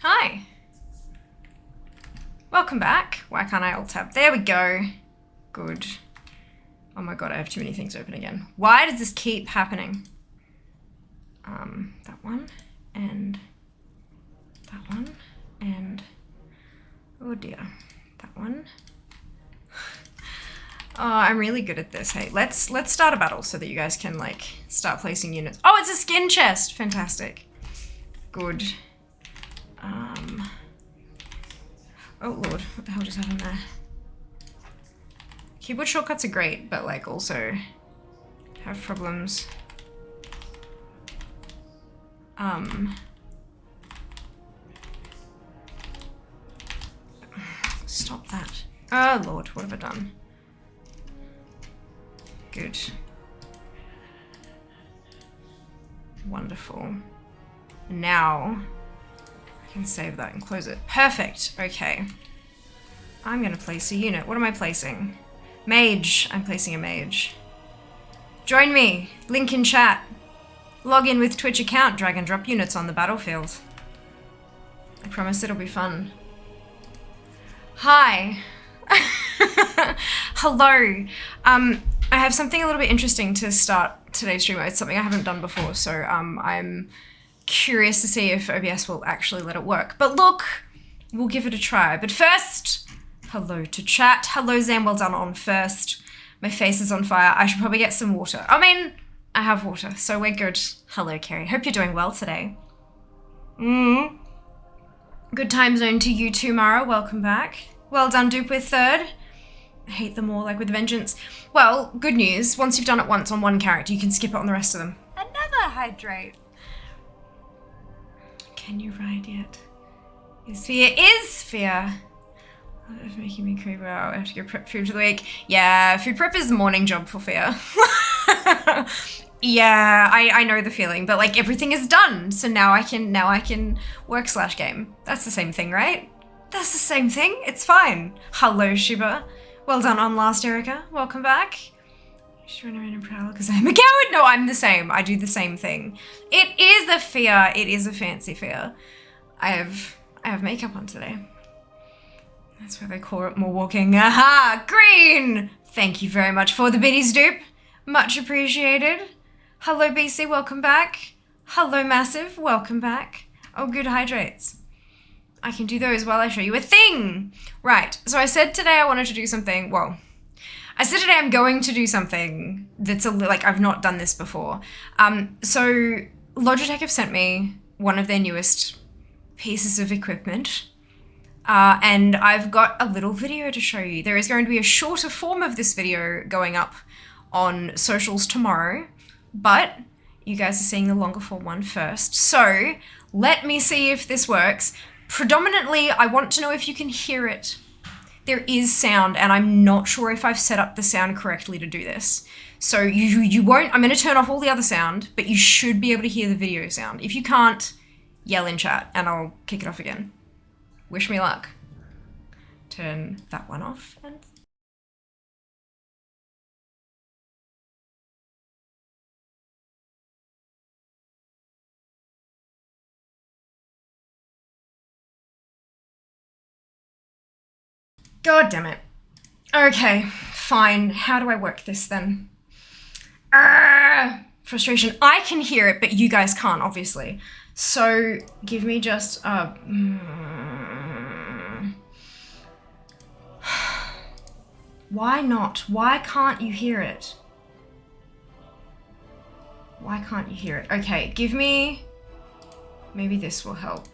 Hi. Welcome back. Why can't I alt tab? There we go. Good. Oh my god, I have too many things open again. Why does this keep happening? That one, and that one, and oh dear, that one. Oh, I'm really good at this. Hey, let's start a battle so that you guys can like start placing units. Oh, it's a skin chest. Fantastic. Good. Oh lord, what the hell just happened there? Keyboard shortcuts are great, but like also have problems. Stop that. Oh lord, what have I done? Good. Wonderful. Now I can save that and close it. Perfect. Okay. I'm gonna place a unit. What am I placing? Mage. I'm placing a mage. Join me. Link in chat. Log in with Twitch account. Drag and drop units on the battlefield. I promise it'll be fun. Hi. Hello. I have something a little bit interesting to start today's stream. It's something I haven't done before, so I'm curious to see if OBS will actually let it work. But look, we'll give it a try. But first, hello to chat. Hello, Zam, well done on first. My face is on fire. I should probably get some water. I mean, I have water, so we're good. Hello, Carrie. Hope you're doing well today. Good time zone to you too, Mara. Welcome back. Well done, Dupe with third. I hate them all, like with vengeance. Well, good news. Once you've done it once on one character, you can skip it on the rest of them. Another hydrate. Can you ride yet? Is fear. It's making me creep out. I have to go prep food for the week. Yeah, food prep is the morning job for fear. Yeah, I know the feeling, but like everything is done. So now I can work/game. That's the same thing, right? That's the same thing. It's fine. Hello, Shiba. Well done on last, Erica. Welcome back. Just run around and prowl because I'm a coward. No, I'm the same. I do the same thing. It is a fear. It is a fancy fear. I have makeup on today. That's why they call it more walking. Aha! Green! Thank you very much for the biddies, Dupe. Much appreciated. Hello, BC. Welcome back. Hello, Massive. Welcome back. Oh, good hydrates. I can do those while I show you a thing. Right, so I said today I wanted to do something, well, I said today I'm going to do something that's like I've not done this before. So Logitech have sent me one of their newest pieces of equipment, and I've got a little video to show you. There is going to be a shorter form of this video going up on socials tomorrow, but you guys are seeing the longer form one first. So let me see if this works. Predominantly, I want to know if you can hear it. There is sound, and I'm not sure if I've set up the sound correctly to do this. So you won't, I'm going to turn off all the other sound, but you should be able to hear the video sound. If you can't, yell in chat, and I'll kick it off again. Wish me luck. Turn that one off. And God damn it. Okay, fine. How do I work this then? Frustration. I can hear it, but you guys can't, obviously. So give me just Why not? Why can't you hear it? Why can't you hear it? Okay, give me... Maybe this will help.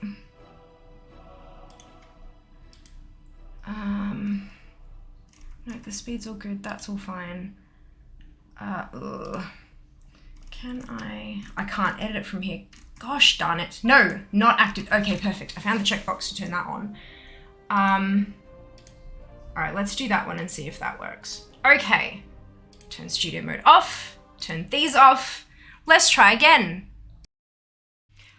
No, the speed's all good. That's all fine. Can I can't edit it from here. Gosh darn it. No, not active. Okay, perfect. I found the checkbox to turn that on. All right, let's do that one and see if that works. Okay, turn studio mode off, turn these off. Let's try again.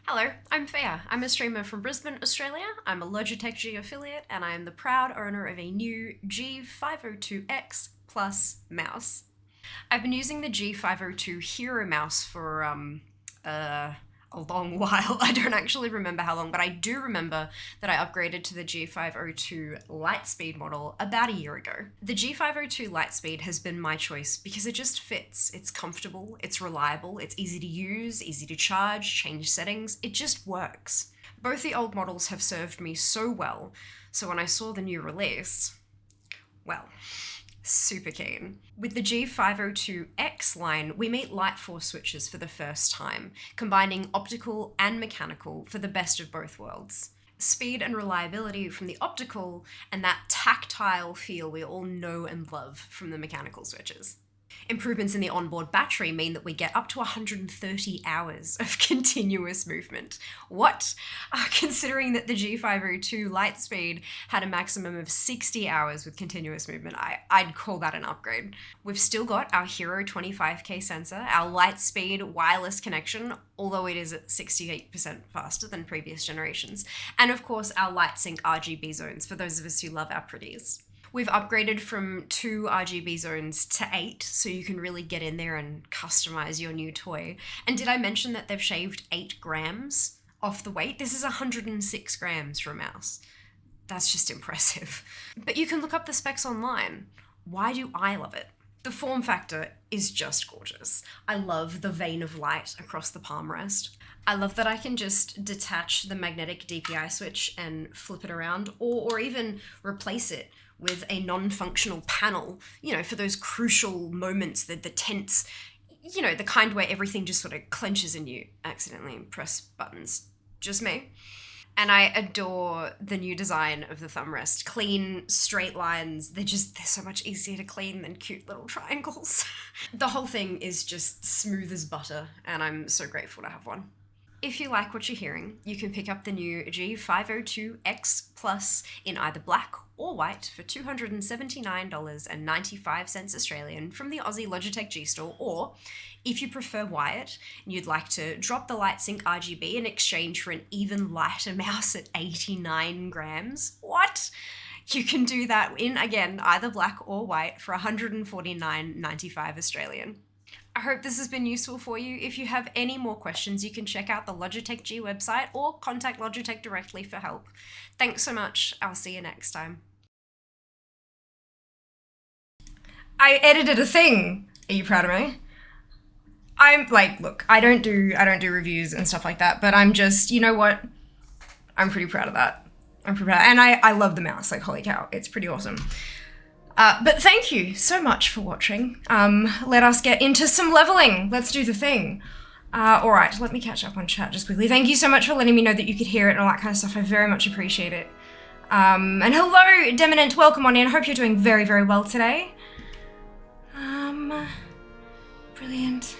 Hello, I'm Faya. I'm a streamer from Brisbane, Australia. I'm a Logitech G affiliate, and I am the proud owner of a new G502X Plus mouse. I've been using the G502 Hero mouse for a long while. I don't actually remember how long, but I do remember that I upgraded to the G502 Lightspeed model about a year ago. The G502 Lightspeed has been my choice because it just fits. It's comfortable, it's reliable, it's easy to use, easy to charge, change settings. It just works. Both the old models have served me so well, so when I saw the new release, well, super keen. With the G502X line, we meet light force switches for the first time, combining optical and mechanical for the best of both worlds. Speed and reliability from the optical, and that tactile feel we all know and love from the mechanical switches. Improvements in the onboard battery mean that we get up to 130 hours of continuous movement. What? Considering that the G502 Lightspeed had a maximum of 60 hours with continuous movement, I'd call that an upgrade. We've still got our Hero 25K sensor, our Lightspeed wireless connection, although it is at 68% faster than previous generations, and of course our LightSync RGB zones for those of us who love our pretties. We've upgraded from 2 RGB zones to 8, so you can really get in there and customize your new toy. And did I mention that they've shaved 8 grams off the weight? This is 106 grams for a mouse. That's just impressive. But you can look up the specs online. Why do I love it? The form factor is just gorgeous. I love the vein of light across the palm rest. I love that I can just detach the magnetic DPI switch and flip it around, or even replace it with a non-functional panel, for those crucial moments, the tense, the kind where everything just sort of clenches and you accidentally press buttons. Just me. And I adore the new design of the thumb rest. Clean, straight lines, they're so much easier to clean than cute little triangles. The whole thing is just smooth as butter, and I'm so grateful to have one. If you like what you're hearing, you can pick up the new G502X Plus in either black or white for $279.95 Australian from the Aussie Logitech G Store, or if you prefer Wyatt and you'd like to drop the LightSync RGB in exchange for an even lighter mouse at 89 grams, what? You can do that in, again, either black or white for $149.95 Australian. I hope this has been useful for you. If you have any more questions, you can check out the Logitech G website or contact Logitech directly for help. Thanks so much. I'll see you next time. I edited a thing. Are you proud of me? I'm like, look, I don't do reviews and stuff like that, but I'm just, you know what? I'm pretty proud of that. And I love the mouse, like, holy cow, it's pretty awesome. But thank you so much for watching. Let us get into some leveling. Let's do the thing. All right, let me catch up on chat just quickly. Thank you so much for letting me know that you could hear it and all that kind of stuff. I very much appreciate it. And hello, Deminent, welcome on in. Hope you're doing very, very well today. Brilliant.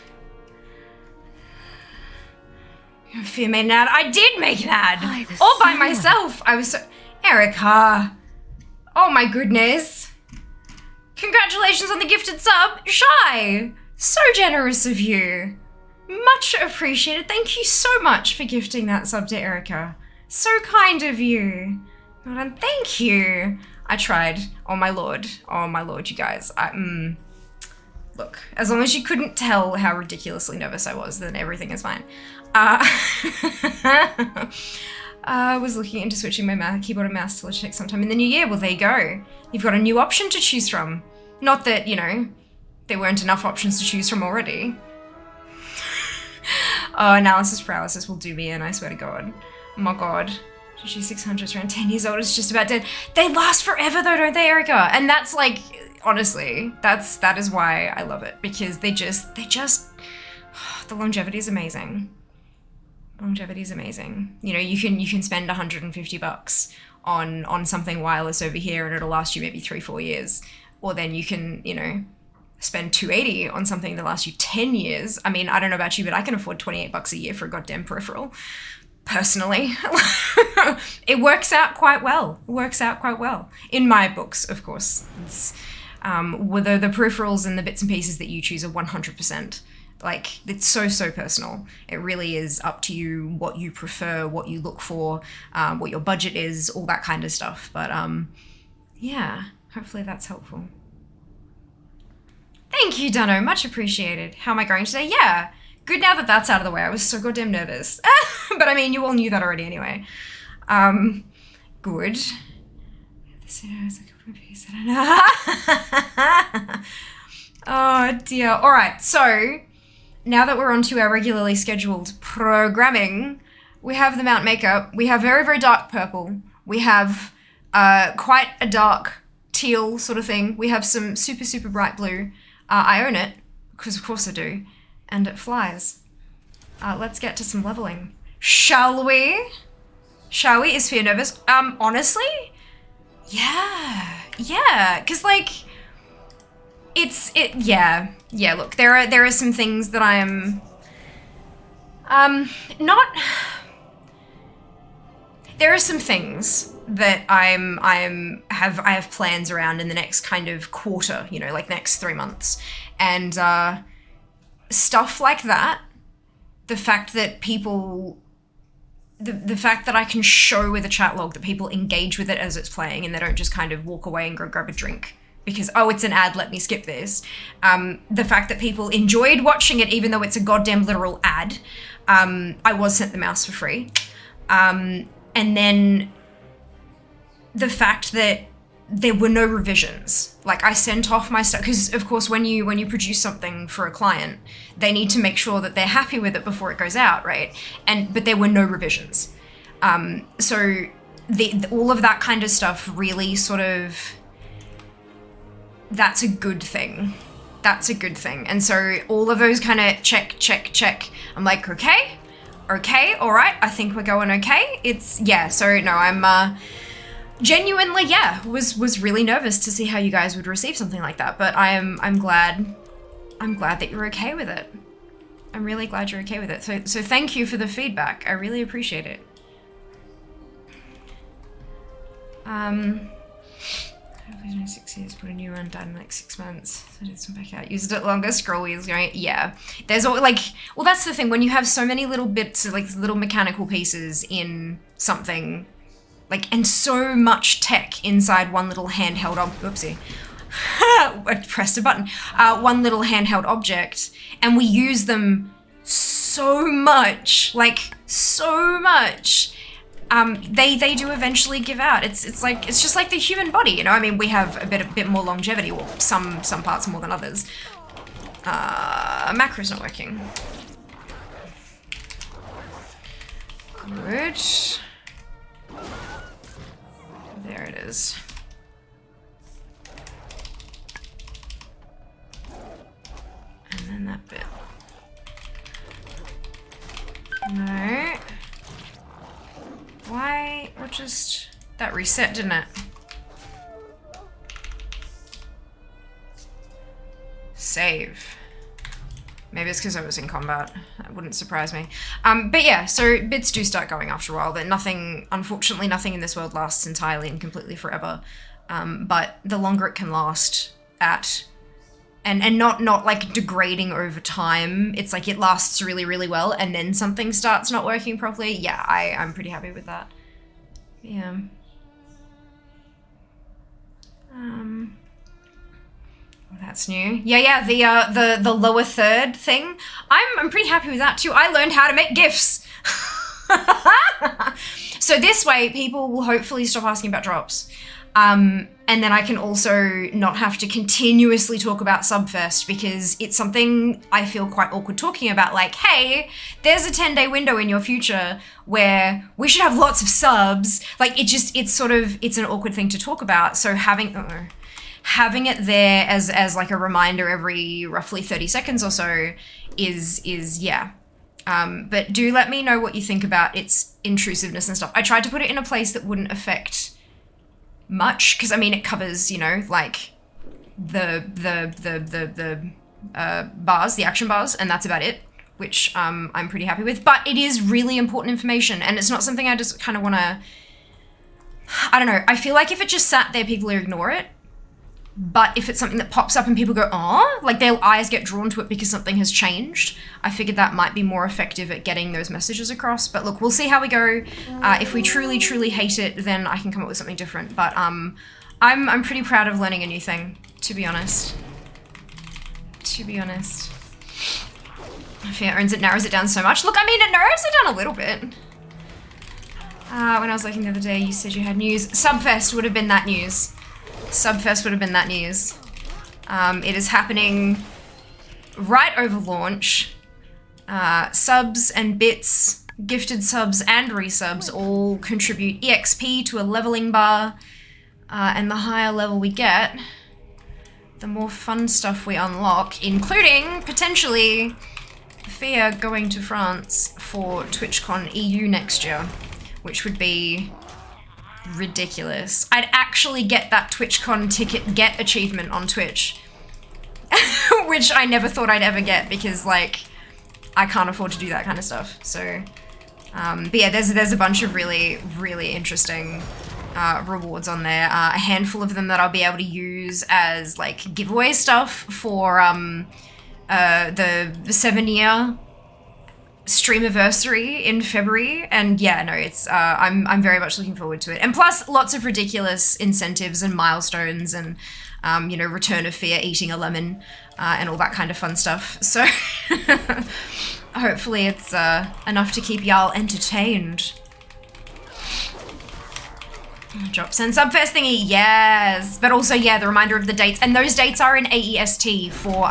Fear made an ad. I did make an ad! All by myself. I was so... Erica. Oh my goodness. Congratulations on the gifted sub, Shy! So generous of you. Much appreciated. Thank you so much for gifting that sub to Erica. So kind of you. Well done. Thank you. I tried. Oh my lord, you guys. Look, as long as you couldn't tell how ridiculously nervous I was, then everything is fine. I was looking into switching my keyboard and mouse to Logitech sometime in the new year. Well, there you go. You've got a new option to choose from. Not that, there weren't enough options to choose from already. Oh, analysis paralysis will do me in, I swear to God. Oh my God. GG600 is around 10 years old, it's just about dead. They last forever though, don't they, Erica? And that's like, honestly, that is why I love it. Because they just, the longevity is amazing. Longevity is amazing. You can spend $150 on something wireless over here and it'll last you maybe 3-4 years. Or then you can, spend $280 on something that lasts you 10 years. I mean, I don't know about you, but I can afford $28 a year for a goddamn peripheral. Personally. It works out quite well. In my books, of course. It's, whether the peripherals and the bits and pieces that you choose are 100%. Like, it's so personal. It really is up to you what you prefer, what you look for, what your budget is, all that kind of stuff. But, yeah, hopefully that's helpful. Thank you, Dunno. Much appreciated. How am I going today? Yeah, Good now that that's out of the way. I was so goddamn nervous. But I mean, you all knew that already anyway. Good. Oh dear. All right, so now that we're on to our regularly scheduled programming, we have the Mount Makeup. We have very, very dark purple. We have quite a dark teal sort of thing. We have some super, super bright blue. I own it, because of course I do. And it flies. Let's get to some leveling. Shall we? Shall we? Is Fear nervous? Honestly? Yeah, because like, yeah, look, there are some things that I am, there are some things that I have plans around in the next kind of quarter, you know, like next 3 months. And, stuff like that, the fact that people, the fact that I can show with a chat log that people engage with it as it's playing and they don't just kind of walk away and go grab a drink because, oh, it's an ad, let me skip this. The fact that people enjoyed watching it even though it's a goddamn literal ad. I was sent the mouse for free. And then the fact that there were no revisions. Like, I sent off my stuff, because of course when you produce something for a client, they need to make sure that they're happy with it before it goes out, right? But there were no revisions. So all of that kind of stuff really sort of, that's a good thing. That's a good thing. And so all of those kind of check. I'm like, okay, all right, I think we're going okay. So no, I'm genuinely, was really nervous to see how you guys would receive something like that, but I'm glad that you're okay with it. I'm really glad you're okay with it. So thank you for the feedback. I really appreciate it. Hopefully 60's, put a new one, died in like 6 months. So I did some back out, used it longer, scroll wheels going, yeah. There's all like, well, that's the thing, when you have so many little bits, like little mechanical pieces in something, like, and so much tech inside one little handheld oopsie. I pressed a button. One little handheld object, and we use them so much, like so much. They do eventually give out. It's just like the human body, you know. I mean, we have a bit more longevity, well, some parts more than others. Macro's not working. Good. There it is. And then that bit. No. Why? What just... That reset, didn't it? Save. Maybe it's because I was in combat. That wouldn't surprise me. But yeah, so bits do start going after a while. That nothing, unfortunately, nothing in this world lasts entirely and completely forever. But the longer it can last at, and not like degrading over time, it's like it lasts really, really well, and then something starts not working properly. Yeah, I'm pretty happy with that. Yeah. Oh, that's new. Yeah, the lower third thing. I'm pretty happy with that too. I learned how to make GIFs. So this way, people will hopefully stop asking about drops. And then I can also not have to continuously talk about Subfest, because it's something I feel quite awkward talking about. Like, hey, there's a 10-day window in your future where we should have lots of subs. Like, it's an awkward thing to talk about. So having it there as like a reminder every roughly 30 seconds or so is yeah. But do let me know what you think about its intrusiveness and stuff. I tried to put it in a place that wouldn't affect much, because I mean it covers, you know, like the bars, the action bars, and that's about it, which I'm pretty happy with. But it is really important information, and it's not something I just kind of want to, I don't know, I feel like if it just sat there, people would ignore it. But if it's something that pops up and people go, oh, like their eyes get drawn to it because something has changed, I figured that might be more effective at getting those messages across. But look, we'll see how we go. If we truly, truly hate it, then I can come up with something different. But I'm pretty proud of learning a new thing, to be honest. Fear owns it, narrows it down so much. Look, I mean, it narrows it down a little bit. When I was looking the other day, you said you had news. Subfest would have been that news. Subfest would have been that news. It is happening right over launch. Subs and bits, gifted subs and resubs all contribute EXP to a leveling bar. And the higher level we get, the more fun stuff we unlock, including, potentially, Fear going to France for TwitchCon EU next year, which would be ridiculous. I'd actually get that TwitchCon ticket get achievement on Twitch, which I never thought I'd ever get because, like, I can't afford to do that kind of stuff. So, but yeah, there's a bunch of really, really interesting rewards on there. A handful of them that I'll be able to use as like giveaway stuff for the 7-year streamiversary in February. And yeah, no, it's I'm very much looking forward to it. And plus lots of ridiculous incentives and milestones and you know, return of Fear eating a lemon and all that kind of fun stuff. So hopefully it's enough to keep y'all entertained. Drops and Subfest thingy, yes. But also, yeah, the reminder of the dates. And those dates are in AEST for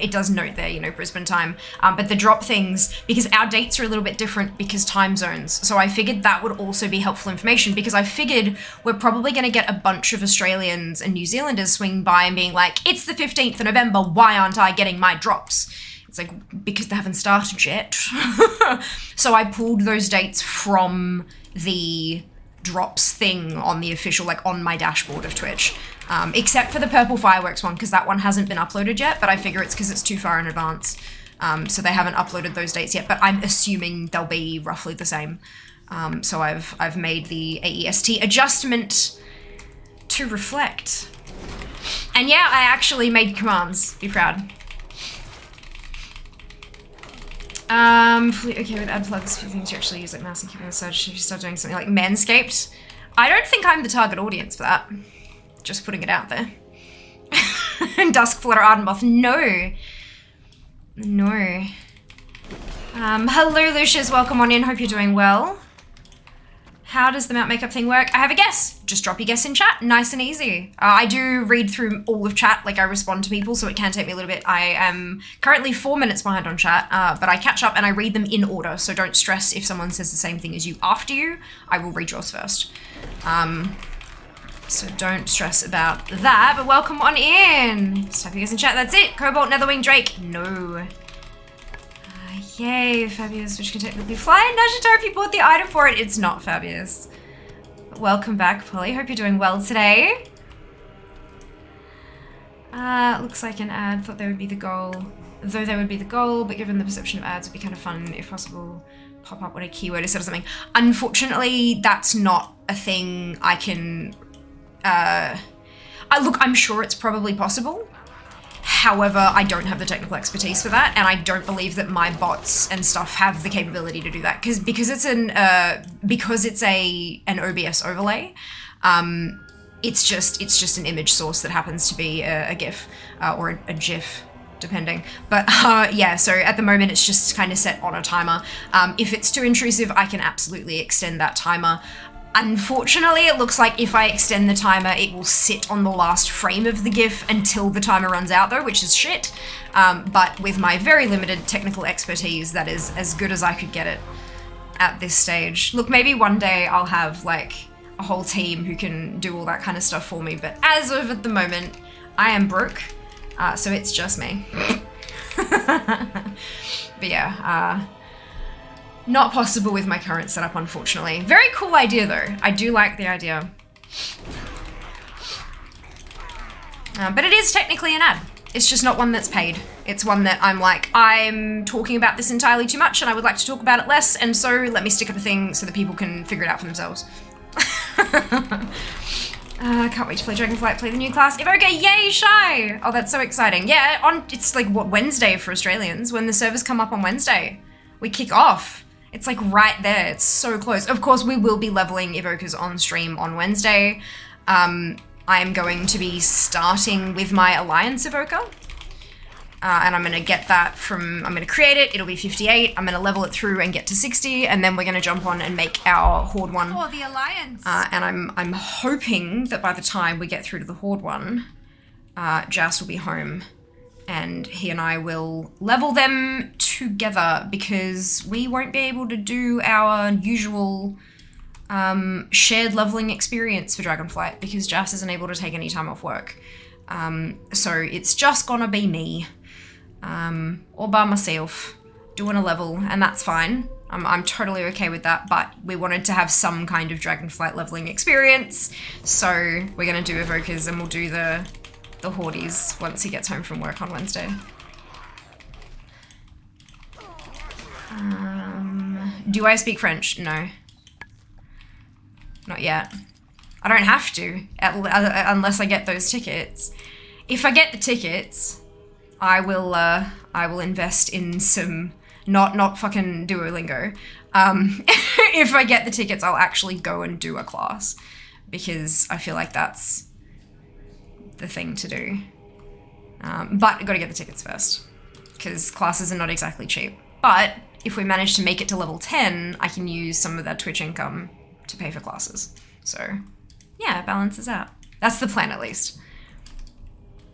it does note there, you know, Brisbane time. But the drop things, because our dates are a little bit different because time zones. So I figured that would also be helpful information because I figured we're probably going to get a bunch of Australians and New Zealanders swinging by and being like, it's the 15th of November, why aren't I getting my drops? It's like, because they haven't started yet. So I pulled those dates from the drops thing on the official, like on my dashboard of Twitch, except for the purple fireworks one because that one hasn't been uploaded yet, but I figure it's because it's too far in advance, so they haven't uploaded those dates yet, but I'm assuming they'll be roughly the same. So I've made the AEST adjustment to reflect. And yeah, I actually made commands. Be proud. Okay, with ad plugs for things you actually use, like mouse and keyboard search, if you start doing something like Manscaped, I don't think I'm the target audience for that. Just putting it out there. Dusk Flutter Ardenmoth, no. No. Hello Lucius, welcome on in, hope you're doing well. How does the mount makeup thing work? I have a guess. Just drop your guess in chat. Nice and easy. I do read through all of chat, like I respond to people, so it can take me a little bit. I am currently 4 minutes behind on chat, but I catch up and I read them in order, so don't stress if someone says the same thing as you after you. I will read yours first. So don't stress about that, but welcome on in. Just type your guess in chat, that's it. Cobalt, Netherwing, Drake, no. Yay, Fabius, which can technically fly. Najito, if you bought the item for it, it's not Fabius. Welcome back, Polly. Hope you're doing well today. Looks like an ad. Thought they would be the goal. Though they would be the goal, but given the perception of ads, would be kind of fun, if possible, pop up when a keyword is said or something. Unfortunately, that's not a thing I can... look, I'm sure it's probably possible. However, I don't have the technical expertise for that, and I don't believe that my bots and stuff have the capability to do that because it's an OBS overlay. It's just an image source that happens to be a GIF or a GIF, depending. But yeah, so at the moment it's just kind of set on a timer. If it's too intrusive, I can absolutely extend that timer. Unfortunately, it looks like if I extend the timer, it will sit on the last frame of the GIF until the timer runs out though, which is shit. But with my very limited technical expertise, that is as good as I could get it at this stage. Look, maybe one day I'll have like a whole team who can do all that kind of stuff for me, but as of at the moment, I am broke, so it's just me. But yeah, not possible with my current setup, unfortunately. Very cool idea though. I do like the idea. But it is technically an ad. It's just not one that's paid. It's one that I'm like, I'm talking about this entirely too much and I would like to talk about it less, and so let me stick up a thing so that people can figure it out for themselves. Can't wait to play Dragonflight, play the new class. Evoker, yay, Shy! Oh, that's so exciting. Yeah, it's like, what, Wednesday for Australians? When the servers come up on Wednesday, we kick off. It's like right there, it's so close. Of course, we will be leveling Evokers on stream on Wednesday. I am going to be starting with my Alliance Evoker. And I'm gonna get that from, I'm gonna create it, it'll be 58, I'm gonna level it through and get to 60, and then we're gonna jump on and make our Horde one. For the Alliance. And I'm hoping that by the time we get through to the Horde one, Jas will be home, and he and I will level them together, because we won't be able to do our usual shared leveling experience for Dragonflight, because Jas isn't able to take any time off work. So it's just gonna be me. All by myself, doing a level, and that's fine. I'm totally okay with that, but we wanted to have some kind of Dragonflight leveling experience, so we're gonna do Evokers and we'll do the Hordes once he gets home from work on Wednesday. Do I speak French? No. Not yet. I don't have to, unless I get those tickets. If I get the tickets, I will invest in some, not fucking Duolingo. If I get the tickets, I'll actually go and do a class, because I feel like that's the thing to do. But I gotta get the tickets first, because classes are not exactly cheap. But if we manage to make it to level 10, I can use some of that Twitch income to pay for classes. So yeah, it balances out. That's the plan, at least.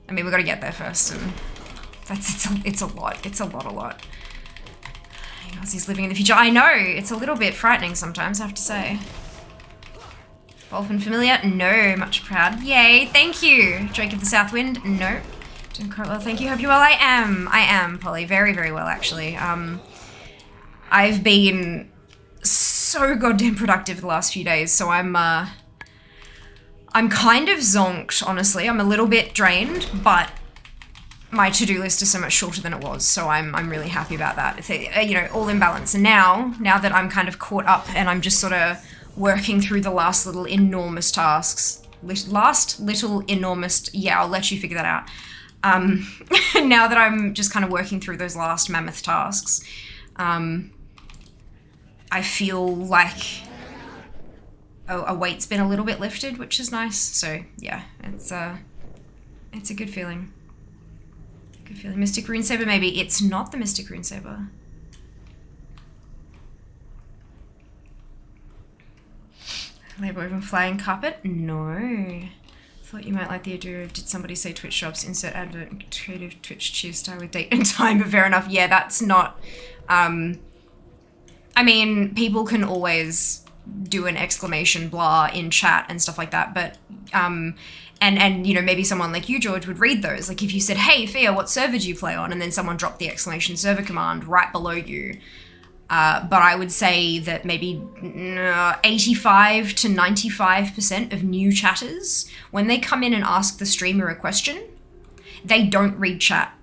I mean, we gotta get there first, and it's a lot. It's a lot. He's living in the future. I know, it's a little bit frightening sometimes, I have to say. Dolphin familiar? No, much proud. Yay, thank you. Drake of the Southwind? No. Doing quite well, thank you. Hope you're well. I am, Polly. Very, very well, actually. I've been so goddamn productive the last few days, so I'm kind of zonked, honestly. I'm a little bit drained, but my to-do list is so much shorter than it was, so I'm really happy about that. It's, you know, all in balance. And now that I'm kind of caught up and I'm just sort of working through the last little enormous tasks, yeah, I'll let you figure that out. Now that I'm just kind of working through those last mammoth tasks, I feel like a weight's been a little bit lifted, which is nice. So yeah, it's a good feeling. Good feeling. Mystic Runesaber, maybe. It's not the Mystic Runesaber. Labor over flying carpet? No. Thought you might like the idea of, did somebody say Twitch shops, insert advert, creative Twitch cheer star with date and time, but fair enough. Yeah, that's not, I mean, people can always do an exclamation blah in chat and stuff like that, but, and you know, maybe someone like you, George, would read those. Like if you said, hey, Fia, what server do you play on? And then someone dropped the exclamation server command right below you. But I would say that maybe 85 to 95% of new chatters, when they come in and ask the streamer a question, they don't read chat.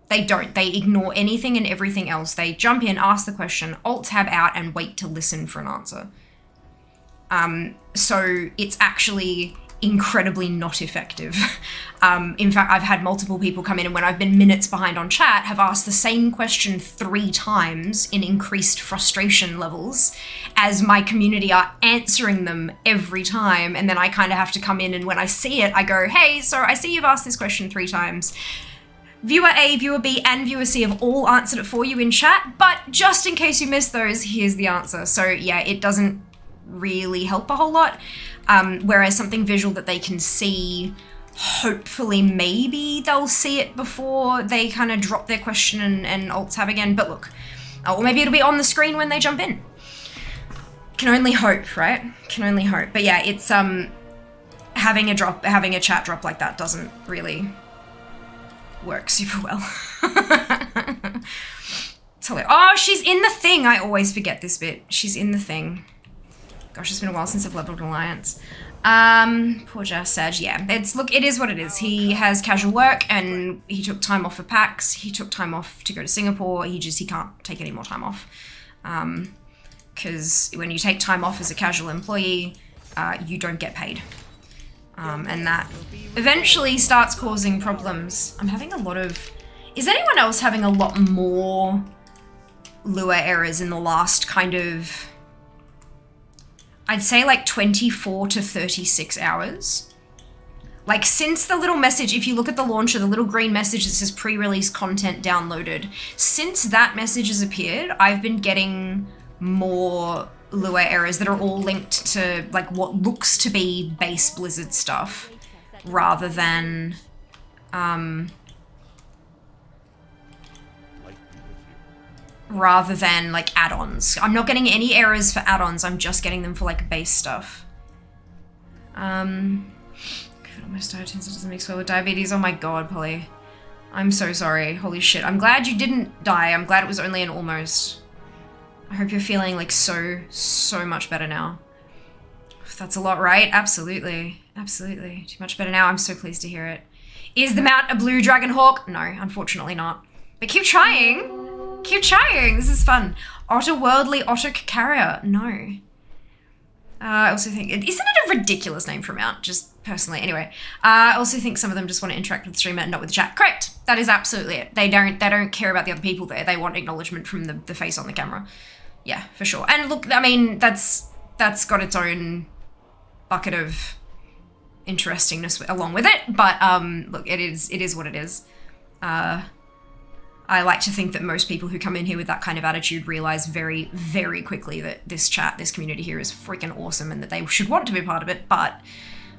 They don't. They ignore anything and everything else. They jump in, ask the question, alt-tab out, and wait to listen for an answer. So it's actually incredibly not effective. In fact, I've had multiple people come in and when I've been minutes behind on chat have asked the same question 3 times in increased frustration levels as my community are answering them every time. And then I kind of have to come in and when I see it, I go, hey, so I see you've asked this question 3 times. Viewer A, Viewer B, and Viewer C have all answered it for you in chat, but just in case you missed those, here's the answer. So yeah, it doesn't really help a whole lot. Whereas something visual that they can see, hopefully maybe they'll see it before they kind of drop their question and alt-tab again. But look, or maybe it'll be on the screen when they jump in. Can only hope, right? Can only hope. But yeah, it's having a chat drop like that doesn't really work super well. Oh, she's in the thing. I always forget this bit. She's in the thing. Gosh, it's been a while since I've leveled an alliance. Poor Jas Sag. Yeah, it is what it is. He has casual work and he took time off for PAX. He took time off to go to Singapore. He can't take any more time off. Because when you take time off as a casual employee, you don't get paid. And that eventually starts causing problems. I'm having a lot of... Is anyone else having a lot more Lua errors in the last kind of... I'd say like 24 to 36 hours. Like, since the little message, if you look at the launcher, the little green message that says pre-release content downloaded, since that message has appeared, I've been getting more Lua errors that are all linked to, like, what looks to be base Blizzard stuff, rather than, like, add-ons. I'm not getting any errors for add-ons, I'm just getting them for, like, base stuff. Almost died since it doesn't mix well with diabetes. Oh my god, Polly. I'm so sorry. Holy shit. I'm glad you didn't die. I'm glad it was only an almost. I hope you're feeling like so much better now. That's a lot, right? Absolutely. Absolutely. Too much better now. I'm so pleased to hear it. Is the mount a blue dragon hawk? No, unfortunately not. But keep trying. Keep trying. This is fun. Otterworldly otter carrier. No. I also think, isn't it a ridiculous name for a mount? Just personally, anyway. I also think some of them just want to interact with the streamer and not with the chat. Correct. That is absolutely it. They don't care about the other people there. They want acknowledgement from the face on the camera. Yeah, for sure. And look, I mean, that's got its own bucket of interestingness along with it. But look, it is what it is. I like to think that most people who come in here with that kind of attitude realize very, very quickly that this chat, this community here is freaking awesome and that they should want to be part of it, but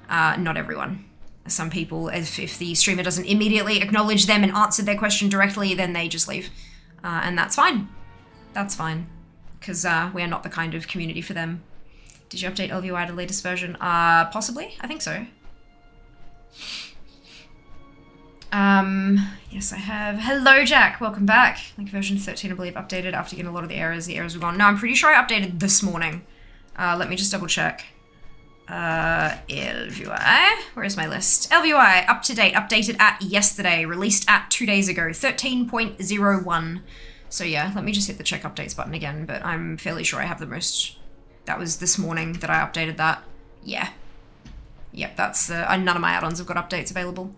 not everyone. Some people, if the streamer doesn't immediately acknowledge them and answer their question directly, then they just leave. And that's fine. That's fine. Because we are not the kind of community for them. Did you update LVI to the latest version? Possibly. I think so. Yes, I have. Hello, Jack. Welcome back. Like version 13, I believe, updated after getting a lot of the errors. The errors were gone. No, I'm pretty sure I updated this morning. Let me just double check. LVI. Where is my list? LVI, up to date, updated at yesterday, released at 2 days ago, 13.01. So yeah, let me just hit the check updates button again, but I'm fairly sure I have the most. That was this morning that I updated that. Yeah. Yep, that's none of my add-ons have got updates available.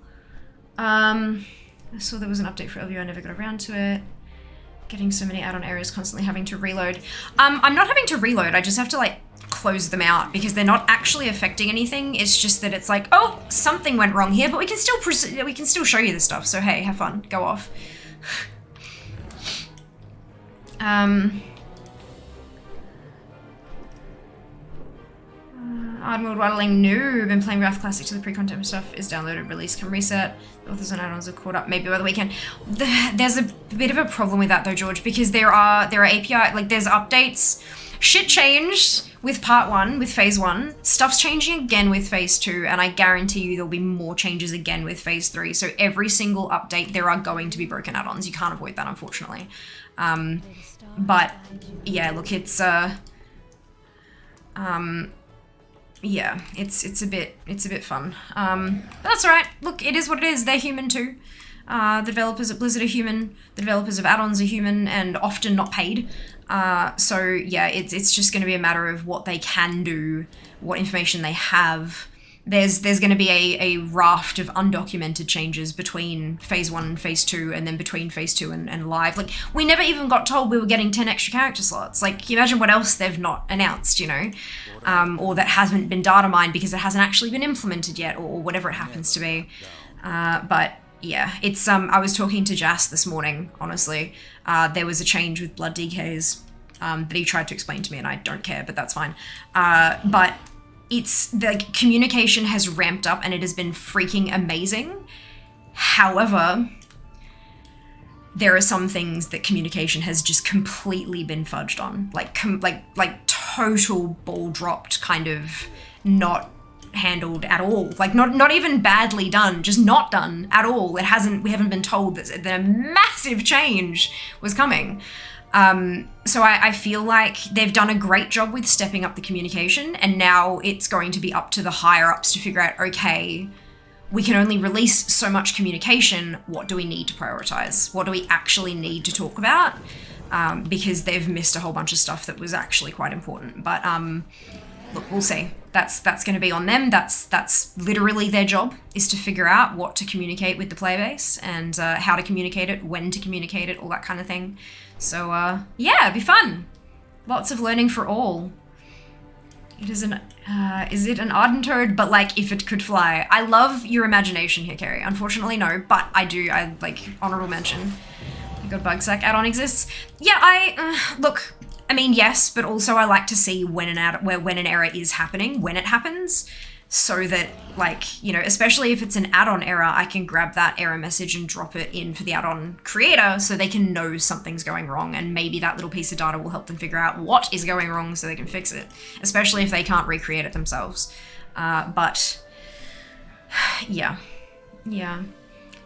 I saw there was an update for LVO, I never got around to it. Getting so many add-on errors, constantly having to reload. I'm not having to reload, I just have to like close them out because they're not actually affecting anything. It's just that it's like, oh, something went wrong here, but we can still show you the stuff. So hey, have fun, go off. Ardmode Waddling, no. Been playing Wrath Classic till the pre-content stuff is downloaded, release can reset. The authors and add-ons are caught up maybe by the weekend. There's a bit of a problem with that though, George, because there are API, like there's updates. Shit changed with part 1, with phase 1. Stuff's changing again with phase 2, and I guarantee you there'll be more changes again with phase 3. So every single update, there are going to be broken add-ons. You can't avoid that, unfortunately. But yeah, look, it's yeah, it's a bit fun. But that's all right. Look, it is what it is. They're human too. The developers at Blizzard are human. The developers of add-ons are human and often not paid. So yeah, it's just going to be a matter of what they can do, what information they have. There's going to be a raft of undocumented changes between phase 1 and phase 2, and then between phase 2 and live. Like, we never even got told we were getting 10 extra character slots. Like, can you imagine what else they've not announced, you know? Or that hasn't been data mined because it hasn't actually been implemented yet, or whatever it happens to be. But yeah, it's, I was talking to Jas this morning, honestly. There was a change with blood DKs that he tried to explain to me, and I don't care, but that's fine. But it's, the communication has ramped up and it has been freaking amazing. However, there are some things that communication has just completely been fudged on. Like total ball dropped, kind of not handled at all. Like not even badly done, just not done at all. We haven't been told that a massive change was coming. So I feel like they've done a great job with stepping up the communication, and now it's going to be up to the higher ups to figure out, okay, we can only release so much communication. What do we need to prioritize? What do we actually need to talk about? Because they've missed a whole bunch of stuff that was actually quite important. But look, we'll see. That's going to be on them. That's literally their job, is to figure out what to communicate with the player base and how to communicate it, when to communicate it, all that kind of thing. So yeah, it'd be fun. Lots of learning for all. It is is it an ardent toad? But like, if it could fly. I love your imagination here, Carrie. Unfortunately, no, but I like, honorable mention. You got Bugsack add-on exists. Yeah, look, I mean, yes, but also I like to see when an error is happening, when it happens, so that, like, you know, especially if it's an add-on error, I can grab that error message and drop it in for the add-on creator so they can know something's going wrong, and maybe that little piece of data will help them figure out what is going wrong so they can fix it, especially if they can't recreate it themselves. But, yeah.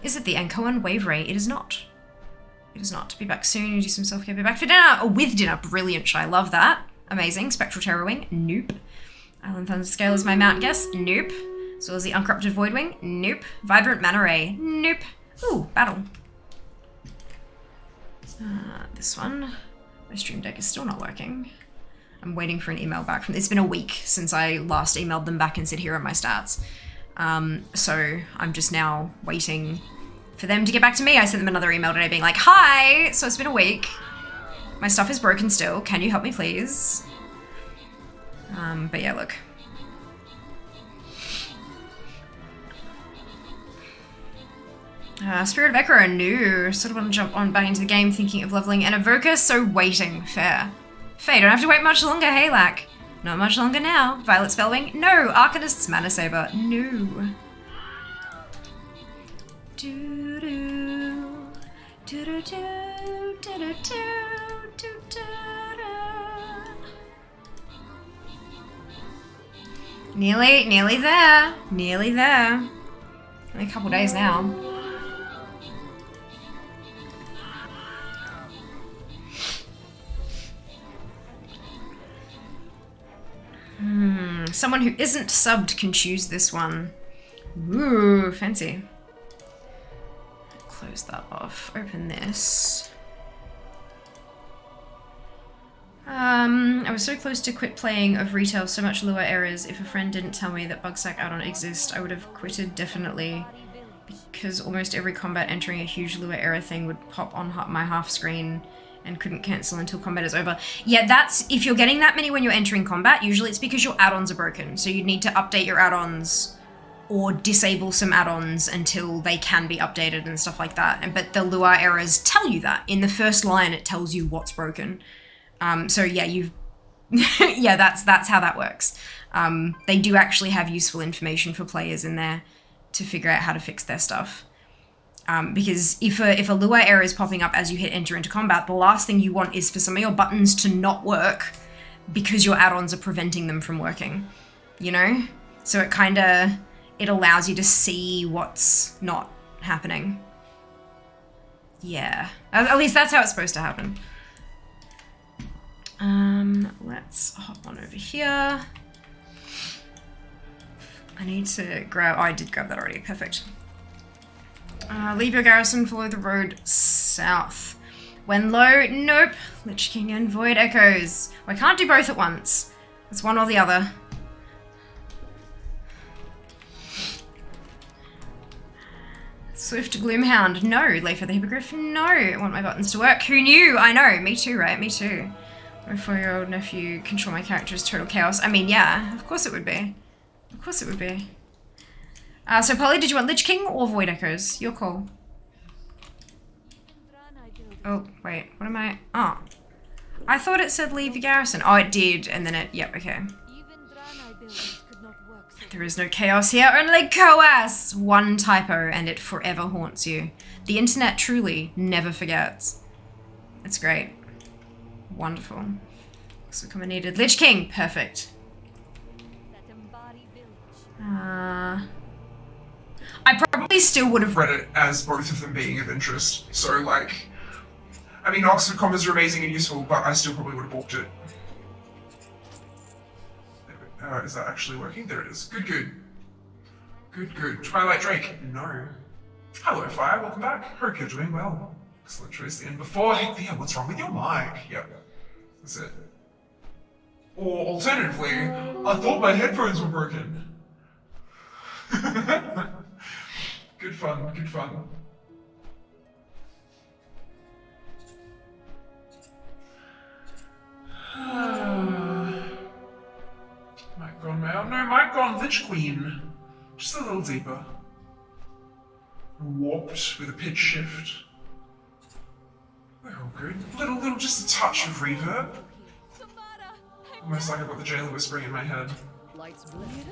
Is it the Ankoan Wave Ray? It is not. It is not. Be back soon, you do some self-care, be back for dinner. Oh, with dinner, brilliant, I love that. Amazing. Spectral Terror Wing, nope. Island Thunder Scale is my mount guess, nope. As well as the Uncorrupted Voidwing, nope. Vibrant Mana Ray, nope. Ooh, battle. This one. My stream deck is still not working. I'm waiting for an email back from, it's been a week since I last emailed them back and said, here are my stats. So I'm just now waiting for them to get back to me. I sent them another email today being like, hi, so it's been a week. My stuff is broken still. Can you help me, please? But yeah, look. Spirit of Echo, new. Sort of want to jump on back into the game thinking of leveling an Evoker, so waiting. Fair. Faye, don't have to wait much longer, hey, Lack. Not much longer now. Violet Spellwing, no. Arcanist's Mana Saber, no. Do-do. Do-do-do. Do-do-do. Do-do-do. Nearly there. Nearly there. Only a couple days now. Someone who isn't subbed can choose this one. Ooh, fancy. Close that off. Open this. I was so close to quit playing of retail, so much lure errors. If a friend didn't tell me that Bugsack add-on exists, I would have quitted definitely. Because almost every combat entering a huge lure error thing would pop on my half screen and couldn't cancel until combat is over. Yeah, that's, if you're getting that many when you're entering combat, usually it's because your add-ons are broken. So you need to update your add-ons or disable some add-ons until they can be updated and stuff like that. But the lure errors tell you that. In the first line, it tells you what's broken. So yeah, yeah, that's how that works. They do actually have useful information for players in there to figure out how to fix their stuff. Because if a lure error is popping up as you hit enter into combat, the last thing you want is for some of your buttons to not work because your add-ons are preventing them from working, you know? So it allows you to see what's not happening. Yeah, at least that's how it's supposed to happen. Let's hop on over here. I need to grab, oh, I did grab that already, perfect. Leave your garrison, follow the road south. When low, nope. Lich King and Void Echoes. Well, I can't do both at once. It's one or the other. Swift Gloomhound, no. Leaf of the Hippogriff, no. I want my buttons to work. Who knew? I know, me too, right? Me too. My 4-year-old nephew control my character is total chaos. I mean, yeah, of course it would be. Of course it would be. So Polly, did you want Lich King or Void Echoes? Your call. Oh, wait, what am I? Oh. I thought it said leave your garrison. Oh, it did, and then it, yep, okay. There is no chaos here, only coas! One typo, and it forever haunts you. The internet truly never forgets. It's great. Wonderful. Looks like I'm needed. Lich King, perfect. I probably still would have read it as both of them being of interest. So, like, I mean, Oxford Commas are amazing and useful, but I still probably would have bought it. Is that actually working? There it is. Good, good. Good, good. Twilight Drake? No. Hello, Fire. Welcome back. Hope you're doing well. Excellent choice in before. Heck yeah, what's wrong with your mic? Yep. That's it. Or alternatively, I thought my headphones were broken. Good fun, good fun. Oh no, mic gone, Lich Queen. Just a little deeper. Warped with a pitch shift. We're all good. Little, just a touch of reverb. Almost like I've got the Jailer whispering in my head. Lights bleeding?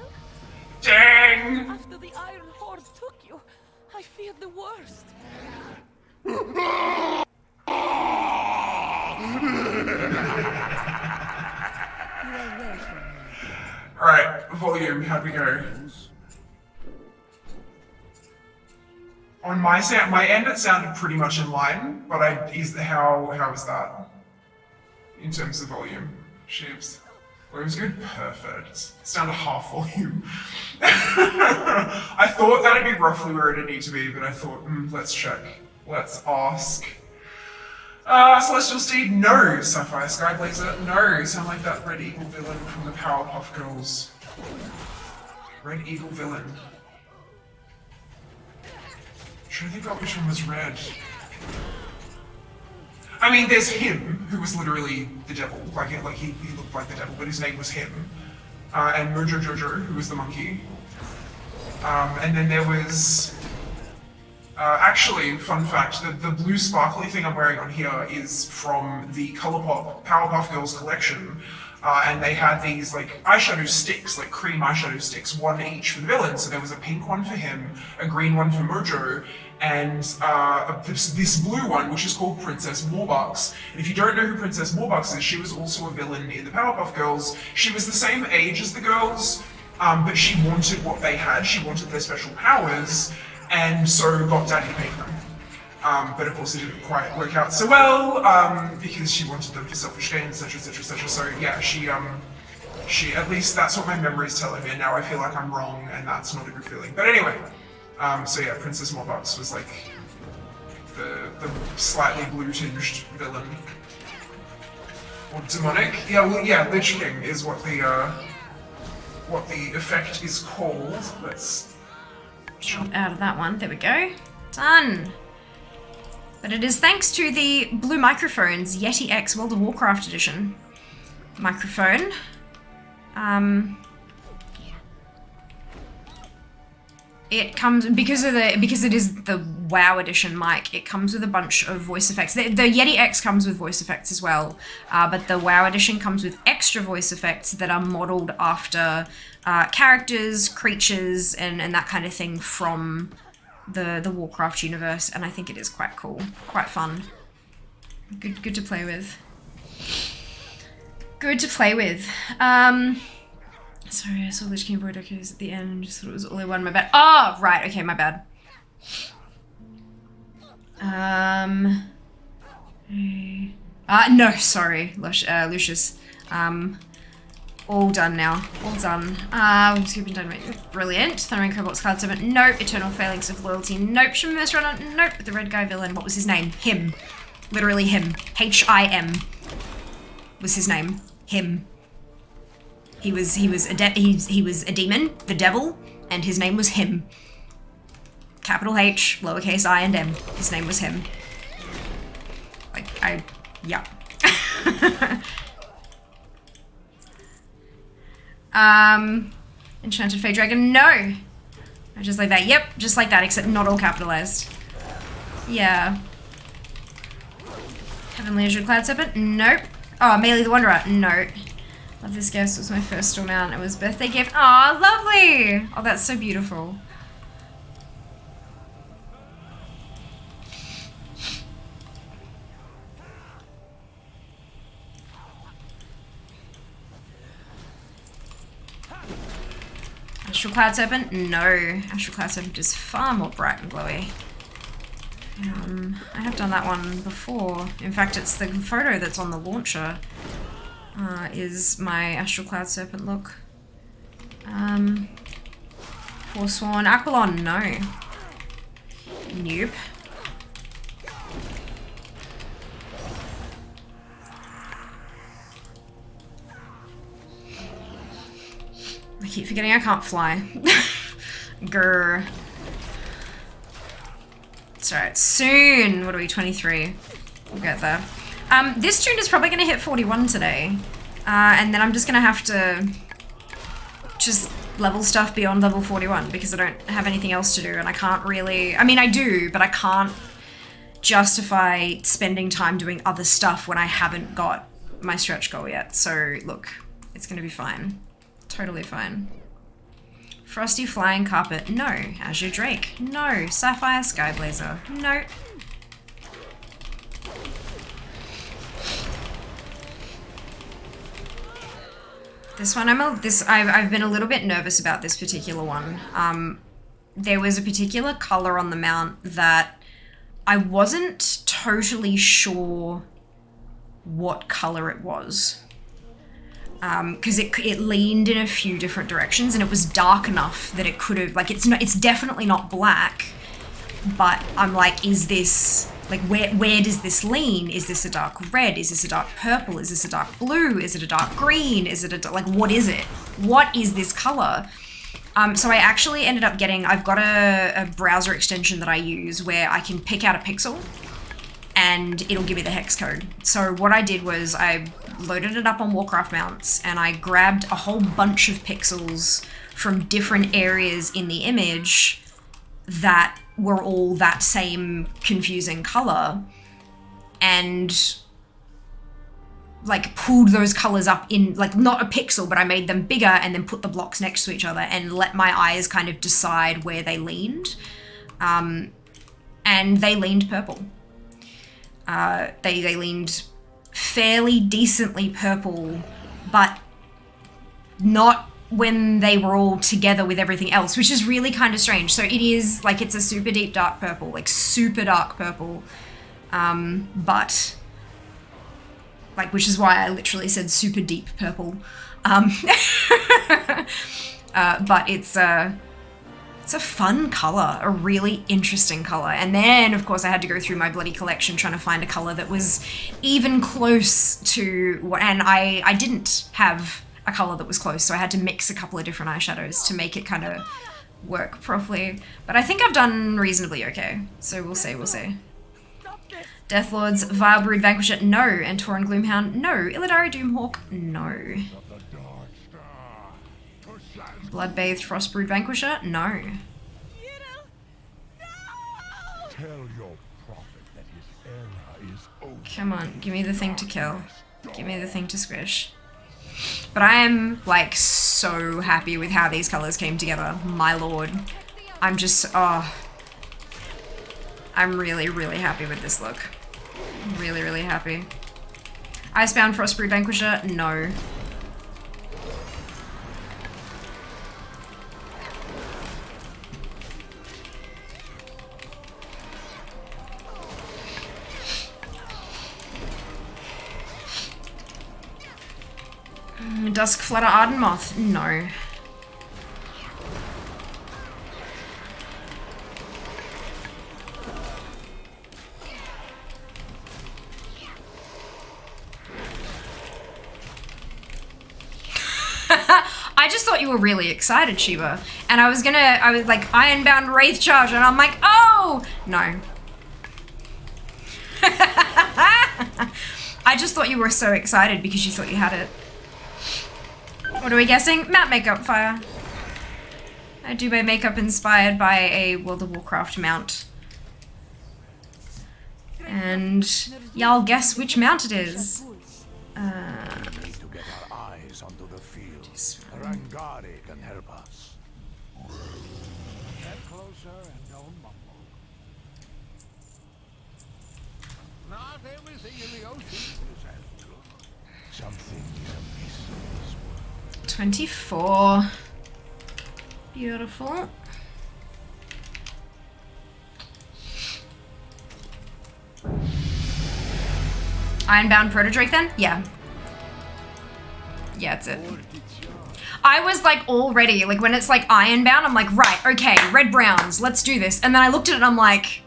Dang! After the Iron Horde took you, I feared the worst. Alright, volume, how'd we go? On my end it sounded pretty much in line, but how is that? In terms of volume? Shapes. Volume's good? Perfect. It's down to half volume. I thought that'd be roughly where it'd need to be, but I thought, let's check. Let's ask. Celestial Steed, no. Sapphire Skyblazer, no. Sound like that Red Eagle villain from the Powerpuff Girls. Red Eagle villain. I'm trying to think of which one was red. I mean, there's him, who was literally the devil. Like he looked like the devil, but his name was him. And Mojo Jojo, who was the monkey. And then there was... actually, fun fact, the blue sparkly thing I'm wearing on here is from the Colourpop Powerpuff Girls collection. And they had these like eyeshadow sticks, like cream eyeshadow sticks, one each for the villain. So there was a pink one for him, a green one for Mojo, and this blue one, which is called Princess Morbucks. And if you don't know who Princess Morbucks is, she was also a villain in the Powerpuff Girls. She was the same age as the girls, but she wanted what they had. She wanted their special powers, and so got Daddy to make them. But of course it didn't quite work out so well, because she wanted them for selfish gain, etc, etc, etc. So yeah, she, at least that's what my memory is telling me, and now I feel like I'm wrong, and that's not a good feeling. But anyway, so yeah, Princess Morbucks was like the slightly blue-tinged villain. Or demonic? Yeah, well, yeah, Lich King is what the effect is called. Let's jump out of that one. There we go. Done. But it is thanks to the blue microphones, Yeti X World of Warcraft edition microphone. It comes because it is the WoW edition mic. It comes with a bunch of voice effects. The Yeti X comes with voice effects as well, but the WoW edition comes with extra voice effects that are modeled after characters, creatures, and that kind of thing from the Warcraft universe, and I think it is quite cool, quite fun. Good to play with. Good to play with. Sorry, I saw Lich King Void Echoes at the end and just thought it was all in one. My bad. Oh, right. Okay, my bad. No, sorry, Lucius. All done now. All done. We're skipping Dynamite. Brilliant. Thundering Cobalt's Cloud Servant. Nope. Eternal Phalanx of Loyalty. Nope. Shimmer's Runner. Nope. The red guy villain. What was his name? Him. Literally him. H-I-M was his name. Him. He was a demon, the devil, and his name was him. Capital H, lowercase I and M. His name was him. Yeah. Enchanted Fey Dragon, no! I just like that, yep, just like that, except not all capitalized. Yeah. Heavenly Azure Cloud Serpent, nope. Oh, Melee the Wanderer, no. Love this guest, was my first store mount, it was birthday gift. Aw, lovely! Oh, that's so beautiful. Astral Cloud Serpent? No. Astral Cloud Serpent is far more bright and glowy. I have done that one before. In fact, it's the photo that's on the launcher. Is my Astral Cloud Serpent look. Forsworn. Aquilon, no. Nope. I keep forgetting I can't fly. Grr. It's alright. Soon! What are we, 23? We'll get there. This tune is probably going to hit 41 today. And then I'm just going to have to just level stuff beyond level 41 because I don't have anything else to do and I can't really, I mean I do, but I can't justify spending time doing other stuff when I haven't got my stretch goal yet. So look, it's gonna be fine. Totally fine. Frosty Flying Carpet, no. Azure Drake, no. Sapphire Skyblazer, no. This one, I've been a little bit nervous about this particular one. There was a particular color on the mount that I wasn't totally sure what color it was. Because it leaned in a few different directions and it was dark enough that it could have, like, it's definitely not black, but I'm like, is this, like, where does this lean? Is this a dark red? Is this a dark purple? Is this a dark blue? Is it a dark green? Is it like, what is it? What is this color? So I actually ended up getting, I've got a browser extension that I use where I can pick out a pixel and it'll give me the hex code. So what I did was I loaded it up on Warcraft mounts and I grabbed a whole bunch of pixels from different areas in the image that were all that same confusing color and like pulled those colors up in, like, not a pixel, but I made them bigger and then put the blocks next to each other and let my eyes kind of decide where they leaned. And they leaned purple. They leaned fairly decently purple, but not when they were all together with everything else, which is really kind of strange. So it is, like, it's a super deep dark purple, like super dark purple, but, like, which is why I literally said super deep purple. But it's a fun color, a really interesting color. And then, of course, I had to go through my bloody collection trying to find a color that was even close to what, and I didn't have a color that was close, so I had to mix a couple of different eyeshadows to make it kind of work properly. But I think I've done reasonably okay, so we'll see, we'll see. Deathlord's Vile Brood Vanquisher, no. And Tauren Gloomhound, no. Illidari Doomhawk, no. Bloodbathed Frostbrood Vanquisher, no. Tell your prophet that his era is over. Come on, give me the thing to kill. Give me the thing to squish. But I am, like, so happy with how these colors came together. My lord. I'm just, oh. I'm really, really happy with this look. Really, really happy. Icebound Frostbrood Vanquisher, no. Dusk Flutter Ardenmoth, no. I just thought you were really excited, Shiva. And I was like, Ironbound Wraith Charge, and I'm like, oh! No. I just thought you were so excited because you thought you had it. What are we guessing? Matte makeup fire. I do my makeup inspired by a World of Warcraft mount. And y'all guess which mount it is. To get our eyes onto the field. Rangari can help us. Get closer and don't mumble. Not everything in the ocean is as good. Something is amiss in this world. 24. Beautiful. Ironbound Protodrake then? Yeah. Yeah, that's it. I was like already, like when it's like Ironbound, I'm like, right, okay, red browns, let's do this. And then I looked at it and I'm like,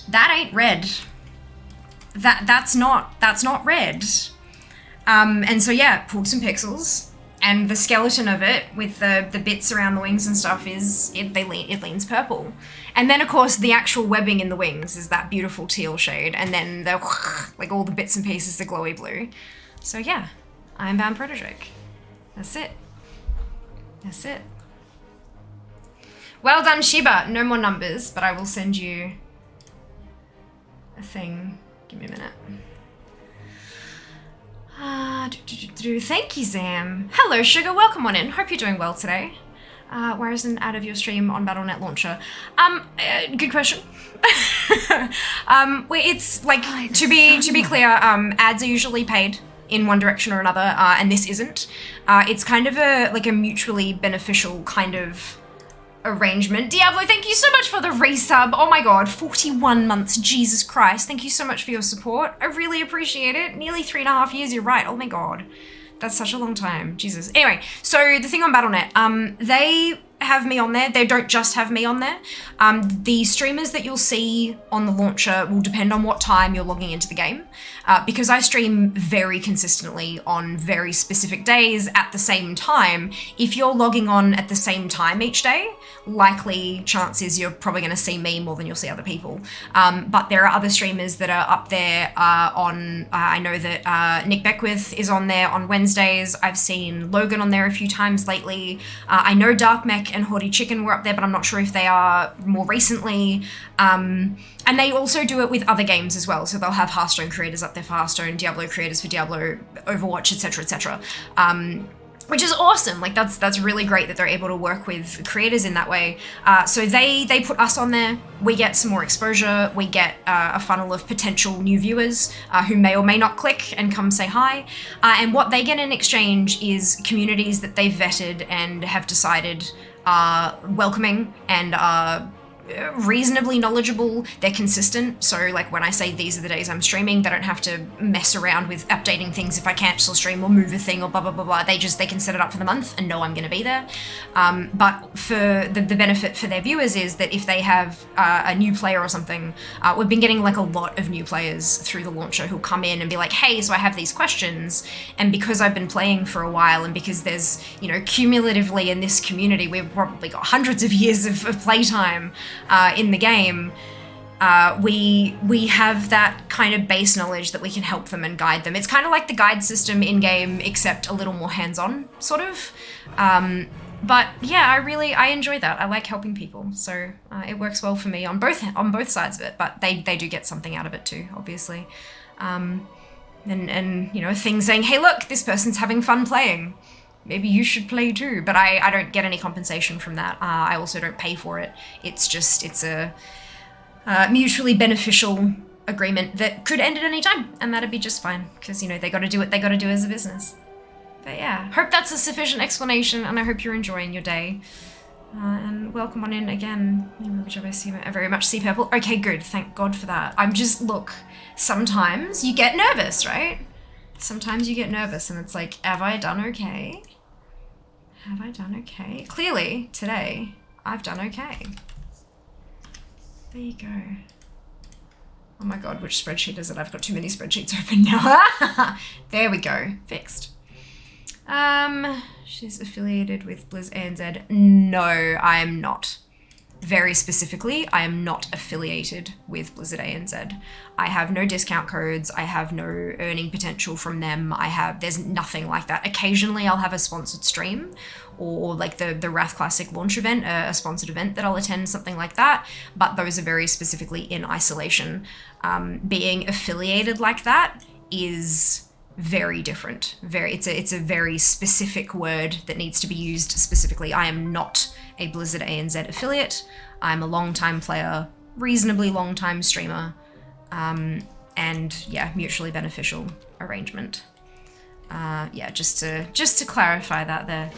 that ain't red. That's not red. And so yeah, pulled some pixels. And the skeleton of it, with the bits around the wings and stuff, it leans purple. And then of course the actual webbing in the wings is that beautiful teal shade, and then the like all the bits and pieces, the glowy blue. So yeah, Ironbound Protodrake. That's it. That's it. Well done, Shiba. No more numbers, but I will send you a thing. Give me a minute. Thank you, Zam. Hello, Sugar. Welcome on in. Hope you're doing well today. Why isn't out of your stream on Battle.net Launcher? Good question. It's like, to be clear, ads are usually paid in one direction or another, and this isn't. It's kind of a mutually beneficial kind of arrangement. Diablo, thank you so much for the resub. Oh my god, 41 months, Jesus Christ. Thank you so much for your support. I really appreciate it. Nearly 3.5 years, you're right. Oh my god. That's such a long time, Jesus. Anyway, so the thing on Battle.net, they have me on there. They don't just have me on there. The streamers that you'll see on the launcher will depend on what time you're logging into the game. Because I stream very consistently on very specific days at the same time, if you're logging on at the same time each day, likely chances you're probably going to see me more than you'll see other people. But there are other streamers that are up there I know that Nick Beckwith is on there on Wednesdays. I've seen Logan on there a few times lately. I know Dark Mech and Haughty Chicken were up there, but I'm not sure if they are more recently. And they also do it with other games as well. So they'll have Hearthstone creators up there for Hearthstone, Diablo creators for Diablo, Overwatch, etc., etc. Which is awesome. Like that's really great that they're able to work with creators in that way. So they put us on there. We get some more exposure. We get a funnel of potential new viewers who may or may not click and come say hi. And what they get in exchange is communities that they've vetted and have decided are welcoming and are reasonably knowledgeable. They're consistent, so like when I say these are the days I'm streaming, they don't have to mess around with updating things if I cancel stream or move a thing or blah blah blah blah. They can set it up for the month and know I'm going to be there. But for the benefit for their viewers is that if they have a new player or something, we've been getting like a lot of new players through the launcher who'll come in and be like, hey, so I have these questions, and because I've been playing for a while and because there's, cumulatively in this community we've probably got hundreds of years of playtime in the game, we have that kind of base knowledge that we can help them and guide them. It's kind of like the guide system in game, except a little more hands-on, sort of. But yeah, I enjoy that. I like helping people, so it works well for me on both sides of it. But they do get something out of it too, obviously. And a thing saying, hey, look, this person's having fun playing. Maybe you should play too, but I don't get any compensation from that. I also don't pay for it. It's a mutually beneficial agreement that could end at any time, and that'd be just fine, because, they gotta do what they gotta do as a business. But yeah, hope that's a sufficient explanation, and I hope you're enjoying your day. And welcome on in again. I very much see purple. Okay, good, thank God for that. Look, sometimes you get nervous, right? Sometimes you get nervous and it's like, have I done okay? Have I done okay? Clearly, today, I've done okay. There you go. Oh my God, which spreadsheet is it? I've got too many spreadsheets open now. There we go, fixed. She's affiliated with Blizz ANZ. No, I am not. Very specifically, I am not affiliated with Blizzard ANZ. I have no discount codes. I have no earning potential from them. There's nothing like that. Occasionally I'll have a sponsored stream or like the Wrath Classic launch event, a sponsored event that I'll attend, something like that. But those are very specifically in isolation. Being affiliated like that is very different. It's a very specific word that needs to be used specifically. I am not a Blizzard ANZ affiliate. I'm a long-time player, reasonably long-time streamer, and yeah, mutually beneficial arrangement. Yeah, just to clarify that there.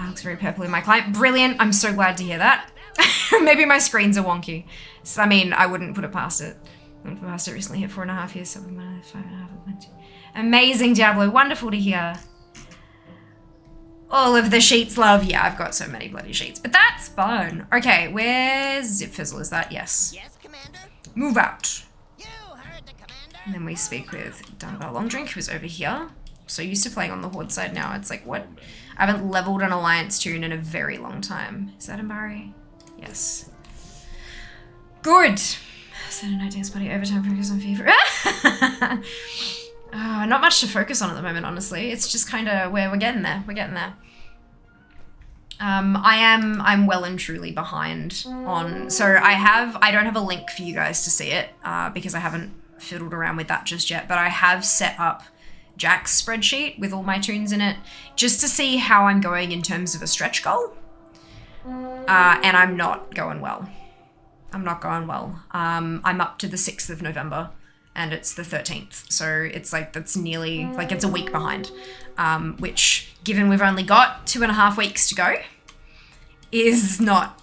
Looks very purple in my client. Brilliant. I'm so glad to hear that. Maybe my screens are wonky. So, I mean, I wouldn't put it past it. I wouldn't put it past it. Recently hit 4.5 years, so 5.5. Amazing, Diablo. Wonderful to hear. All of the sheets, love. Yeah, I've got so many bloody sheets, but that's fun. Okay, where's Zip Fizzle? Is that? Yes. Yes, Commander. Move out. You heard the Commander. And then we speak with Dunbar Longdrink, who's over here. So used to playing on the Horde side now. It's like, what? I haven't leveled an Alliance tune in a very long time. Is that Mbari? Yes. Good. Saturday night dance party overtime focus on FIFA. Not much to focus on at the moment, honestly. It's just kind of where we're getting there. We're getting there. I'm well and truly behind on, so I don't have a link for you guys to see it, because I haven't fiddled around with that just yet, but I have set up Jack's spreadsheet with all my tunes in it, just to see how I'm going in terms of a stretch goal, and I'm not going well. I'm up to the 6th of November, and it's the 13th, so it's like, that's nearly, like, it's a week behind, which, given we've only got 2.5 weeks to go, is not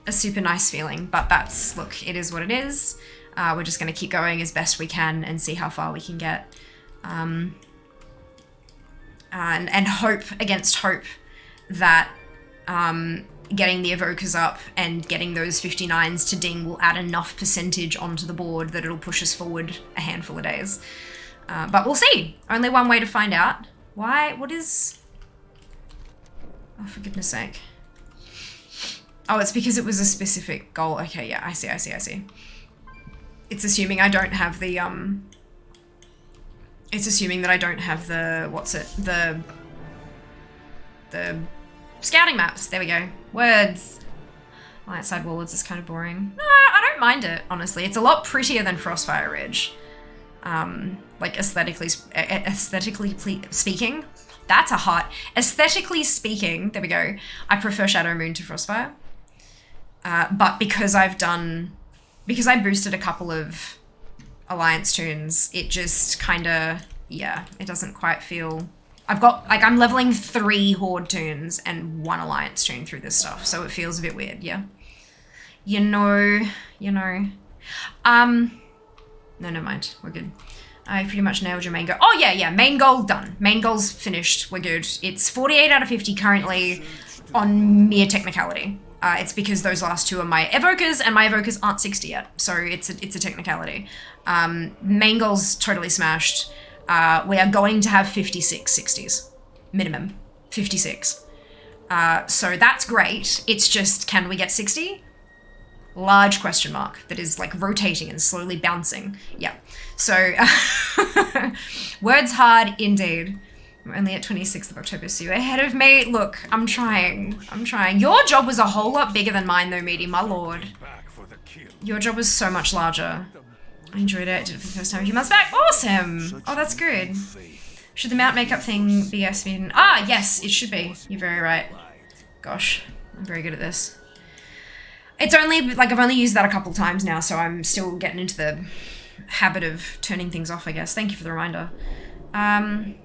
a super nice feeling, but that's, look, it is what it is. We're just going to keep going as best we can and see how far we can get, and hope against hope that getting the evokers up and getting those 59s to ding will add enough percentage onto the board that it'll push us forward a handful of days. But we'll see. Only one way to find out. Why? What is... Oh, for goodness sake. Oh, it's because it was a specific goal. Okay, yeah, I see. It's assuming I don't have the, It's assuming that I don't have the, the scouting maps. There we go. Words. Lightside Warlords is kind of boring. No, I don't mind it, honestly. It's a lot prettier than Frostfire Ridge. Like aesthetically speaking. That's a hot. Aesthetically speaking, there we go. I prefer Shadow Moon to Frostfire. But because I boosted a couple of Alliance tunes, it just kind of, yeah, it doesn't quite feel... I'm leveling 3 Horde tunes and 1 Alliance tune through this stuff, so it feels a bit weird, yeah? You know. No, never mind, we're good. I pretty much nailed your main goal. Oh yeah, main goal done. Main goal's finished, we're good. It's 48 out of 50 currently on mere technicality. It's because those last 2 are my evokers, and my evokers aren't 60 yet, so it's a technicality. Main goal's totally smashed. We are going to have 56 60s. Minimum. 56. So that's great. It's just, can we get 60? Large question mark that is like rotating and slowly bouncing. Yeah. So, words hard indeed. I'm only at 26th of October, so you're ahead of me. Look, I'm trying. Your job was a whole lot bigger than mine though, Meaty, my lord. Your job was so much larger. I enjoyed it. I did it for the first time a few months back. Awesome! Oh, that's good. Should the mount makeup thing be SVN? Ah, yes, it should be. You're very right. Gosh, I'm very good at this. It's only, like, I've only used that a couple times now, so I'm still getting into the habit of turning things off, I guess. Thank you for the reminder. And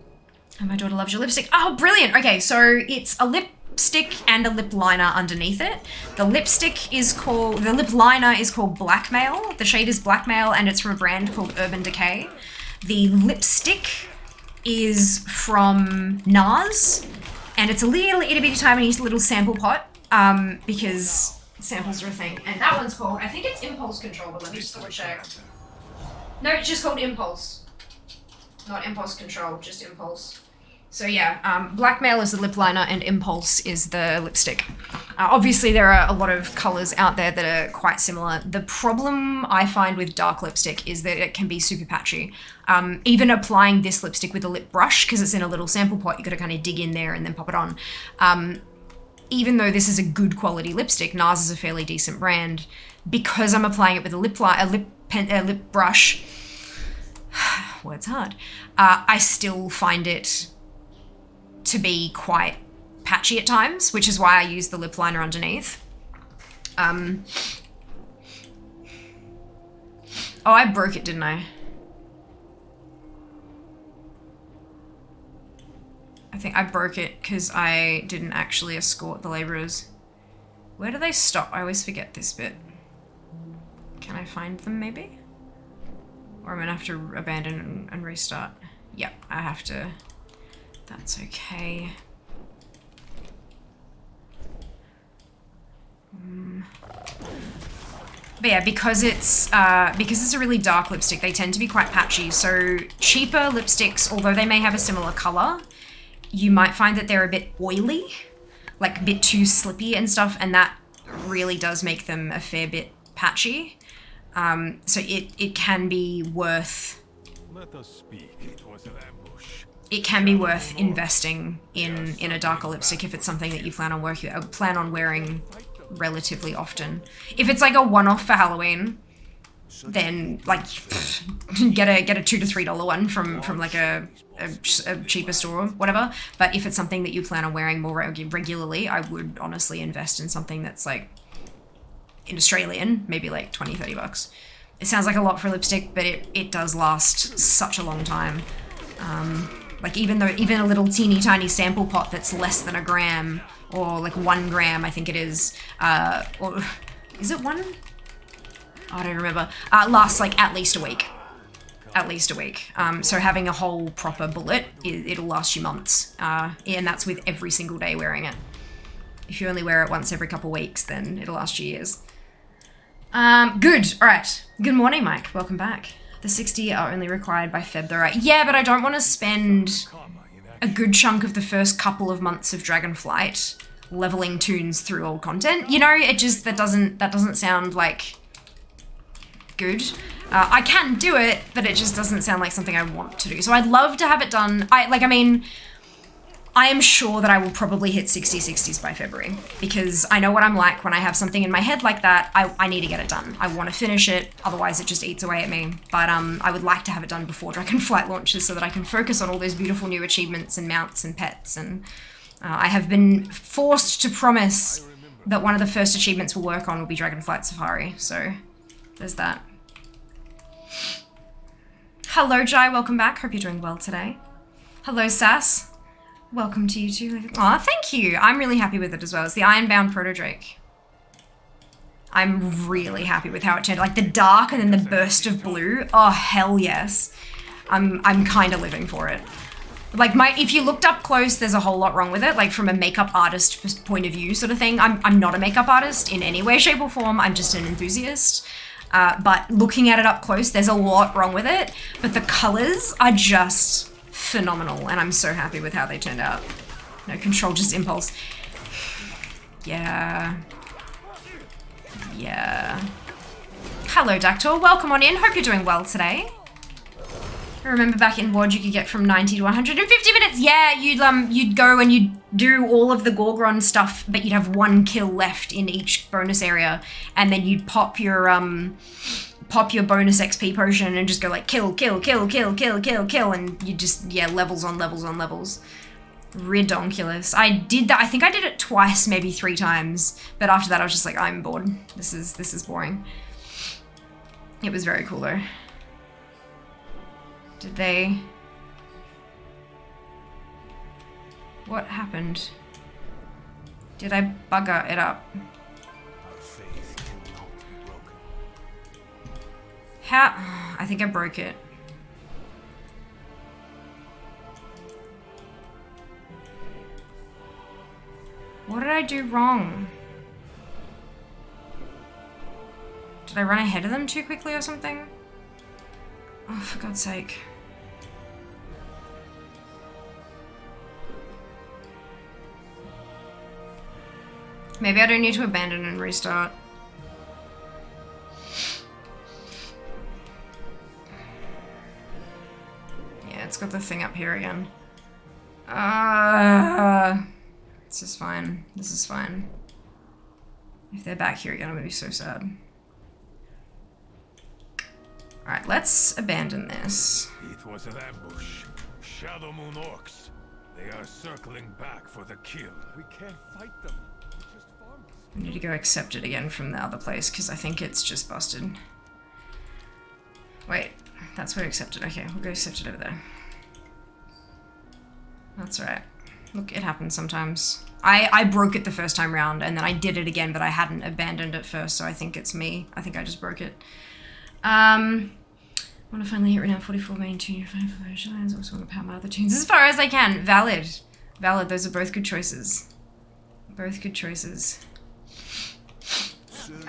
my daughter loves your lipstick. Oh, brilliant! Okay, so it's a lipstick and a lip liner underneath it. The lip liner is called Blackmail. The shade is Blackmail, and it's from a brand called Urban Decay. The lipstick is from NARS, and it's a little itty bitty tiny little sample pot, because samples are a thing. And that one's called, I think it's Impulse Control, but let me just double check. No, it's just called Impulse. Not Impulse Control, just Impulse. So yeah, Blackmail is the lip liner and Impulse is the lipstick. Obviously there are a lot of colours out there that are quite similar. The problem I find with dark lipstick is that it can be super patchy. Even applying this lipstick with a lip brush, because it's in a little sample pot, you gotta kind of dig in there and then pop it on. Even though this is a good quality lipstick, NARS is a fairly decent brand, because I'm applying it with a lip brush, words hard, I still find it to be quite patchy at times, which is why I use the lip liner underneath. Oh, I broke it, didn't I? I think I broke it because I didn't actually escort the labourers. Where do they stop? I always forget this bit. Can I find them maybe? Or I'm gonna have to abandon and restart. Yep, I have to. That's okay. But yeah, because it's a really dark lipstick, they tend to be quite patchy. So cheaper lipsticks, although they may have a similar colour, you might find that they're a bit oily, like a bit too slippy and stuff, and that really does make them a fair bit patchy. So it can be worth... Let us speak. It was an ambush. it can be worth investing in a darker lipstick if it's something that you plan on wearing relatively often. If it's like a one-off for Halloween, then like get a $2 to $3 one from like a cheaper store or whatever. But if it's something that you plan on wearing more regularly, I would honestly invest in something that's like in Australian, maybe like 20-30 bucks. It sounds like a lot for lipstick, but it does last such a long time. Like even a little teeny tiny sample pot that's less than a gram, or like 1 gram, I think it is, or is it 1? I don't remember. Lasts like at least a week. At least a week. So having a whole proper bullet, it'll last you months. And that's with every single day wearing it. If you only wear it once every couple weeks, then it'll last you years. Good. All right. Good morning, Mike. Welcome back. The 60 are only required by Feb, though, right? Yeah, but I don't want to spend a good chunk of the first couple of months of Dragonflight leveling tunes through old content. You know, it just, that doesn't sound like good. I can do it, but it just doesn't sound like something I want to do. So I'd love to have it done. I am sure that I will probably hit 60s by February, because I know what I'm like when I have something in my head like that. I need to get it done. I want to finish it, otherwise it just eats away at me. But I would like to have it done before Dragonflight launches so that I can focus on all those beautiful new achievements and mounts and pets. And I have been forced to promise that one of the first achievements we'll work on will be Dragonflight Safari. So there's that. Hello, Jai. Welcome back. Hope you're doing well today. Hello, Sass. Welcome to you too. Aw, thank you. I'm really happy with it as well. It's the Ironbound Proto Drake. I'm really happy with how it turned. Like the dark and then the burst of blue. Oh, hell yes. I'm kind of living for it. Like if you looked up close, there's a whole lot wrong with it. Like from a makeup artist point of view sort of thing. I'm not a makeup artist in any way, shape or form. I'm just an enthusiast. But looking at it up close, there's a lot wrong with it. But the colors are just phenomenal, and I'm so happy with how they turned out. No, control, just impulse. Yeah. Hello, Dactyl. Welcome on in. Hope you're doing well today. I remember back in WoD you could get from 90 to 150 minutes. Yeah, you'd go and you'd do all of the Gorgron stuff, but you'd have 1 kill left in each bonus area, and then you'd pop your bonus XP potion and just go like kill, and you just, yeah, levels on levels. Redonkulous. I did that. I think I did it twice, maybe 3 times, but after that I was just like, I'm bored. This is boring. It was very cool though. Did they... What happened? Did I bugger it up? How? I think I broke it. What did I do wrong? Did I run ahead of them too quickly or something? Oh, for God's sake. Maybe I don't need to abandon and restart. Yeah, it's got the thing up here again. This is fine. This is fine. If they're back here again, I'm gonna be so sad. Alright, let's abandon this. It was an ambush. Shadow Moon Orcs. They are circling back for the kill. We can't fight them. It's just farmers. I need to go accept it again from the other place because I think it's just busted. Wait, that's where accepted. Okay, we'll go accept it over there. That's right. Look, it happens sometimes. I broke it the first time round and then I did it again, but I hadn't abandoned it first, so I think it's me. I think I just broke it. I want to finally hit renown 44 main tune. 5 for lands. Also want to power my other tunes as far as I can. Valid. Valid. Those are both good choices. Both good choices.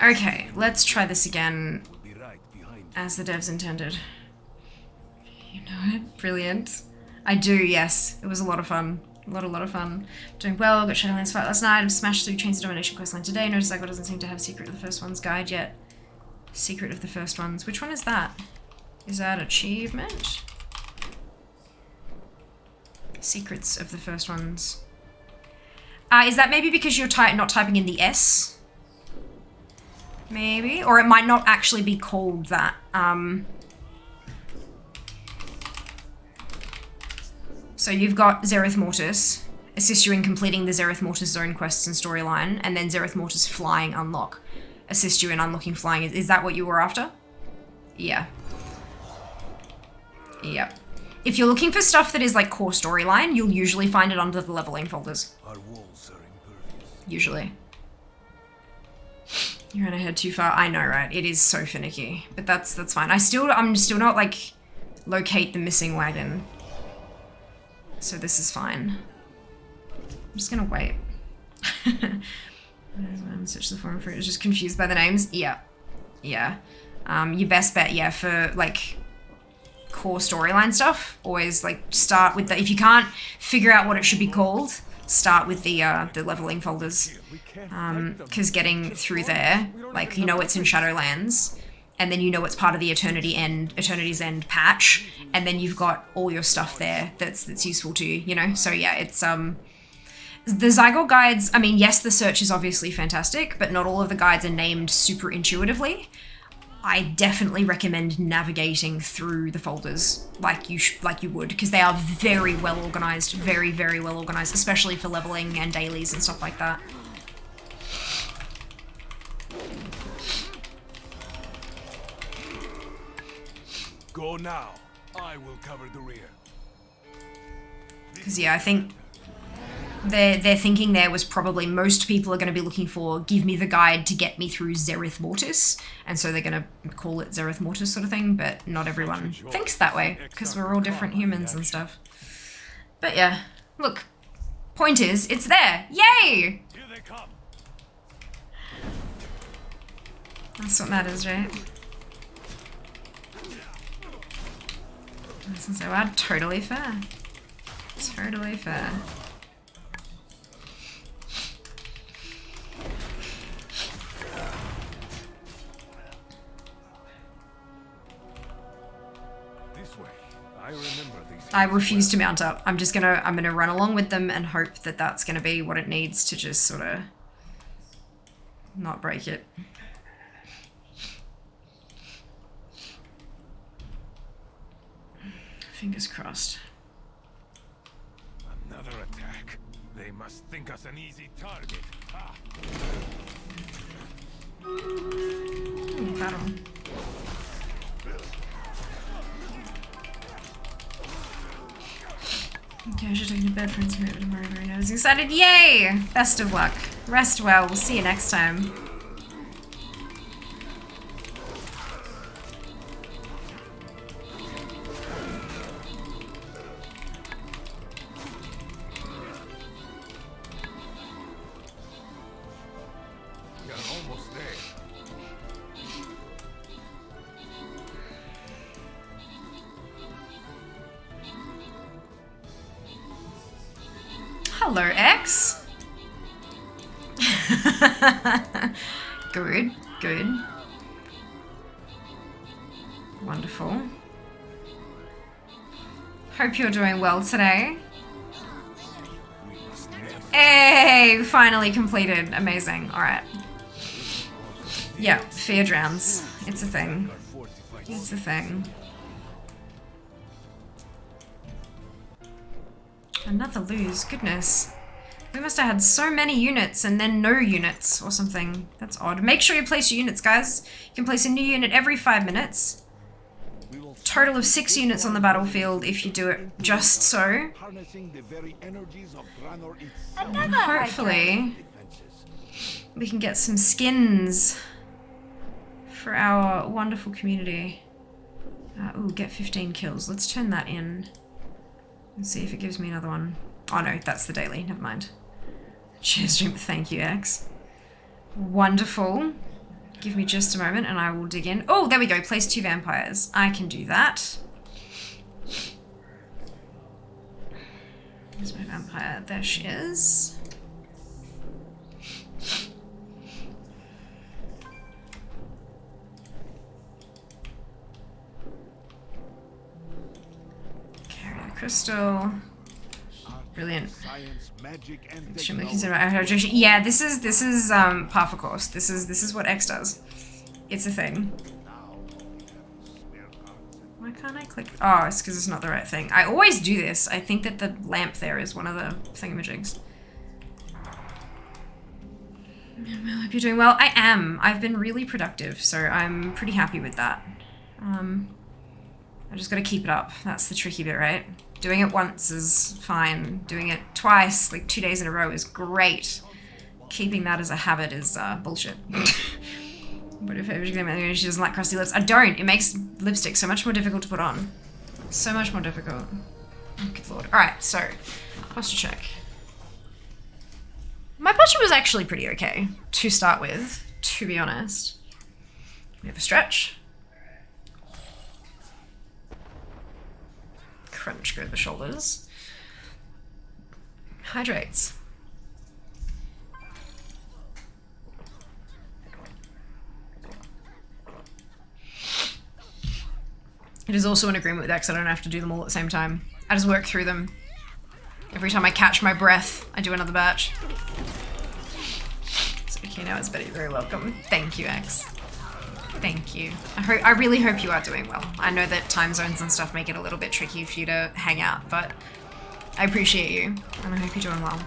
Okay, let's try this again as the devs intended. You know it. Brilliant. I do, yes. It was a lot of fun. A lot of fun. Doing well. Got Shadowlands fight last night. I've smashed through Chains of Domination questline today. Noticed Cycle doesn't seem to have Secret of the First Ones guide yet. Secret of the First Ones. Which one is that? Is that achievement? Secrets of the first ones. Is that maybe because you're not typing in the S? Maybe? Or it might not actually be called that. So you've got Zereth Mortis, assist you in completing the Zereth Mortis zone quests and storyline, and then Zereth Mortis flying unlock, assist you in unlocking flying. Is that what you were after? Yeah. Yep. If you're looking for stuff that is like core storyline, you'll usually find it under the leveling folders. Our walls are impervious. Usually. You ran ahead too far. I know, right? It is so finicky, but that's fine. I'm still not like locate the missing wagon. So this is fine. I'm just gonna wait. Search the forum for it. I was just confused by the names. Yeah. Yeah. Your best bet, yeah, for like core storyline stuff, always like start with the, if you can't figure out what it should be called, start with the leveling folders. Because getting through there, like, you know it's in Shadowlands, and then you know it's part of the Eternity's End patch, and then you've got all your stuff there that's useful to you, you know? So yeah, it's the Zygote guides, I mean, yes, the search is obviously fantastic, but not all of the guides are named super intuitively. I definitely recommend navigating through the folders like you would, because they are very well organized, very, very well organized, especially for leveling and dailies and stuff like that. Go now. I will cover the rear. Because yeah, I think their thinking there was probably most people are going to be looking for, give me the guide to get me through Zereth Mortis, and so they're going to call it Zereth Mortis sort of thing, but not everyone thinks that way, because we're all different humans and stuff. But yeah, look, point is, it's there. Yay! Here they come. That's what matters, right? So wow, totally fair. Totally fair. This way. I remember these. I refuse to mount up. I'm gonna run along with them and hope that that's gonna be what it needs to just sort of not break it. Fingers crossed. Another attack. They must think us an easy target. Ah. Ooh, battle. Okay, I should take to bed, friends. Maybe tomorrow. Very nice. Excited. Yay! Best of luck. Rest well. We'll see you next time. We are almost there. Hello, X. Good, good. Wonderful. Hope you're doing well today. Hey, finally completed. Amazing. All right. Yeah, fear drowns. It's a thing. It's a thing. Another lose. Goodness. We must have had so many units and then no units or something. That's odd. Make sure you place your units, guys. You can place a new unit every 5 minutes. Total of 6 units on the battlefield if you do it just so. And then hopefully we can get some skins for our wonderful community. Ooh, get 15 kills. Let's turn that in. And see if it gives me another one. Oh no, that's the daily. Never mind. Cheers, stream. Thank you, X. Wonderful. Give me just a moment and I will dig in. Oh, there we go. Place 2 vampires. I can do that. There's my vampire. There she is. Carry the crystal. Brilliant. Science, magic, and Extremely technology. considerate hydration. Yeah, this is par for course. This is what X does. It's a thing. Now we have spare parts and Why can't I click? Oh, it's because it's not the right thing. I always do this. I think that the lamp there is one of the thingamajigs. I hope you're doing well. I am. I've been really productive, so I'm pretty happy with that. I just gotta keep it up. That's the tricky bit, right? Doing it once is fine. Doing it twice, like 2 days in a row, is great. Keeping that as a habit is bullshit. But if she doesn't like crusty lips, I don't. It makes lipstick so much more difficult to put on. So much more difficult. Oh, good lord. Alright, so, posture check. My posture was actually pretty okay to start with, to be honest. We have a stretch. Crunch, go to the shoulders. Hydrates. It is also an agreement with X. I don't have to do them all at the same time. I just work through them. Every time I catch my breath, I do another batch. So, okay, now it's better. You're very welcome. Thank you, X. Thank you. I really hope you are doing well. I know that time zones and stuff make it a little bit tricky for you to hang out, but I appreciate you, and I hope you're doing well.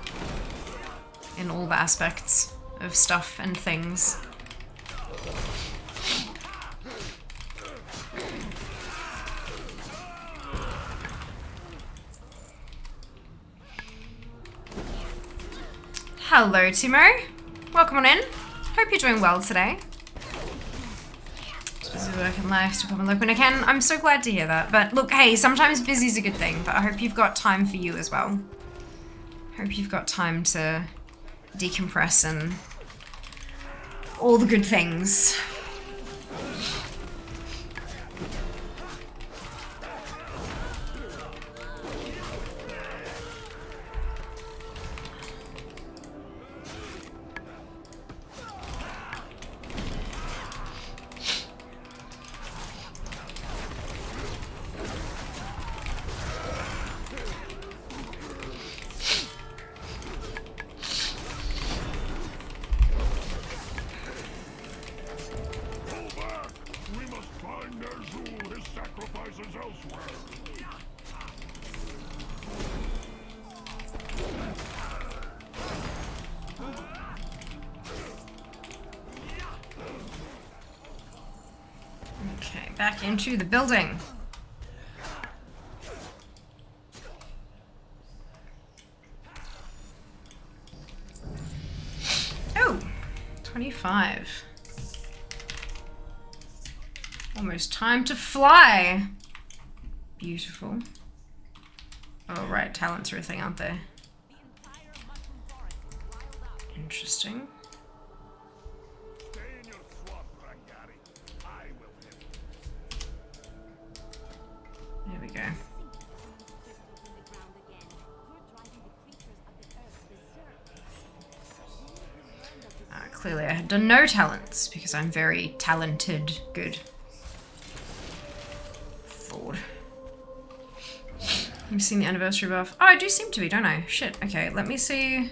In all the aspects of stuff and things. Hello, Timo. Welcome on in. Hope you're doing well today. Busy work and life to come and look when I can. I'm so glad to hear that. But look, hey, sometimes busy's a good thing, but I hope you've got time for you as well. Hope you've got time to decompress and all the good things. Back into the building. Oh, 25. Almost time to fly. Beautiful. Oh, right, talents are a thing, aren't they? Interesting. There we go. Clearly I had done no talents because I'm very talented. Good. Forward. You've seen the anniversary buff? Oh, I do seem to be, don't I? Shit, okay, let me see.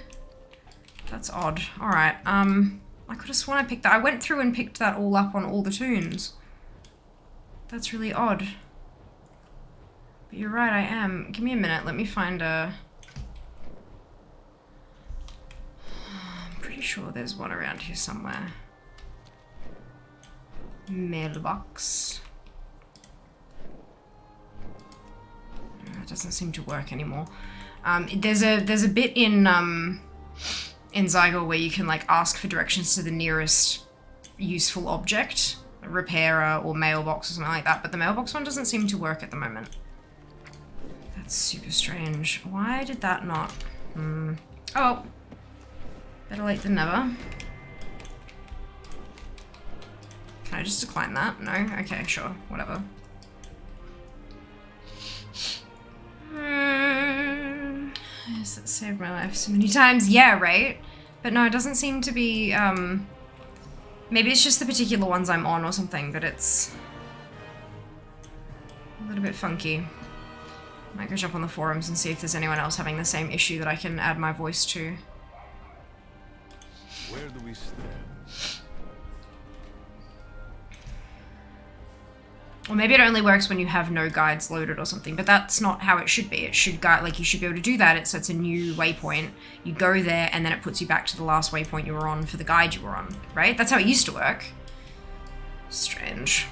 That's odd. Alright, I could have sworn I picked that. I went through and picked that all up on all the tunes. That's really odd. But you're right, I am. Give me a minute, let me find a... I'm pretty sure there's one around here somewhere. Mailbox. That doesn't seem to work anymore. There's a bit in Zygo where you can like ask for directions to the nearest useful object, a repairer or mailbox or something like that, but the mailbox one doesn't seem to work at the moment. That's super strange. Why did that not? Oh well. Better late than never. Can I just decline that? No? Okay, sure. Whatever. Yes, that saved my life so many times. Yeah, right? But no, it doesn't seem to be, maybe it's just the particular ones I'm on or something, but it's a little bit funky. Might go jump on the forums and see if there's anyone else having the same issue that I can add my voice to. Where do we stand? Or maybe it only works when you have no guides loaded or something, but that's not how it should be. It should guide, like you should be able to do that. It sets a new waypoint. You go there and then it puts you back to the last waypoint you were on for the guide you were on, right? That's how it used to work. Strange.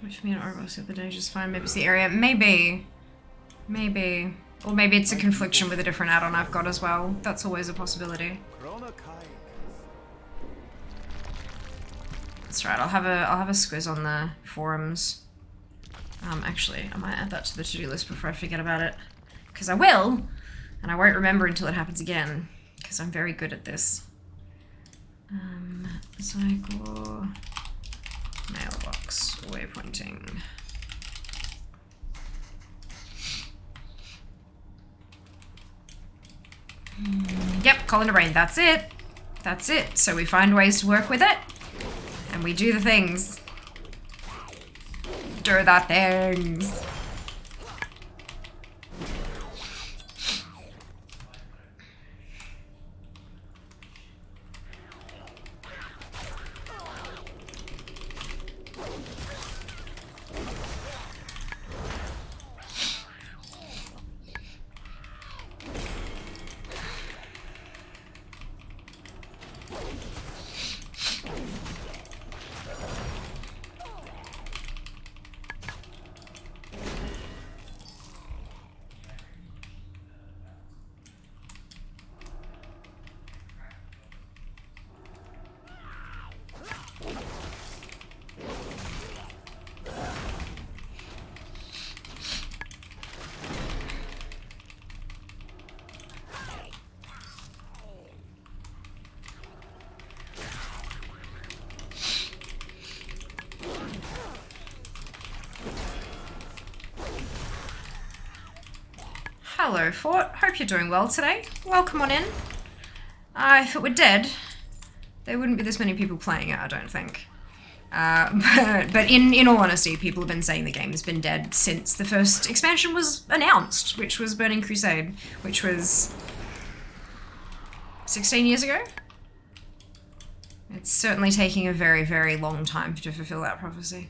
Which me and Orvos the other day just fine. Maybe it's the area. Maybe. Maybe. Or maybe it's a confliction with a different add-on I've got as well. That's always a possibility. That's right, I'll have a squiz on the forums. Actually, I might add that to the to-do list before I forget about it. Because I will, and I won't remember until it happens again. Because I'm very good at this. Cycle... Mailbox, waypointing. Yep, Colin to Brain, that's it. That's it. So we find ways to work with it, and we do the things. Do the things. Hello, Fort. Hope you're doing well today. Welcome on in. If it were dead, there wouldn't be this many people playing it, I don't think. But in all honesty, people have been saying the game has been dead since the first expansion was announced, which was Burning Crusade, which was 16 years ago. It's certainly taking a very, very long time to fulfill that prophecy.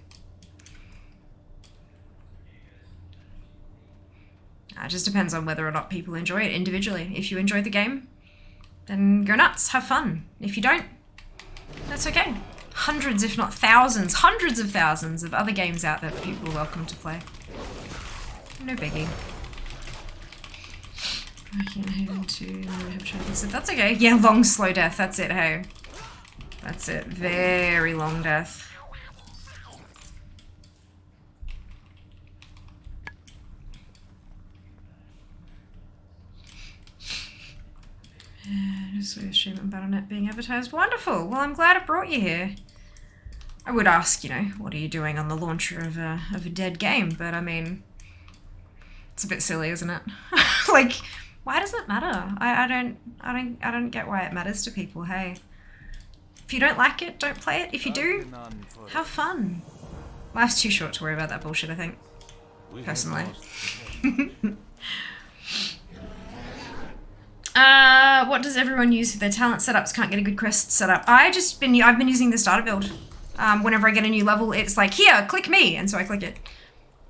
It just depends on whether or not people enjoy it individually. If you enjoy the game, then go nuts, have fun. If you don't, that's okay. Hundreds, if not thousands, hundreds of thousands of other games out there that people are welcome to play. No biggie. I can't have to have tried. That's okay. Yeah, long, slow death. That's it, hey. That's it. Very long death. Just with stream and Battle.net being advertised. Wonderful. Well, I'm glad it brought you here. I would ask, you know, what are you doing on the launcher of a dead game? But I mean, it's a bit silly, isn't it? Like, why does it matter? I don't get why it matters to people. Hey, if you don't like it, don't play it. If you do, have fun. Life's too short to worry about that bullshit, I think. Personally. What does everyone use for their talent setups? Can't get a good quest setup. I've been using the starter build. Whenever I get a new level, it's like, here, click me, and so I click it.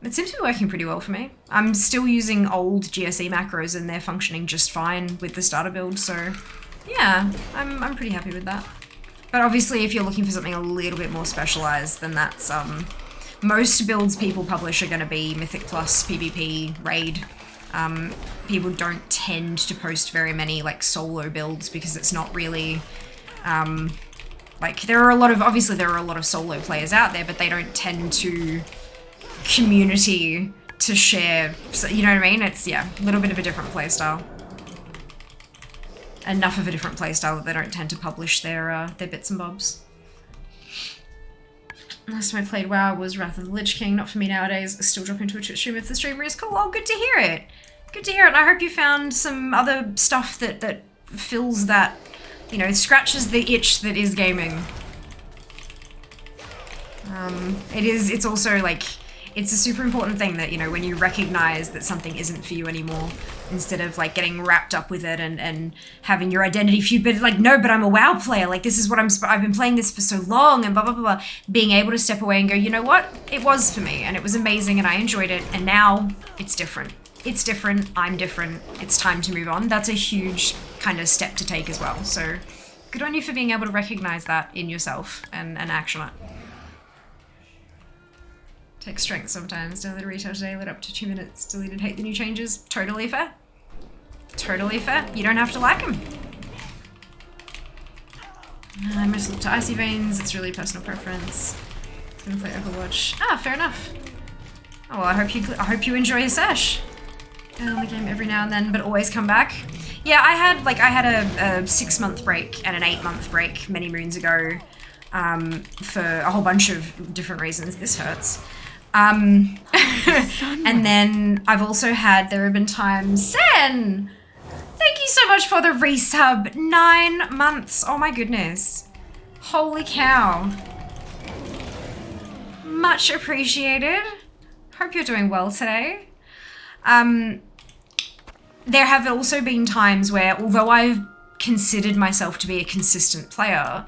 It seems to be working pretty well for me. I'm still using old GSE macros, and they're functioning just fine with the starter build, so yeah, I'm pretty happy with that. But obviously, if you're looking for something a little bit more specialized, then that's most builds people publish are going to be Mythic Plus, PvP, Raid. People don't tend to post very many like solo builds because it's not really like there are a lot of solo players out there, but they don't tend to community to share. So, you know what I mean? It's, yeah, a little bit of a different playstyle. Enough of a different playstyle that they don't tend to publish their bits and bobs. Last time I played WoW was Wrath of the Lich King. Not for me nowadays. Still drop into a Twitch stream if the streamer is cool. Oh, good to hear it. Good to hear it. And I hope you found some other stuff that fills that, you know, scratches the itch that is gaming. It's also like, it's a super important thing that, you know, when you recognize that something isn't for you anymore, instead of like getting wrapped up with it and having your identity feud, but like, no, but I'm a WoW player. Like, this is what I've been playing this for so long and blah, blah, blah, blah. Being able to step away and go, you know what? It was for me and it was amazing and I enjoyed it. And now it's different. It's different. I'm different. It's time to move on. That's a huge kind of step to take as well. So good on you for being able to recognize that in yourself and action it. Takes strength sometimes. Downloaded retail today, lit up to 2 minutes, deleted, hate the new changes. Totally fair. Totally fair. You don't have to like them. I must look to Icy Veins, it's really personal preference. I'm gonna play Overwatch. Ah, fair enough. Oh well, I hope you enjoy your sesh. Get on the game every now and then, but always come back. Yeah, I had a 6-month break and an 8-month break many moons ago, for a whole bunch of different reasons. This hurts. And then I've also there have been times, Sen! Thank you so much for the resub. 9 months, oh my goodness. Holy cow. Much appreciated. Hope you're doing well today. There have also been times where, although I've considered myself to be a consistent player,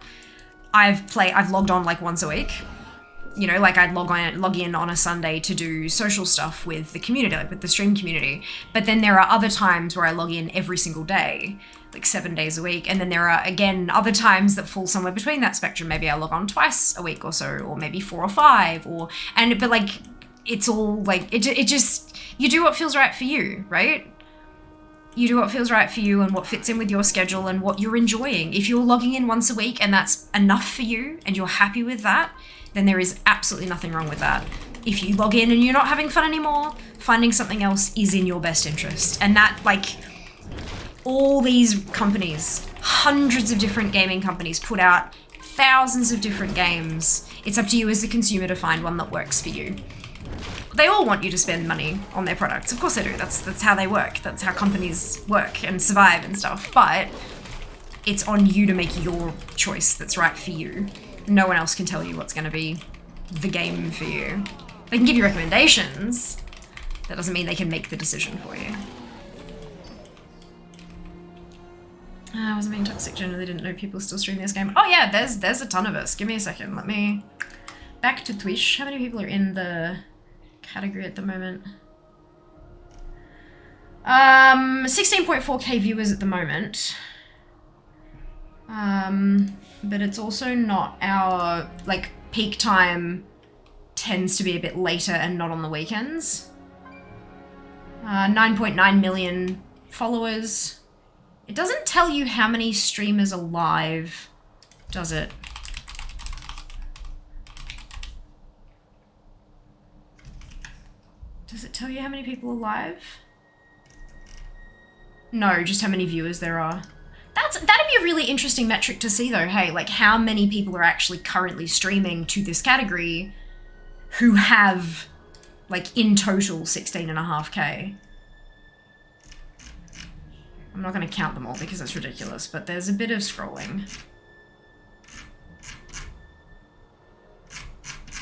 I've logged on like once a week. You know, like I'd log in on a Sunday to do social stuff with the community, like with the stream community. But then there are other times where I log in every single day, like 7 days a week. And then there are, again, other times that fall somewhere between that spectrum. Maybe I log on twice a week or so, or maybe 4 or 5, but like, it's all like, it just, you do what feels right for you, right? You do what feels right for you and what fits in with your schedule and what you're enjoying. If you're logging in once a week and that's enough for you and you're happy with that, then there is absolutely nothing wrong with that. If you log in and you're not having fun anymore, finding something else is in your best interest. And that, like, all these companies, hundreds of different gaming companies put out thousands of different games. It's up to you as the consumer to find one that works for you. They all want you to spend money on their products. Of course they do. That's how they work. That's how companies work and survive and stuff. But it's on you to make your choice that's right for you. No one else can tell you what's going to be the game for you. They can give you recommendations. That doesn't mean they can make the decision for you. I wasn't being toxic, generally didn't know people still stream this game. Oh yeah, there's a ton of us. Give me a second. Let me... Back to Twitch. How many people are in the category at the moment? 16.4k viewers at the moment. But it's also not our, like, peak time tends to be a bit later and not on the weekends. 9.9 million followers. It doesn't tell you how many streamers are live, does it? Does it tell you how many people are live? No, just how many viewers there are. That'd be a really interesting metric to see though, hey, like how many people are actually currently streaming to this category who have, like, in total 16.5k. I'm not gonna count them all because that's ridiculous, but there's a bit of scrolling.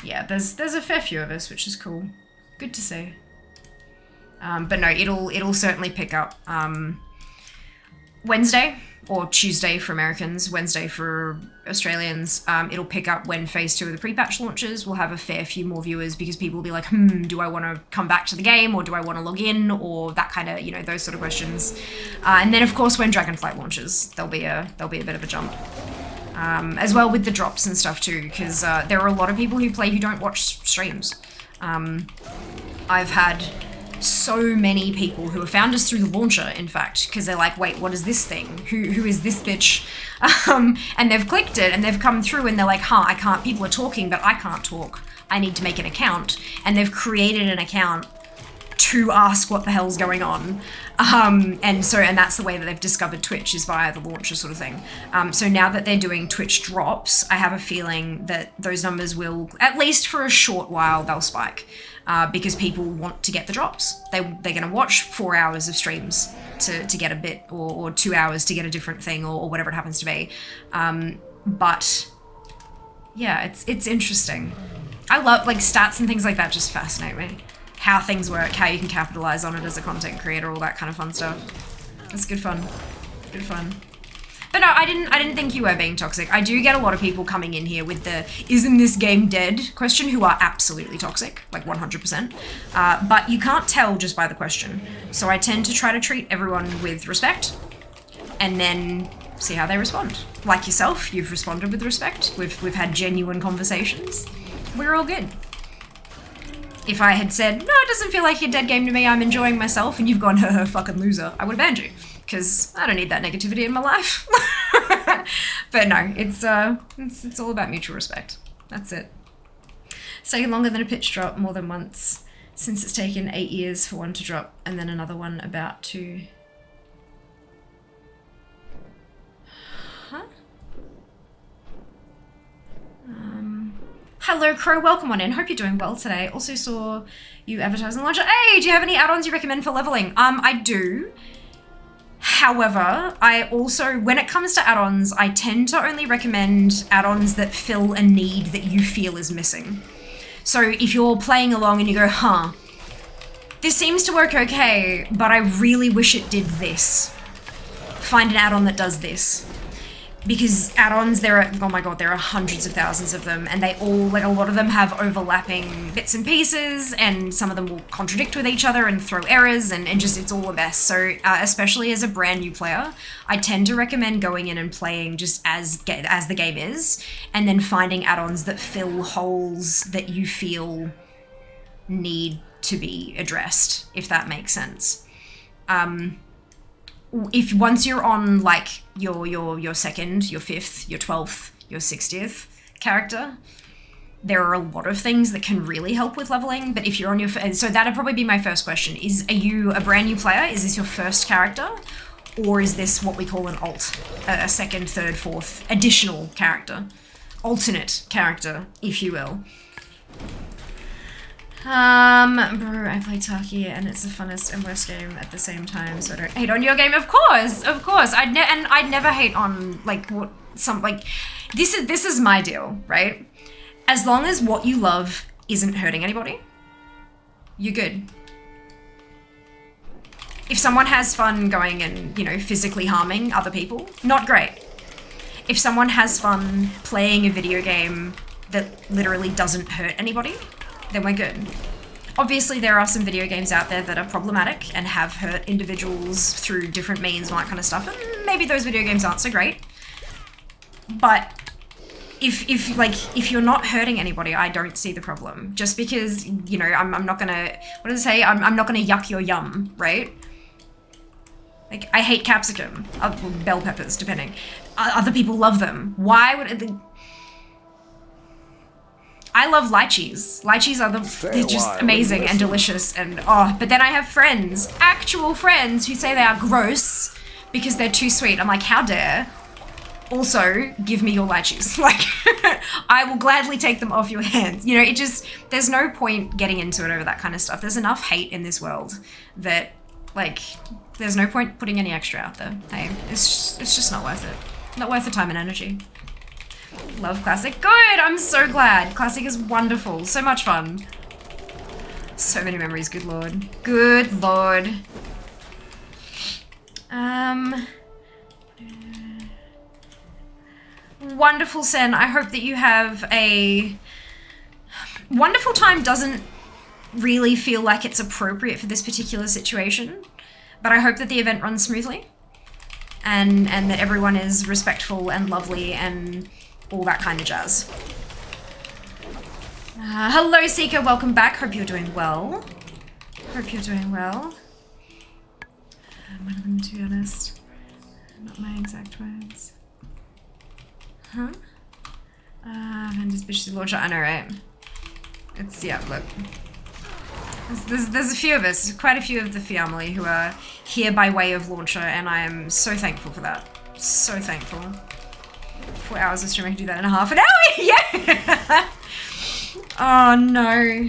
Yeah, there's a fair few of us, which is cool. Good to see. But no, it'll certainly pick up Wednesday or Tuesday for Americans, Wednesday for Australians. It'll pick up when phase 2 of the pre-patch launches. We'll have a fair few more viewers because people will be like, do I want to come back to the game or do I want to log in, or that kind of, you know, those sort of questions. And then of course when Dragonflight launches, there'll be a bit of a jump. As well with the drops and stuff too, because there are a lot of people who play who don't watch streams. I've had so many people who have found us through the launcher, in fact, because they're like, wait, what is this thing? Who is this bitch? And they've clicked it and they've come through and they're like, I can't, people are talking, but I can't talk. I need to make an account. And they've created an account to ask what the hell's going on. And that's the way that they've discovered Twitch, is via the launcher sort of thing. So now that they're doing Twitch drops, I have a feeling that those numbers will, at least for a short while, they'll spike. Because people want to get the drops. They're going to watch 4 hours of streams to get a bit, or 2 hours to get a different thing, or whatever it happens to be. But yeah, it's interesting. I love, like, stats and things like that just fascinate me. How things work, how you can capitalize on it as a content creator, all that kind of fun stuff. It's good fun. Good fun. But no, I didn't think you were being toxic. I do get a lot of people coming in here with the "isn't this game dead?" question, who are absolutely toxic, like 100%. But you can't tell just by the question. So I tend to try to treat everyone with respect, and then see how they respond. Like yourself, you've responded with respect. We've had genuine conversations. We're all good. If I had said, "No, it doesn't feel like a dead game to me, I'm enjoying myself," and you've gone, "Haha, fucking loser," I would have banned you. Because I don't need that negativity in my life. But no, it's all about mutual respect. That's it. It's taken longer than a pitch drop, more than once, since it's taken 8 years for one to drop, and then another one about to... Huh? Hello Crow, welcome on in. Hope you're doing well today. Also saw you advertise on the launcher. Hey, do you have any add-ons you recommend for leveling? I do. However, I also, when it comes to add-ons, I tend to only recommend add-ons that fill a need that you feel is missing. So if you're playing along and you go, huh, this seems to work okay, but I really wish it did this. Find an add-on that does this. Because add-ons, oh my god, there are hundreds of thousands of them, and they all, like, a lot of them have overlapping bits and pieces, and some of them will contradict with each other and throw errors, and just, it's all a mess. So, especially as a brand new player, I tend to recommend going in and playing just as the game is, and then finding add-ons that fill holes that you feel need to be addressed, if that makes sense. If once you're on, like, your second, your fifth, your 12th, your 60th character, there are a lot of things that can really help with leveling. But if you're on your, so that'd probably be my first question: are you a brand new player? Is this your first character, or is this what we call an alt, a second, third, fourth additional character, alternate character, if you will? Bro, I play Taki and it's the funnest and worst game at the same time, so I don't hate on your game. Of course. I'd never hate on, like, this is my deal, right? As long as what you love isn't hurting anybody, you're good. If someone has fun going and, you know, physically harming other people, not great. If someone has fun playing a video game that literally doesn't hurt anybody, then we're good. Obviously, there are some video games out there that are problematic and have hurt individuals through different means and all that kind of stuff, and maybe those video games aren't so great. But if you're not hurting anybody, I don't see the problem. Just because, you know, I'm not gonna, what does it say? I'm not gonna yuck your yum, right? Like, I hate capsicum, bell peppers, depending. Other people love them. Why would I love lychees. Lychees are they're just amazing and delicious, and but then I have friends, actual friends, who say they are gross because they're too sweet. I'm like, how dare? Also, give me your lychees. Like, I will gladly take them off your hands. You know, there's no point getting into it over that kind of stuff. There's enough hate in this world that, like, there's no point putting any extra out there. Hey, it's just not worth it. Not worth the time and energy. Love Classic. Good! I'm so glad. Classic is wonderful. So much fun. So many memories, good lord. Good lord. Wonderful, Sen. I hope that you have a wonderful time. Doesn't really feel like it's appropriate for this particular situation, but I hope that the event runs smoothly and that everyone is respectful and lovely and all that kind of jazz. Hello, Seeker. Welcome back. Hope you're doing well. Hope you're doing well. One of them, to be honest. Not my exact words. Huh? And this bitch launcher. I know, right? It's, yeah, look. There's a few of us, quite a few of the family who are here by way of launcher, and I am so thankful for that. So thankful. 4 hours of stream, I can do that in half an hour. Yeah. Oh no.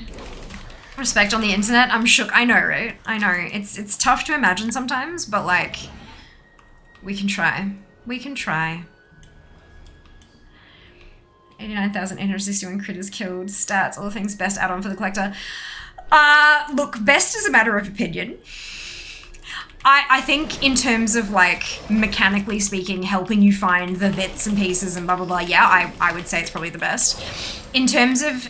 Respect on the internet. I'm shook. I know, right? I know. It's tough to imagine sometimes, but like, we can try. We can try. 89,861 critters killed. Stats, all things best add-on for the collector. Look, best is a matter of opinion. I think in terms of like mechanically speaking, helping you find the bits and pieces and blah blah blah, yeah, I would say it's probably the best. In terms of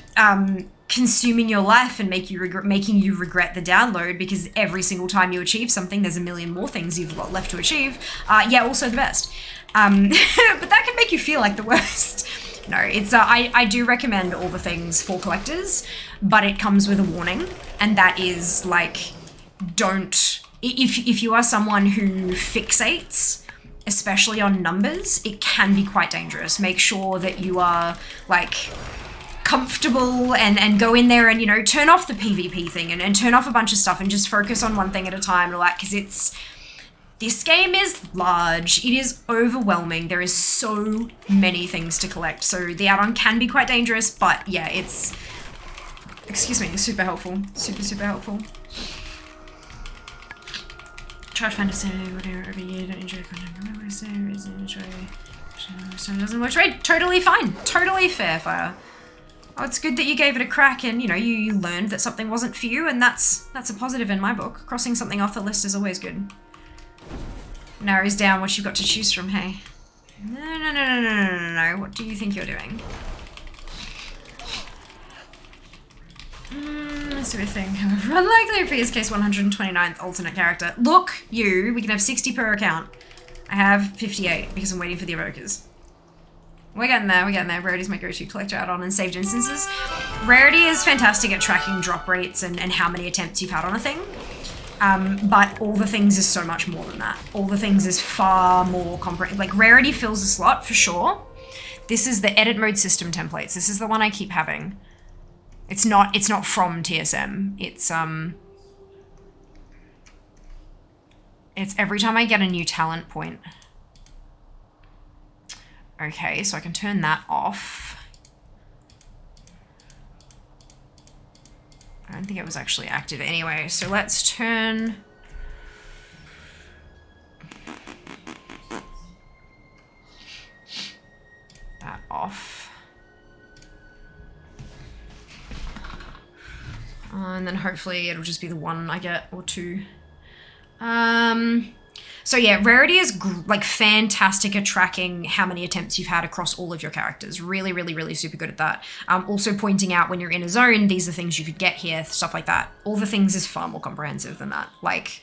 consuming your life and making you regret the download because every single time you achieve something, there's a million more things you've got left to achieve. Yeah, also the best. But that can make you feel like the worst. No, it's I do recommend all the things for collectors, but it comes with a warning, and that is like, don't. If you are someone who fixates, especially on numbers, it can be quite dangerous. Make sure that you are like comfortable and go in there and, you know, turn off the PvP thing and turn off a bunch of stuff and just focus on one thing at a time, like, because this game is large, it is overwhelming, there is so many things to collect, so the add-on can be quite dangerous, but yeah, it's, excuse me, super helpful, super helpful. Try to find a Saturday whatever every year, don't enjoy content. Remember what I say, enjoy. Doesn't work right. Totally fine. Totally fair, Fire. Oh, it's good that you gave it a crack and, you know, you learned that something wasn't for you, and that's a positive in my book. Crossing something off the list is always good. Narrows down what you've got to choose from, hey. No. What do you think you're doing? Let's do a thing. However, unlikely previous case 129th alternate character. Look, we can have 60 per account. I have 58 because I'm waiting for the evokers. We're getting there. Rarity's my go-to collector add-on and saved instances. Rarity is fantastic at tracking drop rates and how many attempts you've had on a thing. But all the things is so much more than that. All the things is far more comprehensive. Like, Rarity fills a slot for sure. This is the edit mode system templates. This is the one I keep having. It's not from TSM. It's every time I get a new talent point. Okay, so I can turn that off. I don't think it was actually active anyway, so let's turn... that off. And then hopefully it'll just be the one I get, or two. So yeah, Rarity is like fantastic at tracking how many attempts you've had across all of your characters. Really super good at that. Also pointing out when you're in a zone, these are things you could get here, stuff like that. All the things is far more comprehensive than that. Like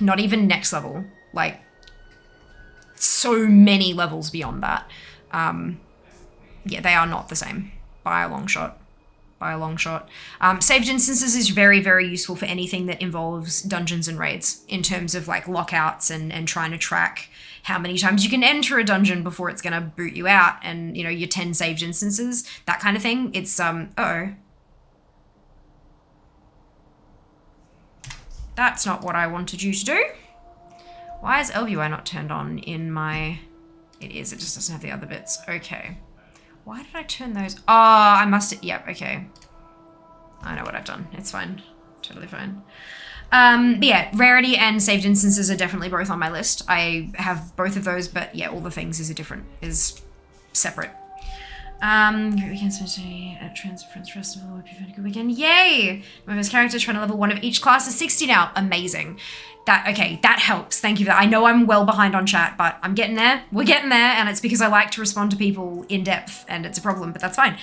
not even next level, like so many levels beyond that. Yeah, they are not the same by a long shot. Saved instances is very useful for anything that involves dungeons and raids in terms of like lockouts and trying to track how many times you can enter a dungeon before it's going to boot you out, and, you know, your 10 saved instances, that kind of thing. It's, that's not what I wanted you to do. Why is LVI not turned on in my... It is, it just doesn't have the other bits. Okay. Why did I turn those? Oh, I must, yep, okay. I know what I've done. It's fine. Totally fine. But yeah, Rarity and saved instances are definitely both on my list. I have both of those, but yeah, all the things is separate. Great weekend especially at Friends Festival. Hope you've had a good weekend. Yay! My first character trying to level 1 of each class is 60 now. Amazing. That helps. Thank you for that. I know I'm well behind on chat, but I'm getting there. We're getting there, and it's because I like to respond to people in depth, and it's a problem, but that's fine.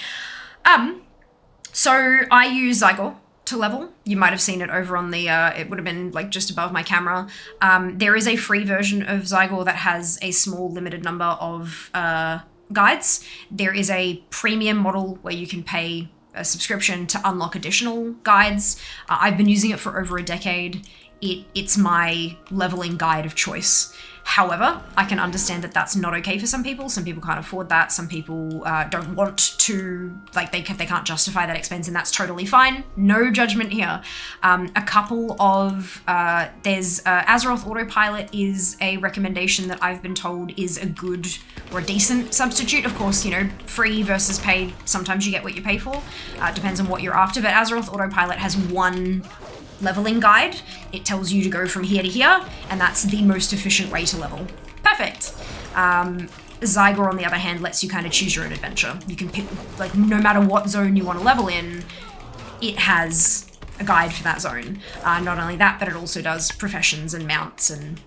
So I use Zygor to level. You might have seen it over on the, it would have been like just above my camera. There is a free version of Zygor that has a small limited number of guides. There is a premium model where you can pay a subscription to unlock additional guides. I've been using it for over a decade. It's my leveling guide of choice. However, I can understand that that's not okay for some people. Some people can't afford that. Some people don't want to, like they can't justify that expense, and that's totally fine. No judgment here. A couple of, there's Azeroth Autopilot is a recommendation that I've been told is a good or a decent substitute. Of course, you know, free versus paid, sometimes you get what you pay for. Depends on what you're after, but Azeroth Autopilot has one leveling guide. It tells you to go from here to here, and that's the most efficient way to level. Perfect. Zygor, on the other hand, lets you kind of choose your own adventure. You can pick, like, no matter what zone you want to level in, it has a guide for that zone. Not only that, but it also does professions and mounts and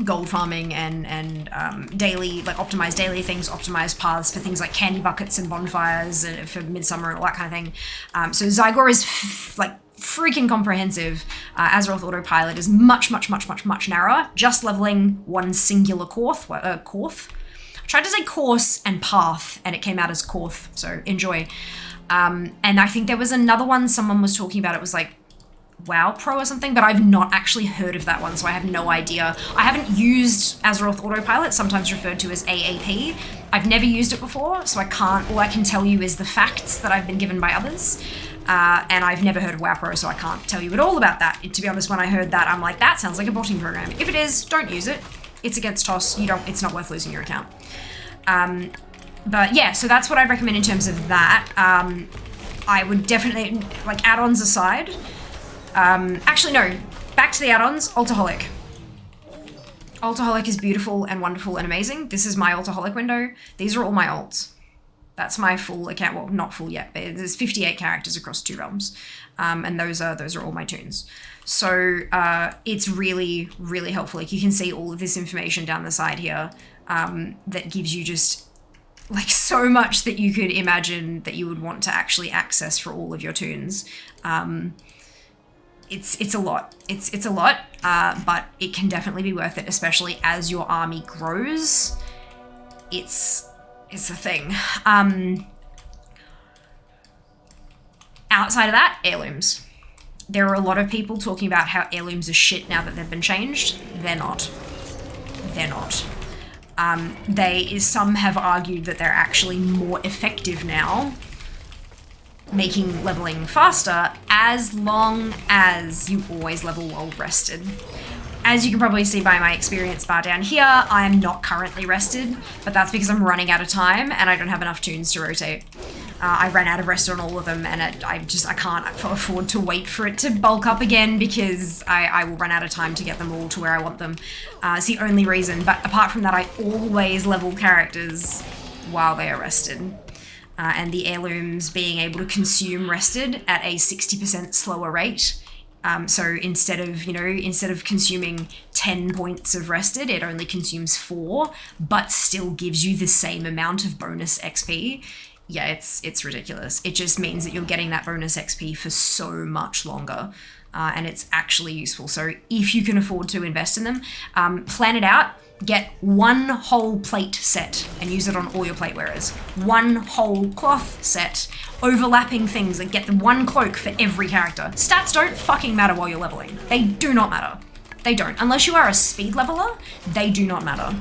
gold farming and daily, like optimized daily things, optimized paths for things like candy buckets and bonfires and for midsummer and all that kind of thing. So Zygor is like freaking comprehensive. Azeroth Autopilot is much narrower, just leveling one singular course. I tried to say course and path, and it came out as course, so enjoy. And I think there was another one someone was talking about, it was like WoW Pro or something, but I've not actually heard of that one, so I have no idea. I haven't used Azeroth Autopilot, sometimes referred to as AAP. I've never used it before, so I can't, all I can tell you is the facts that I've been given by others. And I've never heard of WoW Pro, so I can't tell you at all about that. To be honest, when I heard that, I'm like, that sounds like a botting program. If it is, don't use it. It's against TOS. It's not worth losing your account. But yeah, so that's what I'd recommend in terms of that. I would definitely, like, add-ons aside. Actually, no. Back to the add-ons. Altaholic. Altaholic is beautiful and wonderful and amazing. This is my Altaholic window. These are all my alts. That's my full account. Well, not full yet, but there's 58 characters across 2 realms. And those are all my tunes. So it's really, really helpful. Like, you can see all of this information down the side here that gives you just like so much that you could imagine that you would want to actually access for all of your tunes. It's a lot. It's a lot, but it can definitely be worth it, especially as your army grows. It's a thing. Outside of that, heirlooms. There are a lot of people talking about how heirlooms are shit now that they've been changed. They're not. They're not. Some have argued that they're actually more effective now, making leveling faster, as long as you always level while rested. As you can probably see by my experience bar down here, I am not currently rested, but that's because I'm running out of time and I don't have enough tunes to rotate. I ran out of rest on all of them, and I can't afford to wait for it to bulk up again, because I will run out of time to get them all to where I want them. It's the only reason, but apart from that, I always level characters while they are rested. And the heirlooms being able to consume rested at a 60% slower rate. So instead of consuming 10 points of rested, it only consumes 4, but still gives you the same amount of bonus XP. Yeah, it's ridiculous. It just means that you're getting that bonus XP for so much longer. And it's actually useful. So if you can afford to invest in them, plan it out. Get one whole plate set and use it on all your plate wearers. One whole cloth set, overlapping things, and get the one cloak for every character. Stats don't fucking matter while you're leveling. They do not matter. They don't. Unless you are a speed leveler, they do not matter.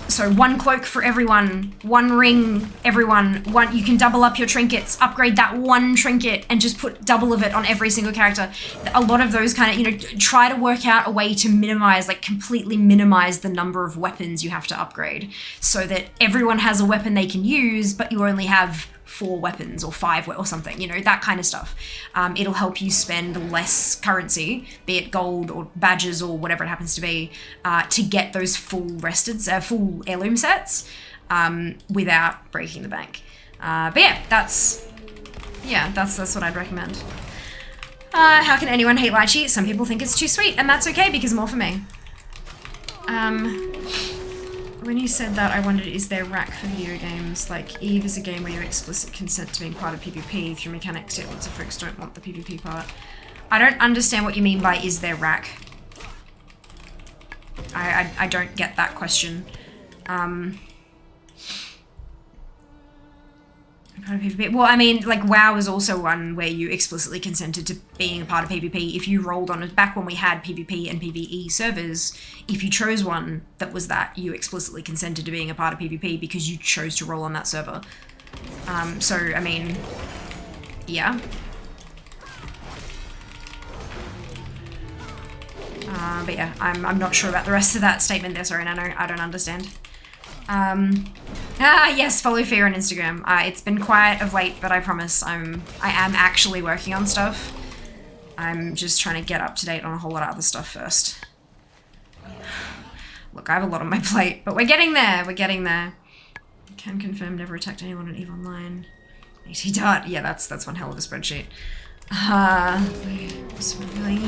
So one cloak for everyone, one ring, everyone, you can double up your trinkets, upgrade that one trinket and just put double of it on every single character. A lot of those kind of, try to work out a way to minimize, like completely minimize the number of weapons you have to upgrade so that everyone has a weapon they can use, but you only have 4 weapons or 5 or something, that kind of stuff. It'll help you spend less currency, be it gold or badges or whatever it happens to be, to get those full heirloom sets without breaking the bank. But yeah, that's what I'd recommend. How can anyone hate lychee? Some people think it's too sweet, and that's okay because more for me. When you said that, I wondered, is there rack for video games? Like, EVE is a game where you explicit consent to being part of PvP through mechanics, yet lots of folks don't want the PvP part. I don't understand what you mean by, is there rack? I don't get that question. Part of PvP. Well, I mean, like WoW is also one where you explicitly consented to being a part of PvP. If you rolled on it back when we had PvP and PvE servers, if you chose one that was that, you explicitly consented to being a part of PvP because you chose to roll on that server. So I mean, yeah. But yeah, I'm not sure about the rest of that statement there. Sorry, Nano, I don't understand. Yes, follow Fear on Instagram. It's been quiet of late, but I promise I am actually working on stuff. I'm just trying to get up to date on a whole lot of other stuff first. Look, I have a lot on my plate, but we're getting there. We're getting there. Can confirm never attacked anyone on EVE Online. AT Dart. Yeah, that's one hell of a spreadsheet.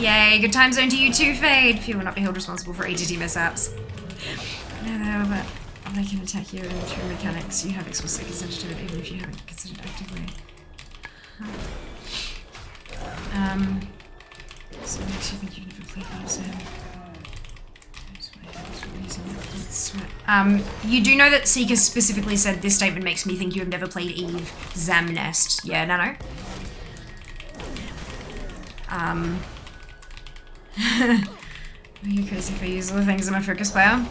Yay, good time zone to you too, Fade. Few will not be held responsible for ATT mishaps. No, but they can attack you through mechanics. You have explicitly consented to it, even if you haven't considered actively. So it makes you think you've never played Sam. You do know that Seeker specifically said this statement makes me think you have never played Eve Zamnest. Yeah, no. You're crazy if I use all the things in my focus player.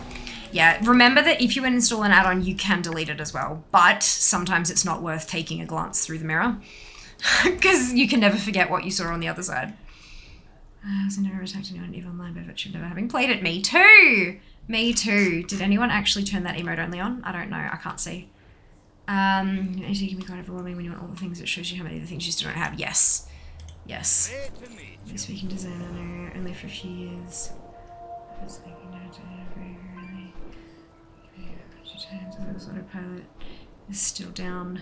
Yeah, remember that if you install an add-on, you can delete it as well, but sometimes it's not worth taking a glance through the mirror because you can never forget what you saw on the other side. I was never attacked anyone EVE Online by virtue of never having played it. Me too! Me too. Did anyone actually turn that emote only on? I don't know. I can't see. It can be quite overwhelming when you want all the things. It shows you how many of the things you still don't have. Yes. Yes. I'm speaking to Zen, I know, only for a few years. I was thinking now to very rarely. Autopilot is still down.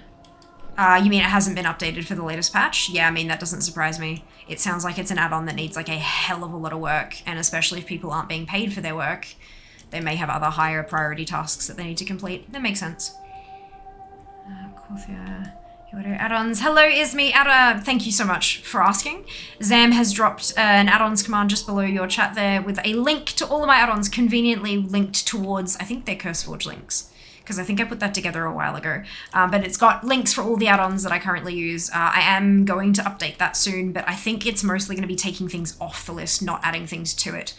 You mean it hasn't been updated for the latest patch? Yeah, I mean, that doesn't surprise me. It sounds like it's an add-on that needs like a hell of a lot of work, and especially if people aren't being paid for their work, they may have other higher priority tasks that they need to complete. That makes sense. Add-ons. Hello, Ismi Ada. Thank you so much for asking. Zam has dropped an add-ons command just below your chat there with a link to all of my add-ons conveniently linked towards, I think they're CurseForge links, because I think I put that together a while ago. But it's got links for all the add-ons that I currently use. I am going to update that soon, but I think it's mostly going to be taking things off the list, not adding things to it.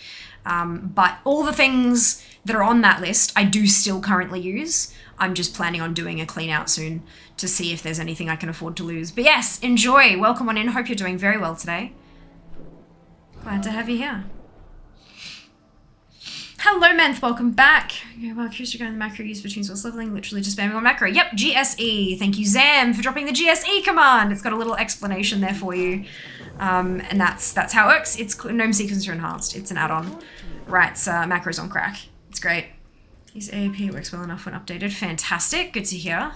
But all the things that are on that list, I do still currently use. I'm just planning on doing a clean out soon to see if there's anything I can afford to lose. But yes, enjoy. Welcome on in. Hope you're doing very well today. Glad to have you here. Hello, Menth. Welcome back. Okay, well, curious regarding the macro used for Toonswell's leveling. Literally just spamming on macro. Yep, GSE. Thank you, Zam, for dropping the GSE command. It's got a little explanation there for you. And that's how it works. It's Gnome Sequencer Enhanced. It's an add-on. Writes macros on crack. It's great. His AAP works well enough when updated. Fantastic. Good to hear.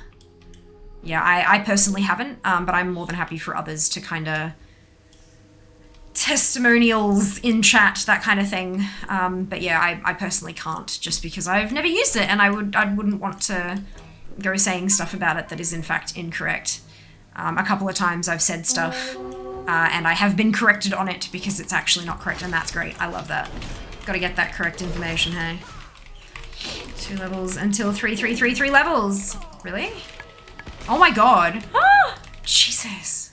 Yeah, I personally haven't, but I'm more than happy for others to kind of testimonials in chat, that kind of thing. But yeah, I personally can't just because I've never used it, and I wouldn't want to go saying stuff about it that is in fact incorrect. A couple of times I've said stuff and I have been corrected on it because it's actually not correct, and that's great. I love that. Got to get that correct information, hey? 2 levels until 3 levels. Really? Oh my god. Ah, Jesus.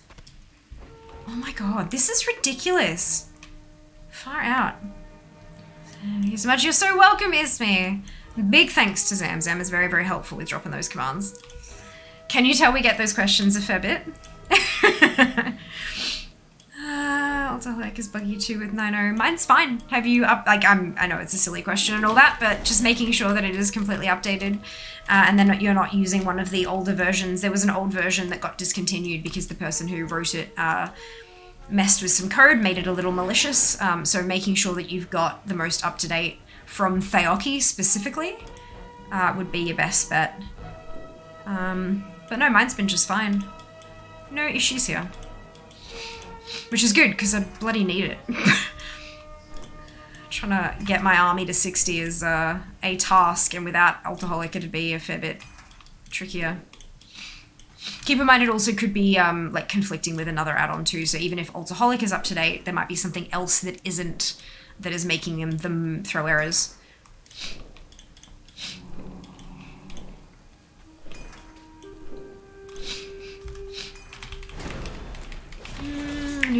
Oh my god, this is ridiculous. Far out. Thank you so much. You're so welcome, Isme. Big thanks to Zam. Zam is very, very helpful with dropping those commands. Can you tell we get those questions a fair bit? Alcoholic is buggy too with 9.0. Mine's fine. Have you I know it's a silly question and all that, but just making sure that it is completely updated and then you're not using one of the older versions. There was an old version that got discontinued because the person who wrote it messed with some code, made it a little malicious. So making sure that you've got the most up-to-date from Theoki specifically would be your best bet. But no, mine's been just fine. No issues here. Which is good, because I bloody need it. Trying to get my army to 60 is a task, and without Alcoholic it'd be a fair bit trickier. Keep in mind it also could be like conflicting with another add-on too, so even if Alcoholic is up to date, there might be something else that isn't, that is making them throw errors.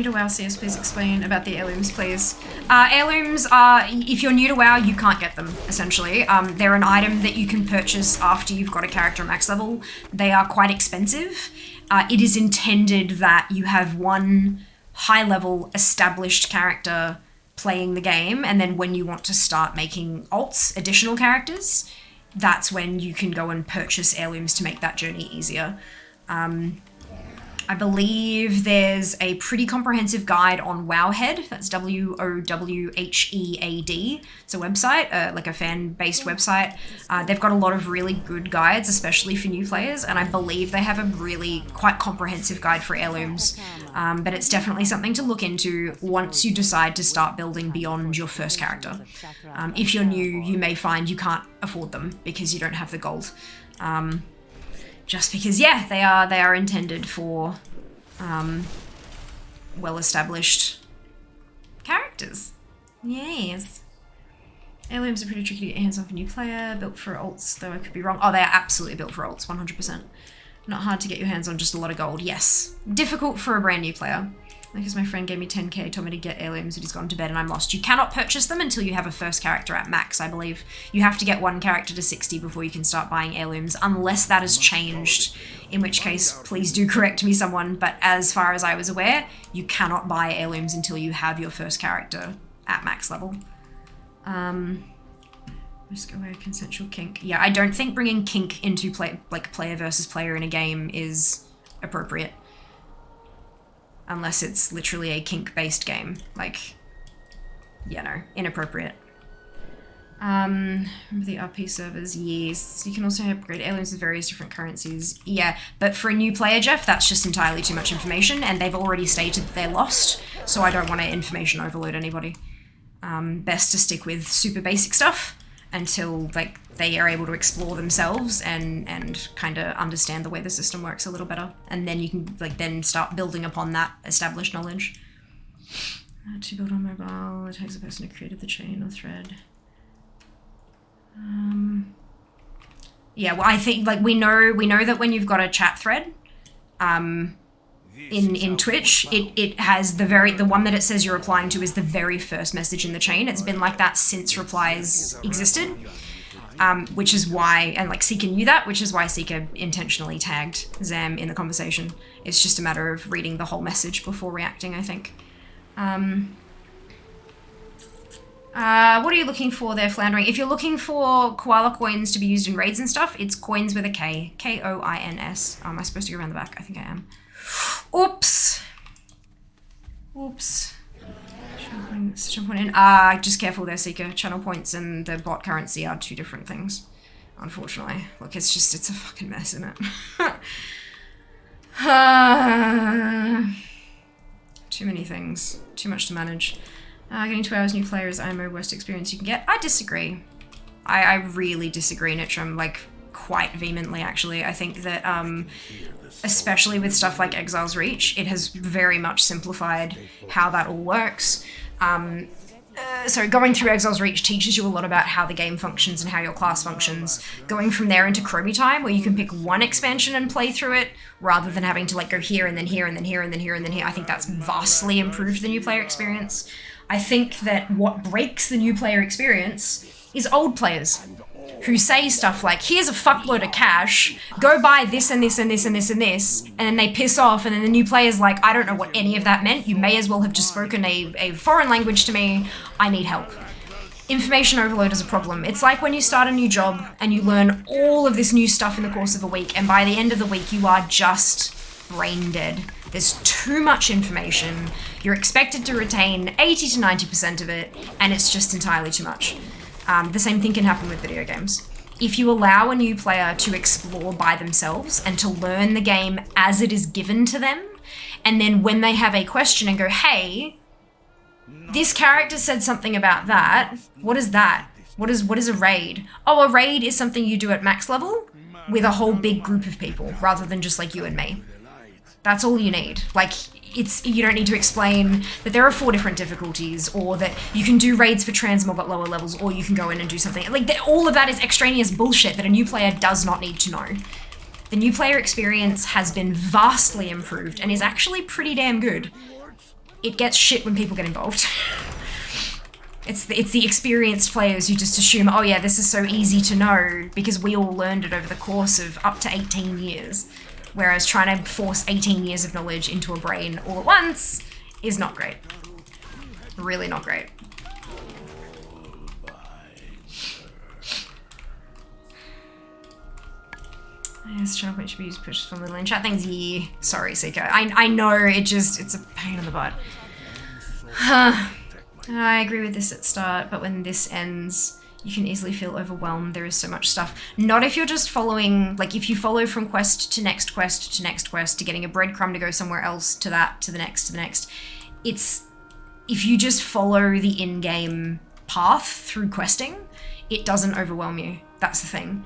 to WoW CS, please explain about the heirlooms, please. Heirlooms are, if you're new to WoW, you can't get them, essentially. They're an item that you can purchase after you've got a character max level. They are quite expensive. It is intended that you have one high-level established character playing the game, and then when you want to start making alts, additional characters, that's when you can go and purchase heirlooms to make that journey easier. I believe there's a pretty comprehensive guide on Wowhead. That's WOWHEAD. It's a website, like a fan-based website. They've got a lot of really good guides, especially for new players, and I believe they have a really quite comprehensive guide for heirlooms. But it's definitely something to look into once you decide to start building beyond your first character. If you're new, you may find you can't afford them because you don't have the gold. Just because, yeah, they are intended for well-established characters. Yes. Heirlooms are pretty tricky to get your hands on for a new player, built for alts, though I could be wrong. Oh, they are absolutely built for alts, 100%. Not hard to get your hands on, just a lot of gold. Yes. Difficult for a brand new player. Because my friend gave me 10k, told me to get heirlooms, but he's gone to bed and I'm lost. You cannot purchase them until you have a first character at max, I believe. You have to get one character to 60 before you can start buying heirlooms, unless that has changed, in which case, please do correct me, someone, but as far as I was aware, you cannot buy heirlooms until you have your first character at max level. Risk aware consensual kink. Yeah, I don't think bringing kink into player versus player in a game is appropriate. Unless it's literally a kink-based game. Like, yeah, no, inappropriate. Remember the RP servers? Yes. You can also upgrade heirlooms with various different currencies. Yeah, but for a new player, Jeff, that's just entirely too much information, and they've already stated that they're lost, so I don't want to information overload anybody. Best to stick with super basic stuff until, like, they are able to explore themselves and kind of understand the way the system works a little better. And then you can, like, then start building upon that established knowledge. To build on mobile, it takes a person to create the chain or thread. Yeah, well, I think, like, we know that when you've got a chat thread, in Twitch, it has the one that it says you're replying to is the very first message in the chain. It's been like that since replies existed. Which is why, and like Seeker knew that, which is why Seeker intentionally tagged Zam in the conversation. It's just a matter of reading the whole message before reacting, I think. What are you looking for there, Floundering? If you're looking for koala coins to be used in raids and stuff, it's coins with a K. K-O-I-N-S. Am I supposed to go around the back? I think I am. Oops. Oops. Just careful there, Seeker. Channel points and the bot currency are two different things, unfortunately. Look, it's a fucking mess, isn't it? Too many things. Too much to manage. Getting 2 hours new player is IMO worst experience you can get. I disagree. I really disagree, Nitram, like, quite vehemently, actually. I think that, especially with stuff like Exile's Reach, it has very much simplified how that all works. So going through Exile's Reach teaches you a lot about how the game functions and how your class functions. Going from there into Chromie Time, where you can pick one expansion and play through it, rather than having to like go here and then here and then here and then here and then here. I think that's vastly improved the new player experience. I think that what breaks the new player experience is old players who say stuff like, here's a fuckload of cash, go buy this and this and this and this and this, and then they piss off, and then the new player's like, I don't know what any of that meant, you may as well have just spoken a foreign language to me, I need help. Information overload is a problem. It's like when you start a new job and you learn all of this new stuff in the course of a week, and by the end of the week you are just brain dead. There's too much information, you're expected to retain 80 to 90% of it, and it's just entirely too much. The same thing can happen with video games. If you allow a new player to explore by themselves and to learn the game as it is given to them, and then when they have a question and go, hey, this character said something about that, what is that? What is a raid? Oh, a raid is something you do at max level with a whole big group of people, rather than just like you and me. That's all you need. Like, you don't need to explain that there are 4 different difficulties, or that you can do raids for transmog at lower levels, or you can go in and do something. Like, all of that is extraneous bullshit that a new player does not need to know. The new player experience has been vastly improved and is actually pretty damn good. it gets shit when people get involved. It's the experienced players who just assume, oh yeah, this is so easy to know because we all learned it over the course of up to 18 years. Whereas trying to force 18 years of knowledge into a brain all at once is not great. Really not great. Yes, trying to put should be used push from little in chat. Thanks, yeah. Sorry, Seeker. I know it's a pain in the butt. I agree with this at start, but when this ends, you can easily feel overwhelmed. There is so much stuff. Not if you're just following, like if you follow from quest to next quest to next quest to getting a breadcrumb to go somewhere else to that to the next to the next. It's if you just follow the in-game path through questing, it doesn't overwhelm you. That's the thing.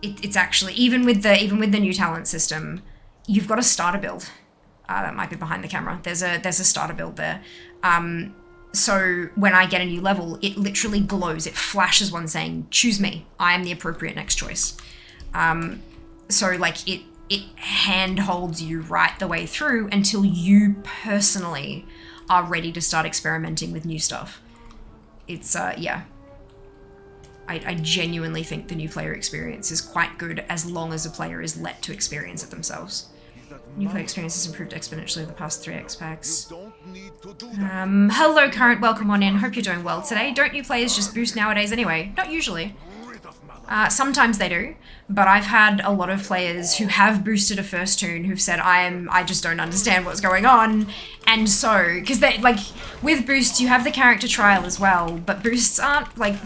It's actually even with the new talent system, you've got a starter build. That might be behind the camera. There's a starter build there. So when I get a new level, it literally glows. It flashes one saying, choose me. I am the appropriate next choice. So like it handholds you right the way through until you personally are ready to start experimenting with new stuff. It's, yeah. I genuinely think the new player experience is quite good as long as a player is let to experience it themselves. New player experience has improved exponentially over the past 3x packs. Hello Current, welcome on in. Hope you're doing well today. Don't new players just boost nowadays anyway? Not usually. Sometimes they do, but I've had a lot of players who have boosted a first toon who've said, I just don't understand what's going on. And so, because they, like, with boosts you have the character trial as well, but boosts aren't, like,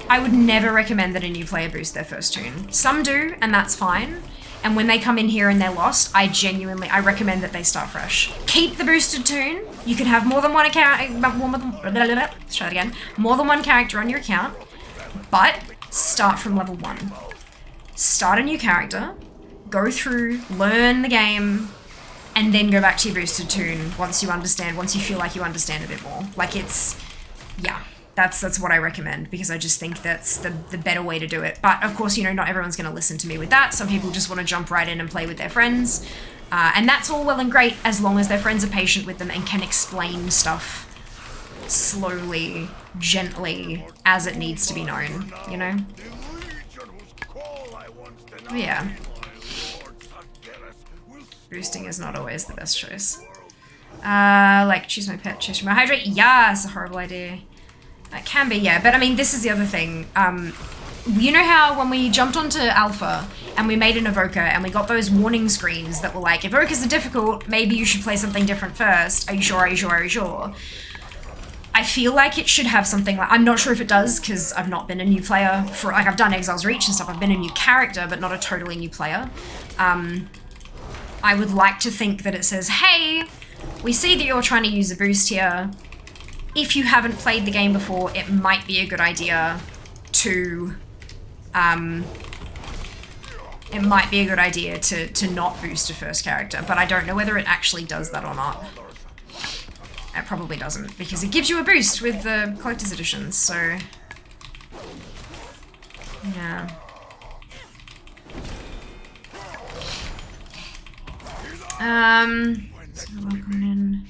I would never recommend that a new player boost their first toon. Some do, and that's fine. And when they come in here and they're lost, I recommend that they start fresh. Keep the boosted toon. You can have more than one account, let's try that again. More than one character on your account, but start from level 1. Start a new character, go through, learn the game, and then go back to your boosted toon once you feel like you understand a bit more. Like it's, yeah. That's what I recommend because I just think that's the better way to do it. But of course, you know, not everyone's going to listen to me with that. Some people just want to jump right in and play with their friends. And that's all well and great as long as their friends are patient with them and can explain stuff slowly, gently, as it needs to be known, you know? But yeah. Boosting is not always the best choice. Like, choose my pet, choose my hydrate. Yeah, it's a horrible idea. It can be, yeah, but I mean, this is the other thing. You know how when we jumped onto Alpha and we made an Evoker and we got those warning screens that were like, Evokers are difficult, maybe you should play something different first. Are you sure, are you sure, are you sure? I feel like it should have something like, I'm not sure if it does because I've not been a new player for, like I've done Exile's Reach and stuff, I've been a new character, but not a totally new player. I would like to think that it says, hey, we see that you're trying to use a boost here. If you haven't played the game before, it might be a good idea to, to not boost a first character, but I don't know whether it actually does that or not. It probably doesn't, because it gives you a boost with the collector's editions, so, yeah. So welcome in.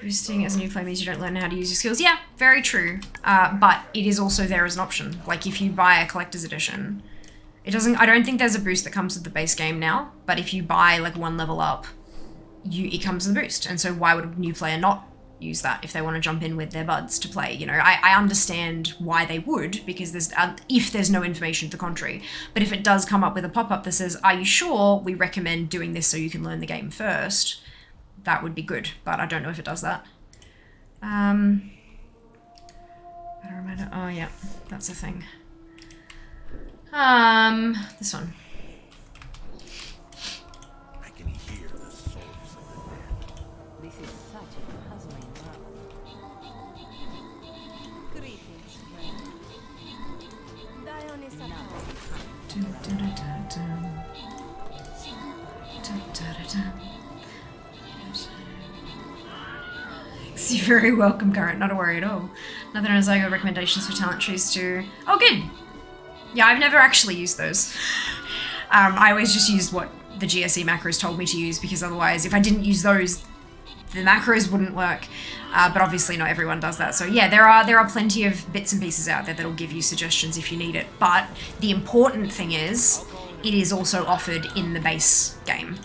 Boosting as a new player means you don't learn how to use your skills. Yeah, very true. But it is also there as an option. Like if you buy a collector's edition, it doesn't, I don't think there's a boost that comes with the base game now, but if you buy like one level up, it comes with a boost. And so why would a new player not use that if they want to jump in with their buds to play? You know, I understand why they would, because there's, if there's no information to the contrary. But if it does come up with a pop-up that says, are you sure we recommend doing this so you can learn the game first? That would be good, but I don't know if it does that. Better reminder. Oh yeah, that's a thing. This one. I can hear the souls of the dead. This is such a puzzling world. Greetings, friend. Dionys You're very welcome, Current. Not a worry at all. Nothing as I got recommendations for talent trees too. Oh, good. Yeah, I've never actually used those. I always just used what the GSE macros told me to use, because otherwise, if I didn't use those, the macros wouldn't work. But obviously not everyone does that. So yeah, there are plenty of bits and pieces out there that'll give you suggestions if you need it. But the important thing is, it is also offered in the base game.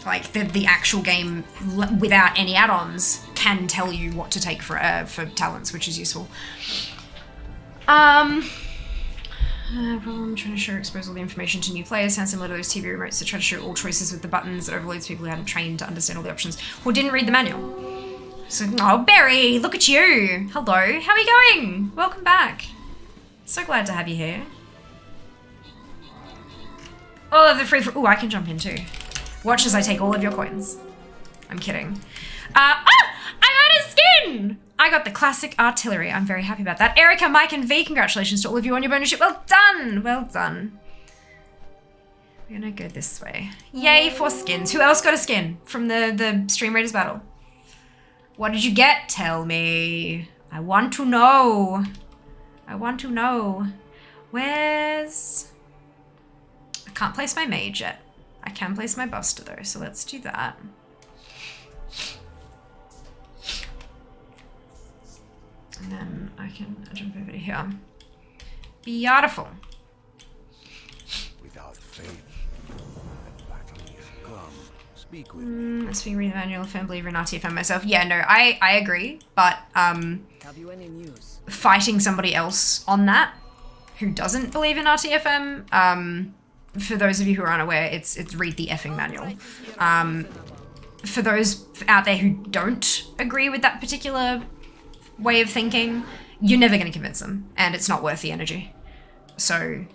Like the actual game without any add-ons can tell you what to take for talents, which is useful. Problem trying to show expose all the information to new players sounds similar to those TV remotes that try to show all choices with the buttons that overloads people who hadn't trained to understand all the options or didn't read the manual. So, oh, Barry, look at you. Hello, how are you going? Welcome back. So glad to have you here. Oh, the free. Oh, I can jump in too. Watch as I take all of your coins. I'm kidding. I got a skin! I got the classic artillery. I'm very happy about that. Erica, Mike, and V, congratulations to all of you on your bonus ship. Well done! Well done. We're gonna go this way. Yay for skins. Who else got a skin from the Stream Raiders battle? What did you get? Tell me. I want to know. I want to know. Where's... I can't place my mage yet. I can place my buster though, so let's do that. And then I can jump over to here. Beautiful. Without faith, the battle is come. Speak with me. Let's read the manual. Firm believer in RTFM myself. Yeah, no, I agree, but Have you any news? fighting somebody else on that who doesn't believe in RTFM, for those of you who are unaware, it's read the effing manual. For those out there who don't agree with that particular way of thinking, you're never going to convince them, and it's not worth the energy. So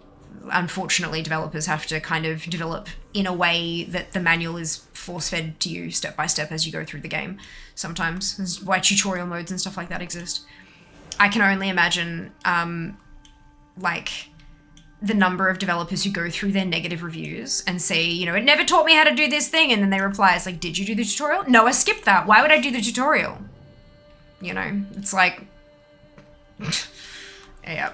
unfortunately, developers have to kind of develop in a way that the manual is force-fed to you step by step as you go through the game. Sometimes that's why tutorial modes and stuff like that exist. I can only imagine like the number of developers who go through their negative reviews and say, you know, it never taught me how to do this thing, and then they reply, it's like, did you do the tutorial? No, I skipped that. Why would I do the tutorial? You know, it's like, yeah.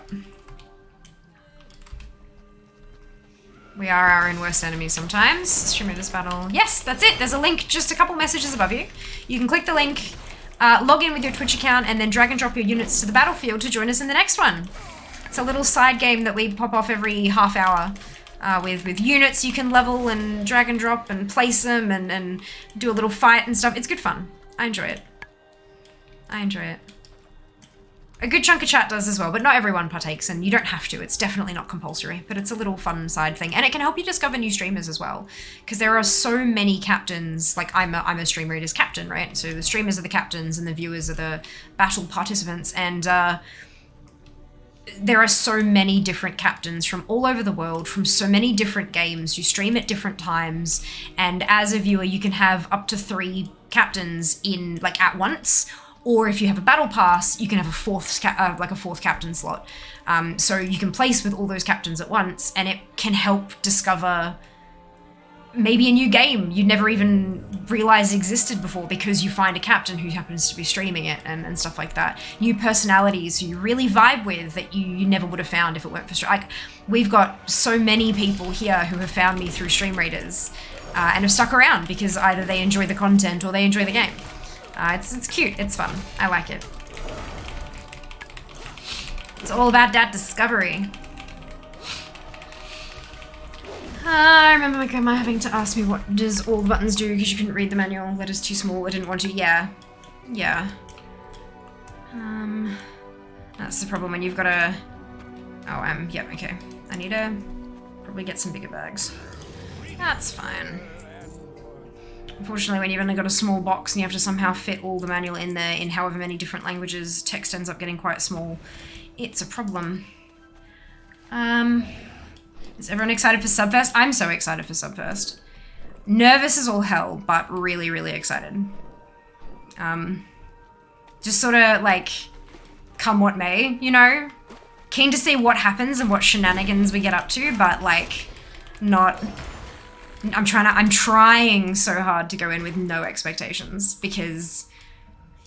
We are our own worst enemy sometimes. Stream Raiders battle. Yes, that's it. There's a link just a couple messages above you. You can click the link, log in with your Twitch account, and then drag and drop your units to the battlefield to join us in the next one. It's a little side game that we pop off every half hour with units you can level and drag and drop and place them and do a little fight and stuff. It's good fun. I enjoy it. I enjoy it. A good chunk of chat does as well, but not everyone partakes, and you don't have to. It's definitely not compulsory, but it's a little fun side thing. And it can help you discover new streamers as well, because there are so many captains. Like, I'm a Stream Raiders captain, right? So the streamers are the captains and the viewers are the battle participants, and there are so many different captains from all over the world, from so many different games. You stream at different times, and as a viewer, you can have up to 3 captains in, like, at once. Or if you have a battle pass, you can have a fourth captain slot. So you can place with all those captains at once, and it can help discover maybe a new game you never even realized existed before, because you find a captain who happens to be streaming it and stuff like that. New personalities who you really vibe with that you never would have found if it weren't for stream. Like, we've got so many people here who have found me through Stream Raiders and have stuck around because either they enjoy the content or they enjoy the game. It's cute, it's fun, I like it. It's all about that discovery. I remember my grandma having to ask me what does all the buttons do because you couldn't read the manual. Letters too small, I didn't want to. Yeah. That's the problem when you've got a... Oh, yep, okay. I need to probably get some bigger bags. That's fine. Unfortunately, when you've only got a small box and you have to somehow fit all the manual in there in however many different languages, text ends up getting quite small. It's a problem. Is everyone excited for Subfest? I'm so excited for Subfest. Nervous as all hell, but really, really excited. Just sort of like, come what may, you know? Keen to see what happens and what shenanigans we get up to, but like, not... I'm trying so hard to go in with no expectations, because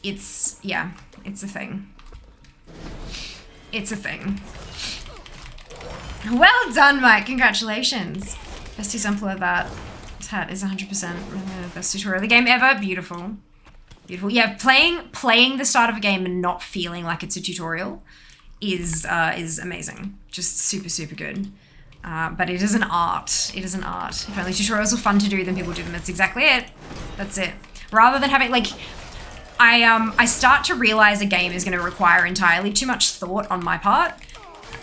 it's a thing. It's a thing. Well done, Mike. Congratulations. Best example of that hat is 100% the best tutorial of the game ever. Beautiful. Beautiful. Yeah, playing the start of a game and not feeling like it's a tutorial is amazing. Just super, super good. But it is an art. It is an art. If only tutorials were fun to do, then people do them. That's exactly it. That's it. Rather than having, like, I start to realize a game is going to require entirely too much thought on my part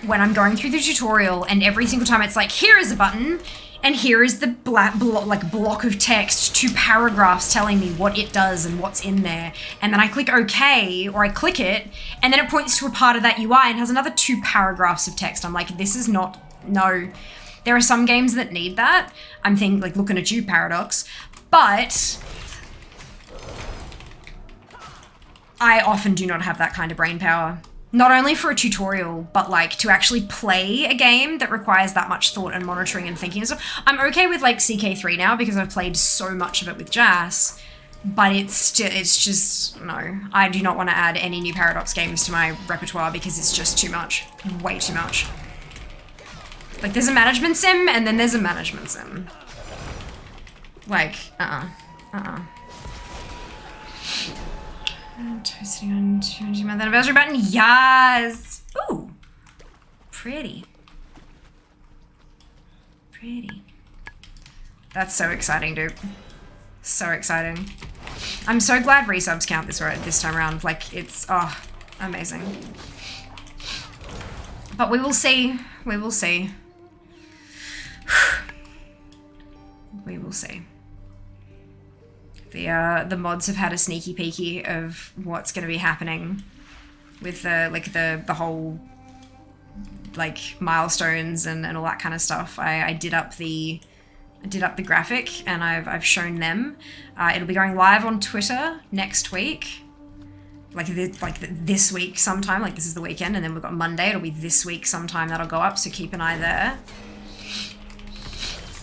when I'm going through the tutorial, and every single time it's like, here is a button, and here is the block of text, 2 paragraphs telling me what it does and what's in there. And then I click OK, or I click it, and then it points to a part of that UI and has another 2 paragraphs of text. I'm like, this is not, no. There are some games that need that. I'm thinking, like, looking at you, Paradox. But I often do not have that kind of brain power. Not only for a tutorial, but like to actually play a game that requires that much thought and monitoring and thinking and stuff. I'm okay with like CK3 now because I've played so much of it with Jas, but it's just, no. I do not want to add any new Paradox games to my repertoire because it's just too much. Way too much. Like, there's a management sim and then there's a management sim. Like, Toasting on 200th anniversary button. Yes. Ooh. Pretty. Pretty. That's so exciting, dude. So exciting. I'm so glad resubs count this time around. Like, it's, oh, amazing. But we will see. We will see. We will see. The mods have had a sneaky peeky of what's going to be happening with the whole like milestones and all that kind of stuff. I did up the graphic and I've shown them. It'll be going live on Twitter next week, this week sometime. Like, this is the weekend, and then we've got Monday. It'll be this week sometime that'll go up. So keep an eye there.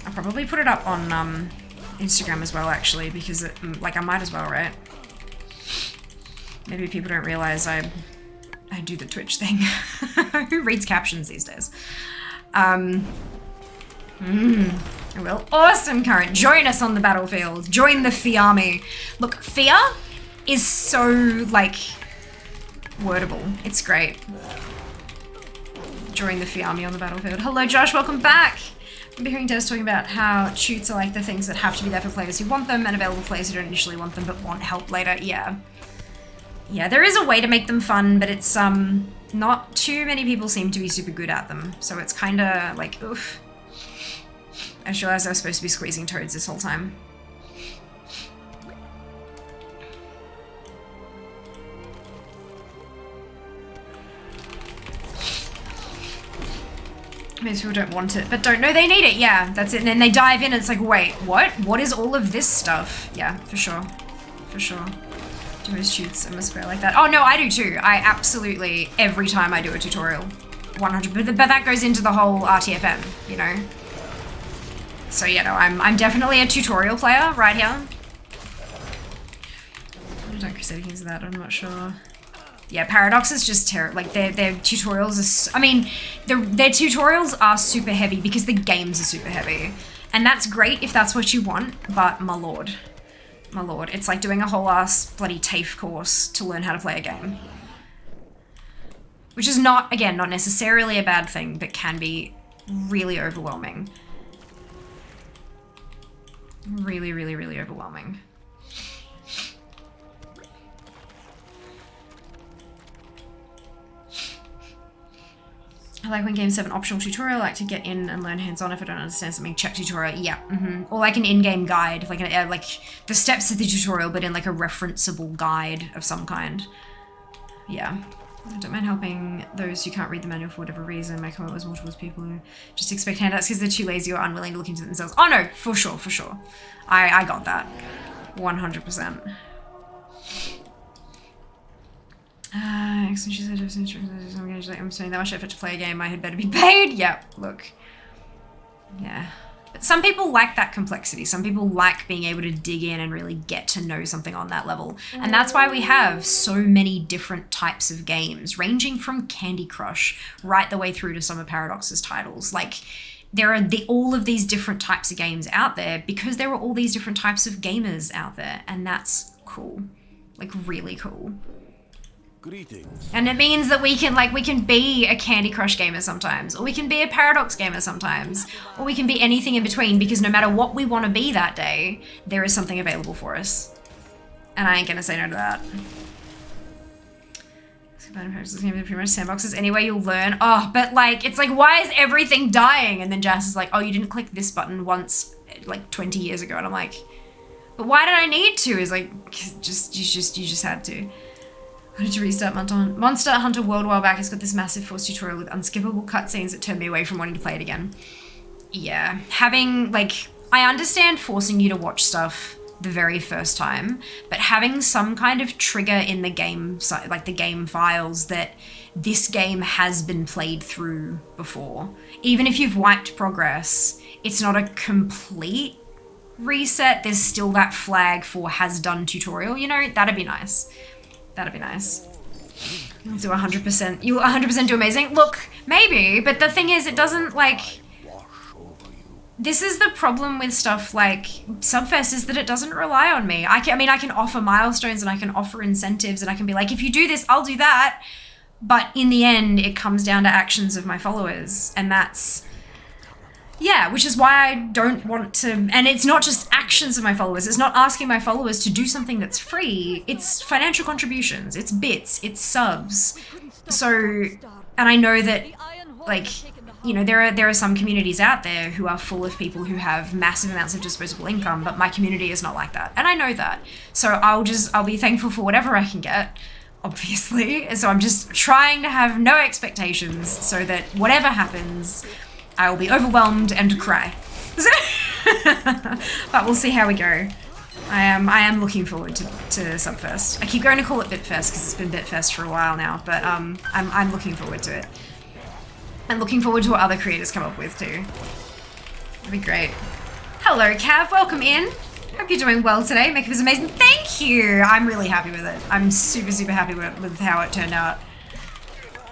I'll probably put it up on Instagram as well, actually, because I might as well, right? Maybe people don't realize I do the Twitch thing. Who reads captions these days? I will. Awesome, Current. Join us on the battlefield. Join the Fee army. Look, fear is so, like, wordable. It's great. Join the Fee army on the battlefield. Hello, Josh. Welcome back. I've been hearing Des talking about how shoots are like the things that have to be there for players who want them and available players who don't initially want them but want help later. Yeah. Yeah, there is a way to make them fun, but it's, not too many people seem to be super good at them. So it's kind of like, oof. I just realized I was supposed to be squeezing toads this whole time. Most people don't want it, but don't know they need it. Yeah, that's it. And then they dive in and it's like, wait, what? What is all of this stuff? Yeah, for sure. For sure. Do most shoots in a square like that? Oh, no, I do too. I absolutely, every time I do a tutorial, 100, but that goes into the whole RTFM, you know? So yeah, no, I'm definitely a tutorial player right here. I don't Crusader use that, I'm not sure. Yeah, Paradox is just terrible. Like, their tutorials are... I mean, their tutorials are super heavy because the games are super heavy. And that's great if that's what you want, but my lord. My lord. It's like doing a whole ass bloody TAFE course to learn how to play a game. Which is not, again, not necessarily a bad thing, but can be really overwhelming. Really, really, really overwhelming. I like when games have an optional tutorial. I like to get in and learn hands-on. If I don't understand something, check tutorial. Yeah, Or like an in-game guide, like like the steps of the tutorial, but in like a referenceable guide of some kind. Yeah. I don't mind helping those who can't read the manual for whatever reason. My comment was more towards people who just expect handouts because they're too lazy or unwilling to look into it themselves. Oh no, for sure, for sure. I got that. 100%. She said, I'm spending that much effort to play a game, I had better be paid. Yep, look. Yeah. But some people like that complexity. Some people like being able to dig in and really get to know something on that level. And that's why we have so many different types of games, ranging from Candy Crush right the way through to some of Paradox's titles. Like, there are all of these different types of games out there because there are all these different types of gamers out there, and that's cool. Like, really cool. Greetings. And it means that we can be a Candy Crush gamer sometimes, or we can be a Paradox gamer sometimes, or we can be anything in between, because no matter what we want to be that day, there is something available for us. And I ain't gonna say no to that. This game is pretty much sandboxes. Anyway, you'll learn. Oh, but like, it's like, why is everything dying? And then Jazz is like, oh, you didn't click this button once, like 20 years ago. And I'm like, but why did I need to? Is like, you just had to. Why did you restart Monster Hunter World a while back? It's got this massive force tutorial with unskippable cutscenes that turned me away from wanting to play it again. Yeah, having like, I understand forcing you to watch stuff the very first time, but having some kind of trigger in the game, like the game files, that this game has been played through before. Even if you've wiped progress, it's not a complete reset. There's still that flag for has done tutorial, you know, that'd be nice. That'd be nice. You'll do 100%. You'll 100% do amazing. Look, maybe, but the thing is, it doesn't like... This is the problem with stuff like Subfest, is that it doesn't rely on me. I can offer milestones and I can offer incentives and I can be like, if you do this, I'll do that. But in the end, it comes down to actions of my followers. And that's, yeah, which is why I don't want to, and it's not just actions of my followers. It's not asking my followers to do something that's free. It's financial contributions, it's bits, it's subs. So, and I know that, like, you know, there are some communities out there who are full of people who have massive amounts of disposable income, but my community is not like that. And I know that. So I'll be thankful for whatever I can get, obviously. And so I'm just trying to have no expectations so that whatever happens, I will be overwhelmed and cry. But we'll see how we go. I am looking forward to Subfest. I keep going to call it Bitfest because it's been Bitfest for a while now, but I'm looking forward to it. And looking forward to what other creators come up with too. It'll be great. Hello, Cav. Welcome in. Hope you're doing well today. Makeup is amazing. Thank you. I'm really happy with it. I'm super, super happy with how it turned out.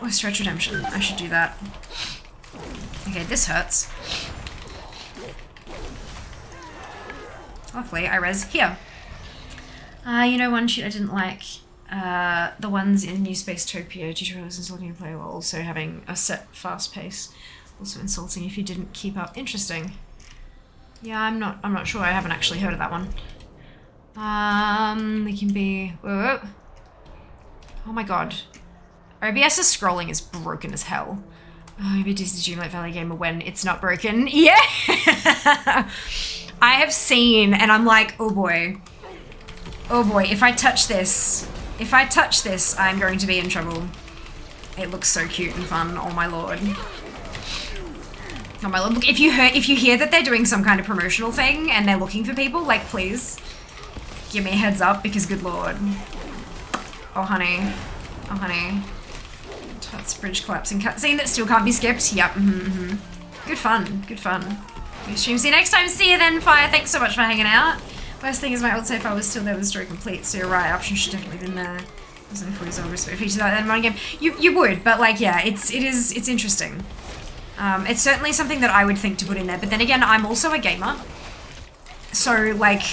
Oh, Stretch Redemption. I should do that. Okay, this hurts. Luckily, I res here. You know, one shoot I didn't like. The ones in New Spacetopia, tutorials insulting a player while also having a set fast pace. Also insulting if you didn't keep up. Interesting. Yeah, I'm not sure. I haven't actually heard of that one. They can be... Whoa. Oh my god. OBS's scrolling is broken as hell. Oh, maybe Disney Dreamlight Valley Gamer when it's not broken. Yeah! I have seen, and I'm like, oh boy. Oh boy, if I touch this, I'm going to be in trouble. It looks so cute and fun, oh my lord. Oh my lord, look, if you hear that they're doing some kind of promotional thing and they're looking for people, like, please, give me a heads up, because good lord. Oh honey, oh honey. That's bridge collapsing cutscene that still can't be skipped, yep, Good fun, good fun. Good stream, see you next time, see you then, Fire, thanks so much for hanging out. Worst thing is my old save file was still there with the story complete, so you're right, options should definitely been there. There's only 40 zombies features like that in one game. You would, but like, yeah, it's interesting. It's certainly something that I would think to put in there, but then again, I'm also a gamer. So like,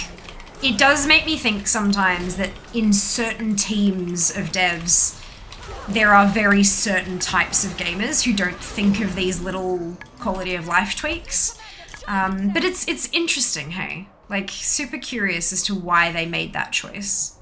it does make me think sometimes that in certain teams of devs, there are very certain types of gamers who don't think of these little quality of life tweaks. But it's interesting, hey? Like, super curious as to why they made that choice.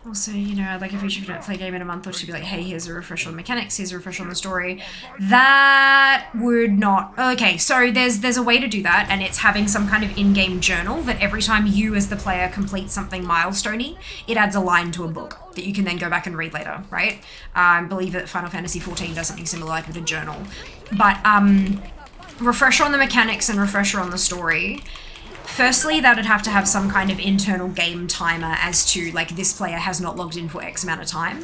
Also, you know, like if you don't play a game in a month or two, be like, hey, here's a refresher on the mechanics, here's a refresher on the story. That would not... Okay, so there's a way to do that, and it's having some kind of in-game journal that every time you as the player complete something milestone-y, it adds a line to a book that you can then go back and read later, right? I believe that Final Fantasy XIV does something similar like with a journal. But, refresher on the mechanics and refresher on the story... Firstly, that would have to have some kind of internal game timer as to, like, this player has not logged in for X amount of time.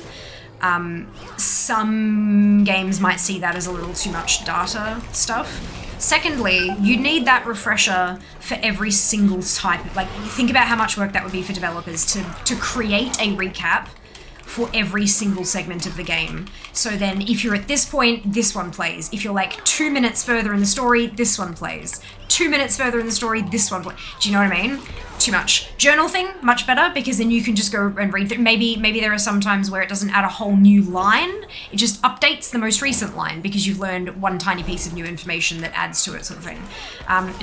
Some games might see that as a little too much data stuff. Secondly, you need that refresher for every single type of, like, think about how much work that would be for developers to create a recap for every single segment of the game. So then if you're at this point, this one plays. If you're like 2 minutes further in the story, this one plays. 2 minutes further in the story, this one plays. Do you know what I mean? Too much. Journal thing, much better, because then you can just go and read through. Maybe there are some times where it doesn't add a whole new line. It just updates the most recent line because you've learned one tiny piece of new information that adds to it, sort of thing.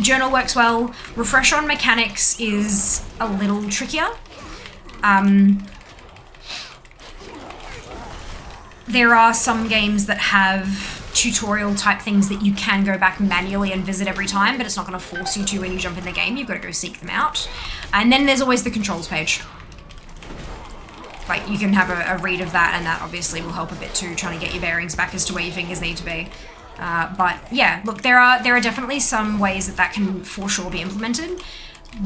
Journal works well. Refresher on mechanics is a little trickier. There are some games that have tutorial type things that you can go back manually and visit every time, but it's not going to force you to when you jump in the game. You've got to go seek them out. And then there's always the controls page. Like, you can have a read of that, and that obviously will help a bit too, trying to get your bearings back as to where your fingers need to be. But yeah, look, there are definitely some ways that can for sure be implemented,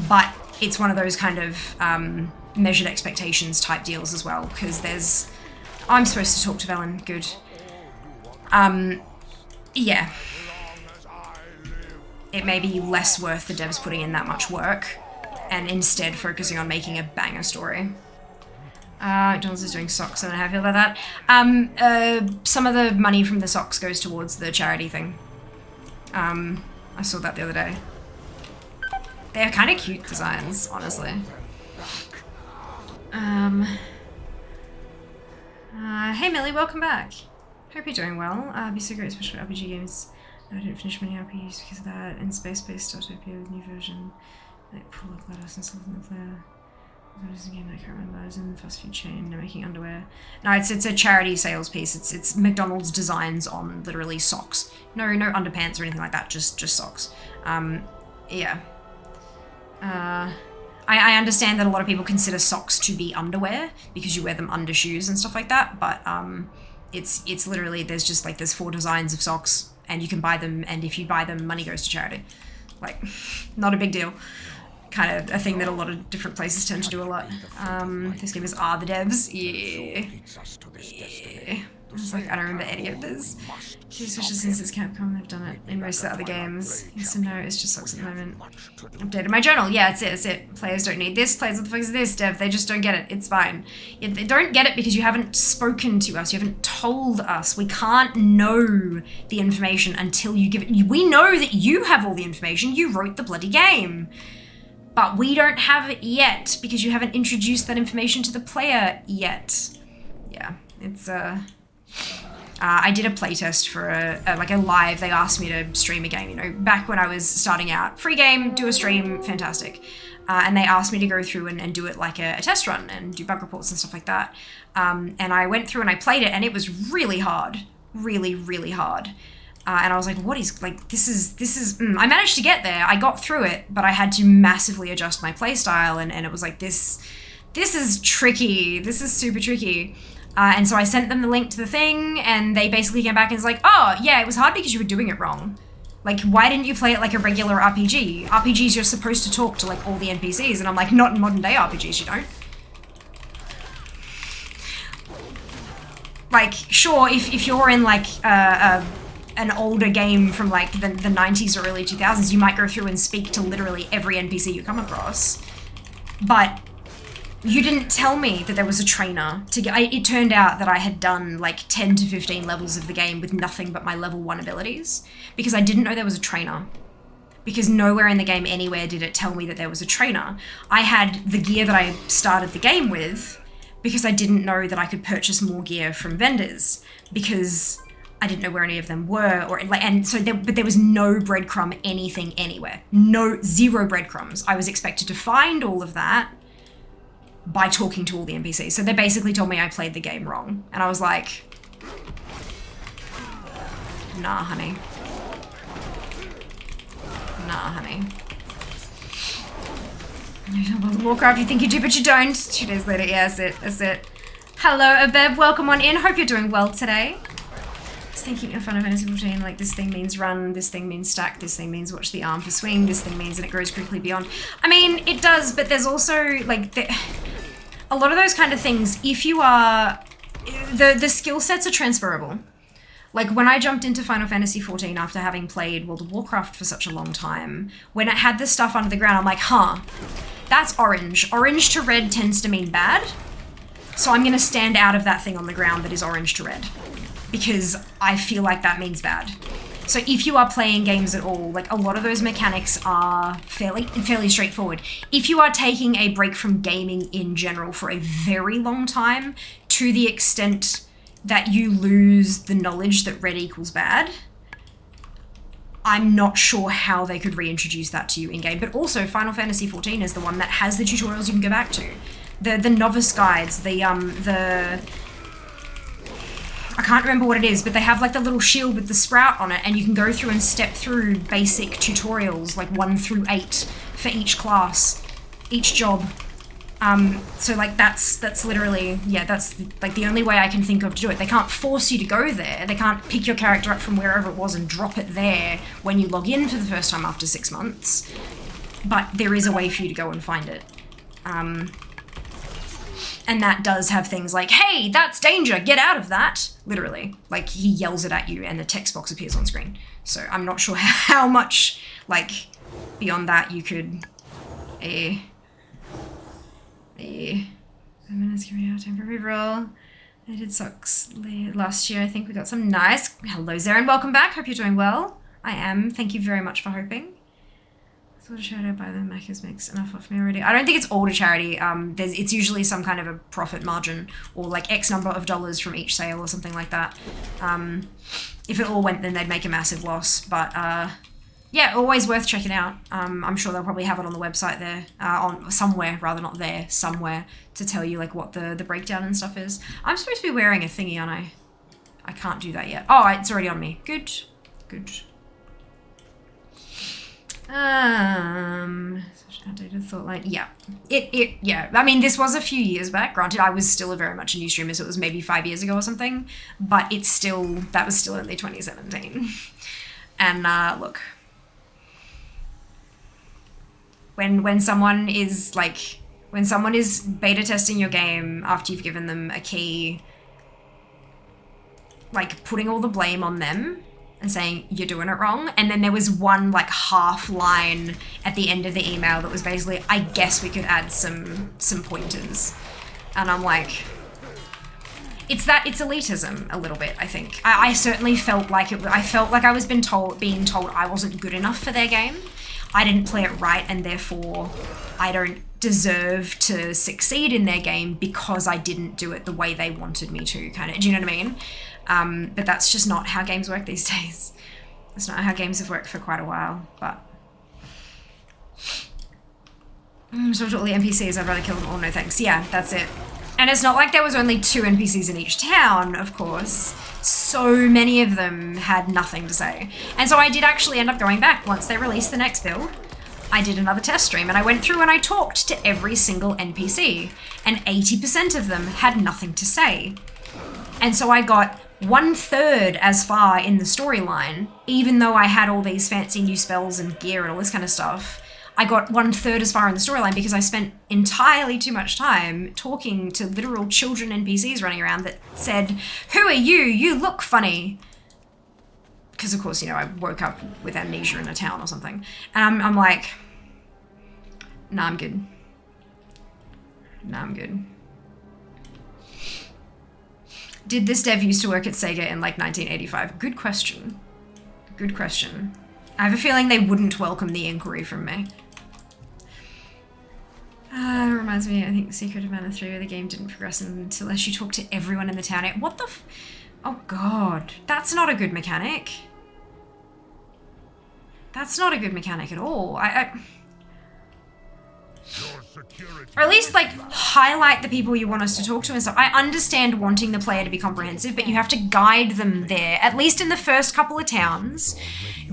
but it's one of those kind of measured expectations type deals as well, because there's... I'm supposed to talk to Velen, good. Yeah. It may be less worth the devs putting in that much work and instead focusing on making a banger story. McDonald's is doing socks, I don't know how I feel about that. Some of the money from the socks goes towards the charity thing. I saw that the other day. They're kind of cute designs, honestly. Hey Millie, welcome back. Hope you're doing well. Be so great, especially with RPG games. No, I didn't finish many RPGs because of that. And Space-Based Startopia with new version. Like Pull of GLaDOS and stuff like that. What is the game I can't remember? I was in the fast food chain. They're making underwear. No, it's a charity sales piece. It's McDonald's designs on literally socks. No underpants or anything like that. Just socks. Yeah. I understand that a lot of people consider socks to be underwear because you wear them under shoes and stuff like that, but it's literally, there's 4 designs of socks and you can buy them, and if you buy them, money goes to charity. Like, not a big deal. Kind of a thing that a lot of different places tend to do a lot. This game is the devs. Yeah. It's like, I don't remember any of this. Especially since it's Capcom, they've done it in most of the other games. Yes and no, it's just sucks at the moment. Updated my journal. Yeah, that's it. Players don't need this. Players, what the fuck is this, dev? They just don't get it. It's fine. They don't get it because you haven't spoken to us. You haven't told us. We can't know the information until you give it. We know that you have all the information. You wrote the bloody game. But we don't have it yet because you haven't introduced that information to the player yet. Yeah, it's I did a playtest for a live. They asked me to stream a game, you know, back when I was starting out. Free game, do a stream, fantastic. And they asked me to go through and do it like a test run and do bug reports and stuff like that. And I went through and I played it, and it was really hard. Really, really hard. And I was like, what is, like, this is, I managed to get there. I got through it, but I had to massively adjust my playstyle, and it was like, this is tricky. This is super tricky. And so I sent them the link to the thing, and they basically came back and was like, oh, yeah, it was hard because you were doing it wrong. Like, why didn't you play it like a regular RPG? RPGs, you're supposed to talk to, like, all the NPCs, and I'm like, not in modern day RPGs, you don't. Like, sure, if you're in, like, an older game from, like, the 90s or early 2000s, you might go through and speak to literally every NPC you come across. But you didn't tell me that there was a trainer to get. It turned out that I had done like 10 to 15 levels of the game with nothing but my level 1 abilities because I didn't know there was a trainer. Because nowhere in the game anywhere did it tell me that there was a trainer. I had the gear that I started the game with because I didn't know that I could purchase more gear from vendors because I didn't know where any of them were, but there was no breadcrumb anything anywhere. Zero breadcrumbs. I was expected to find all of that by talking to all the NPCs. So they basically told me I played the game wrong. And I was like, nah, honey. Nah, honey. Warcraft, you think you do, but you don't. 2 days later, yeah, that's it. Hello, Abeb, welcome on in. Hope you're doing well today. Just thinking in Final Fantasy 14, like, this thing means run, this thing means stack, this thing means watch the arm for swing, this thing means, and it goes quickly beyond. I mean, it does, but there's also, like, a lot of those kind of things, if you are, the skill sets are transferable. Like, when I jumped into Final Fantasy XIV after having played World of Warcraft for such a long time, when it had this stuff under the ground, I'm like, huh, that's orange. Orange to red tends to mean bad. So I'm going to stand out of that thing on the ground that is orange to red. Because I feel like that means bad. So if you are playing games at all, like, a lot of those mechanics are fairly straightforward. If you are taking a break from gaming in general for a very long time, to the extent that you lose the knowledge that red equals bad, I'm not sure how they could reintroduce that to you in-game. But also, Final Fantasy XIV is the one that has the tutorials you can go back to. The novice guides, I can't remember what it is, but they have like the little shield with the sprout on it, and you can go through and step through basic tutorials, like 1 through 8 for each class, each job. So like that's literally, yeah, that's like the only way I can think of to do it. They can't force you to go there. They can't pick your character up from wherever it was and drop it there when you log in for the first time after 6 months. But there is a way for you to go and find it. And that does have things like, hey, that's danger, get out of that. Literally, like he yells it at you and the text box appears on screen. So I'm not sure how much, like, beyond that you could, minutes giving out time for reroll. I did socks last year. I think we got some nice. Hello, Zaren. Welcome back. Hope you're doing well. I am. Thank you very much for hoping. I thought a charity by the Macca's makes enough off me already. I don't think it's all to charity. It's usually some kind of a profit margin or like X number of dollars from each sale or something like that. If it all went, then they'd make a massive loss. But yeah, always worth checking out. I'm sure they'll probably have it on the website there, on somewhere, rather not there, somewhere, to tell you like what the breakdown and stuff is. I'm supposed to be wearing a thingy, aren't I? I can't do that yet. Oh, it's already on me. Good. Good. Outdated thought line. Yeah. Yeah. I mean, this was a few years back. Granted, I was still very much a new streamer, so it was maybe 5 years ago or something. But it's still, that was still only 2017. And look. When someone is beta testing your game after you've given them a key, like putting all the blame on them and saying you're doing it wrong, and then there was one like half line at the end of the email that was basically, I guess we could add some pointers, and I'm like, it's elitism a little bit. I think I certainly felt like it. I felt like I was being told I wasn't good enough for their game. I didn't play it right, and therefore I don't deserve to succeed in their game because I didn't do it the way they wanted me to, kind of. Do you know what I mean? But that's just not how games work these days. That's not how games have worked for quite a while, but... so to all the NPCs, I'd rather kill them all, no thanks. Yeah, that's it. And it's not like there was only 2 NPCs in each town, of course. So many of them had nothing to say. And so I did actually end up going back once they released the next build. I did another test stream and I went through and I talked to every single NPC, and 80% of them had nothing to say. And so I got 1/3 as far in the storyline, even though I had all these fancy new spells and gear and all this kind of stuff. I got 1/3 as far in the storyline because I spent entirely too much time talking to literal children NPCs running around that said, "Who are you? You look funny." Because of course, you know, I woke up with amnesia in a town or something. And I'm like, nah, I'm good. Nah, I'm good. Did this dev used to work at Sega in like 1985? Good question. Good question. I have a feeling they wouldn't welcome the inquiry from me. Reminds me, I think Secret of Mana 3 where the game didn't progress unless you talk to everyone in the town. What the oh god, that's not a good mechanic. That's not a good mechanic at all. Or at least, like, highlight the people you want us to talk to and stuff. I understand wanting the player to be comprehensive, but you have to guide them there, at least in the first couple of towns.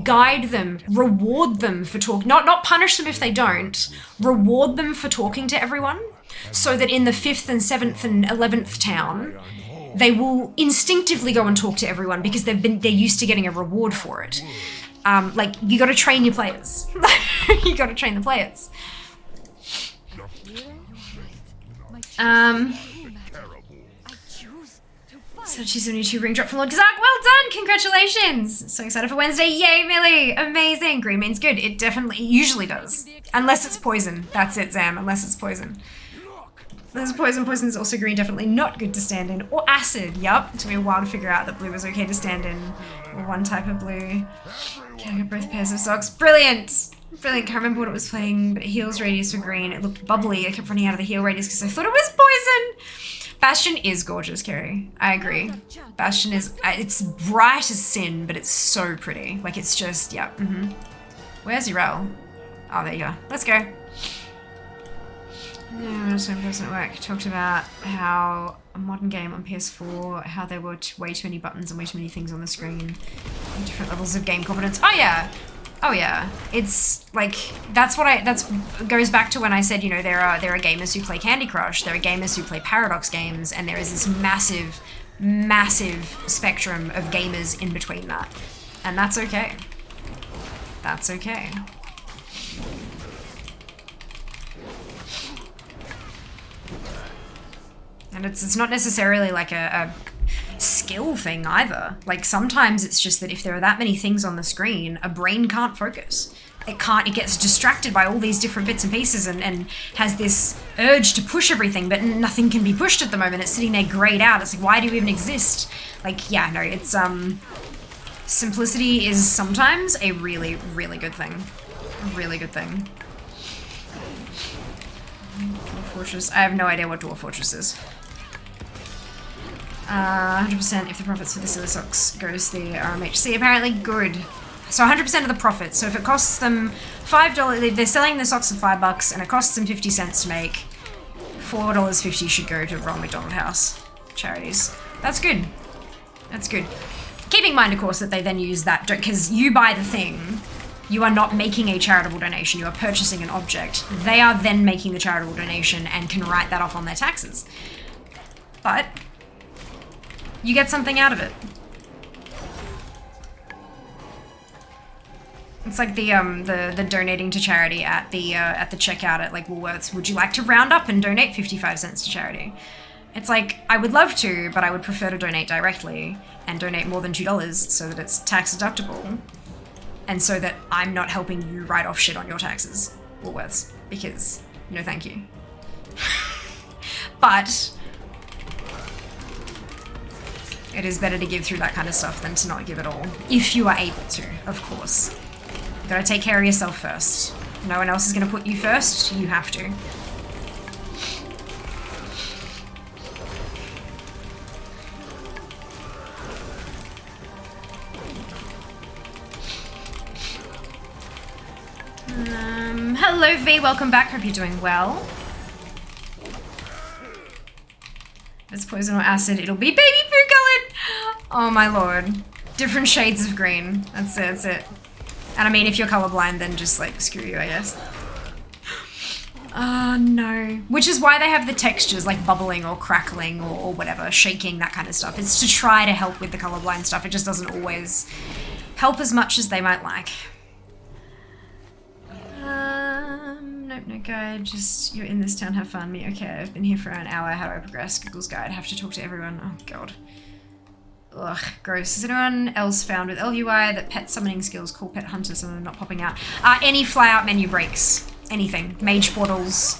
Guide them, reward them for talking, not punish them if they don't, reward them for talking to everyone, so that in the 5th and 7th and 11th town, they will instinctively go and talk to everyone because they're used to getting a reward for it. Like, you gotta train your players. You gotta train the players. So she's 72 ring drop from Lord Kazak. Well done! Congratulations! So excited for Wednesday. Yay, Millie! Amazing. Green means good. It usually does. Unless it's poison. That's it, Zam. Unless it's poison. There's poison. Poison is also green. Definitely not good to stand in. Or acid. Yup. It took me a while to figure out that blue was okay to stand in. Or one type of blue. Can I get both pairs of socks? Brilliant! Brilliant. Can't remember what it was playing, but heals radius for green. It looked bubbly. I kept running out of the heal radius because I thought it was poison. Bastion is gorgeous, Kerry. I agree. Bastion is, it's bright as sin, but it's so pretty. Like, it's just, yeah. Where's Urel? Oh, there you are. Let's go. Yeah, just one person at work talked about how a modern game on PS4, how there were way too many buttons and way too many things on the screen, and different levels of game competence. Oh yeah, oh yeah. It's like that's goes back to when I said, you know, there are gamers who play Candy Crush, there are gamers who play Paradox games, and there is this massive spectrum of gamers in between that, and that's okay. That's okay. And it's not necessarily like a skill thing either. Like sometimes it's just that if there are that many things on the screen, a brain can't focus. It gets distracted by all these different bits and pieces and has this urge to push everything, but nothing can be pushed at the moment. It's sitting there grayed out. It's like, why do you even exist? Like, yeah, no, it's, simplicity is sometimes a really, really good thing. A really good thing. Dwarf Fortress. I have no idea what Dwarf Fortress is. 100% if the profits for the silly socks goes to the RMHC. Apparently good. So 100% of the profits. So if it costs them $5, they're selling the socks for $5 and it costs them 50 cents to make, $4.50 should go to Ronald McDonald House charities. That's good. That's good. Keeping in mind, of course, that they then use that, because you buy the thing, you are not making a charitable donation, you are purchasing an object. They are then making the charitable donation and can write that off on their taxes. But you get something out of it. It's like the donating to charity at the checkout at like Woolworths. Would you like to round up and donate 55 cents to charity? It's like, I would love to, but I would prefer to donate directly and donate more than $2 so that it's tax deductible and so that I'm not helping you write off shit on your taxes, Woolworths, because no thank you. But it is better to give through that kind of stuff than to not give at all, if you are able to, of course. You gotta take care of yourself first. No one else is gonna put you first, you have to. Hello V, welcome back, hope you're doing well. If it's poison or acid, it'll be baby poo colored! Oh my lord. Different shades of green, that's it, that's it. And I mean, if you're colorblind, then just like, screw you, I guess. Oh no. Which is why they have the textures, like bubbling or crackling or whatever, shaking, that kind of stuff. It's to try to help with the colorblind stuff, it just doesn't always help as much as they might like. Nope, no guide, just you're in this town, have fun, me, okay, I've been here for an hour, how do I progress? Google's guide, have to talk to everyone, oh god. Ugh, gross. Has anyone else found with LUI that pet summoning skills call pet hunters and they're not popping out? Any fly out menu breaks, anything. Mage portals,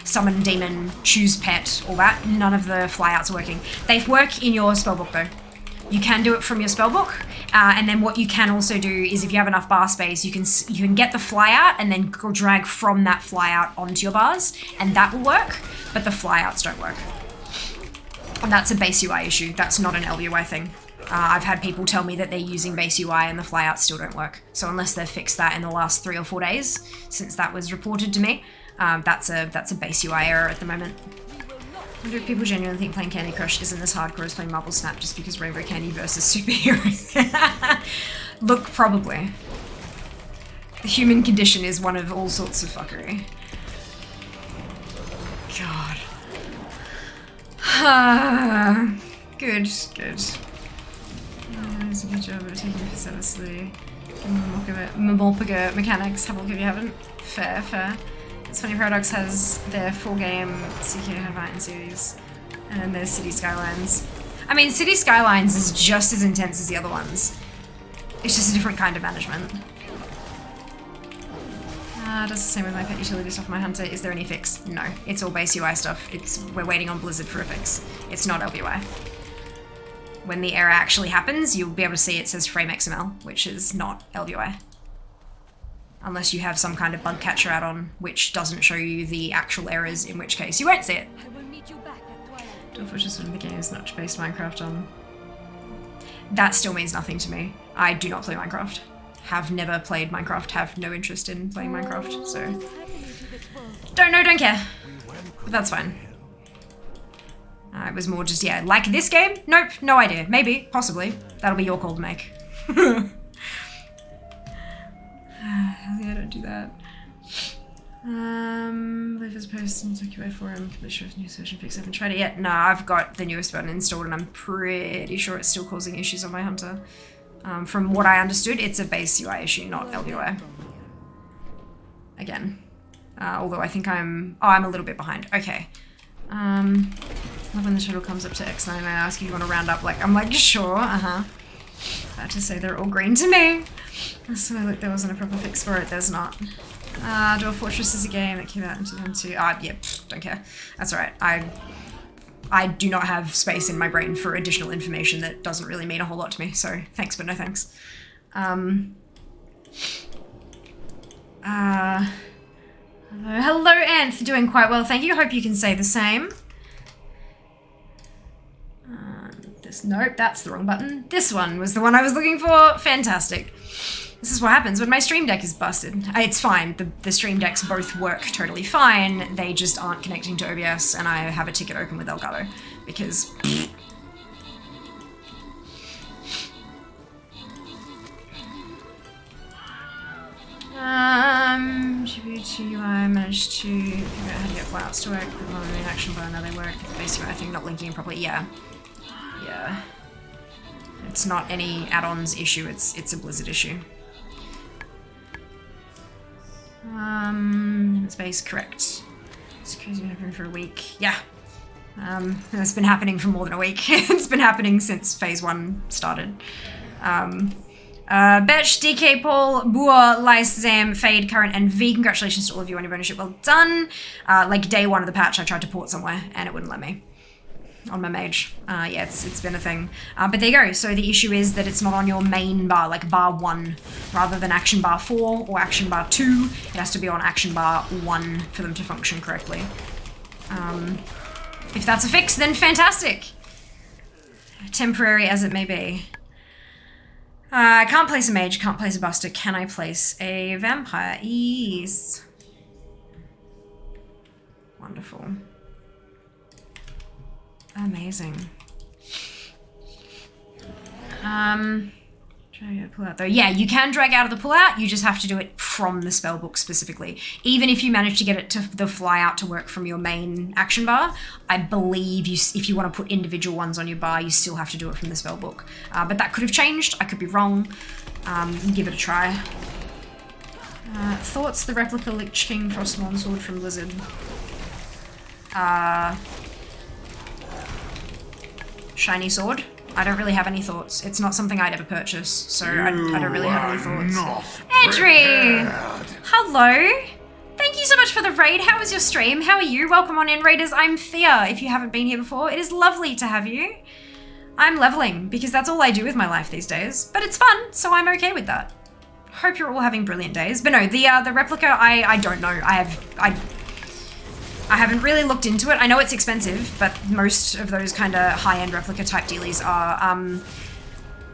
summon demon, choose pet, all that, none of the fly outs are working. They work in your spellbook though. You can do it from your spellbook, and then what you can also do is if you have enough bar space, you can get the fly out and then go drag from that fly out onto your bars, and that will work, but the fly outs don't work. And that's a base UI issue, that's not an LUI thing. I've had people tell me that they're using base UI and the fly outs still don't work. So unless they've fixed that in the last 3 or 4 days, since that was reported to me, that's a base UI error at the moment. I wonder if people genuinely think playing Candy Crush isn't as hardcore as playing Marble Snap just because Rainbow Candy versus superheroes. Look, probably. The human condition is one of all sorts of fuckery. God. Good, good. There's a good job of taking it seriously. Mamorpaga mechanics, have a look if you haven't. Fair, fair. It's funny, Paradox has their full game CK Advance series, and then there's City Skylines. I mean, City Skylines is just as intense as the other ones. It's just a different kind of management. Does the same with my pet utility stuff, my hunter. Is there any fix? No, it's all base UI stuff. We're waiting on Blizzard for a fix. It's not LVI. When the error actually happens, you'll be able to see it says frame XML, which is not LVI. Unless you have some kind of bug catcher add-on, which doesn't show you the actual errors, in which case you won't see it. I will meet you back at twilight. Unfortunately, the game is not based Minecraft on. That still means nothing to me. I do not play Minecraft. Have never played Minecraft, have no interest in playing Minecraft, so... What is happening to this world? Don't know, don't care. But that's fine. It was more just, yeah, like this game? Nope, no idea. Maybe, possibly. That'll be your call to make. Yeah, don't do that. Leave as post and Tokyo forum, Completionist news version fix. I haven't tried it yet. No, I've got the newest button installed and I'm pretty sure it's still causing issues on my hunter. From what I understood, it's a base UI issue, not LVI. Again. Although I think I'm a little bit behind. Okay. When the total comes up to X9, I ask you want to round up, like, I'm like, sure, About to say they're all green to me. So look, there wasn't a proper fix for it, there's not. Dwarf Fortress is a game that came out in 2002. Yep, don't care. That's alright. I do not have space in my brain for additional information that doesn't really mean a whole lot to me, so thanks but no thanks. Hello, Anth, doing quite well, thank you. Hope you can say the same. Nope, that's the wrong button. This one was the one I was looking for. Fantastic. This is what happens when my Stream Deck is busted. It's fine. The Stream Decks both work totally fine. They just aren't connecting to OBS, and I have a ticket open with Elgato because. GPU UI managed to figure out how to get flyouts to work. Put them on an action bar, now they work. Basically, I think not linking properly. Yeah. Yeah. It's not any add-ons issue, it's a Blizzard issue. Space, correct. Security's been happening for a week. Yeah. It's been happening for more than a week. It's been happening since phase 1 started. Betch, DK, Paul, Boer, Lice, Zam, Fade, Current, and V. Congratulations to all of you on your ownership. Well done. Like day 1 of the patch, I tried to port somewhere and it wouldn't let me. On my mage. Yeah, it's been a thing. But there you go. So the issue is that it's not on your main bar, like bar 1, rather than action bar 4 or action bar 2. It has to be on action bar 1 for them to function correctly. If that's a fix, then fantastic. Temporary as it may be. I can't place a mage, can't place a buster. Can I place a vampire? Yes. Wonderful. Amazing. Drag out, pull out though. Yeah, you can drag out of the pull out, you just have to do it from the spellbook specifically. Even if you manage to get it to the fly out to work from your main action bar, I believe if you want to put individual ones on your bar, you still have to do it from the spellbook. But that could have changed, I could be wrong. Give it a try. Thoughts, the replica Lich King Frostmourne sword from Blizzard. Shiny sword. I don't really have any thoughts. It's not something I'd ever purchase, so I don't really have any thoughts. Edry! Hello! Thank you so much for the raid. How was your stream? How are you? Welcome on in, raiders. I'm Thea, if you haven't been here before. It is lovely to have you. I'm leveling, because that's all I do with my life these days. But it's fun, so I'm okay with that. Hope you're all having brilliant days. But no, the replica, I don't know. I haven't really looked into it. I know it's expensive, but most of those kind of high-end replica type dealies are.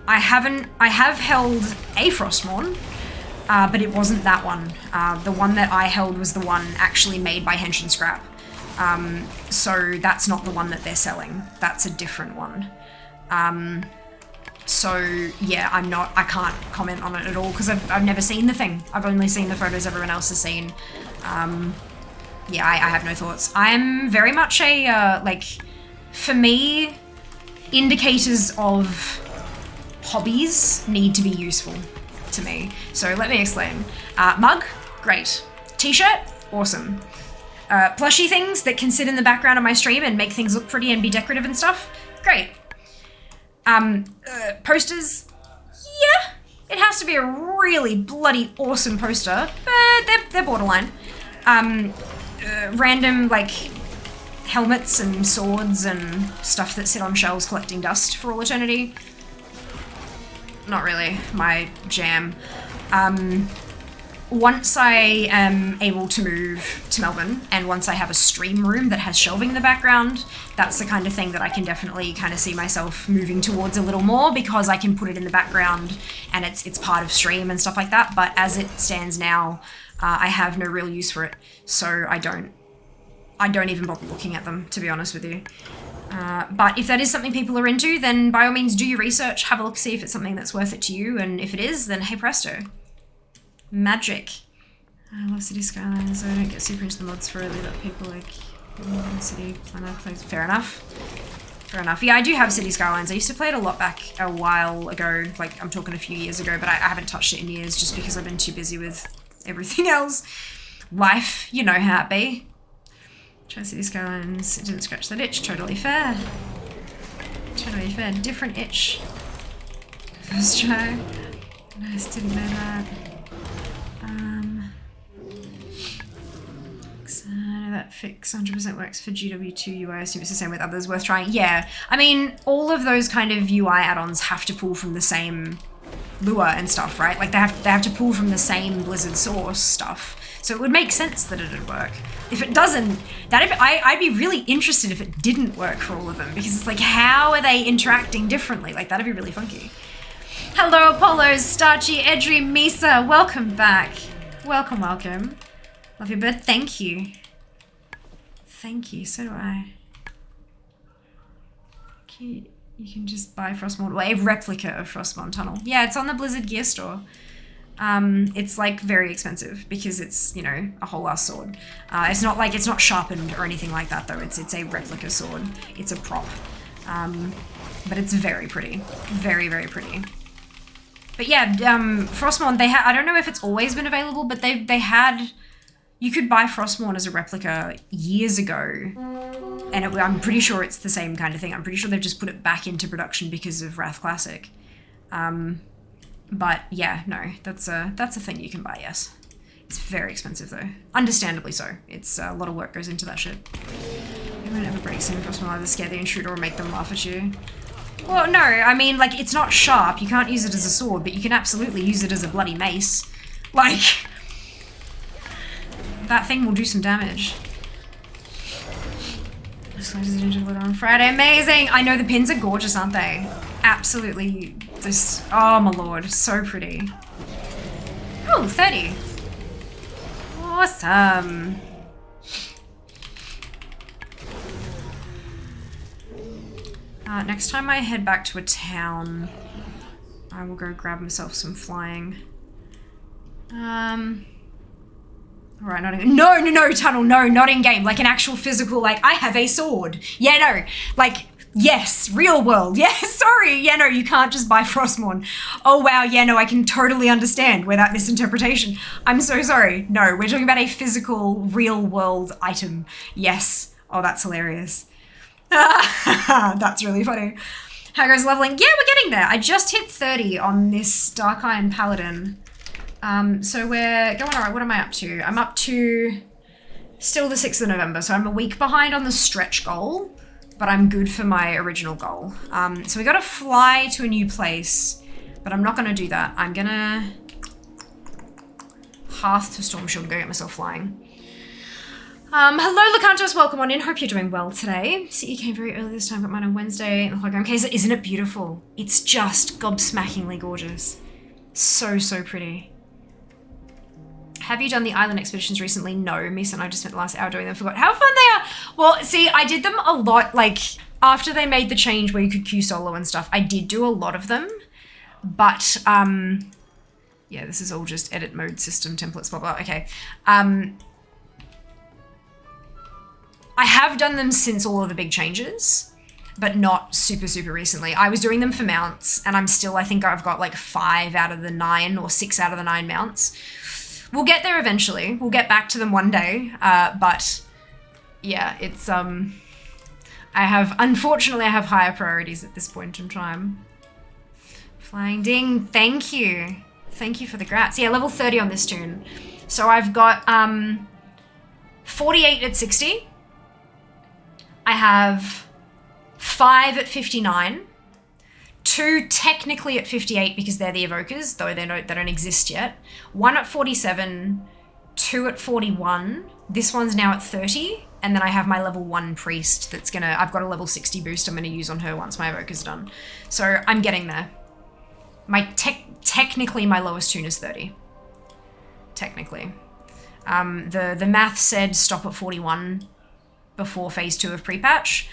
I have held a Frostmourne, but it wasn't that one. The one that I held was the one actually made by Henshin Scrap. So that's not the one that they're selling. That's a different one. So yeah, I can't comment on it at all because I've never seen the thing. I've only seen the photos everyone else has seen. Yeah, I have no thoughts. I'm very much a, like, for me, indicators of hobbies need to be useful to me. So let me explain. Mug, great. T-shirt, awesome. Plushy things that can sit in the background of my stream and make things look pretty and be decorative and stuff, great. Posters, yeah, it has to be a really bloody awesome poster, but they're borderline. Random, like, helmets and swords and stuff that sit on shelves collecting dust for all eternity. Not really my jam. Once I am able to move to Melbourne, and once I have a stream room that has shelving in the background, that's the kind of thing that I can definitely kind of see myself moving towards a little more, because I can put it in the background and it's part of stream and stuff like that. But as it stands now, I have no real use for it, so I don't even bother looking at them, to be honest with you. But if that is something people are into, then by all means do your research, have a look, see if it's something that's worth it to you, and if it is, then hey presto. Magic. I love City Skylines, I don't get super into the mods for really, but people like City Planner plays. Fair enough. Fair enough. Yeah, I do have City Skylines. I used to play it a lot back a while ago, like I'm talking a few years ago, but I haven't touched it in years just because I've been too busy with everything else. Life, you know how it be. Try City Skylines, it didn't scratch that itch, totally fair. Totally fair. Different itch. First try. Nice, didn't know that. So I know that fix 100% works for GW2 UI, I assume it's the same with others, worth trying. Yeah, I mean, all of those kind of UI add-ons have to pull from the same lure and stuff, right? Like they have to pull from the same Blizzard source stuff. So it would make sense that it'd work. If it doesn't, I'd be really interested if it didn't work for all of them, because it's like, how are they interacting differently? Like that'd be really funky. Hello, Apollo, Starchy, Edry, Misa, welcome back. Welcome, welcome. Love your bird, thank you. Thank you, so do I. Okay, you can just buy Frostmourne, well, a replica of Frostmourne Tunnel. Yeah, it's on the Blizzard gear store. It's like very expensive because it's, you know, a whole ass sword. It's not sharpened or anything like that though. It's a replica sword. It's a prop. But it's very pretty. Very, very pretty. But yeah, Frostmourne, I don't know if it's always been available, but they had, you could buy Frostmourne as a replica years ago. And I'm pretty sure it's the same kind of thing. I'm pretty sure they've just put it back into production because of Wrath Classic. But yeah, no, that's a thing you can buy, yes. It's very expensive though. Understandably so. It's a lot of work goes into that shit. Everyone ever breaks in Frostmourne, either scare the intruder or make them laugh at you. Well, no, I mean, like, it's not sharp. You can't use it as a sword, but you can absolutely use it as a bloody mace. Like, that thing will do some damage. Just like Ninja on Friday. Amazing! I know, the pins are gorgeous, aren't they? Absolutely just, oh my lord, so pretty. Oh, 30. Awesome. Next time I head back to a town, I will go grab myself some flying. Alright, not in- No, Tunnel, no, not in game. Like an actual physical, like, I have a sword. Yeah, no, like, yes, real world. Yeah, sorry. Yeah, no, you can't just buy Frostmourne. Oh, wow, yeah, no, I can totally understand where that misinterpretation. I'm so sorry. No, we're talking about a physical, real world item. Yes. Oh, that's hilarious. That's really funny. How goes leveling? Yeah, we're getting there. I just hit 30 on this Dark Iron Paladin. So we're going alright. What am I up to? I'm up to still the 6th of November, so I'm a week behind on the stretch goal, but I'm good for my original goal. So we gotta fly to a new place, but I'm not gonna do that. I'm gonna Hearth to Storm Shield and go get myself flying. Hello, Lacantos, welcome on in. Hope you're doing well today. See, you came very early this time, got mine on Wednesday in the hologram case. Isn't it beautiful? It's just gobsmackingly gorgeous. So, so pretty. Have you done the island expeditions recently? No, Misa and I just spent the last hour doing them, forgot how fun they are. Well, see, I did them a lot, like, after they made the change where you could queue solo and stuff, I did do a lot of them, but, yeah, this is all just edit mode system templates, blah, blah, okay. I have done them since all of the big changes, but not super, super recently. I was doing them for mounts, and I'm still, I think I've got like 5 out of the 9 or 6 out of the 9 mounts. We'll get there eventually. We'll get back to them one day, but yeah, it's, Unfortunately, I have higher priorities at this point in time. Flying Ding, thank you. Thank you for the grats. Yeah, level 30 on this toon. So I've got 48 at 60. I have 5 at 59. 2 technically at 58 because they're the evokers, though they don't exist yet. 1 at 47, 2 at 41. This one's now at 30. And then I have my level 1 priest that's I've got a level 60 boost I'm gonna use on her once my evoker's done. So I'm getting there. Technically my lowest toon is 30. Technically. The math said stop at 41 before phase 2 of pre-patch.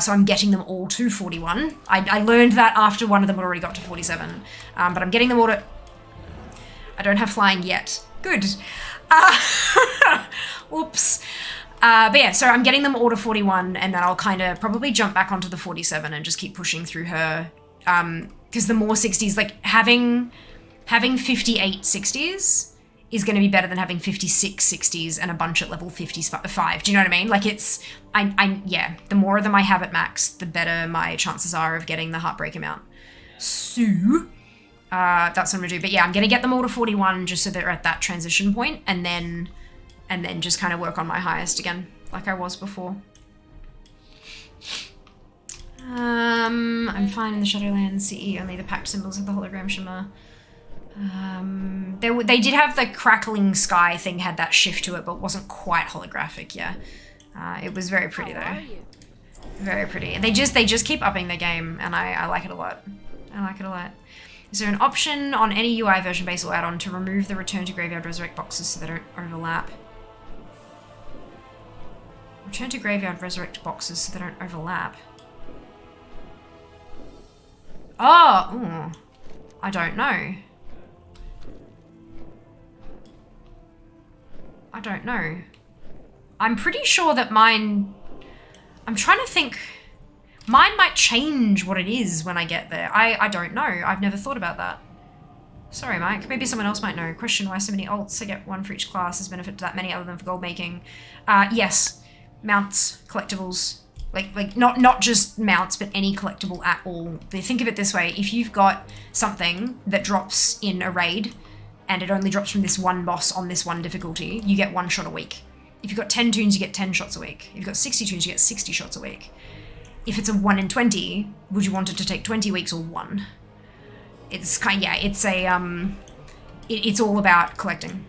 So I'm getting them all to 41. I learned that after one of them had already got to 47. But I'm getting them all to... I don't have flying yet. Good. Oops. But yeah, so I'm getting them all to 41, and then I'll kind of probably jump back onto the 47 and just keep pushing through her. Because the more 60s, like having 58 60s is going to be better than having 56 60s and a bunch at level 55. Do you know what I mean? Like yeah, the more of them I have at max, the better my chances are of getting the Heartbreak amount. So, that's what I'm going to do. But yeah, I'm going to get them all to 41 just so they're at that transition point, and then just kind of work on my highest again, like I was before. I'm fine in the Shadowlands CE, only the packed symbols of the hologram shimmer. They did have the crackling sky thing, had that shift to it, but wasn't quite holographic, yeah. It was very pretty though. Very pretty. They just keep upping the game, and I like it a lot. I like it a lot. Is there an option on any UI version base or add-on to remove the Return to Graveyard Resurrect boxes so they don't overlap? Return to Graveyard Resurrect boxes so they don't overlap. Oh, ooh, I don't know. I don't know. I'm pretty sure that mine... I'm trying to think... Mine might change what it is when I get there. I don't know. I've never thought about that. Sorry, Mike. Maybe someone else might know. Question why so many alts. I get one for each class. Has benefit to that many other than for gold making? Yes. Mounts, collectibles. Like not just mounts, but any collectible at all. Think of it this way. If you've got something that drops in a raid, and it only drops from this one boss on this one difficulty, you get 1 shot a week. If you've got 10 toons, you get 10 shots a week. If you've got 60 toons, you get 60 shots a week. If it's a 1 in 20, would you want it to take 20 weeks or 1? It's kind of, yeah, it's a, it's all about collecting.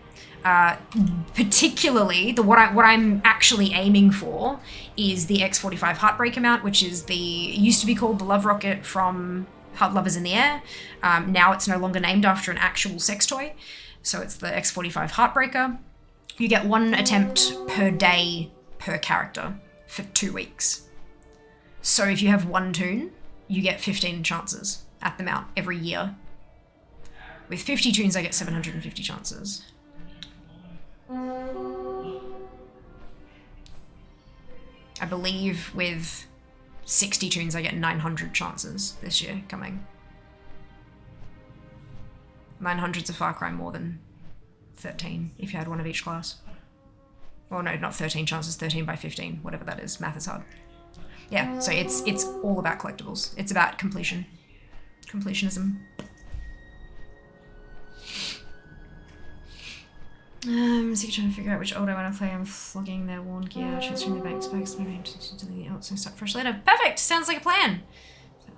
Particularly, what I'm actually aiming for is the X45 Heartbreak amount, which is used to be called the Love Rocket from Heart Lovers in the Air. Now it's no longer named after an actual sex toy. So it's the X45 Heartbreaker. You get 1 attempt per day per character for 2 weeks. So if you have 1 toon, you get 15 chances at the mount every year. With 50 toons, I get 750 chances. I believe with 60 toons, I get 900 chances this year coming. 900's a far cry more than 13 if you had 1 of each class. Well, no, not 13 chances, 13 by 15, whatever that is. Math is hard. Yeah, so it's all about collectibles. It's about completion. Completionism. So you're trying to figure out which old I want to play. I'm flogging their worn gear, transferring the bank spikes, moving to the else, and start fresh later. Perfect! Sounds like a plan.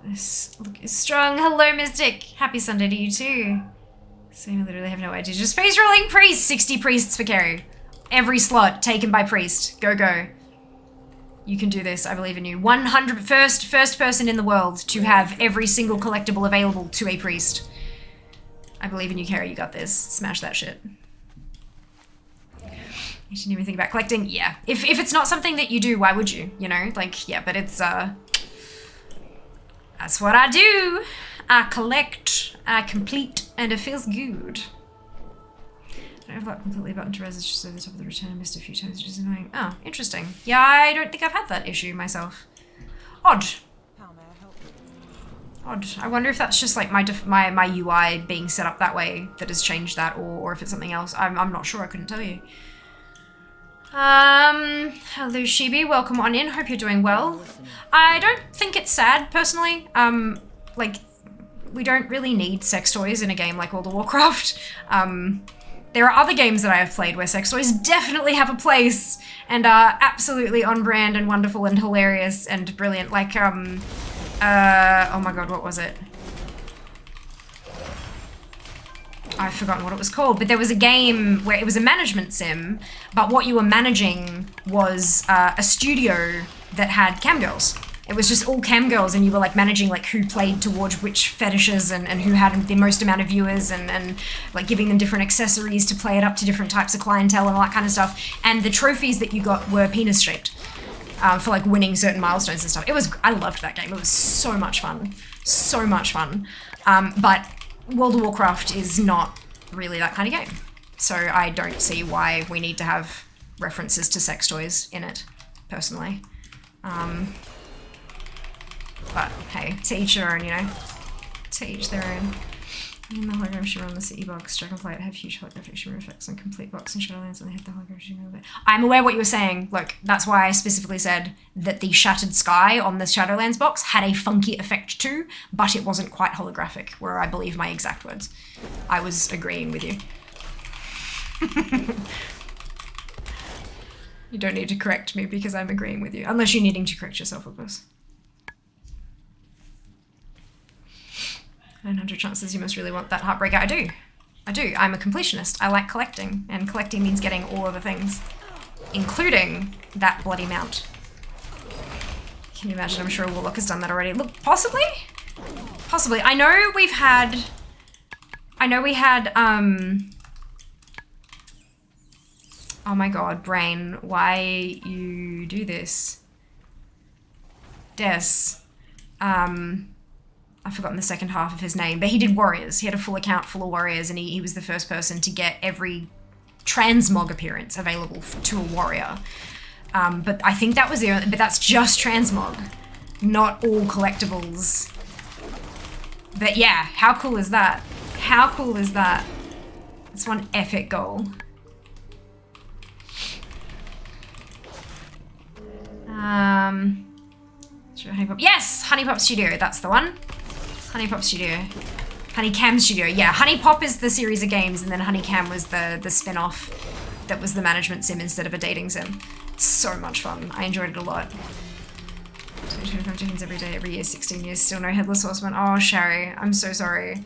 This look is strong. Hello, Mystic. Happy Sunday to you too. Same, I literally have no idea. Just face rolling priests. 60 priests for carry. Every slot taken by priest. Go, go. You can do this. I believe in you. 100 first person in the world to have every single collectible available to a priest. I believe in you, Carrie. You got this. Smash that shit. You didn't even think about collecting? Yeah. If it's not something that you do, why would you? You know? Like, yeah, but it's, that's what I do. I collect, I complete, and it feels good. I don't have completely button to res, it's just over the top of the return. I missed a few times, which is annoying. Oh, interesting. Yeah, I don't think I've had that issue myself. Odd. How may I help you? Odd. I wonder if that's just like my UI being set up that way that has changed that, or if it's something else. I'm not sure. I couldn't tell you. Hello Shibi, welcome on in, hope you're doing well. I don't think it's sad, personally. Like, we don't really need sex toys in a game like World of Warcraft. There are other games that I have played where sex toys definitely have a place and are absolutely on brand and wonderful and hilarious and brilliant. Like, oh my god, what was it? I've forgotten what it was called, but there was a game where it was a management sim, but what you were managing was a studio that had cam girls. It was just all cam girls, and you were like managing like who played towards which fetishes and who had the most amount of viewers and like giving them different accessories to play it up to different types of clientele and all that kind of stuff. And the trophies that you got were penis shaped for like winning certain milestones and stuff. I loved that game. It was so much fun. So much fun. But World of Warcraft is not really that kind of game. So I don't see why we need to have references to sex toys in it, personally. But hey, to each their own, you know? To each their own. In the hologram shimmer on the city box, Dragonflight have huge holographic shimmer effects on complete box and Shadowlands when they hit the hologram shimmer. I'm aware what you were saying. Look, that's why I specifically said that the Shattered Sky on the Shadowlands box had a funky effect too, but it wasn't quite holographic, were I believe my exact words. I was agreeing with you. You don't need to correct me because I'm agreeing with you, unless you're needing to correct yourself, of course. 900 chances you must really want that Heartbreaker. I do. I do. I'm a completionist. I like collecting, and collecting means getting all of the things, including that bloody mount. Can you imagine? I'm sure Warlock has done that already. Look, possibly? Possibly. I know we had, oh my god, brain, why you do this? Des. I've forgotten the second half of his name, but he did Warriors. He had a full account full of Warriors, and he was the first person to get every transmog appearance available to a Warrior. But I think that was the only, but that's just transmog, not all collectibles. But yeah, how cool is that? How cool is that? It's one epic goal. Honeypop. Yes, Honeypop Studio, that's the one. Honeypop Studio. Honeycam Studio, yeah. Honeypop is the series of games, and then Honeycam was the spin-off that was the management sim instead of a dating sim. So much fun. I enjoyed it a lot. 25 chickens every day, every year, 16 years, still no Headless Horseman. Oh, Sherry, I'm so sorry.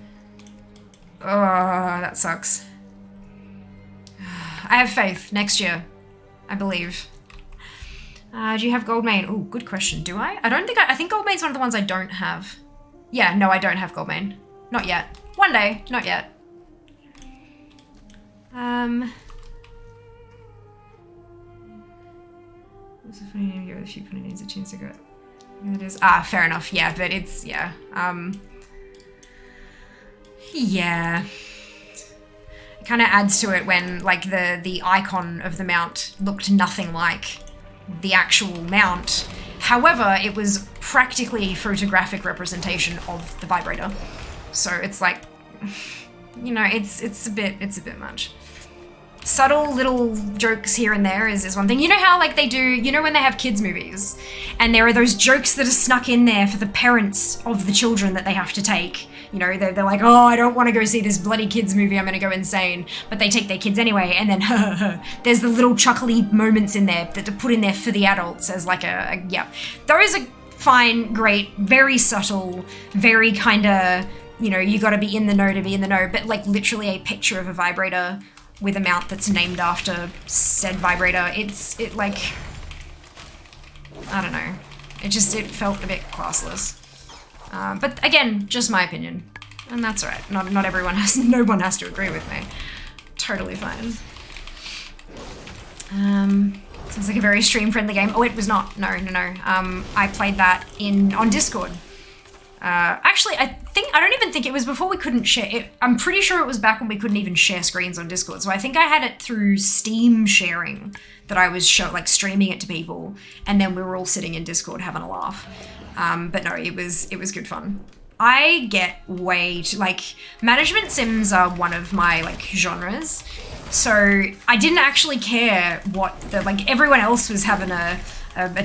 Oh, that sucks. I have faith. Next year, I believe. Do you have Goldmane? Oh, good question. Do I? I don't think I think Goldmane's one of the ones I don't have. Yeah, no, I don't have Goldmane. Not yet. One day, not yet. What's the funny name here with a few funny names that chance to go? Yeah, it is. Ah, fair enough. Yeah, but it's, yeah. Yeah. It kind of adds to it when, like, the icon of the mount looked nothing like the actual mount. However, it was practically a photographic representation of the vibrator. So it's like, you know, it's a bit much. Subtle little jokes here and there is one thing. You know how like they do, you know when they have kids movies and there are those jokes that are snuck in there for the parents of the children that they have to take. You know, they're like, oh, I don't want to go see this bloody kids movie, I'm going to go insane. But they take their kids anyway, and then there's the little chuckly moments in there that are put in there for the adults as like yeah. Those are fine, great, very subtle, very kind of, you know, you got to be in the know to be in the know, but like literally a picture of a vibrator with a mount that's named after said vibrator, it like, I don't know, it felt a bit classless. But again, just my opinion, and that's alright. Not everyone has, no one has to agree with me. Totally fine. Sounds like a very stream-friendly game. Oh, it was not. No. I played that on Discord. Actually, I don't even think it was before we couldn't share it. I'm pretty sure it was back when we couldn't even share screens on Discord. So I think I had it through Steam sharing that I was streaming it to people, and then we were all sitting in Discord having a laugh. But no, it was good fun. I get way too, like, management sims are one of my, like, genres. So I didn't actually care what the, like everyone else was having a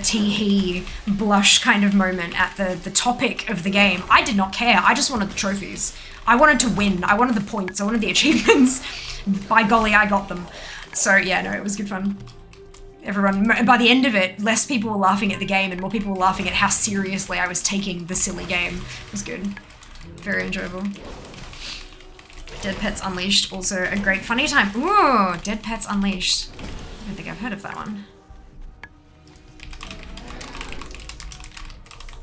tee-hee blush kind of moment at the topic of the game. I did not care. I just wanted the trophies. I wanted to win. I wanted the points. I wanted the achievements. By golly, I got them. So yeah, no, it was good fun. Everyone, by the end of it, less people were laughing at the game and more people were laughing at how seriously I was taking the silly game. It was good. Very enjoyable. Dead Pets Unleashed, also a great funny time. Ooh, Dead Pets Unleashed. I don't think I've heard of that one.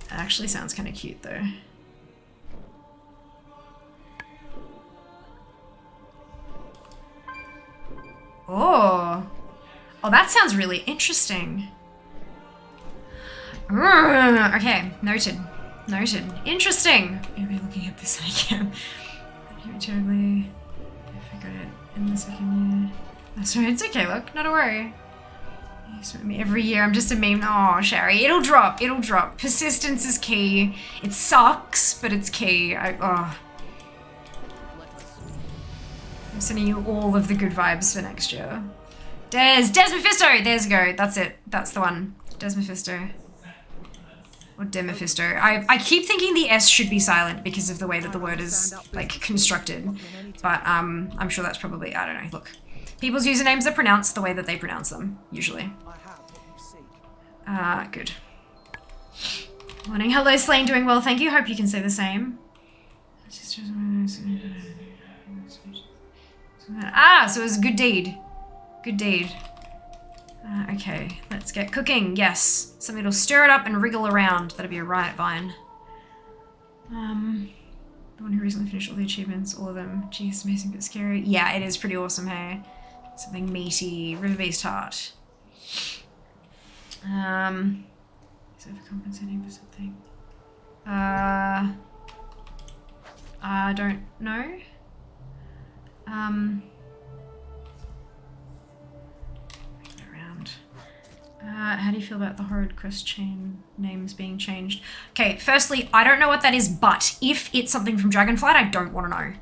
That actually sounds kind of cute though. Oh. Oh, that sounds really interesting. Okay, noted. Noted. Interesting. Maybe looking at this again. Totally. I got it in the second year. That's right. It's okay. Look, not a worry. Every year I'm just a meme. Oh, Sherry, it'll drop. It'll drop. Persistence is key. It sucks, but it's key. I'm sending you all of the good vibes for next year. Des Mephisto. There's go. That's it. That's the one. Des Mephisto. Or Demephisto. I keep thinking the S should be silent because of the way that the word is like constructed. But I'm sure that's probably, I don't know, look. People's usernames are pronounced the way that they pronounce them, usually. Good. Morning. Hello, Slane, doing well, thank you. Hope you can say the same. Ah, so it was a good deed. Good deed. Okay, let's get cooking. Yes, something that'll stir it up and wriggle around. That'll be a riot vine. The one who recently finished all the achievements, all of them. Jeez, amazing but scary. Yeah, it is pretty awesome, hey? Something meaty. River Beast Heart. Is overcompensating for something? I don't know. How do you feel about the horrid quest chain names being changed? Okay, firstly, I don't know what that is, but if it's something from Dragonflight, I don't want to know.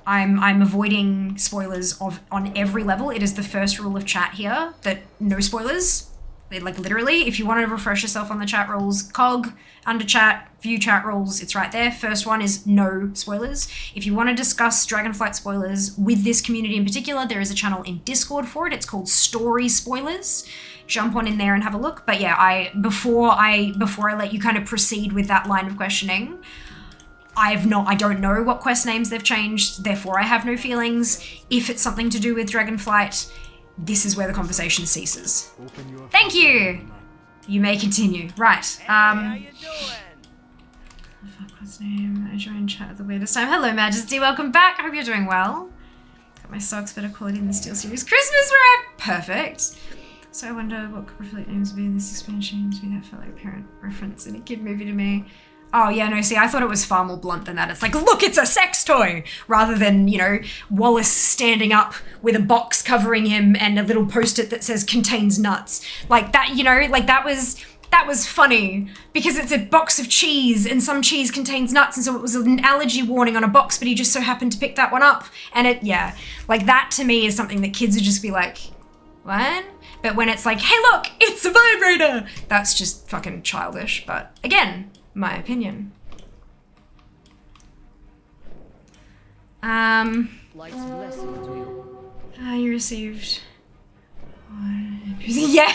I'm avoiding spoilers on every level. It is the first rule of chat here that no spoilers. Like literally, if you want to refresh yourself on the chat rules, cog, under chat, view chat rules, it's right there. First one is no spoilers. If you want to discuss Dragonflight spoilers with this community in particular, there is a channel in Discord for it. It's called Story Spoilers. Jump on in there and have a look. But yeah, before I let you kind of proceed with that line of questioning, I don't know what quest names they've changed, therefore I have no feelings. If it's something to do with Dragonflight, this is where the conversation ceases. Thank you! You may continue. Right. How you doing? Fuck, what's name? I joined chat at the weirdest time. Hello, Majesty. Welcome back. I hope you're doing well. Got my socks, better quality in the Steel Series. Christmas wrap! Perfect. So I wonder what Completionist names would be in this expansion. To me, that felt like a parent reference in a kid movie to me. Oh, yeah, no, see, I thought it was far more blunt than that. It's like, look, it's a sex toy! Rather than, you know, Wallace standing up with a box covering him and a little post-it that says contains nuts. Like that, you know, like that was funny because it's a box of cheese and some cheese contains nuts, and so it was an allergy warning on a box, but he just so happened to pick that one up. And it, yeah, like that to me is something that kids would just be like, what? But when it's like, hey, look, it's a vibrator! That's just fucking childish, but again, my opinion. Life's blessing to you. You received... Yeah!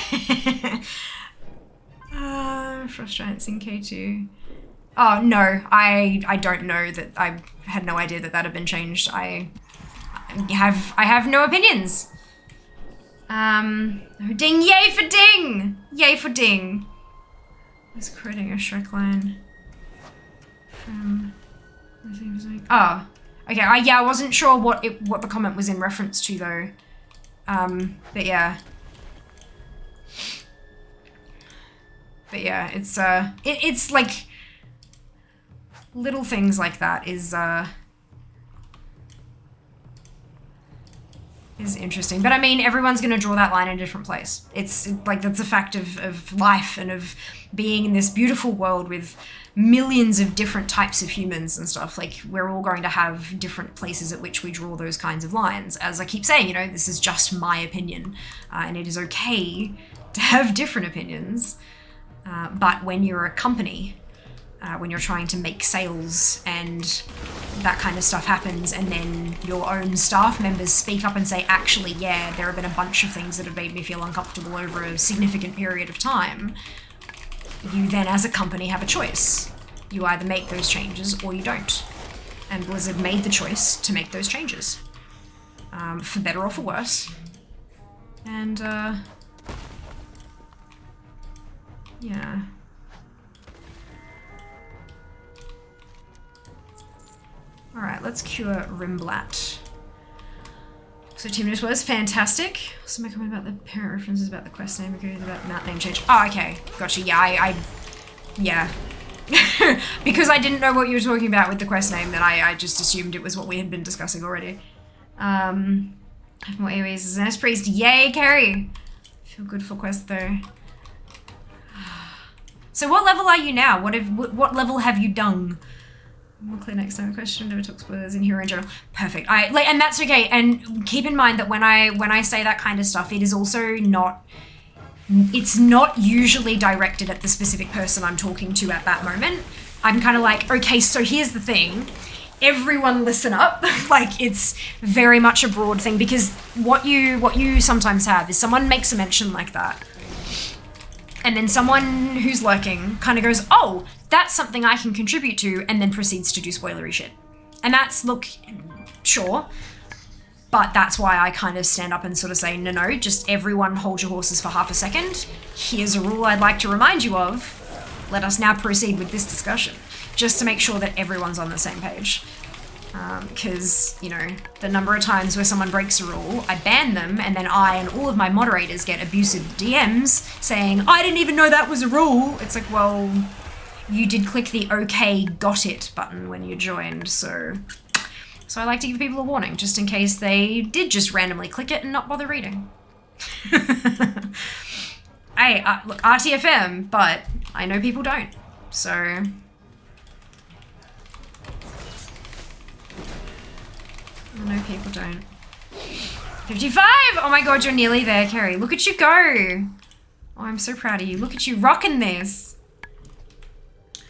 Frost Giants in K2. Oh, no, I don't know that, I had no idea that had been changed. I have no opinions. Ding, yay for ding! Yay for ding. I was quoting a Shrek line from, I think it was like, oh, okay, I wasn't sure what the comment was in reference to though. But yeah. But yeah, it's like, little things like that is, is interesting. But I mean, everyone's going to draw that line in a different place. It's like, that's a fact of life and of being in this beautiful world with millions of different types of humans and stuff. Like, we're all going to have different places at which we draw those kinds of lines. As I keep saying, you know, this is just my opinion, and it is okay to have different opinions. But when you're a company, when you're trying to make sales and that kind of stuff happens, and then your own staff members speak up and say, actually, yeah, there have been a bunch of things that have made me feel uncomfortable over a significant period of time, you then as a company have a choice. You either make those changes or you don't. And Blizzard made the choice to make those changes. For better or for worse. And, yeah. Alright, let's cure Rimblat. So Team News was fantastic. Also my comment about the parent references about the quest name, agree about mount name change. Oh, okay. Gotcha. Yeah, yeah. Because I didn't know what you were talking about with the quest name, then I just assumed it was what we had been discussing already. More AoEs as an S-Priest. Yay, Carrie! Feel good for quest though. So what level are you now? What level have you done? More clear next time. Question never talk spoilers in here in general. Perfect. And that's okay. And keep in mind that when I say that kind of stuff, it is also not. It's not usually directed at the specific person I'm talking to at that moment. I'm kind of like, okay, so here's the thing. Everyone listen up. Like, it's very much a broad thing, because what you sometimes have is someone makes a mention like that, and then someone who's lurking kind of goes, oh, that's something I can contribute to, and then proceeds to do spoilery shit. And that's, look, sure, but that's why I kind of stand up and sort of say, no, just everyone hold your horses for half a second. Here's a rule I'd like to remind you of. Let us now proceed with this discussion, just to make sure that everyone's on the same page. Because, you know, the number of times where someone breaks a rule, I ban them, and then I and all of my moderators get abusive DMs saying, I didn't even know that was a rule. It's like, well, you did click the okay, got it button when you joined, so I like to give people a warning, just in case they did just randomly click it and not bother reading. Hey, look, RTFM, but I know people don't, so... I know people don't. 55! Oh my god, you're nearly there, Kerry. Look at you go! Oh, I'm so proud of you. Look at you rocking this!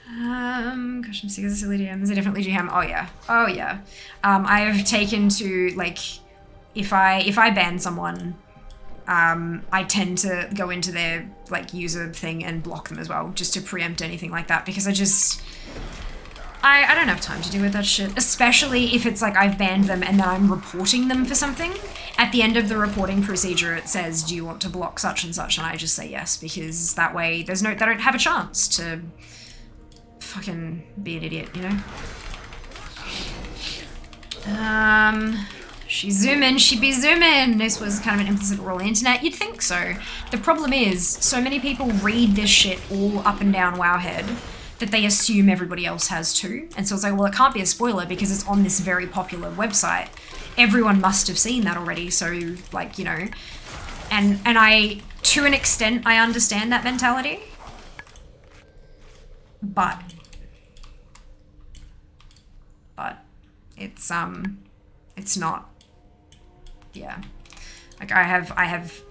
Gosh, I'm sick of the silly DM. Is it definitely GM? Oh yeah. Oh yeah. I have taken to, like, if I ban someone, I tend to go into their, like, user thing and block them as well, just to preempt anything like that, because I don't have time to deal with that shit, especially if it's like I've banned them and then I'm reporting them for something. At the end of the reporting procedure, it says, do you want to block such and such? And I just say yes, because that way they don't have a chance to fucking be an idiot, you know? She's zooming, she'd be zooming. This was kind of an implicit rule on the internet. You'd think so. The problem is, so many people read this shit all up and down Wowhead that they assume everybody else has too. And so it's like, well, it can't be a spoiler because it's on this very popular website. Everyone must have seen that already, so, like, you know. And I, to an extent, I understand that mentality. But it's not, yeah. Like, I have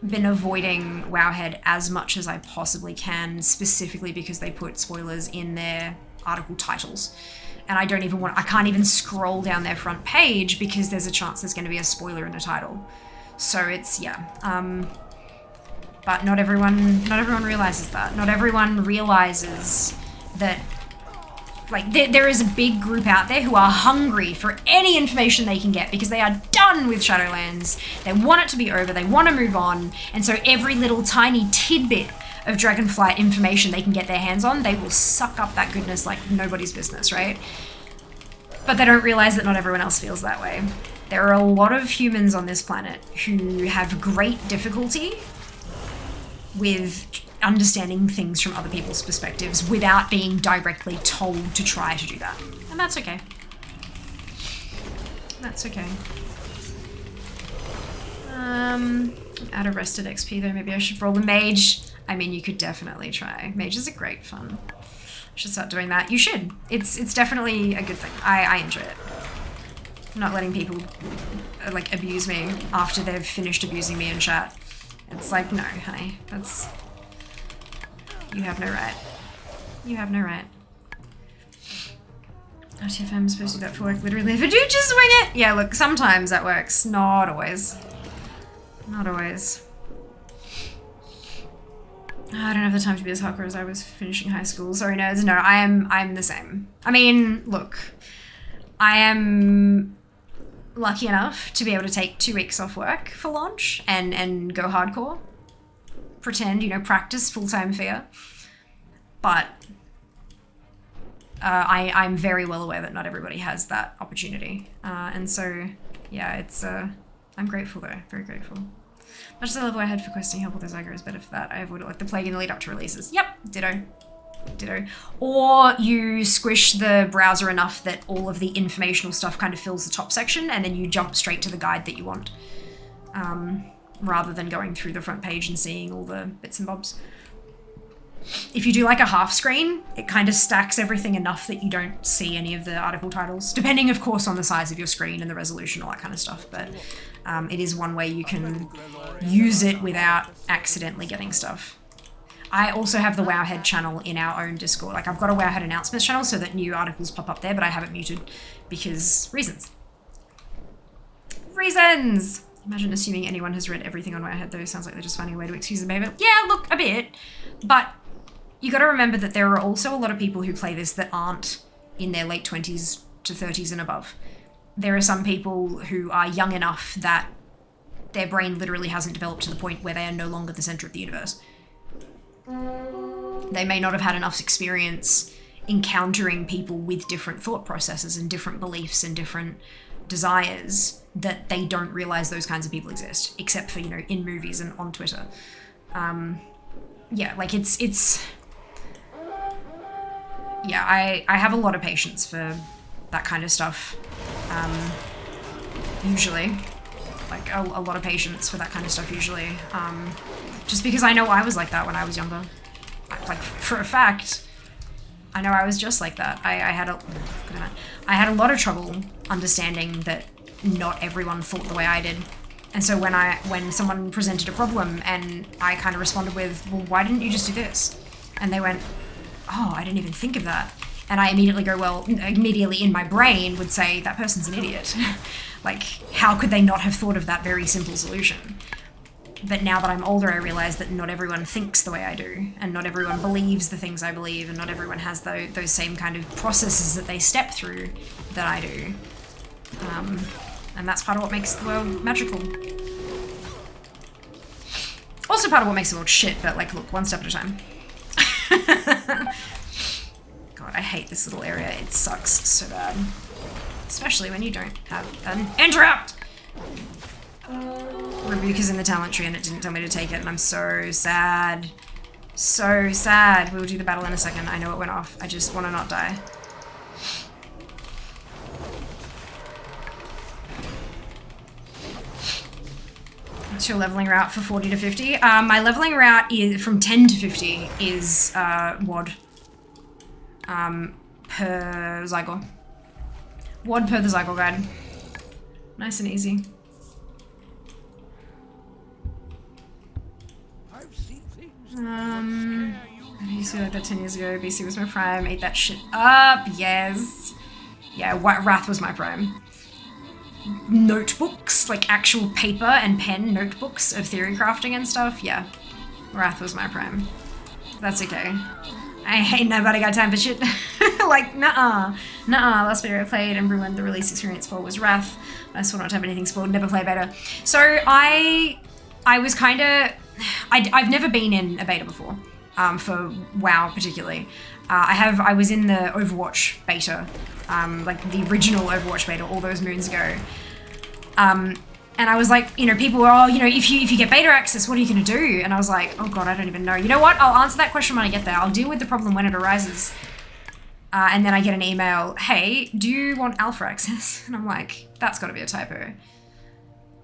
been avoiding Wowhead as much as I possibly can, specifically because they put spoilers in their article titles. And I can't even scroll down their front page because there's a chance there's going to be a spoiler in the title. So it's, yeah. But not everyone realizes that. Not everyone realizes that, like, there is a big group out there who are hungry for any information they can get because they are done with Shadowlands. They want it to be over. They want to move on. And so every little tiny tidbit of Dragonflight information they can get their hands on, they will suck up that goodness like nobody's business, right? But they don't realize that not everyone else feels that way. There are a lot of humans on this planet who have great difficulty with understanding things from other people's perspectives without being directly told to try to do that. And that's okay. That's okay. Out of rested XP though, maybe I should roll the mage. I mean, you could definitely try. Mages are great fun. I should start doing that. You should. It's definitely a good thing. I enjoy it. I'm not letting people like abuse me after they've finished abusing me in chat. It's like, no, honey, that's... You have no right. You have no right. RTFM is supposed to do that for work, literally. If you do, just swing it! Yeah, look, sometimes that works. Not always. Not always. I don't have the time to be as hardcore as I was finishing high school. Sorry, nerds. No, I'm the same. I mean, look. I am lucky enough to be able to take 2 weeks off work for launch and go hardcore. Pretend, you know, practice full-time fear. But I'm very well aware that not everybody has that opportunity. And so, yeah, it's... I'm grateful though, very grateful. Much as I love what I had for questing help with those aggro is better for that. I avoided like the plague in the lead up to releases. Yep, ditto. Ditto. Or you squish the browser enough that all of the informational stuff kind of fills the top section and then you jump straight to the guide that you want. Rather than going through the front page and seeing all the bits and bobs. If you do like a half screen, it kind of stacks everything enough that you don't see any of the article titles, depending of course on the size of your screen and the resolution, all that kind of stuff, but it is one way you can use it without accidentally getting stuff. I also have the Wowhead channel in our own Discord. Like I've got a Wowhead announcements channel so that new articles pop up there, but I have it muted because reasons. Reasons! Imagine assuming anyone has read everything on Wowhead though. Sounds like they're just finding a way to excuse the behavior. Yeah, look, a bit, but you got to remember that there are also a lot of people who play this that aren't in their late 20s to 30s and above. There are some people who are young enough that their brain literally hasn't developed to the point where they are no longer the center of the universe. They may not have had enough experience encountering people with different thought processes and different beliefs and different desires that they don't realize those kinds of people exist, except for, you know, in movies and on Twitter. Yeah, like it's... Yeah, I have a lot of patience for that kind of stuff. Usually. Like, a lot of patience for that kind of stuff, usually. Just because I know I was like that when I was younger. Like, for a fact, I know I was just like that. I had a lot of trouble understanding that not everyone thought the way I did. And so when someone presented a problem and I kind of responded with, well, why didn't you just do this? And they went, oh, I didn't even think of that. And I immediately go, well, immediately in my brain would say, that person's an idiot. Like, how could they not have thought of that very simple solution? But now that I'm older, I realize that not everyone thinks the way I do, and not everyone believes the things I believe, and not everyone has those same kind of processes that they step through that I do. And that's part of what makes the world magical. Also part of what makes the world shit, but like, look, one step at a time. God, I hate this little area. It sucks so bad. Especially when you don't have an interrupt! Rebuke is in the talent tree and it didn't tell me to take it and I'm so sad. So sad. We will do the battle in a second. I know it went off. I just want to not die. What's your leveling route for 40 to 50? My leveling route is from 10 to 50 is WOD. Per Zygor. WOD per the Zygor guide. Nice and easy. I used to like that 10 years ago. BC was my prime. Ate that shit up. Yes. Yeah, Wrath was my prime. Notebooks, like actual paper and pen notebooks of theory crafting and stuff. Yeah. Wrath was my prime. That's okay. I ain't nobody got time for shit. Like, nuh-uh. Nuh-uh. Last video I played and ruined the release experience for was Wrath. I swore not to have anything spoiled. Never play beta. So I was kind of... I've never been in a beta before, for WoW particularly. I was in the Overwatch beta, like the original Overwatch beta all those moons ago. And I was like, you know, people were, oh, you know, if you get beta access, what are you going to do? And I was like, oh God, I don't even know. You know what? I'll answer that question when I get there. I'll deal with the problem when it arises. And then I get an email, hey, do you want alpha access? And I'm like, that's got to be a typo.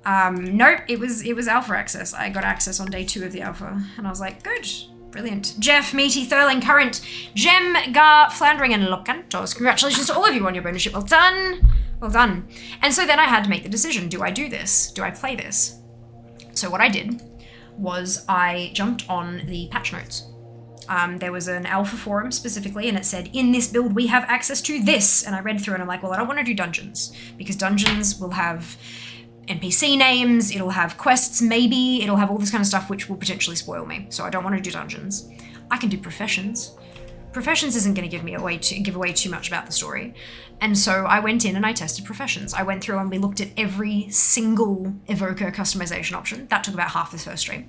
Nope, it was alpha access. I got access on day 2 of the alpha, and I was like, good, brilliant. Jeff, Meaty, Thurling, Current, Gem, Gar, Floundering, and Locantos. Congratulations to all of you on your bonus ship. Well done. Well done. And so then I had to make the decision, do I do this? Do I play this? So what I did was I jumped on the patch notes. There was an alpha forum specifically, and it said, in this build we have access to this. And I read through and I'm like, well, I don't want to do dungeons, because dungeons will have NPC names, it'll have quests maybe, it'll have all this kind of stuff which will potentially spoil me. So I don't want to do dungeons. I can do professions. Professions isn't going to give away too much about the story. And so I went in and I tested professions. I went through and we looked at every single evoker customization option. That took about half this first stream.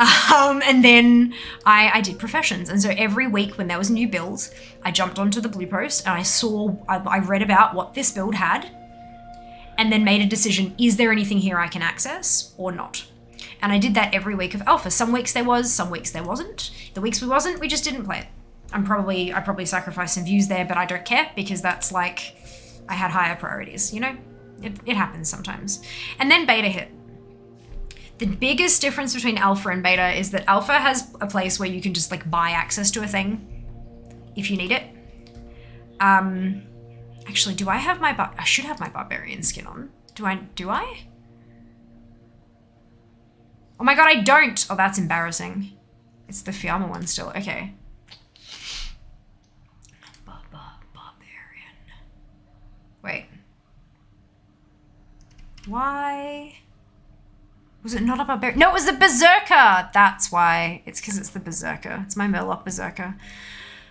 And then I did professions. And so every week when there was a new build, I jumped onto the Blue Post and I read about what this build had, and then made a decision, is there anything here I can access or not? And I did that every week of alpha. Some weeks there was, some weeks there wasn't. The weeks we wasn't, we just didn't play it. I probably sacrificed some views there, but I don't care, because that's like, I had higher priorities, you know? It happens sometimes. And then beta hit. The biggest difference between alpha and beta is that alpha has a place where you can just like buy access to a thing if you need it. Actually, do I have I should have my barbarian skin on. Do I? Oh my god, I don't! Oh, that's embarrassing. It's the Fiamma one still, okay. Barbarian. Wait. Why? Was it not a barbarian? No, it was the Berserker! That's why. It's because it's the Berserker. It's my Murloc Berserker.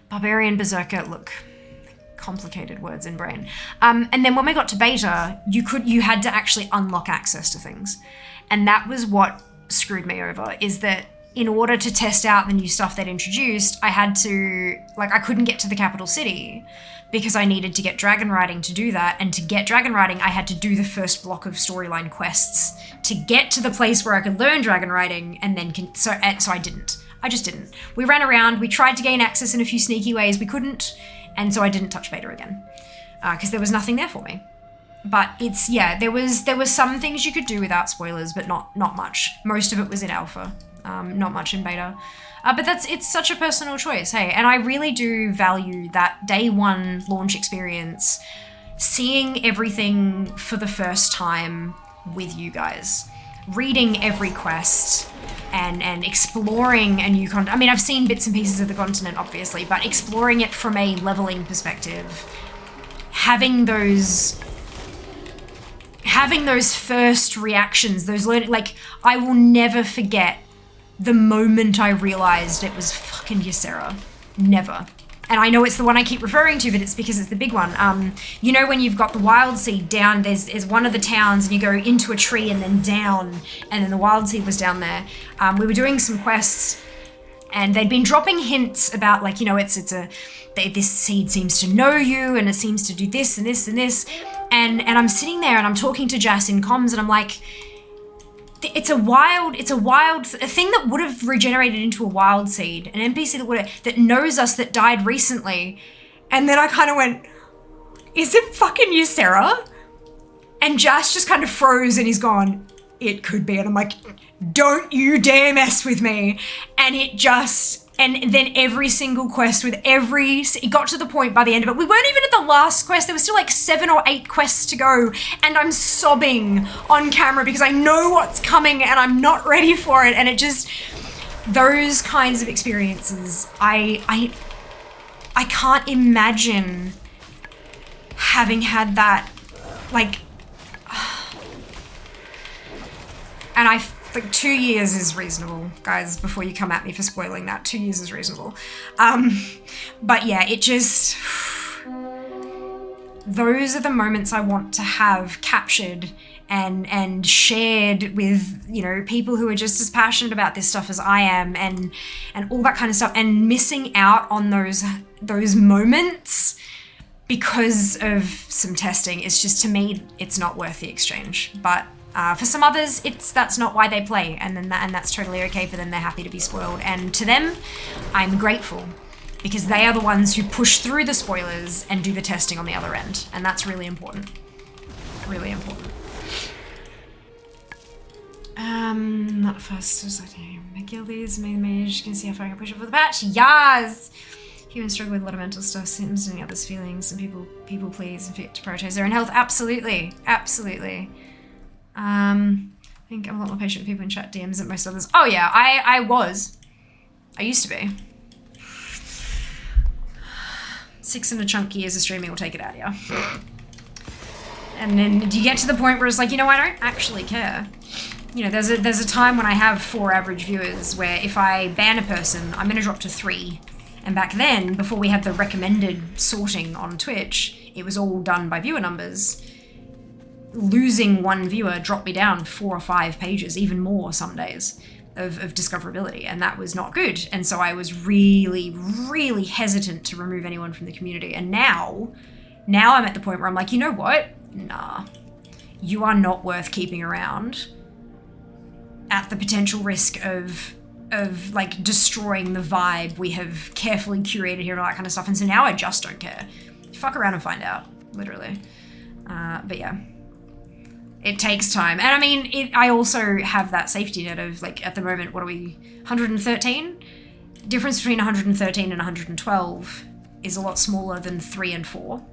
Barbarian Berserker, look. Complicated words in brain. And then when we got to beta, you had to actually unlock access to things. And that was what screwed me over, is that in order to test out the new stuff they'd introduced, I had to, like, I couldn't get to the capital city because I needed to get dragon riding to do that. And to get dragon riding, I had to do the first block of storyline quests to get to the place where I could learn dragon riding, and then so I didn't. I just didn't. We ran around, we tried to gain access in a few sneaky ways, we couldn't, and so I didn't touch beta again because there was nothing there for me. But it's, yeah, there was some things you could do without spoilers, but not much. Most of it was in alpha, not much in beta. But it's such a personal choice, hey? And I really do value that day one launch experience, seeing everything for the first time with you guys, reading every quest and exploring a new continent. I mean, I've seen bits and pieces of the continent, obviously, but exploring it from a leveling perspective, having those first reactions, those learning, like, I will never forget the moment I realized it was fucking Ysera. Never. And I know it's the one I keep referring to, but it's because it's the big one. You know when you've got the wild seed down, there's one of the towns and you go into a tree and then down, and then the wild seed was down there. We were doing some quests and they'd been dropping hints about, like, you know, this seed seems to know you and it seems to do this and this and this. And I'm sitting there and I'm talking to Jas in comms and I'm like, it's a thing that would have regenerated into a wild seed, an NPC that knows us, that died recently. And then I kind of went, is it fucking Ysera? And Jas just kind of froze and he's gone, it could be. And I'm like, don't you dare mess with me. And and then every single quest it got to the point by the end of it, we weren't even at the last quest, there was still like 7 or 8 quests to go, and I'm sobbing on camera because I know what's coming and I'm not ready for it. And it just, those kinds of experiences, I can't imagine having had that, like, and like 2 years is reasonable, guys, before you come at me for spoiling that. 2 years is reasonable. But yeah, it just, those are the moments I want to have captured and shared with, you know, people who are just as passionate about this stuff as I am, and all that kind of stuff. And missing out on those moments because of some testing is just, to me, it's not worth the exchange. But for some others, that's not why they play, and that's totally okay for them. They're happy to be spoiled, and to them, I'm grateful, because they are the ones who push through the spoilers and do the testing on the other end, and that's really important. Really important. first is like McGildy's main mage. You can see how far I can push it for the patch. Yes! Humans struggle with a lot of mental stuff, symptoms and others' feelings, and people please and fit to prioritize their own health. Absolutely. Absolutely. I think I'm a lot more patient with people in chat DMs than most others. Oh yeah, I was. I used to be. 6 and a chunk years of streaming will take it out of you. And then you get to the point where it's like, you know, I don't actually care. You know, there's a time when I have 4 average viewers where if I ban a person, I'm gonna drop to 3. And back then, before we had the recommended sorting on Twitch, it was all done by viewer numbers. Losing 1 viewer dropped me down 4 or 5 pages, even more some days, of discoverability, and that was not good. And so I was really, really hesitant to remove anyone from the community. And now I'm at the point where I'm like, you know what? Nah, you are not worth keeping around at the potential risk of like destroying the vibe we have carefully curated here and all that kind of stuff. And so now I just don't care. Fuck around and find out, literally. But yeah, it takes time. And I mean, I also have that safety net of like, at the moment, what are we, 113? Difference between 113 and 112 is a lot smaller than 3 and 4.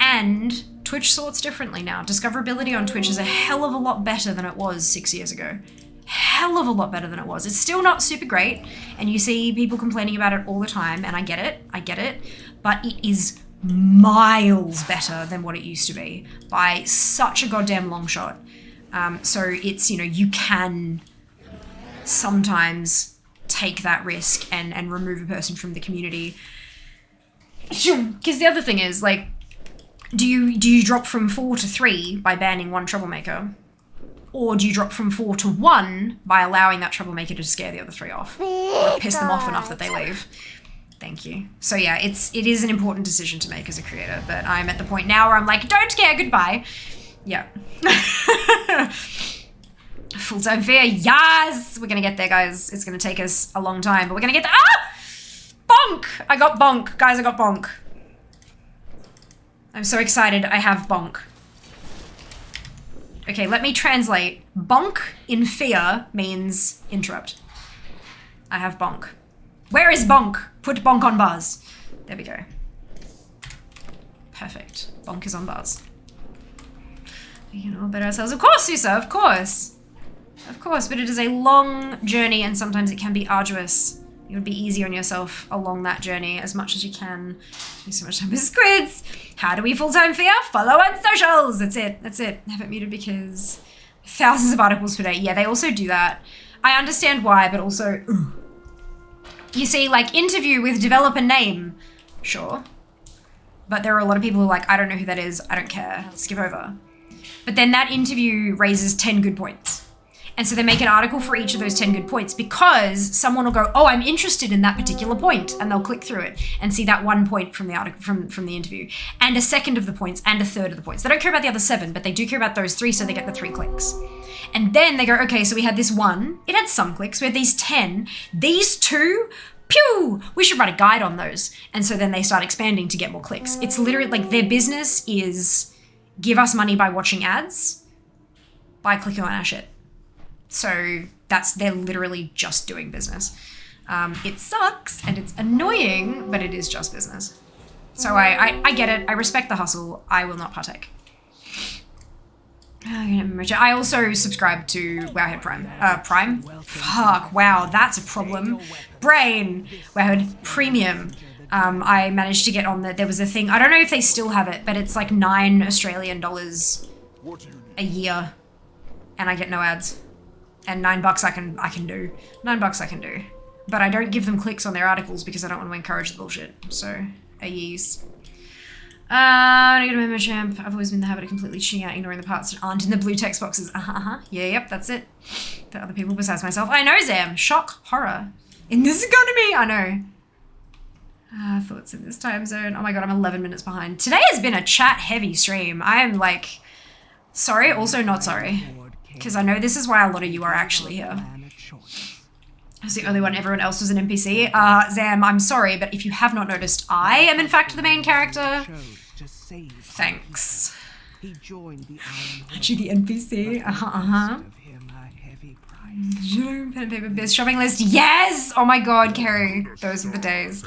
And Twitch sorts differently now. Discoverability on Twitch is a hell of a lot better than it was 6 years ago. Hell of a lot better than it was. It's still not super great, and you see people complaining about it all the time, and I get it, but it is miles better than what it used to be by such a goddamn long shot. So it's, you know, you can sometimes take that risk and remove a person from the community. Because the other thing is, like, do you drop from 4 to 3 by banning 1 troublemaker? Or do you drop from 4 to 1 by allowing that troublemaker to scare the other 3 off? Or piss them off enough that they leave? Thank you. So yeah, it is an important decision to make as a creator, but I'm at the point now where I'm like, don't care, goodbye. Yeah. Full-time fear, yes! We're gonna get there, guys. It's gonna take us a long time, but we're gonna get there. Ah! Bonk! I got bonk. Guys, I got bonk. I'm so excited, I have bonk. Okay, let me translate. Bonk in fear means interrupt. I have bonk. Where is bonk? Put bonk on bars. There we go. Perfect. Bonk is on bars. We can all better ourselves. Of course, Susa, of course. Of course, but it is a long journey and sometimes it can be arduous. You would be easy on yourself along that journey as much as you can. Thank so much time with squids. How do we full-time fear? Follow on socials. That's it. That's it. I have it muted because thousands of articles per day. Yeah, they also do that. I understand why, but also, you see, like, interview with developer name. Sure. But there are a lot of people who are like, I don't know who that is. I don't care. Skip over. But then that interview raises 10 good points. And so they make an article for each of those 10 good points because someone will go, oh, I'm interested in that particular point, and they'll click through it and see that 1 point from the article, from the interview, and a second of the points and a third of the points. They don't care about the other 7, but they do care about those 3, so they get the 3 clicks. And then they go, okay, so we had this 1, it had some clicks, we had these 10, these 2, pew, we should write a guide on those. And so then they start expanding to get more clicks. It's literally like their business is give us money by watching ads, by clicking on our shit. So they're literally just doing business. It sucks and it's annoying, but it is just business. So I get it. I respect the hustle. I will not partake. I also subscribe to Wowhead Prime. Prime? Fuck, wow, that's a problem. Brain! Wowhead Premium. I managed to get on there was a thing, I don't know if they still have it, but it's like $9 Australian a year. And I get no ads. And $9 I can do. $9 I can do. But I don't give them clicks on their articles because I don't want to encourage the bullshit. So, a years. I get a memo champ. I've always been in the habit of completely tuning out, ignoring the parts that aren't in the blue text boxes. Yeah, yep, that's it. For other people besides myself. I know, Zam. Shock, horror. In this economy, I know. Thoughts in this time zone. Oh my god, I'm 11 minutes behind. Today has been a chat-heavy stream. I am like, sorry, also not sorry. Because I know this is why a lot of you are actually here. I was the only one, everyone else was an NPC. Zam, I'm sorry, but if you have not noticed, I am in fact the main character. Thanks. Aren't you the NPC? Pen and paper, best shopping list. Yes! Oh my god, Carrie. Those were the days.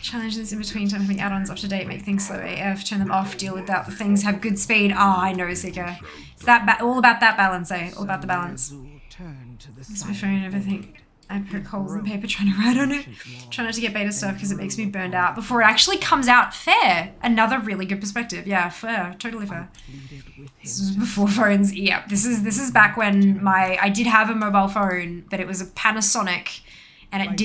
Challenges in between, time having add-ons up to date, make things slow AF, turn them off, deal without the things, have good speed. Ah, I know, Zika. It's that all about that balance, eh? All about the balance. It's my phone, everything. I poke holes in paper trying to write on it. Try not to get beta stuff because it makes me burned out before it actually comes out. Fair. Another really good perspective. Yeah, fair. Totally fair. This was before phones. Yeah, this is back when I did have a mobile phone, but it was a Panasonic. And it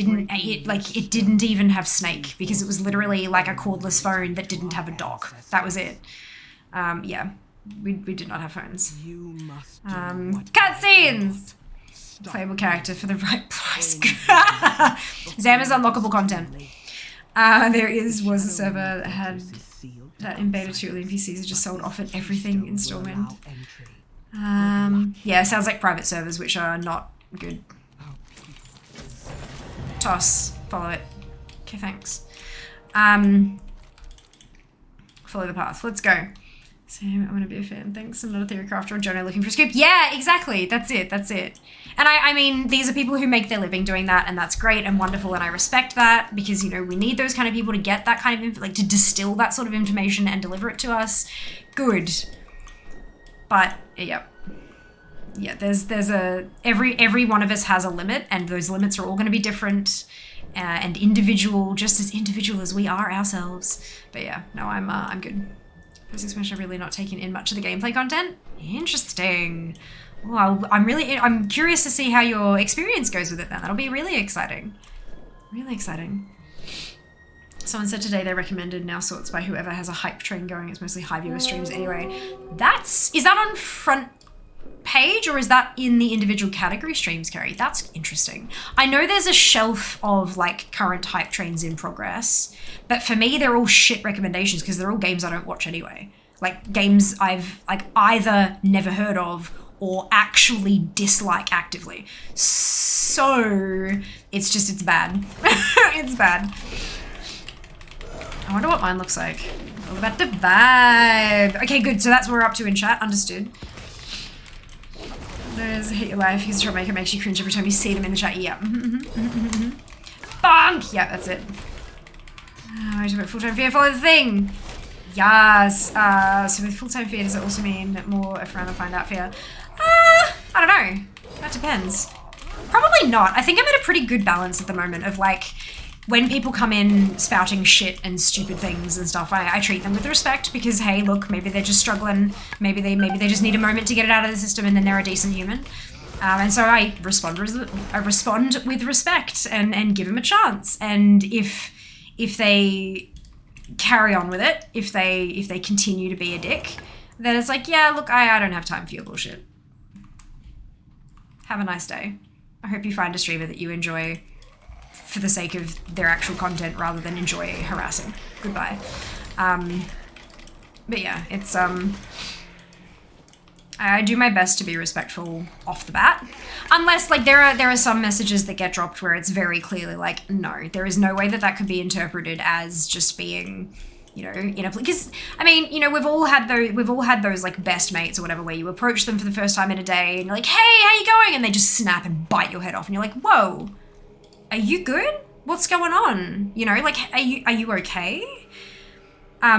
didn't even have Snake because it was literally like a cordless phone that didn't have a dock. That was it. Yeah, we did not have phones. Cutscenes! Playable character for the right price. Zam is unlockable content. There was a server that had that in beta 2 NPCs are just sold off at everything installment. Yeah, sounds like private servers which are not good. Toss. Follow it. Okay, thanks. Follow the path. Let's go. Sam, I want to be a fan. Thanks. I'm not a theory crafter or journal looking for a scoop. Yeah, exactly. That's it. That's it. And I mean, these are people who make their living doing that, and that's great and wonderful, and I respect that because, you know, we need those kind of people to get that kind of, like, to distill that sort of information and deliver it to us. Good. But, yeah. Yeah, there's every one of us has a limit, and those limits are all going to be different and individual, just as individual as we are ourselves. But yeah, no, I'm good. First expansion, I've really not taken in much of the gameplay content. Interesting. Well, I'm curious to see how your experience goes with it then. That'll be really exciting. Really exciting. Someone said today they recommended Now Sorts by whoever has a hype train going. It's mostly high viewer streams anyway. Is that on front page or is that in the individual category streams, Carrie? That's interesting. I know there's a shelf of like current hype trains in progress, but for me they're all shit recommendations because they're all games I don't watch anyway. Like games I've like either never heard of or actually dislike actively. So it's bad. It's bad. I wonder what mine looks like. All about the vibe. Okay, good. So that's what we're up to in chat. Understood. There's hate your life. He's a troublemaker, makes you cringe every time you see them in the chat. Yeah. Bonk! Yeah, that's it. Wait a minute. Full-time fear. Follow the thing. Yes. So with full-time fear, does it also mean more if around and find out fear? I don't know. That depends. Probably not. I think I'm at a pretty good balance at the moment of like, when people come in spouting shit and stupid things and stuff, I treat them with respect because, hey, look, maybe they're just struggling. Maybe they just need a moment to get it out of the system and then they're a decent human. And so I respond with respect and give them a chance. And if they carry on with it, if they continue to be a dick, then it's like, yeah, look, I don't have time for your bullshit. Have a nice day. I hope you find a streamer that you enjoy for the sake of their actual content rather than enjoy harassing. Goodbye. But yeah, it's, I do my best to be respectful off the bat. Unless, like, there are some messages that get dropped where it's very clearly like, no, there is no way that could be interpreted as just being, you know, because, I mean, you know, we've all had those, like, best mates or whatever where you approach them for the first time in a day and you're like, hey, how you going? And they just snap and bite your head off and you're like, whoa. Are you good? What's going on? You know, like, are you okay?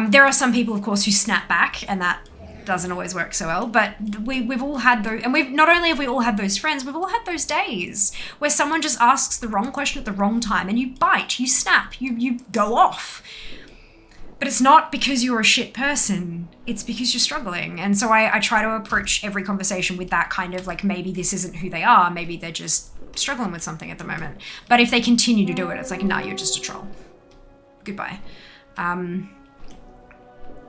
There are some people, of course, who snap back, and that doesn't always work so well. But we've all had those, and not only have we all had those friends, we've all had those days where someone just asks the wrong question at the wrong time, and you bite, you snap, you go off. But it's not because you're a shit person. It's because you're struggling. And so I try to approach every conversation with that kind of like, maybe this isn't who they are. Maybe they're just struggling with something at the moment. But if they continue to do it, it's like, nah, you're just a troll. Goodbye.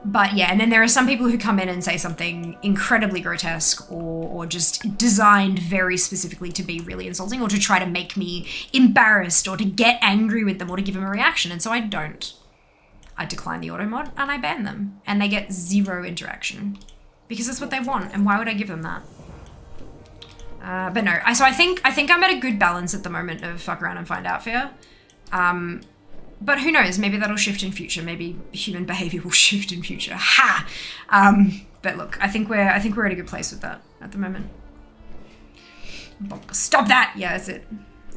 But yeah, and then there are some people who come in and say something incredibly grotesque or just designed very specifically to be really insulting or to try to make me embarrassed or to get angry with them or to give them a reaction. And so I don't. I decline the auto mod and I ban them. And they get zero interaction. Because that's what they want, and why would I give them that? But no, so I think I'm at a good balance at the moment of fuck around and find out fear. But who knows? Maybe that'll shift in future. Maybe human behavior will shift in future. Ha! But look, I think we're at a good place with that at the moment. Stop that! Yeah, that's it.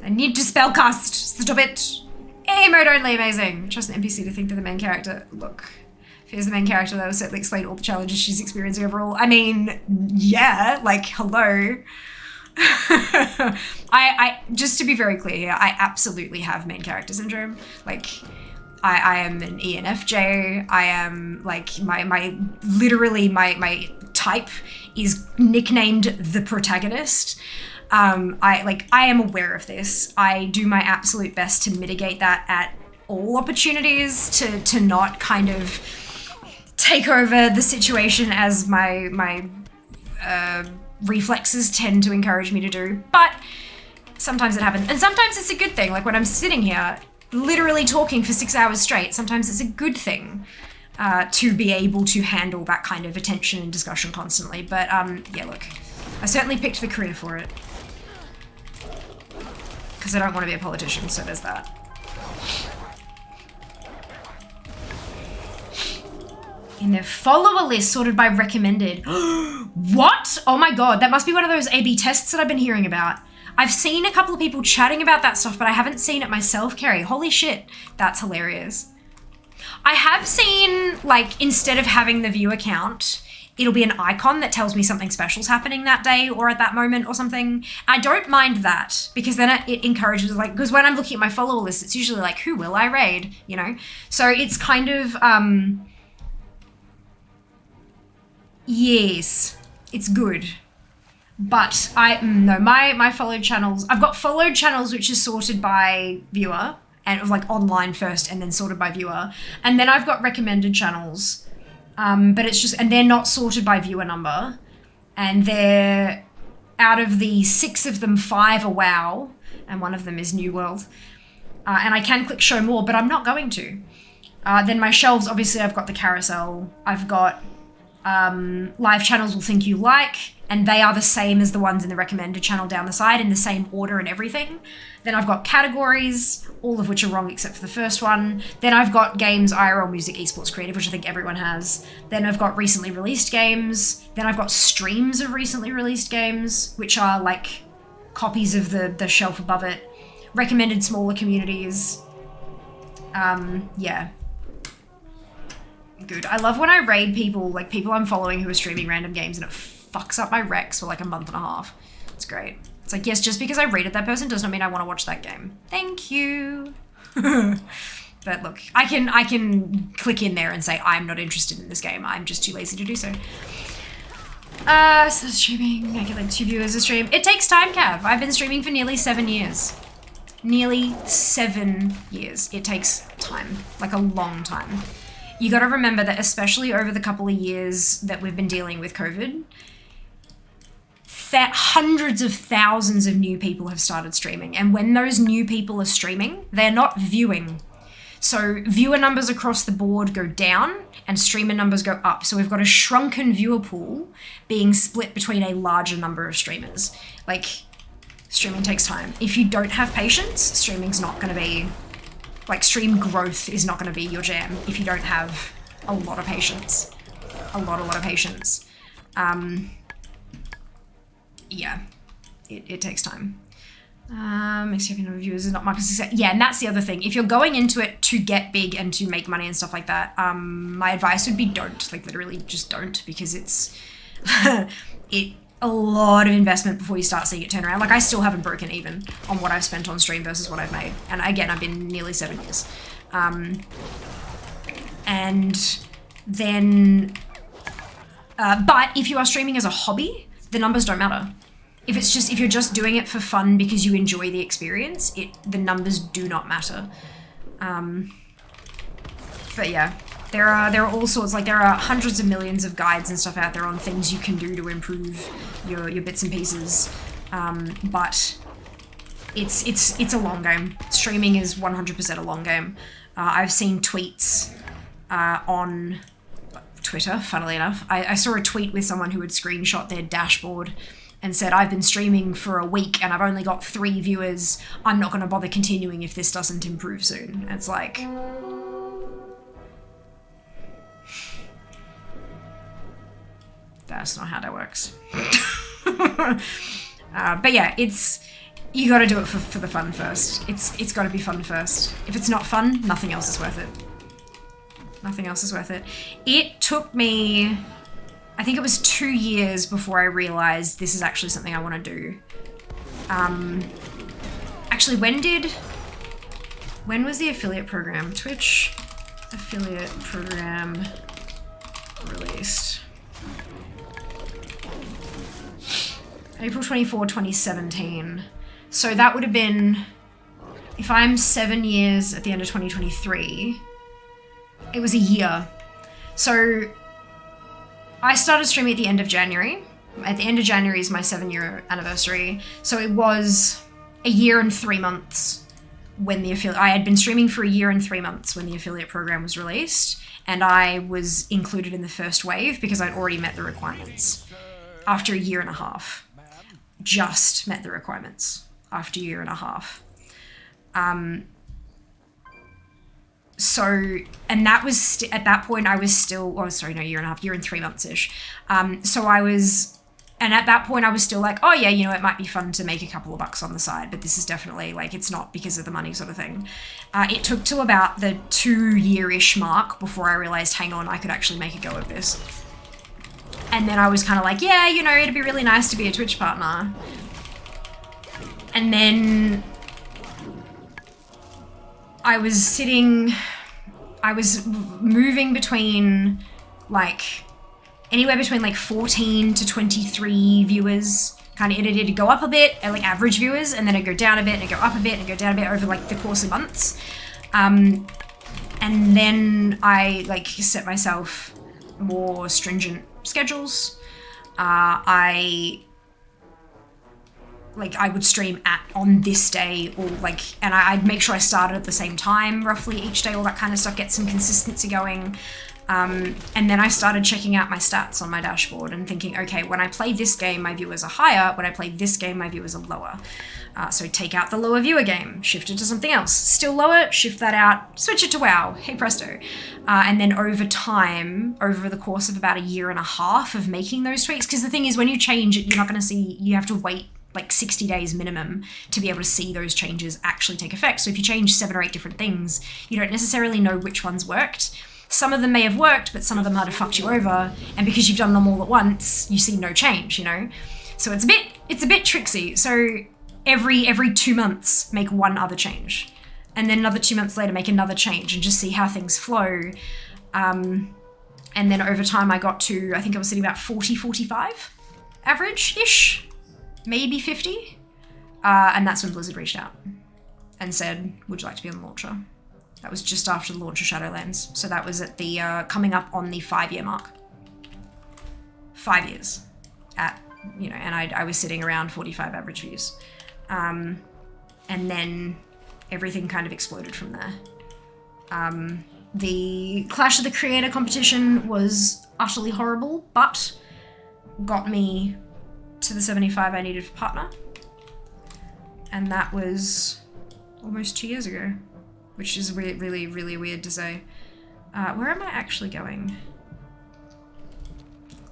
I need to spellcast. Stop it. A mode only, amazing. Trust an NPC to think they're the main character. Look, if he's the main character, that will certainly explain all the challenges she's experiencing overall. I mean, yeah, like, hello. I just to be very clear here, I absolutely have main character syndrome. Like, I am an ENFJ. I am like my type is nicknamed the protagonist. I am aware of this. I do my absolute best to mitigate that at all opportunities to not kind of take over the situation as my reflexes tend to encourage me to do. But sometimes it happens, and sometimes it's a good thing. Like when I'm sitting here literally talking for 6 hours straight, sometimes it's a good thing to be able to handle that kind of attention and discussion constantly. But yeah, look, I certainly picked the career for it because I don't want to be a politician, so there's that. In their follower list sorted by recommended. What? Oh my god, that must be one of those A/B tests that I've been hearing about. I've seen a couple of people chatting about that stuff, but I haven't seen it myself, Carrie. Holy shit, that's hilarious. I have seen, like, instead of having the view account, it'll be an icon that tells me something special's happening that day or at that moment or something. I don't mind that because then it encourages, like, because when I'm looking at my follower list, it's usually like, who will I raid, you know? So it's kind of, yes, it's good. But no, my followed channels, I've got followed channels which is sorted by viewer and like online first and then sorted by viewer. And then I've got recommended channels, but it's just, and they're not sorted by viewer number. And they're, out of the 6 of them, 5 are WoW and 1 of them is New World. And I can click show more, but I'm not going to. Then my shelves, obviously I've got the carousel, I've got live channels will think you like, and they are the same as the ones in the recommended channel down the side in the same order and everything. Then I've got categories, all of which are wrong except for the first one. Then I've got games, IRL, music, esports, creative, which I think everyone has. Then I've got recently released games. Then I've got streams of recently released games, which are like copies of the shelf above it. Recommended smaller communities. Yeah. Good. I love when I raid people, like people I'm following who are streaming random games, and it fucks up my recs for like a month and a half. It's great. It's like, yes, just because I raided that person does not mean I want to watch that game. Thank you. But look, I can click in there and say I'm not interested in this game. I'm just too lazy to do so. So streaming, I get like 2 viewers a stream. It takes time, Cav. I've been streaming for nearly 7 years. Nearly 7 years. It takes time, like a long time. You got to remember that especially over the couple of years that we've been dealing with COVID, hundreds of thousands of new people have started streaming. And when those new people are streaming, they're not viewing. So viewer numbers across the board go down and streamer numbers go up. So we've got a shrunken viewer pool being split between a larger number of streamers. Like, streaming takes time. If you don't have patience, streaming's not going to be... Like, stream growth is not going to be your jam if you don't have a lot of patience. A lot of patience. Yeah, it takes time. Makes you have no viewers is not market success. Yeah, and that's the other thing. If you're going into it to get big and to make money and stuff like that, my advice would be don't. Like, literally just don't, because it's a lot of investment before you start seeing it turn around. Like, I still haven't broken even on what I've spent on stream versus what I've made. And again, I've been nearly 7 years. And then, but if you are streaming as a hobby, the numbers don't matter. If you're just doing it for fun because you enjoy the experience, the numbers do not matter. But yeah, there are all sorts, like there are hundreds of millions of guides and stuff out there on things you can do to improve your bits and pieces. But it's a long game. Streaming is 100% a long game. I've seen tweets on Twitter, funnily enough. I saw a tweet with someone who had screenshot their dashboard and said, I've been streaming for a week and I've only got 3 viewers. I'm not going to bother continuing if this doesn't improve soon. It's like... That's not how that works. But yeah, you got to do it for the fun first. It's got to be fun first. If it's not fun, nothing else is worth it. Nothing else is worth it. It took me, I think it was 2 years before I realized this is actually something I want to do. Actually, when was the affiliate program? Twitch affiliate program released. April 24, 2017. So that would have been, if I'm 7 years at the end of 2023, it was a year. So I started streaming at the end of January. At the end of January is my 7-year anniversary. So it was a year and 3 months when the affiliate, I had been streaming for a year and 3 months when the affiliate program was released, and I was included in the first wave because I'd already met the requirements after a year and a half. Just met the requirements after a year and a half. So, and that was, at that point I was still, oh sorry, no, year and a half, year and 3 months-ish. So I was, and at that point I was still like, oh yeah, you know, it might be fun to make a couple of bucks on the side, but this is definitely like, it's not because of the money sort of thing. It took till about the 2-year-ish mark before I realized, hang on, I could actually make a go of this. And then I was kind of like, yeah, you know, it'd be really nice to be a Twitch partner. And then I was moving between like, anywhere between like 14 to 23 viewers. Kind of, it'd go up a bit, like average viewers, and then it'd go down a bit, and it'd go up a bit, and it'd go down a bit over like the course of months. And then I like set myself more stringent schedules. I would stream on this day, or like, and I'd make sure I started at the same time roughly each day, all that kind of stuff, get some consistency going. And then I started checking out my stats on my dashboard and thinking, okay, when I play this game, my viewers are higher. When I play this game, my viewers are lower. So take out the lower viewer game, shift it to something else. Still lower, shift that out, switch it to WoW, hey presto. And then over time, over the course of about a year and a half of making those tweaks, because the thing is, when you change it, you're not going to see, you have to wait like 60 days minimum to be able to see those changes actually take effect. So if you change 7 or 8 different things, you don't necessarily know which ones worked. Some of them may have worked, but some of them might have fucked you over. And because you've done them all at once, you see no change, you know? So it's a bit tricksy. So every 2 months, make one other change. And then another 2 months later, make another change and just see how things flow. And then over time, I got to, I think I was sitting about 40, 45 average-ish, maybe 50. And that's when Blizzard reached out and said, would you like to be on the launcher? That was just after the launch of Shadowlands. So that was at the, coming up on the 5-year mark. 5 years at, you know, and I was sitting around 45 average views. And then everything kind of exploded from there. The Clash of the Creator competition was utterly horrible, but got me to the 75 I needed for partner. And that was almost 2 years ago, which is really, really weird to say. Where am I actually going?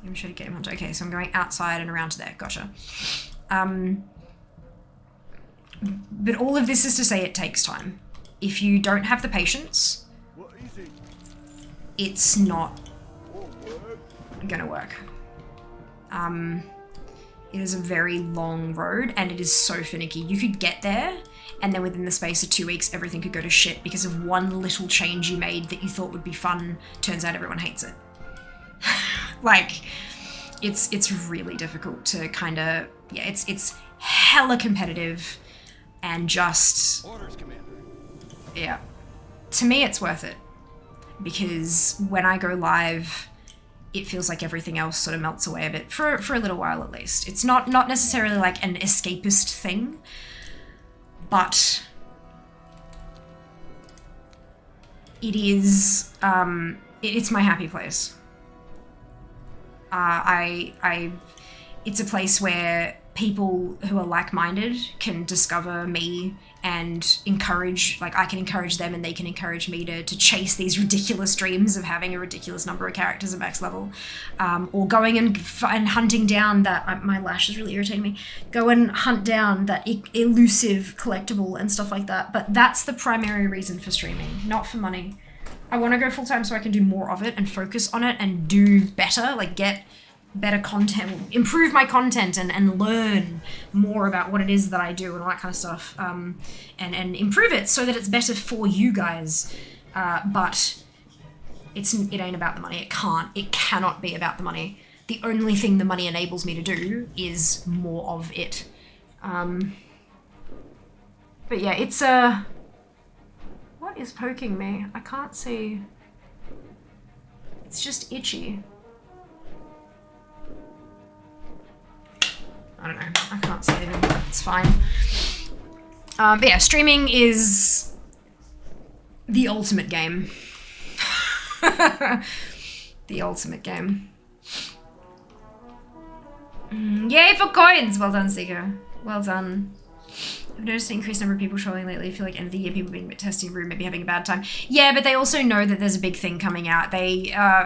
Let me show you Game Hunter. Okay, so I'm going outside and around to there. Gotcha. But all of this is to say it takes time. If you don't have the patience, it's not gonna work. It is a very long road and it is so finicky. You could get there and then within the space of 2 weeks, everything could go to shit because of one little change you made that you thought would be fun. Turns out everyone hates it. Like, it's really difficult to kind of, yeah, it's hella competitive and just, Orders, Commander. yeah. To me, it's worth it because when I go live, it feels like everything else sort of melts away a bit for a little while at least. It's not necessarily like an escapist thing, but it is, it's my happy place. It's a place where people who are like-minded can discover me and encourage, like I can encourage them and they can encourage me to chase these ridiculous dreams of having a ridiculous number of characters at max level, or going and hunting down that, my lash is really irritating me, go and hunt down that elusive collectible and stuff like that. But that's the primary reason for streaming, not for money. I want to go full-time so I can do more of it and focus on it and do better, like get better content, improve my content and learn more about what it is that I do and all that kind of stuff, and improve it so that it's better for you guys. But it ain't about the money. It cannot be about the money. The only thing the money enables me to do is more of it. But yeah, it's what is poking me? I can't see. It's just itchy. I don't know, I can't see it, it's fine. But yeah, streaming is the ultimate game. The ultimate game. Yay for coins! Well done, Seeker. Well done. I've noticed an increased number of people trolling lately. I feel like end of the year people being a bit testy rude, maybe having a bad time. Yeah, but they also know that there's a big thing coming out.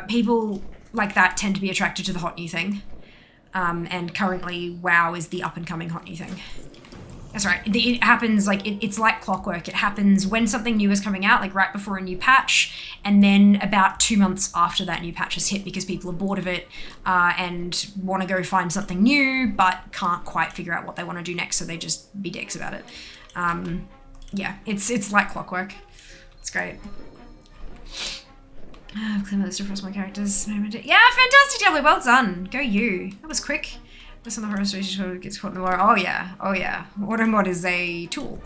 People like that tend to be attracted to the hot new thing. And currently WoW is the up and coming hot new thing. That's right, it happens like, it's like clockwork. It happens when something new is coming out, like right before a new patch, and then about 2 months after that new patch has hit because people are bored of it and want to go find something new, but can't quite figure out what they want to do next, so they just be dicks about it. Yeah, it's like clockwork. It's great. I've cleared my list across my characters. Yeah, fantastic, Diablo, well done. Go you. That was quick. This on the horror story gets caught in the water. Oh yeah, oh yeah. Automod is a tool.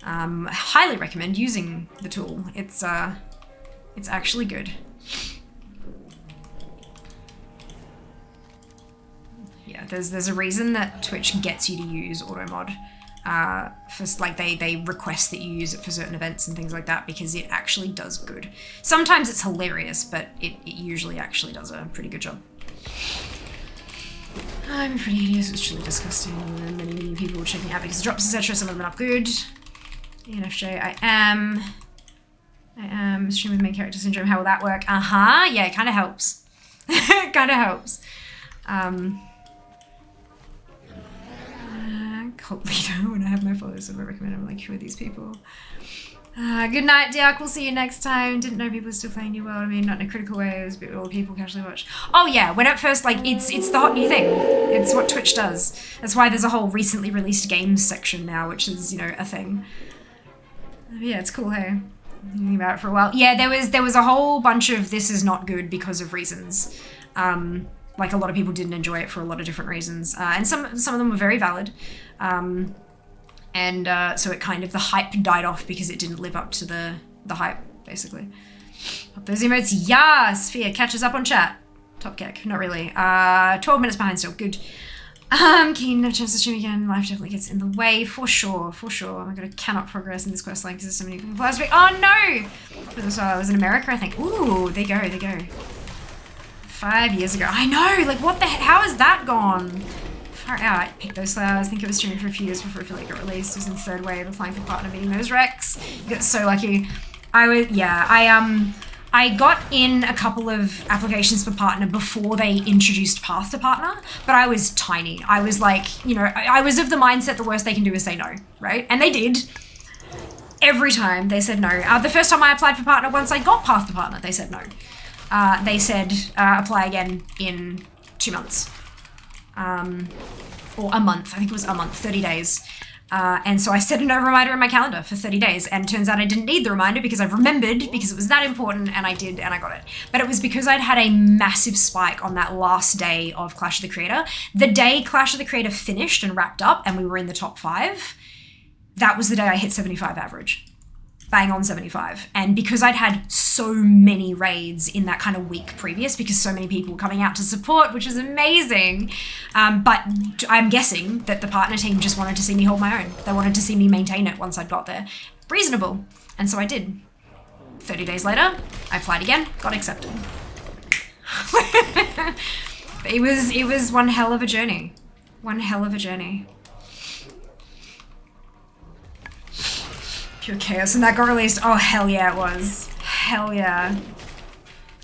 I highly recommend using the tool. It's actually good. Yeah, there's a reason that Twitch gets you to use Automod. For like they request that you use it for certain events and things like that because it actually does good. Sometimes it's hilarious, but it usually actually does a pretty good job. I'm pretty hideous, it's truly disgusting, and many people checking out because the drops, etc. Some of them are not good. ENFJ, I am streaming with main character syndrome. How will that work? Yeah, it kind of helps. It kind of helps. Cult leader, when I have my followers, so I recommend I'm like, who are these people? Good night, Diak. We'll see you next time. Didn't know people were still playing New World. I mean, not in a critical way. It was a bit all people casually watch. Oh yeah, when at first, like, it's the hot new thing. It's what Twitch does. That's why there's a whole recently released games section now, which is, you know, a thing. Yeah, it's cool, hey? Thinking about it for a while. Yeah, there was a whole bunch of this is not good because of reasons. Like a lot of people didn't enjoy it for a lot of different reasons, and some of them were very valid. So it kind of, the hype died off because it didn't live up to the hype, basically. Pop those emotes, yes! Sphere catches up on chat. Top kick, not really. 12 minutes behind still, good. Keen to have a chance to stream again. Life definitely gets in the way, for sure, for sure. Oh my god, I cannot progress in this quest line because there's so many people last week. Oh no! It was in America, I think. Ooh, there you go. 5 years ago. I know, like what the heck, how has that gone? Far out, pick those flowers. I think it was streaming for a few years before Affiliate got released. It was in the third wave, applying for partner, meeting those Rex. You got so lucky. I got in a couple of applications for partner before they introduced Path to Partner, but I was tiny. I was like, you know, I was of the mindset the worst they can do is say no, right? And they did. Every time they said no. The first time I applied for partner, once I got Path to Partner, they said no. They said apply again in 2 months. Or a month, I think it was a month, 30 days. And so I set a no reminder in my calendar for 30 days, and turns out I didn't need the reminder because I've remembered because it was that important, and I did, and I got it. But it was because I'd had a massive spike on that last day of Clash of the Creator. The day Clash of the Creator finished and wrapped up and we were in the top 5, that was the day I hit 75 average. Bang on 75. And because I'd had so many raids in that kind of week previous, because so many people were coming out to support, which was amazing. But I'm guessing that the partner team just wanted to see me hold my own. They wanted to see me maintain it once I'd got there. Reasonable. And so I did. 30 days later, I applied again, got accepted. It was one hell of a journey. One hell of a journey. Pure chaos, and that got released. Oh, hell yeah, it was. Hell yeah.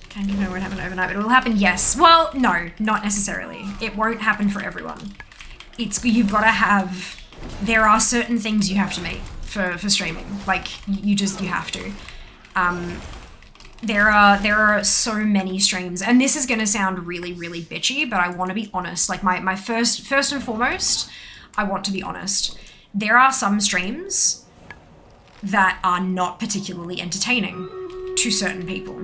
Can't even know what happened overnight, but it will happen, yes. Well, no, not necessarily. It won't happen for everyone. You've got to have, there are certain things you have to meet for streaming. Like, you have to. There are so many streams, and this is going to sound really, really bitchy, but I want to be honest. Like, my first and foremost, I want to be honest. There are some streams that are not particularly entertaining to certain people.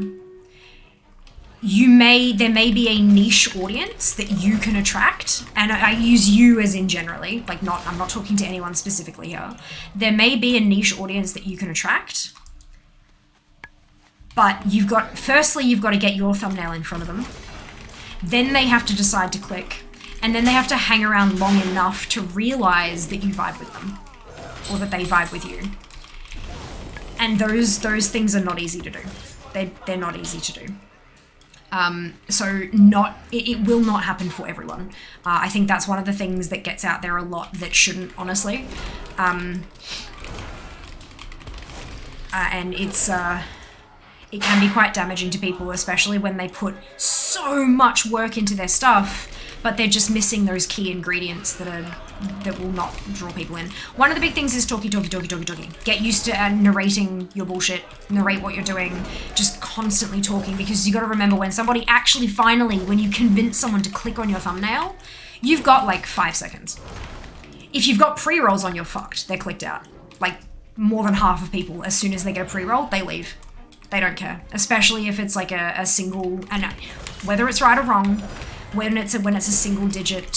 There may be a niche audience that you can attract, and I use you as in generally, like I'm not talking to anyone specifically here. There may be a niche audience that you can attract, but firstly you've got to get your thumbnail in front of them. Then they have to decide to click, and then they have to hang around long enough to realize that you vibe with them, or that they vibe with you. And those things are not easy to do. They're not easy to do. So it will not happen for everyone. I think that's one of the things that gets out there a lot that shouldn't, honestly. And it can be quite damaging to people, especially when they put so much work into their stuff, but they're just missing those key ingredients that will not draw people in. One of the big things is talkie. Get used to narrating your bullshit, narrate what you're doing, just constantly talking, because you got to remember when somebody actually when you convince someone to click on your thumbnail, you've got like 5 seconds. If you've got pre-rolls on, you're fucked. They're clicked out. Like, more than half of people, as soon as they get a pre-roll, they leave. They don't care, especially if it's like a single, and whether it's right or wrong, when it's a single digit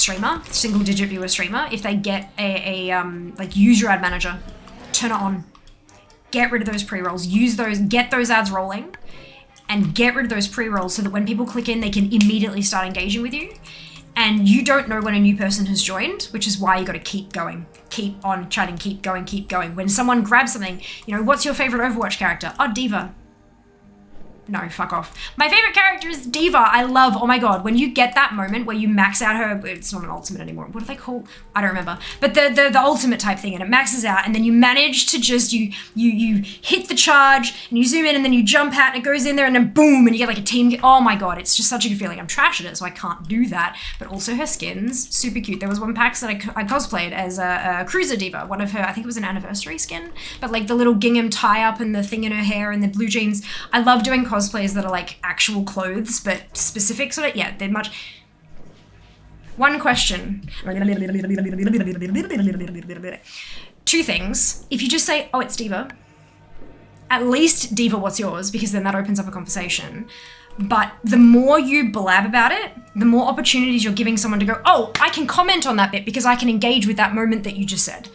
viewer streamer, if they get like, use your ad manager, turn it on, get rid of those pre-rolls, get those ads rolling, and get rid of those pre-rolls so that when people click in, they can immediately start engaging with you. And you don't know when a new person has joined, which is why you got to keep going, keep on chatting, keep going. When someone grabs something, what's your favorite Overwatch character? Oh, Diva. No, fuck off. My favorite character is Diva. I love, oh my god, when you get that moment where you max out her, it's not an ultimate anymore. What do they call? I don't remember. But the ultimate type thing, and it maxes out, and then you manage to just, you hit the charge, and you zoom in, and then you jump out, and it goes in there, and then boom, and you get like a team. Oh my god, it's just such a good feeling. I'm trash at it, so I can't do that. But also her skins, super cute. There was one PAX that I cosplayed as a Cruiser Diva, one of her, I think it was an anniversary skin, but like the little gingham tie-up and the thing in her hair and the blue jeans. I love doing cosplays that are like actual clothes, but specifics of it. Yeah, they're much. One question. 2 things. If you just say, oh, it's Diva, at least Diva, what's yours? Because then that opens up a conversation. But the more you blab about it, the more opportunities you're giving someone to go, oh, I can comment on that bit because I can engage with that moment that you just said.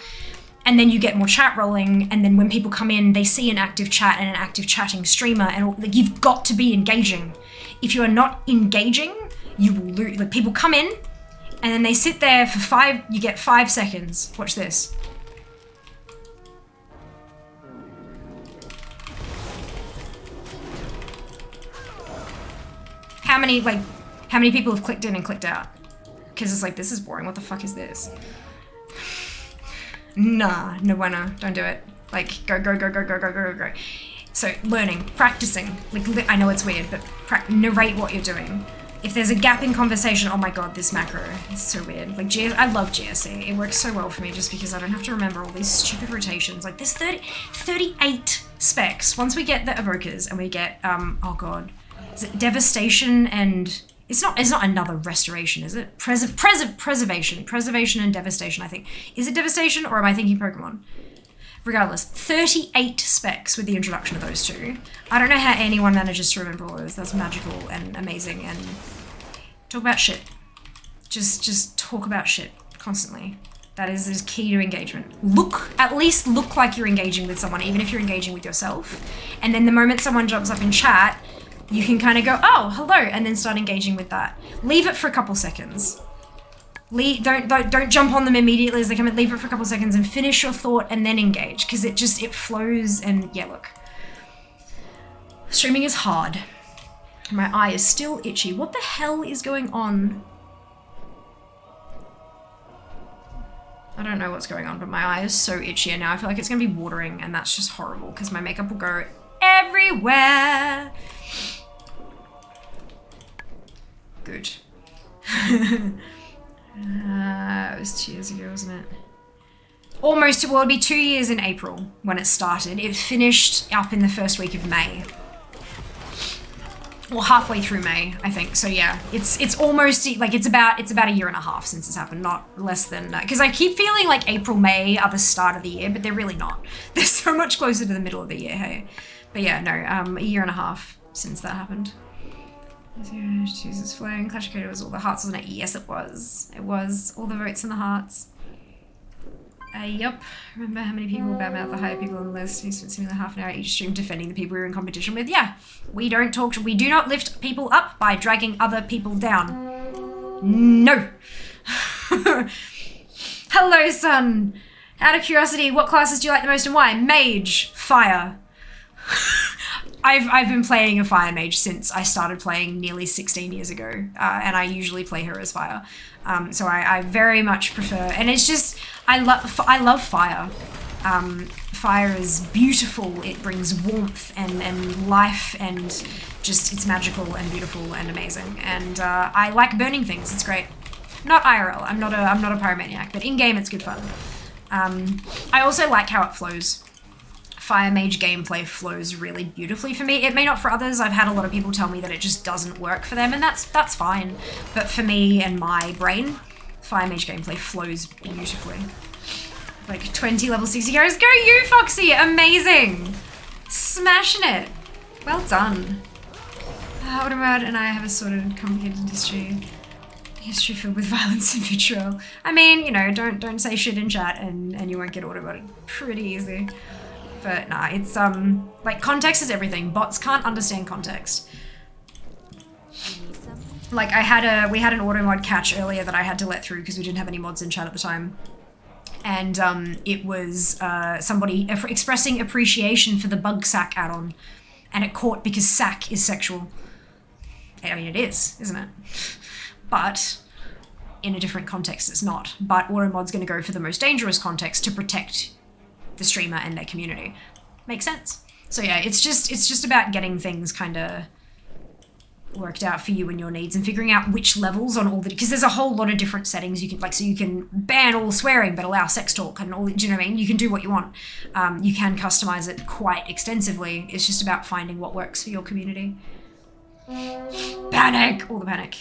And then you get more chat rolling, and then when people come in, they see an active chat and an active chatting streamer, and like, you've got to be engaging. If you are not engaging, you will lose. Like, people come in, and then they sit there for you get 5 seconds. Watch this. How many people have clicked in and clicked out? Because it's like, this is boring, what the fuck is this? Nah, no bueno, don't do it. Like, go. So, learning, practicing. Like, I know it's weird, but narrate what you're doing. If there's a gap in conversation, oh my god, this macro is so weird. Like, I love GSC. It works so well for me just because I don't have to remember all these stupid rotations. Like, there's 38 specs. Once we get the evokers and we get, oh god, is it devastation and... It's not another restoration, is it? Preservation and devastation, I think. Is it devastation, or am I thinking Pokemon? Regardless, 38 specs with the introduction of those 2. I don't know how anyone manages to remember all those. That's magical and amazing. And talk about shit. Just talk about shit constantly. That is key to engagement. At least look like you're engaging with someone, even if you're engaging with yourself. And then the moment someone jumps up in chat, you can kind of go, oh, hello, and then start engaging with that. Leave it for a couple seconds. Don't jump on them immediately as they come in. Leave it for a couple seconds and finish your thought and then engage, because it flows. And yeah, look. Streaming is hard. My eye is still itchy. What the hell is going on? I don't know what's going on, but my eye is so itchy and now I feel like it's gonna be watering and that's just horrible because my makeup will go everywhere. Good. It was 2 years ago, wasn't it? Almost, well, it'd be 2 years in April when it started. It finished up in the first week of May. Well, halfway through May, I think. So yeah, it's almost like it's about a year and a half since it's happened, not less than because I keep feeling like April, May are the start of the year, but they're really not. They're so much closer to the middle of the year, hey. But yeah, no, a year and a half since that happened. Jesus, flying Clash of Code was all the hearts, wasn't it? Yes, it was. It was all the votes and the hearts. Yep. Remember how many people badmouth the higher people on the list? We spent similar half an hour each stream defending the people we were in competition with. Yeah. We do not lift people up by dragging other people down. No. Hello, son. Out of curiosity, what classes do you like the most and why? Mage. Fire. I've been playing a fire mage since I started playing nearly 16 years ago, and I usually play her as fire. So I very much prefer, and it's just, I love fire. Fire is beautiful. It brings warmth and life and just, it's magical and beautiful and amazing. And I like burning things. It's great. Not IRL. I'm not a pyromaniac, but in game it's good fun. I also like how it flows. Fire mage gameplay flows really beautifully for me. It may not for others. I've had a lot of people tell me that it just doesn't work for them, and that's fine. But for me and my brain, fire mage gameplay flows beautifully. Like 20 level 60 heroes. Go you, Foxy! Amazing! Smashing it! Well done. Automod and I have a sort of complicated history. History filled with violence and vitriol. I mean, you know, don't say shit in chat and you won't get automodded pretty easy. But nah, it's like context is everything. Bots can't understand context. Like we had an auto mod catch earlier that I had to let through because we didn't have any mods in chat at the time. And it was somebody expressing appreciation for the bug sack add-on, and it caught because sack is sexual. I mean, it is, isn't it? But in a different context, it's not. But auto mod's going to go for the most dangerous context to protect the streamer and their community. Makes sense. So yeah, it's just about getting things kind of worked out for you and your needs and figuring out which levels on all the, because there's a whole lot of different settings you can, like, so you can ban all swearing but allow sex talk and all, do you know what I mean? You can do what you want. You can customize it quite extensively. It's just about finding what works for your community. Panic! All the panic.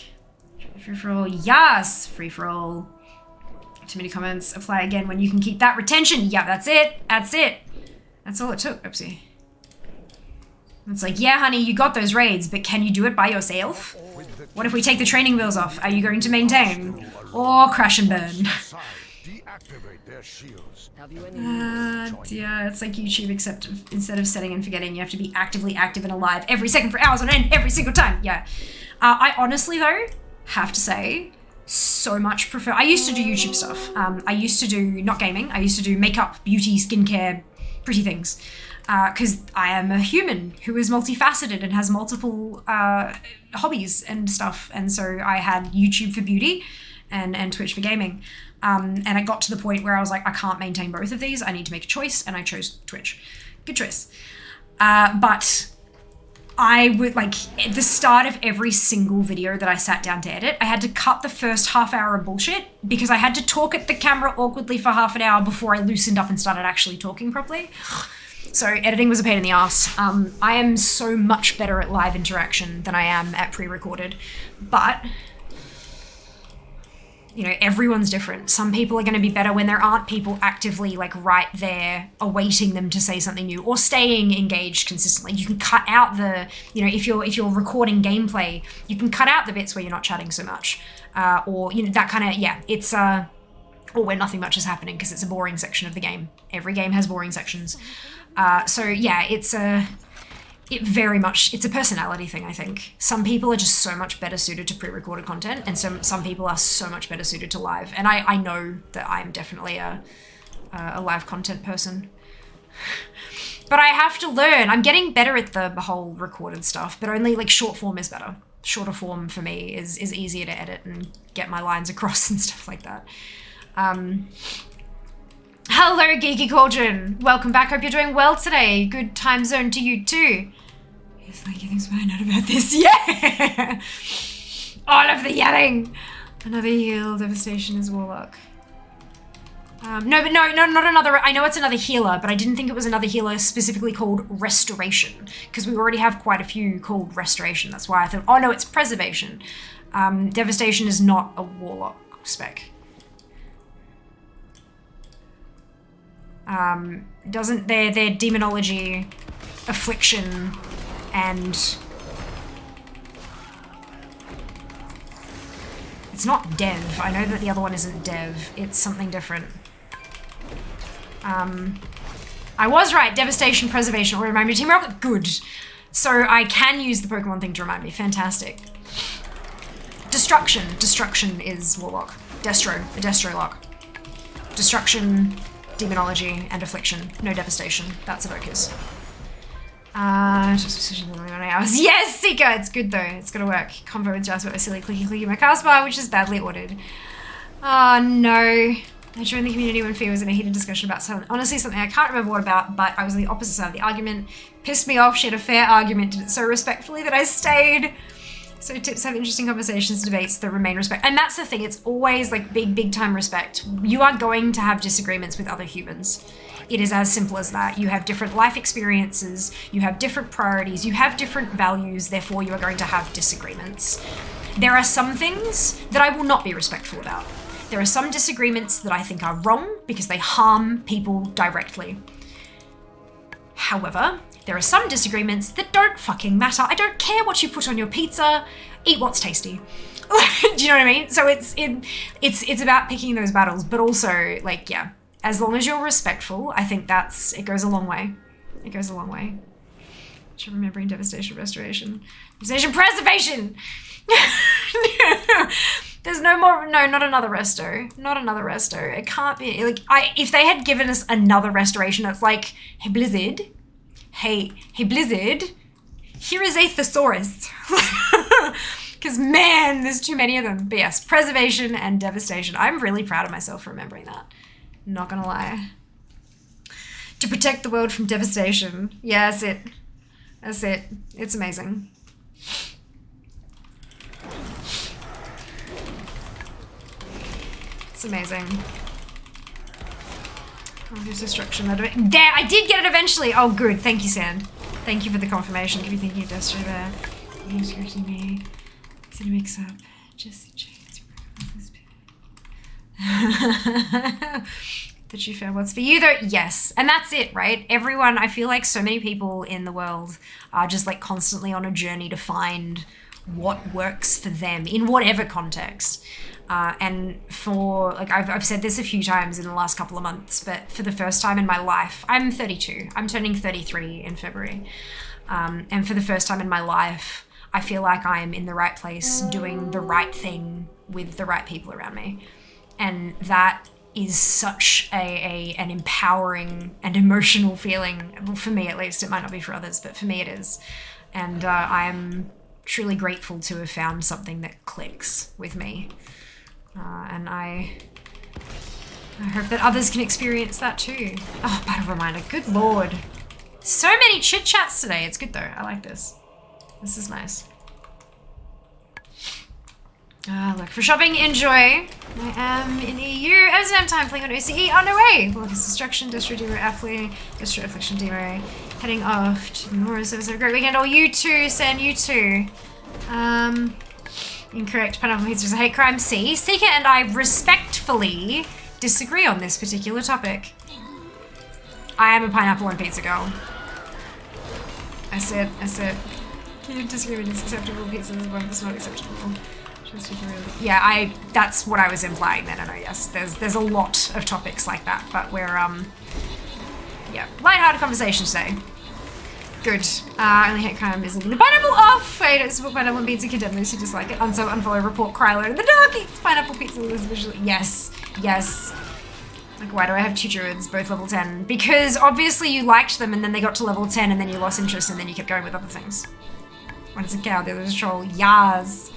Free for all. Yes! Free for all. Too many comments. Apply again when you can keep that retention. Yeah, that's it. That's it. That's all it took. Oopsie. It's like, yeah, honey, you got those raids, but can you do it by yourself? What if we take the training wheels off? Are you going to maintain? Or crash and burn? Yeah, it's like YouTube, except instead of setting and forgetting, you have to be actively active and alive every second for hours on end, every single time. Yeah. I honestly, though, have to say, so much prefer. I used to do YouTube stuff. I used to do, not gaming, I used to do makeup, beauty, skincare, pretty things. Because I am a human who is multifaceted and has multiple hobbies and stuff. And so I had YouTube for beauty and Twitch for gaming. And it got to the point where I was like, I can't maintain both of these. I need to make a choice. And I chose Twitch. Good choice. But I would, like, at the start of every single video that I sat down to edit, I had to cut the first half hour of bullshit because I had to talk at the camera awkwardly for half an hour before I loosened up and started actually talking properly. So editing was a pain in the ass. I am so much better at live interaction than I am at pre-recorded, but you know, everyone's different. Some people are going to be better when there aren't people actively like right there awaiting them to say something new or staying engaged consistently. You can cut out the, you know, if you're recording gameplay, you can cut out the bits where you're not chatting so much, or you know, that kind of, yeah, it's or where nothing much is happening because it's a boring section of the game. Every game has boring sections. So yeah, it's a personality thing, I think. Some people are just so much better suited to pre-recorded content, and some people are so much better suited to live. And I know that I'm definitely a live content person. But I have to learn. I'm getting better at the whole recorded stuff, but only like short form is better. Shorter form for me is easier to edit and get my lines across and stuff like that. Hello, Geeky Cauldron. Welcome back. Hope you're doing well today. Good time zone to you too. It's like getting find out about this. Yeah! All of the yelling. Another heal. Devastation is Warlock. No, not another. I know it's another healer, but I didn't think it was another healer specifically called Restoration, because we already have quite a few called Restoration. That's why I thought, oh no, it's Preservation. Devastation is not a Warlock spec. Doesn't their Demonology, Affliction, and it's not Dev. I know that the other one isn't Dev. It's something different. I was right. Devastation, Preservation, or remind me to Team Rocket. Good. So I can use the Pokemon thing to remind me. Fantastic. Destruction. Destruction is Warlock. Destro. A Destro lock. Destruction, Demonology, and Affliction. No Devastation. That's Evoker's. Just hours. Yes, Seeker! It's good though. It's gonna work. Combo with Jasper, a silly clicky my cast bar, which is badly ordered. Oh no. I joined the community when Fee was in a heated discussion about something. Honestly, something I can't remember what about, but I was on the opposite side of the argument. Pissed me off. She had a fair argument, did it so respectfully that I stayed. So tips have interesting conversations, debates that remain respect. And that's the thing, it's always like big time respect. You are going to have disagreements with other humans. It is as simple as that. You have different life experiences, you have different priorities, you have different values, therefore you are going to have disagreements. There are some things that I will not be respectful about. There are some disagreements that I think are wrong because they harm people directly. However, there are some disagreements that don't fucking matter. I don't care what you put on your pizza, eat what's tasty. Do you know what I mean? So it's about picking those battles, but also like, yeah, as long as you're respectful, I think it goes a long way. It goes a long way. Should remembering Devastation, Restoration. Devastation, Preservation! There's no more, no, not another resto. Not another resto. It can't be, like, if they had given us another restoration that's like, hey Blizzard, hey Blizzard, here is a thesaurus. Because man, there's too many of them. But yes, Preservation and Devastation. I'm really proud of myself for remembering that. Not gonna lie. To protect the world from devastation. Yeah, that's it. That's it. It's amazing. It's amazing. Oh, there's destruction. There, I did get it eventually. Oh, good. Thank you, Sand. Thank you for the confirmation. Could be thinking of Destro there. You're scripting me. It's gonna mix up. Just change. That you found what's for you though. Yes, and that's it, right? Everyone. I feel like so many people in the world are just like constantly on a journey to find what works for them in whatever context. And for, like, I've said this a few times in the last couple of months, but for the first time in my life, I'm 32. I'm turning 33 in February. And for the first time in my life, I feel like I'm in the right place, doing the right thing with the right people around me. And that is such an empowering and emotional feeling. Well, for me, at least. It might not be for others, but for me it is. And I'm truly grateful to have found something that clicks with me. And I hope that others can experience that too. Oh, battle reminder. Good lord. So many chit chats today. It's good though. I like this. This is nice. Look, for shopping, enjoy. I am in EU. Amsterdam time playing on OCE. Oh, no way. Well, this destruction, Destro Demo, Affley, Destro Affliction Demo. Heading off to Nora. So have a great weekend. Oh, you too, San, you too. Incorrect. Pineapple pizza is a hate crime. See, Seeker and I respectfully disagree on this particular topic. I am a pineapple on pizza girl. I said. You disagree with this acceptable pizza is one that's not acceptable. Yeah, that's what I was implying then. I know, yes. There's a lot of topics like that, but we're yeah, lighthearted conversation today. Good. Only hate crime is leaving the pineapple off. I don't support pineapple pizza. Condemn those who dislike it. Unfollow, report, cry alert in the dark. Eats pineapple pizza is visually. Yes. Like, why do I have two druids, both level 10? Because obviously you liked them and then they got to level 10 and then you lost interest and then you kept going with other things. One is a cow, the other is a troll. Yas.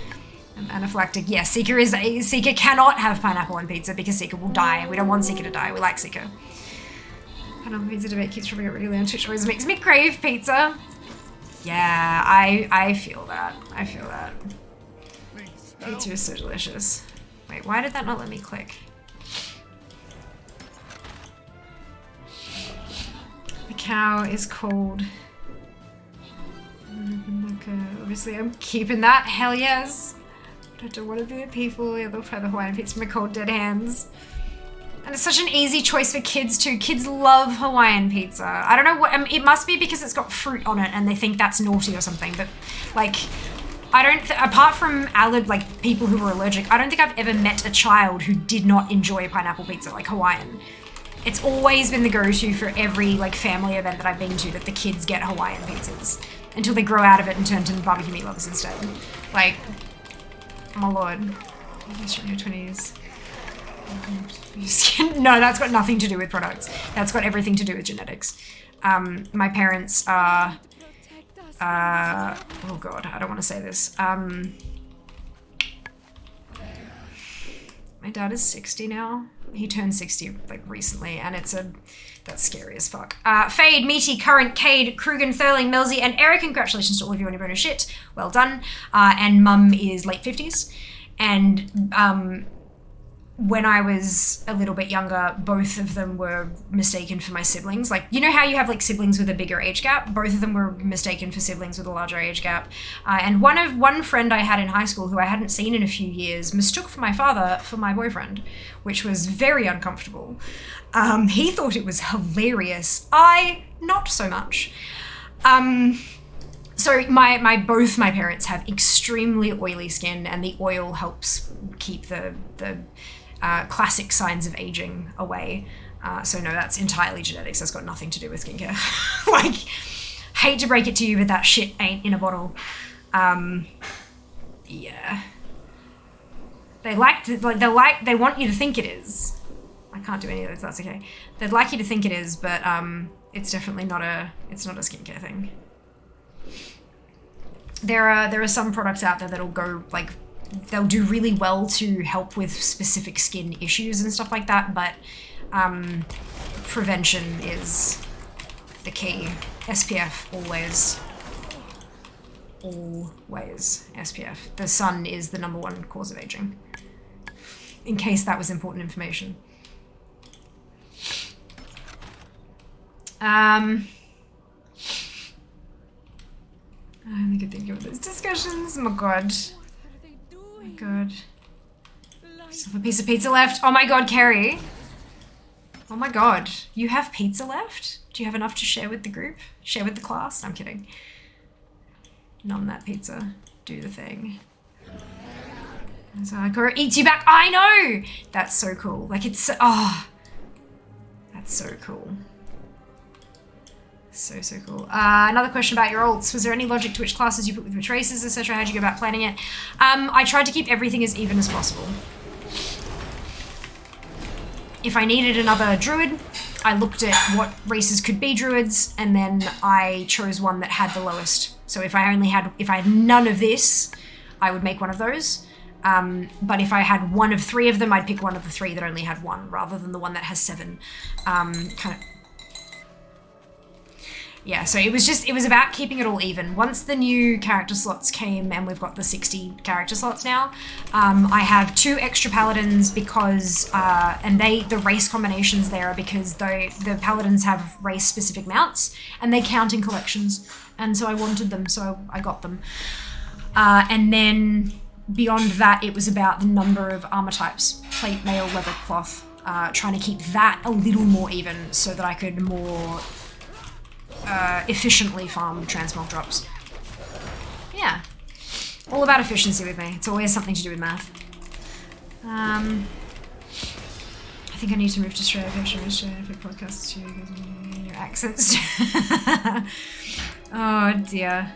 And anaphylactic. Yes, Seeker cannot have pineapple on pizza because Seeker will die. We don't want Seeker to die. We like Seeker. Pineapple pizza debate keeps dropping it regularly on Twitch. Always makes me crave pizza. Yeah, I feel that. I feel that. Pizza is so delicious. Wait, why did that not let me click? The cow is called... Obviously I'm keeping that. Hell yes. I don't want to be a people. Yeah, they'll try the Hawaiian pizza from my cold dead hands. And it's such an easy choice for kids too. Kids love Hawaiian pizza. I don't know what, it must be because it's got fruit on it and they think that's naughty or something. But like, I don't, apart from like people who were allergic, I don't think I've ever met a child who did not enjoy pineapple pizza, like Hawaiian. It's always been the go-to for every like family event that I've been to, that the kids get Hawaiian pizzas until they grow out of it and turn to barbecue meat lovers instead. Like, oh my lord. Your 20s. No, that's got nothing to do with products. That's got everything to do with genetics. My parents are, oh god, I don't want to say this. My dad is 60 now. He turned 60 like recently, and that's scary as fuck. Fade, Meaty, Current, Cade, Krugen, Thurling, Millsy, and Eric, congratulations to all of you on your bonus shit. Well done. And Mum is late 50s. And when I was a little bit younger, both of them were mistaken for my siblings. Like, you know how you have like siblings with a bigger age gap? Both of them were mistaken for siblings with a larger age gap. And one friend I had in high school who I hadn't seen in a few years mistook for my father for my boyfriend, which was very uncomfortable. He thought it was hilarious. I, not so much. So both my parents have extremely oily skin, and the oil helps keep the classic signs of aging away. So no, that's entirely genetics. That's got nothing to do with skincare. Like, hate to break it to you, but that shit ain't in a bottle. Yeah. They want you to think it is. I can't do any of those, that's okay. They'd like you to think it is, but it's definitely not a skincare thing. There are some products out there that'll go like, they'll do really well to help with specific skin issues and stuff like that, but prevention is the key. SPF always. Always SPF. The sun is the #1 cause of aging. In case that was important information. I only could think of those discussions. Oh my god. Oh my god. Still have a piece of pizza left. Oh my god, Carrie. Oh my god. You have pizza left? Do you have enough to share with the group? Share with the class? I'm kidding. Nom that pizza. Do the thing. So Ikora eats you back. I know! That's so cool. Like, it's, oh. That's so cool. So cool. Another question about your alts. Was there any logic to which classes you put with which races, etc.? How'd you go about planning it? I tried to keep everything as even as possible. If I needed another druid, I looked at what races could be druids, and then I chose one that had the lowest. So if I had none of this, I would make one of those. But if I had one of 3 of them, I'd pick one of the 3 that only had 1, rather than the one that has 7. Kind of. Yeah, so it was about keeping it all even. Once the new character slots came, and we've got the 60 character slots now, I have 2 extra paladins because, and the race combinations there are because the paladins have race specific mounts, and they count in collections, and so I wanted them, so I got them. And then beyond that, it was about the number of armor types: plate, mail, leather, cloth, trying to keep that a little more even so that I could more efficiently farm transmog drops. Yeah. All about efficiency with me. It's always something to do with math. I think I need to move to Australia. Australia for podcasts too, because your accents. Oh dear.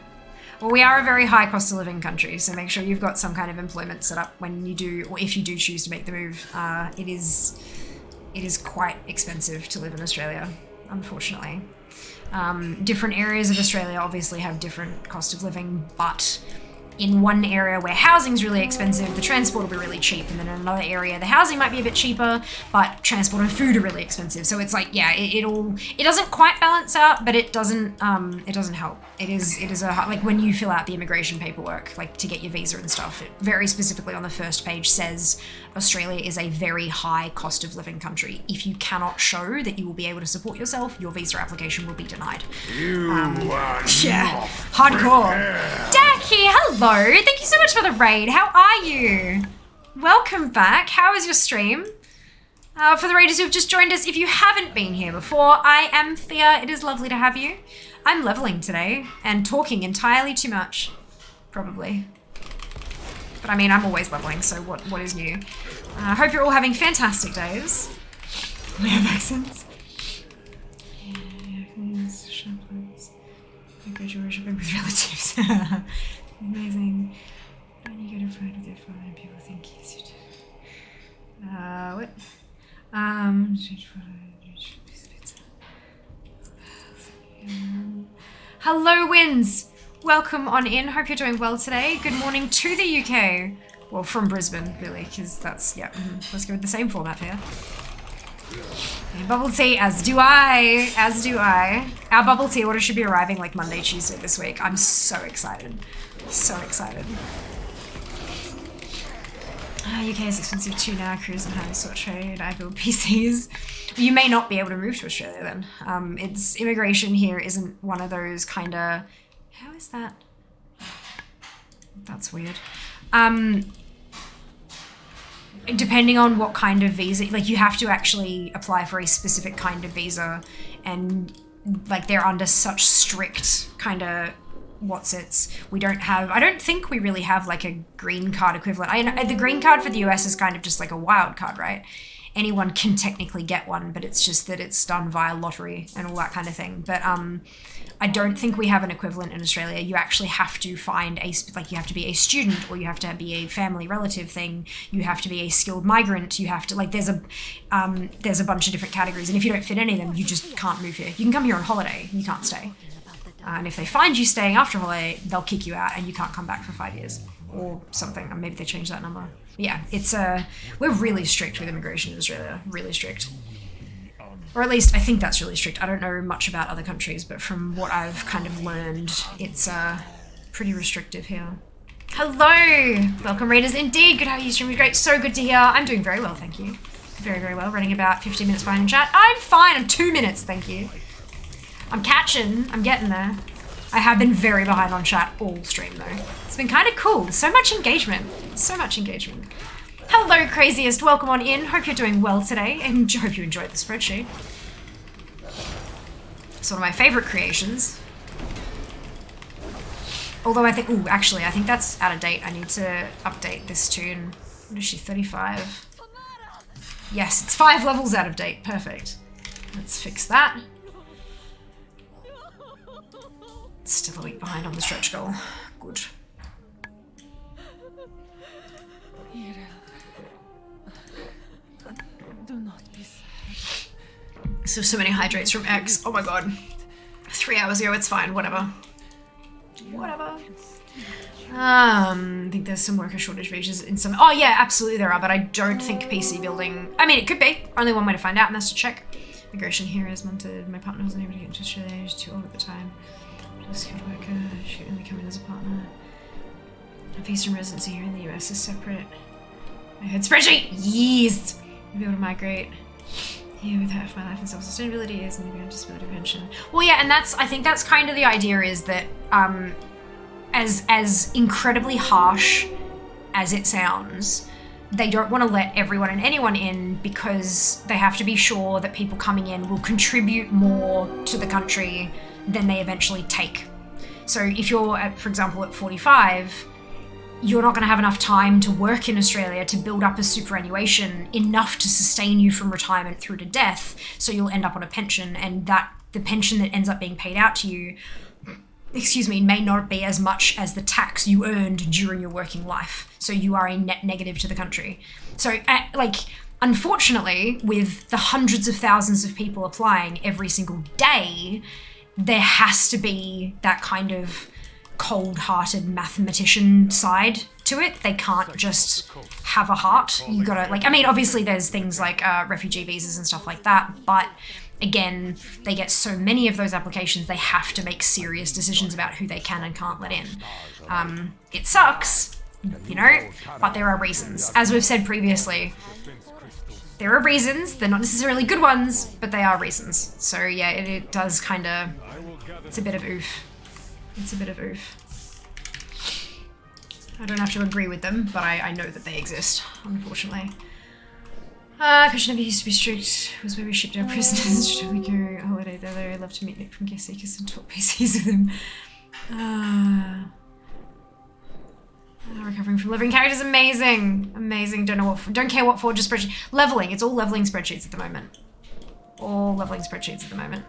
Well, we are a very high cost of living country, so make sure you've got some kind of employment set up when you do, or if you do choose to make the move. It is quite expensive to live in Australia, unfortunately. Different areas of Australia obviously have different cost of living, but in one area where housing's really expensive, the transport will be really cheap, and then in another area the housing might be a bit cheaper, but transport and food are really expensive. So it's like, yeah, it doesn't quite balance out, but it doesn't help. It is a like when you fill out the immigration paperwork, like to get your visa and stuff, it very specifically on the first page says Australia is a very high cost of living country. If you cannot show that you will be able to support yourself, your visa application will be denied. Yeah, hardcore. Daki, hello. Thank you so much for the raid. How are you? Welcome back. How is your stream? For the raiders who have just joined us, if you haven't been here before, I am Thea. It is lovely to have you. I'm leveling today and talking entirely too much, probably. But I mean, I'm always leveling, so what is new? I hope you're all having fantastic days. We have accents. You're worshipping with relatives. Amazing. When you get a fight with your father and people think he's your dad. What? Hello, Wins. Welcome on in. Hope you're doing well today. Good morning to the UK. Well, from Brisbane, really, because that's, yeah, let's go with the same format here. Yeah, bubble tea, as do I. Our bubble tea order should be arriving like Monday, Tuesday this week. I'm so excited. So excited. UK is expensive too now. Cruise and home sort trade. I build PCs. You may not be able to move to Australia then. It's immigration here isn't one of those kind of. How is that? That's weird. Depending on what kind of visa, like you have to actually apply for a specific kind of visa, and like they're under such strict kind of we don't have, I don't think we really have like a green card equivalent. The green card for the US is kind of just like a wild card, right? Anyone can technically get one, but it's just that it's done via lottery and all that kind of thing. But I don't think we have an equivalent in Australia. You actually have to find you have to be a student, or you have to be a family relative thing. You have to be a skilled migrant. You have to, like, there's a bunch of different categories. And if you don't fit any of them, you just can't move here. You can come here on holiday. You can't stay. And if they find you staying after holiday, they'll kick you out and you can't come back for 5 years or something. Or maybe they changed that number. But yeah, it's we're really strict with immigration in Australia. Really strict. Or at least I think that's really strict. I don't know much about other countries, but from what I've kind of learned, it's pretty restrictive here. Hello! Welcome, readers. Indeed, good to have you streaming. Great, so good to hear. I'm doing very well, thank you. Very, very well. Running about 15 minutes behind in chat. I'm fine. I'm 2 minutes, thank you. I'm getting there. I have been very behind on chat all stream though. It's been kind of cool. So much engagement. Hello, craziest. Welcome on in. Hope you're doing well today, and hope you enjoyed the spreadsheet. It's one of my favorite creations. Although I think, actually, I think that's out of date. I need to update this tune. What is she, 35? Yes, it's 5 levels out of date. Perfect. Let's fix that. Still a week behind on the stretch goal. Good. Do not be sad. So many hydrates from X. Oh my god. 3 hours ago, it's fine. Whatever. I think there's some worker shortage features in some. Oh yeah, absolutely there are, but I don't think PC building. I mean, it could be. Only one way to find out, and that's to check. Migration here is monitored. My partner wasn't able to get into Australia. He was too old at the time. Skilled worker, she could only come in as a partner. A visa and residency here in the US is separate. I heard spreadsheet! Yes! I'll be able to migrate here with half my life and self-sustainability is maybe on disability pension. Well, yeah, and I think that's kind of the idea, is that as incredibly harsh as it sounds, they don't want to let everyone and anyone in because they have to be sure that people coming in will contribute more to the country than they eventually take. So if you're, for example, at 45, you're not going to have enough time to work in Australia to build up a superannuation enough to sustain you from retirement through to death, so you'll end up on a pension, and that the pension that ends up being paid out to you, may not be as much as the tax you earned during your working life. So you are a net negative to the country. So, unfortunately, with the hundreds of thousands of people applying every single day, there has to be that kind of cold-hearted mathematician side to it. They can't just have a heart. You gotta, like, I mean, obviously there's things like refugee visas and stuff like that, but again, they get so many of those applications, they have to make serious decisions about who they can and can't let in. It sucks, you know, but there are reasons. As we've said previously, there are reasons. They're not necessarily good ones, but they are reasons. So yeah, it does kind of, it's a bit of oof. It's a bit of oof. I don't have to agree with them, but I know that they exist, unfortunately. Christian never used to be strict. It was where we shipped our prisoners. Should we go on holiday there? I'd love to meet Nick from Guest Seekers and talk PCs with him. Recovering from living characters, amazing. Amazing. Don't care what Forge spreadsheet. Leveling, it's all leveling spreadsheets at the moment. All leveling spreadsheets at the moment.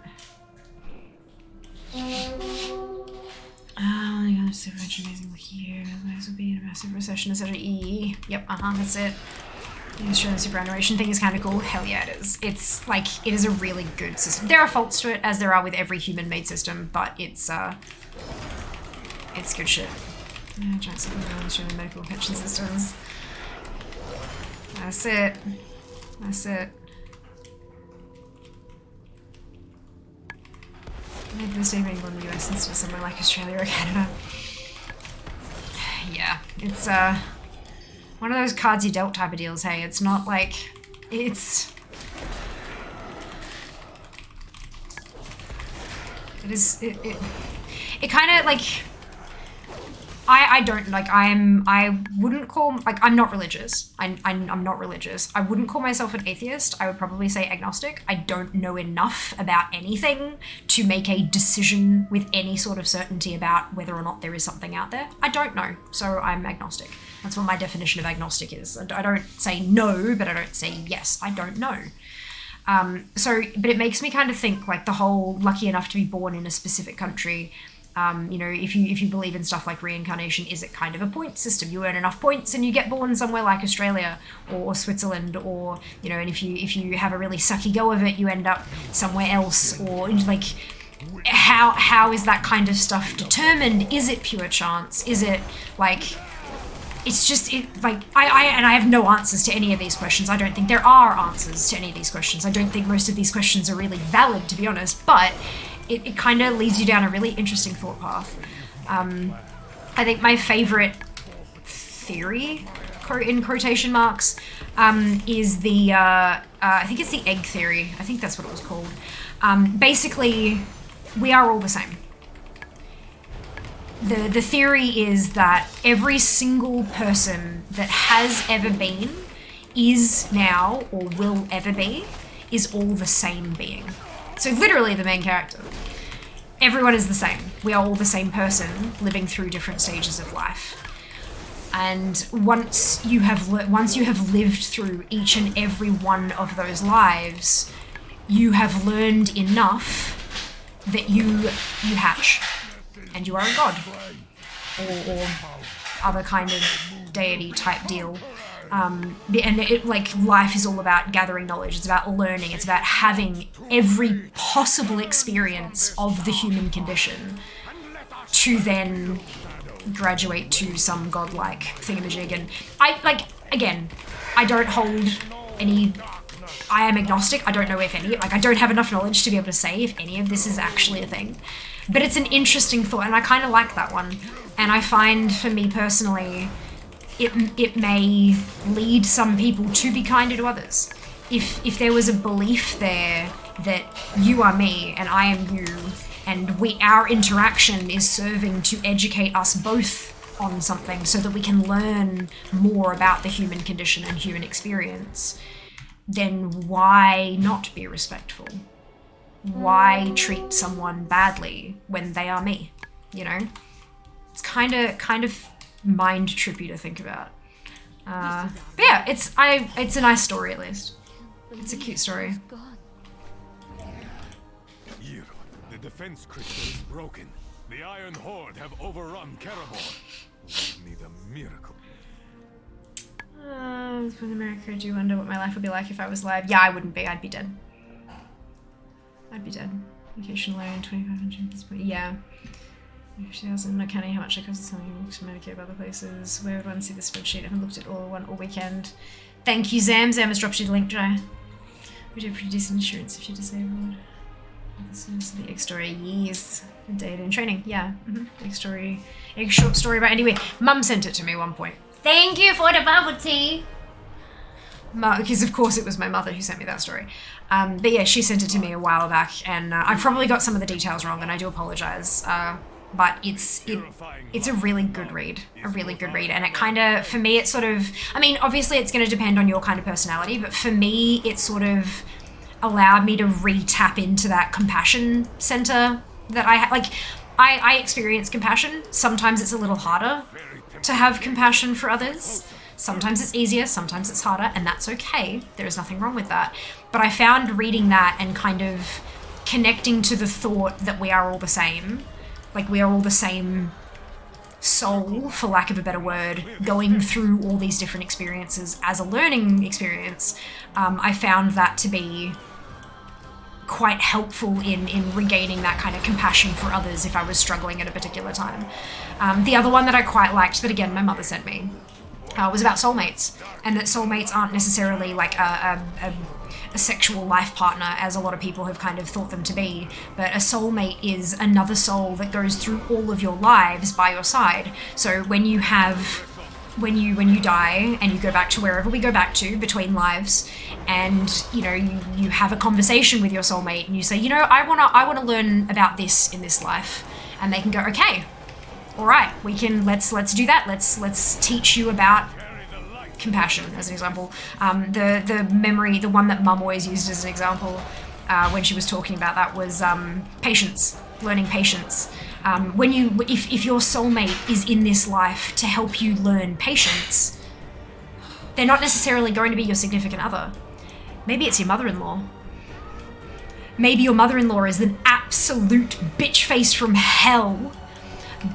Oh my god, so much amazing look here. Otherwise would be in a massive recession, etc. Yep, that's it. The Australian superannuation thing is kind of cool. Hell yeah, it is. It's like, it is a really good system. There are faults to it, as there are with every human-made system, but it's good shit. Giant supplement on Australian medical pension systems. That's it. That's it. Maybe the mistake being on the US instead of somewhere like Australia or Canada. Yeah, it's one of those cards you dealt type of deals, hey. It's not like, it kind of like, I don't, like, I wouldn't call, like, I'm not religious. I'm not religious. I wouldn't call myself an atheist. I would probably say agnostic. I don't know enough about anything to make a decision with any sort of certainty about whether or not there is something out there. I don't know, so I'm agnostic. That's what my definition of agnostic is. I don't say no, but I don't say yes. I don't know. But it makes me kind of think, like, the whole lucky enough to be born in a specific country. You know, if you believe in stuff like reincarnation, is it kind of a point system? You earn enough points and you get born somewhere like Australia or Switzerland, or, you know, and if you have a really sucky go of it, you end up somewhere else, or like, how is that kind of stuff determined? Is it pure chance? Is it like, it's just, like, I have no answers to any of these questions. I don't think there are answers to any of these questions. I don't think most of these questions are really valid, to be honest, but it kind of leads you down a really interesting thought path. I think my favorite theory, in quotation marks, is the, I think it's the egg theory. I think that's what it was called. Basically, we are all the same. The theory is that every single person that has ever been, is now, or will ever be, is all the same being. So literally the main character. Everyone is the same. We are all the same person living through different stages of life. And once you have lived through each and every one of those lives, you have learned enough that you hatch, and you are a god, or other kind of deity type deal. And it, like, life is all about gathering knowledge. It's about learning. It's about having every possible experience of the human condition to then graduate to some godlike thingamajig. And I don't hold any, I am agnostic. I don't know if any, like, I don't have enough knowledge to be able to say if any of this is actually a thing. But it's an interesting thought, and I kind of like that one. And I find, for me personally, it may lead some people to be kinder to others. If there was a belief there that you are me and I am you, and our interaction is serving to educate us both on something so that we can learn more about the human condition and human experience, then why not be respectful? Why treat someone badly when they are me? You know? It's kind of mind trippy to think about. But yeah, it's a nice story, at least. It's a cute story. The defense crystal is broken. The Iron Horde have overrun Karabor. We need a miracle. From America, do you wonder what my life would be like if I was live? Yeah, I wouldn't be. I'd be dead. I'd be dead. Vacation alone, 2,500 at this point. Yeah. 50,000 accounting how much it costs selling to Medicare of other places. Where would one see the spreadsheet? I haven't looked at all weekend. Thank you, Zam. Zam has dropped you the link, Jai. We do pretty decent insurance if you're disabled. This is the egg story. Yes. Data and training. Yeah. Egg story. Egg short story by anyway. Mum sent it to me at one point. Thank you for the bubble tea. Because of course it was my mother who sent me that story. But yeah, she sent it to me a while back, and I've probably got some of the details wrong, and I do apologize. But it's a really good read, and it kind of, for me, it sort of, I mean, obviously it's going to depend on your kind of personality, but for me, it sort of allowed me to re-tap into that compassion center that I had. Like, I experience compassion. Sometimes it's a little harder to have compassion for others. Sometimes it's easier, sometimes it's harder, and that's okay. There is nothing wrong with that. But I found reading that and kind of connecting to the thought that we are all the same, like we are all the same soul, for lack of a better word, going through all these different experiences as a learning experience, I found that to be quite helpful in regaining that kind of compassion for others if I was struggling at a particular time. The other one that I quite liked, that again my mother sent me, was about soulmates, and that soulmates aren't necessarily like a sexual life partner as a lot of people have kind of thought them to be, but a soulmate is another soul that goes through all of your lives by your side. So when you die and you go back to wherever we go back to between lives, and you know you have a conversation with your soulmate and you say, you know, I want to learn about this in this life, and they can go, okay, all right, we can, let's do that. Let's teach you about compassion, as an example. The memory, the one that Mum always used as an example when she was talking about that was patience, learning patience. If your soulmate is in this life to help you learn patience, they're not necessarily going to be your significant other. Maybe it's your mother-in-law. Maybe your mother-in-law is an absolute bitch face from hell,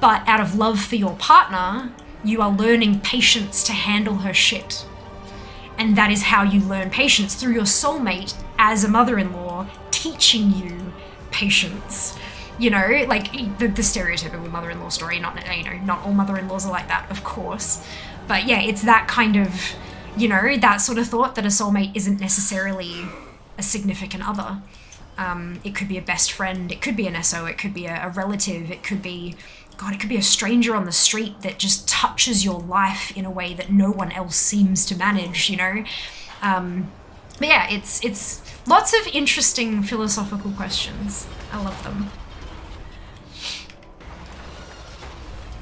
but out of love for your partner, you are learning patience to handle her shit. And that is how you learn patience, through your soulmate as a mother-in-law teaching you patience. You know, like the stereotypical mother-in-law story, not all mother-in-laws are like that, of course. But yeah, it's that kind of, you know, that sort of thought that a soulmate isn't necessarily a significant other. It could be a best friend, it could be an SO, it could be a relative, it could be a stranger on the street that just touches your life in a way that no one else seems to manage, you know? But yeah, it's lots of interesting philosophical questions. I love them.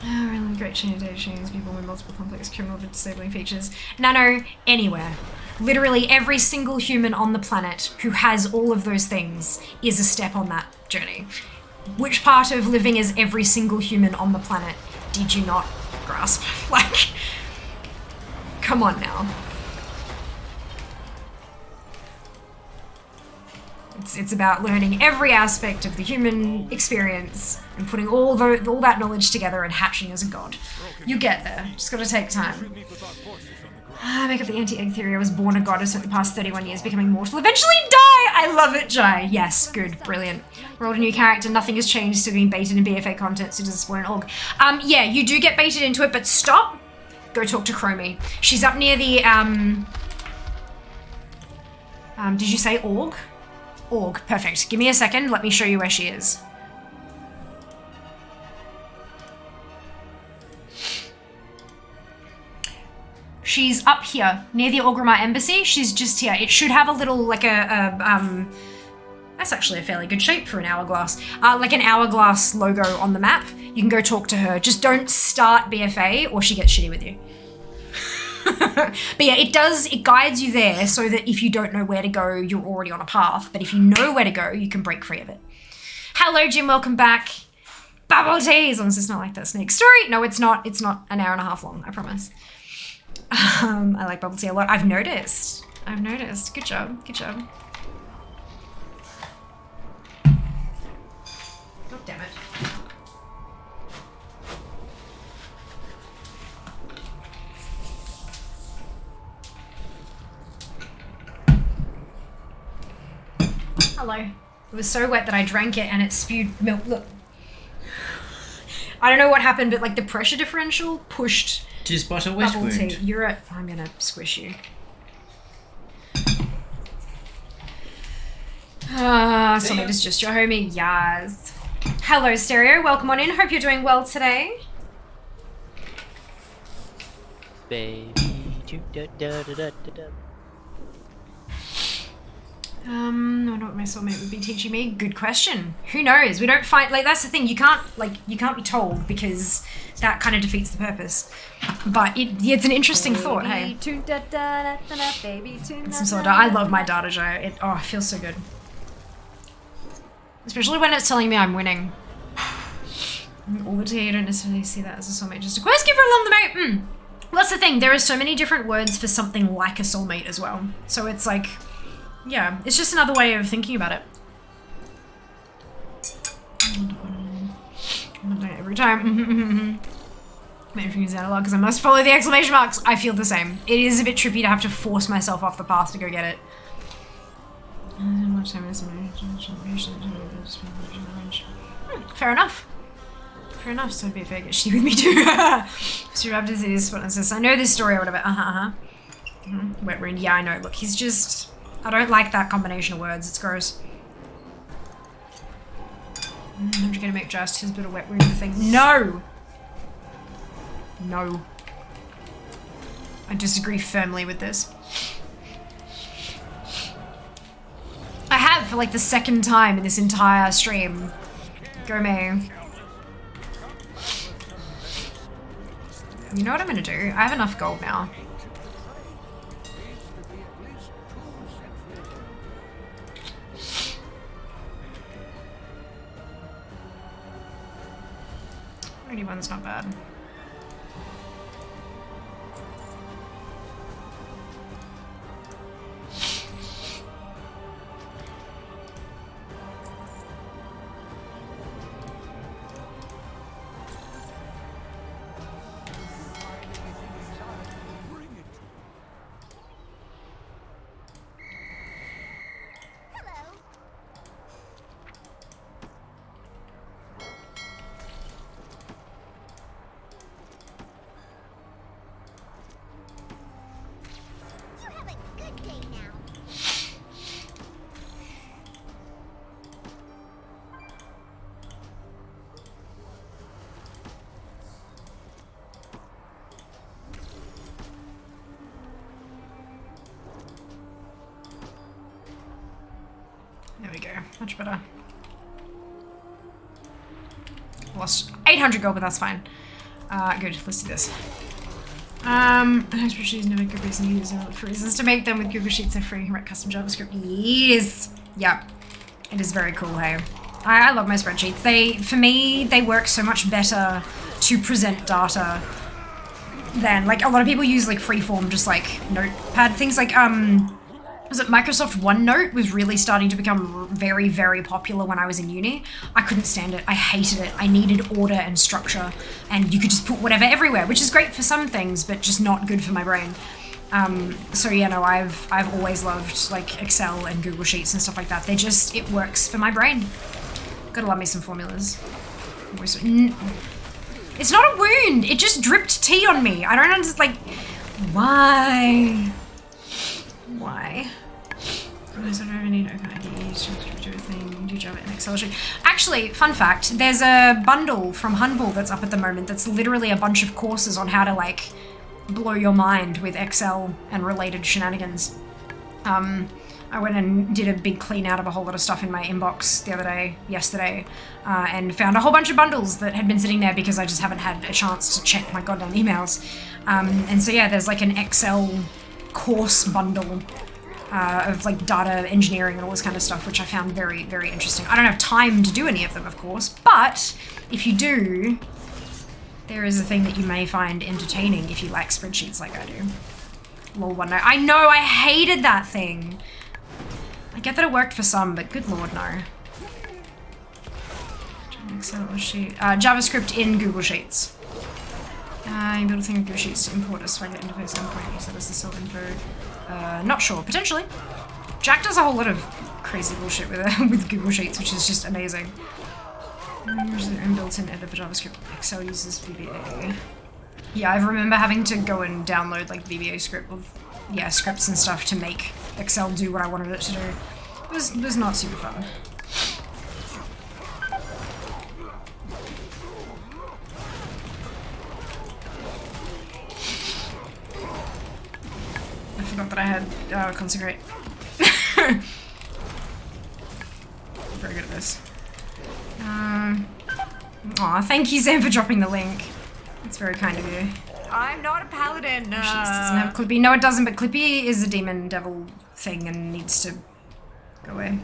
Oh, really great chain of data chains, people with multiple complex cumulative disabling features. Nano, anywhere. Literally every single human on the planet who has all of those things is a step on that journey. Which part of living as every single human on the planet did you not grasp? Like, come on now. It's about learning every aspect of the human experience and putting all that knowledge together and hatching as a god. You get there. Just gotta take time. Make up the anti-egg theory. I was born a goddess over the past 31 years, becoming mortal, eventually die! I love it, Jai. Yes, good, brilliant. Rolled a new character, nothing has changed, still being baited in BFA content, so does spawn an org. Yeah, you do get baited into it, but stop. Go talk to Chromie. She's up near the, did you say org? Org, perfect. Give me a second, let me show you where she is. She's up here, near the Orgrimmar Embassy. She's just here. It should have a little, like that's actually a fairly good shape for an hourglass. Like an hourglass logo on the map. You can go talk to her. Just don't start BFA or she gets shitty with you. But yeah, it guides you there so that if you don't know where to go, you're already on a path. But if you know where to go, you can break free of it. Hello, Jim, welcome back. Bubble tea, as long as it's not like that snake story. No, it's not. It's not an hour and a half long, I promise. I like bubble tea a lot. I've noticed. Good job. Oh, damn it. Hello. It was so wet that I drank it and it spewed milk. Look. I don't know what happened, but like the pressure differential pushed To spot a bubble west tea. wound. You're at. I'm gonna squish you. Summit is just your homie. Yas. Hello, Stereo. Welcome on in. Hope you're doing well today. Baby, da da da da da. I wonder what my soulmate would be teaching me. Good question. Who knows? We don't find, like, that's the thing. You can't be told because that kind of defeats the purpose. But it's an interesting thought, hey. It's some sort of, I love my data jar. It feels so good. Especially when it's telling me I'm winning. All the tea, I don't necessarily see that as a soulmate. Just a quest giver along the mate. Well, that's the thing. There are so many different words for something like a soulmate as well. So it's like, yeah, it's just another way of thinking about it. Every time. My fingers analog because I must follow the exclamation marks. I feel the same. It is a bit trippy to have to force myself off the path to go get it. Fair enough. Fair enough, so be fair, get shitty with me too. Mr. Raptor disease, what is this? I know this story or whatever. Wet wound, yeah, I know. Look, he's just... I don't like that combination of words, it's gross. I'm just gonna make just his bit of wet wound thing. No! No. I disagree firmly with this. I have for like the second time in this entire stream. Go me. You know what I'm gonna do? I have enough gold now. One's not bad. There we go. Much better. Lost 800 gold, but that's fine. Good. Let's do this. Spreadsheets is never good reason to use them for reasons to make them with Google Sheets are free. Write custom JavaScript. Yes. Yep. It is very cool, hey. I love my spreadsheets. For me, they work so much better to present data than, like, a lot of people use, like, freeform, just, like, notepad things. Like, was it Microsoft OneNote was really starting to become very, very popular when I was in uni. I couldn't stand it. I hated it. I needed order and structure, and you could just put whatever everywhere, which is great for some things, but just not good for my brain. So yeah, no, I've always loved like Excel and Google Sheets and stuff like that. It works for my brain. Gotta love me some formulas. It's not a wound. It just dripped tea on me. I don't understand. Like, why? Why? I don't ever need open IDEs to do a thing, do Java and Excel sheet. Actually, fun fact, there's a bundle from Humble that's up at the moment that's literally a bunch of courses on how to like blow your mind with Excel and related shenanigans. I went and did a big clean out of a whole lot of stuff in my inbox yesterday, and found a whole bunch of bundles that had been sitting there because I just haven't had a chance to check my goddamn emails. And so yeah, there's like an Excel course bundle of like data engineering and all this kind of stuff, which I found very, very interesting. I don't have time to do any of them, of course, but if you do, there is a thing that you may find entertaining if you like spreadsheets like I do. Lol, OneNote. I know, I hated that thing. I get that it worked for some, but good lord, no. Excel sheet. JavaScript in Google Sheets. You build a thing in Google Sheets to import a Swagger interface endpoint. You set as the self info. Not sure. Potentially. Jack does a whole lot of crazy bullshit with Google Sheets, which is just amazing. Usually inbuilt-in editor for JavaScript. Excel uses VBA. Yeah, I remember having to go and download like VBA scripts and stuff to make Excel do what I wanted it to do. It was not super fun. I forgot that I had consecrate. Very good at this. Aw, thank you, Sam, for dropping the link. It's very kind of you. I'm not a paladin. She doesn't have Clippy. No, it doesn't, but Clippy is a demon devil thing and needs to go away.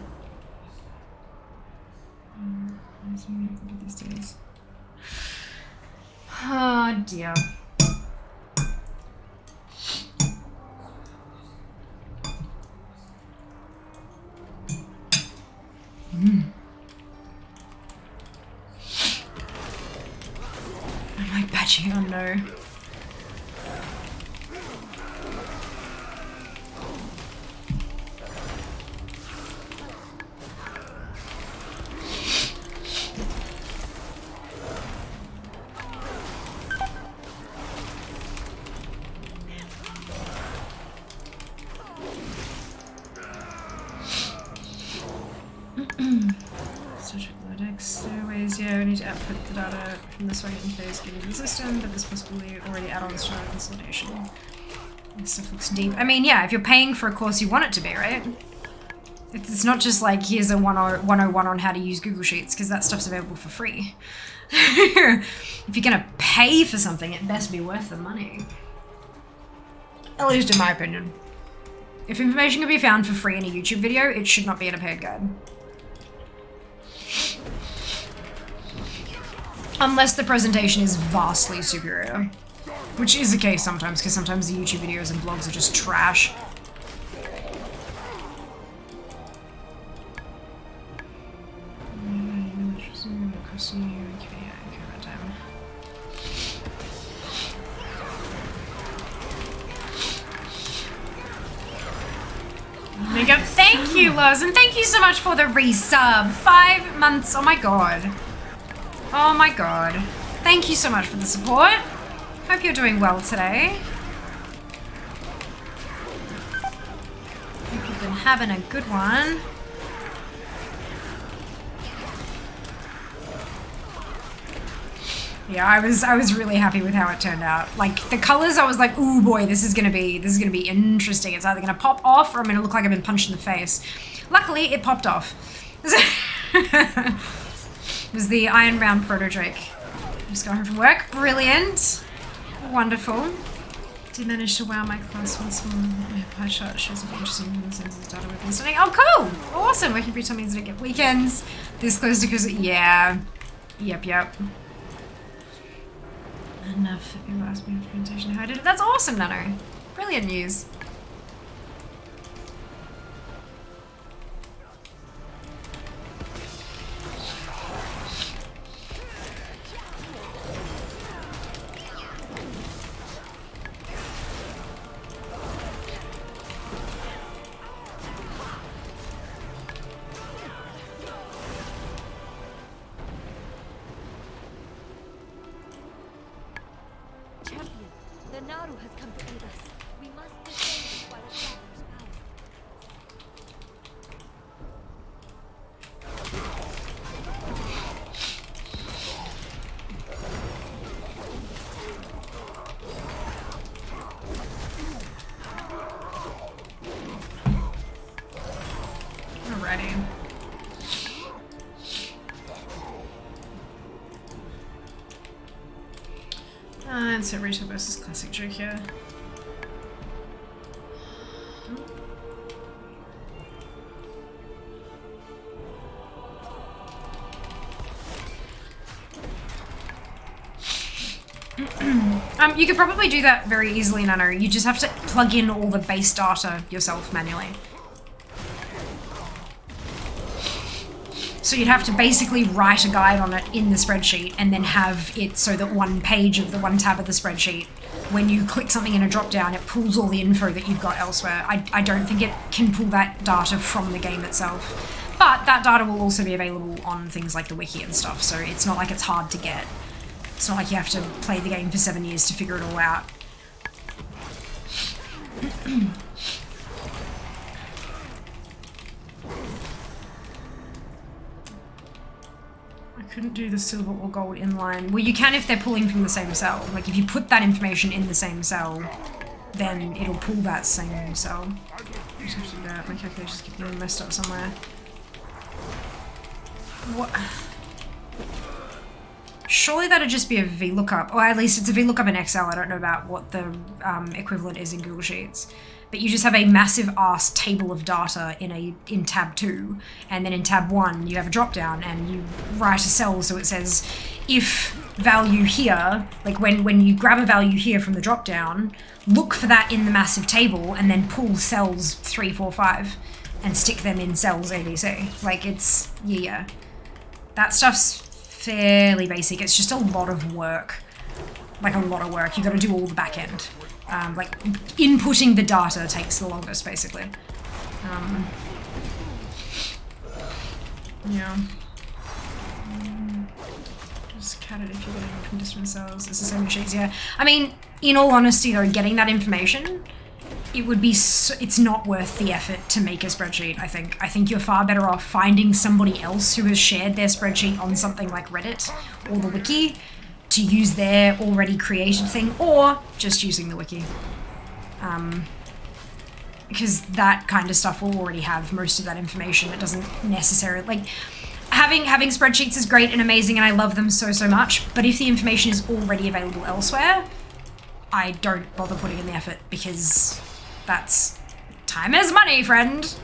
These days. Oh dear. I'm like batching, oh no. Yeah, we need to output the data from the Swagger interface given the system, but there's possibly already add-ons to our consolidation. This stuff looks deep. I mean, yeah, if you're paying for a course, you want it to be, right? It's not just like, here's a 101 on how to use Google Sheets, because that stuff's available for free. If you're gonna pay for something, it best be worth the money. At least in my opinion. If information can be found for free in a YouTube video, it should not be in a paid guide. Unless the presentation is vastly superior. Which is the case sometimes, because sometimes the YouTube videos and blogs are just trash. Thank you, Loz, and thank you so much for the resub. 5 months, oh my god. Oh my god. Thank you so much for the support. Hope you're doing well today. Hope you've been having a good one. Yeah, I was really happy with how it turned out. Like the colors, I was like, ooh boy, this is gonna be interesting. It's either gonna pop off or I'm gonna look like I've been punched in the face. Luckily, it popped off. It was the Iron Round Proto Drake. Just got home from work. Brilliant. Wonderful. Did manage to wow my class once more. My pie chart shows a interesting census data with this. Oh, cool! Awesome. Working free time means I don't get weekends. This close to because yeah. Yep. Enough. People ask me after presentation how I did it. That's awesome, Nano. Brilliant news. So retail versus classic joke here. You could probably do that very easily, Nano. You just have to plug in all the base data yourself manually. So you'd have to basically write a guide on it in the spreadsheet and then have it so that one page of the one tab of the spreadsheet, when you click something in a drop down, it pulls all the info that you've got elsewhere. I don't think it can pull that data from the game itself. But that data will also be available on things like the wiki and stuff, so it's not like it's hard to get. It's not like you have to play the game for 7 years to figure it all out. I couldn't do the silver or gold inline. Well, you can if they're pulling from the same cell. Like, if you put that information in the same cell, then it'll pull that same cell. I just have to do that. My calculations keep getting messed up somewhere. What? Surely that'd just be a VLOOKUP, or at least it's a VLOOKUP in Excel. I don't know about what the equivalent is in Google Sheets. But you just have a massive ass table of data in tab 2, and then in tab 1 you have a drop down and you write a cell so it says if value here, like when you grab a value here from the drop down, look for that in the massive table and then pull cells 3, 4, 5 and stick them in cells ABC. Like it's, yeah. That stuff's fairly basic. It's just a lot of work. Like a lot of work. You gotta do all the back end. Like, inputting the data takes the longest, basically. Yeah. Just cut it if you're getting it from different cells. It's the same sheets, yeah. I mean, in all honesty, though, getting that information, it would be it's not worth the effort to make a spreadsheet, I think. I think you're far better off finding somebody else who has shared their spreadsheet on something like Reddit or the wiki, to use their already created thing, or just using the wiki. Because that kind of stuff will already have most of that information. It doesn't necessarily, like, having spreadsheets is great and amazing and I love them so much, but if the information is already available elsewhere, I don't bother putting in the effort because that's time is money, friend.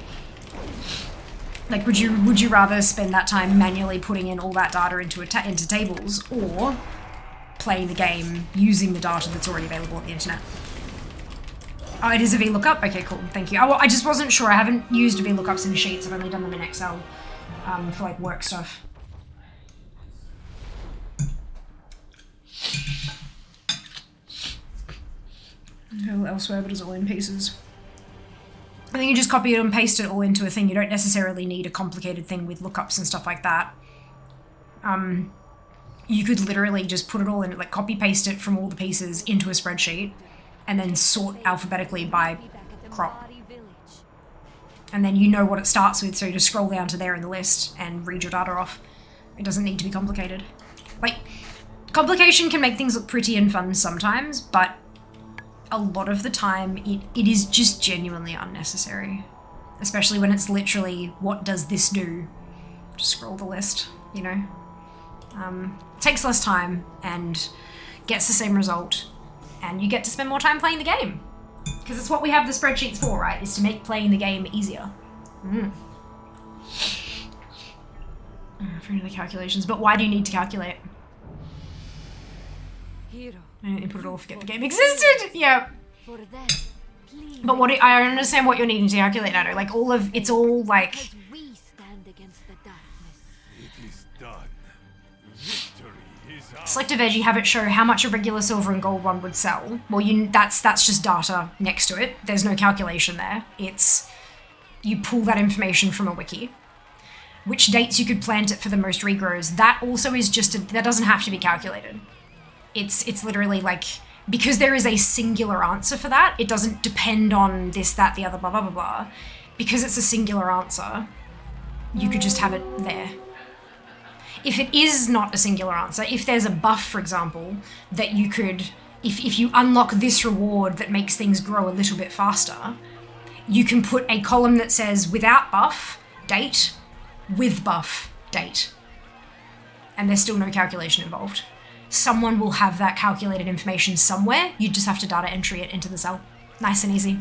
Like, would you rather spend that time manually putting in all that data into tables, or play the game using the data that's already available on the internet? Oh, it is a VLOOKUP? Okay, cool. Thank you. Oh, I just wasn't sure. I haven't used VLOOKUPs in Sheets. I've only done them in Excel for, like, work stuff. Go elsewhere, but it's all in pieces. I think you just copy it and paste it all into a thing. You don't necessarily need a complicated thing with lookups and stuff like that. You could literally just put it all in, like copy paste it from all the pieces into a spreadsheet and then sort alphabetically by crop. And then you know what it starts with, so you just scroll down to there in the list and read your data off. It doesn't need to be complicated. Like, complication can make things look pretty and fun sometimes, but a lot of the time it is just genuinely unnecessary. Especially when it's literally, what does this do? Just scroll the list, you know? Takes less time and gets the same result, and you get to spend more time playing the game. Because it's what we have the spreadsheets for, right? Is to make playing the game easier. For the calculations, but why do you need to calculate? Hero. You put it all, forget the game existed! Yeah. But I understand what you're needing to calculate, Nano. Like, it's all like... We stand against the darkness. It is done. Victory is ours. Select a veggie, have it show how much a regular silver and gold one would sell. Well, that's just data next to it. There's no calculation there. It's... You pull that information from a wiki. Which dates you could plant it for the most regrows. That also is just that doesn't have to be calculated. It's literally like, because there is a singular answer for that, it doesn't depend on this, that, the other, blah, blah, blah, blah. Because it's a singular answer, you could just have it there. If it is not a singular answer, if there's a buff, for example, that you could, if you unlock this reward that makes things grow a little bit faster, you can put a column that says without buff, date, with buff, date. And there's still no calculation involved. Someone will have that calculated information somewhere. You just have to data entry it into the cell. Nice and easy.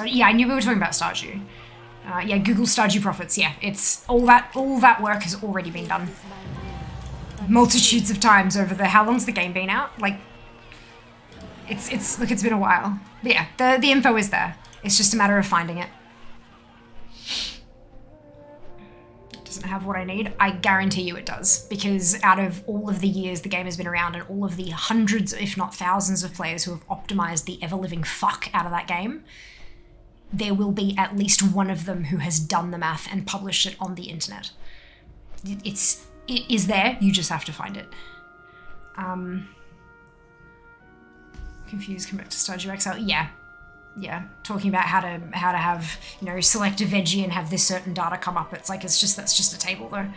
Yeah, I knew we were talking about Stardew. Yeah, Google Stardew profits. Yeah, it's all that work has already been done. Multitudes of times over how long's the game been out? Like, it's been a while. But yeah, the info is there. It's just a matter of finding it. doesn't have what I need. I guarantee you it does, because out of all of the years the game has been around and all of the hundreds, if not thousands of players who have optimized the ever-living fuck out of that game, there will be at least one of them who has done the math and published it on the internet. It is there, you just have to find it. Confused, come back to Stardew XL. Yeah, talking about how to have, you know, select a veggie and have this certain data come up. It's like, that's just a table though.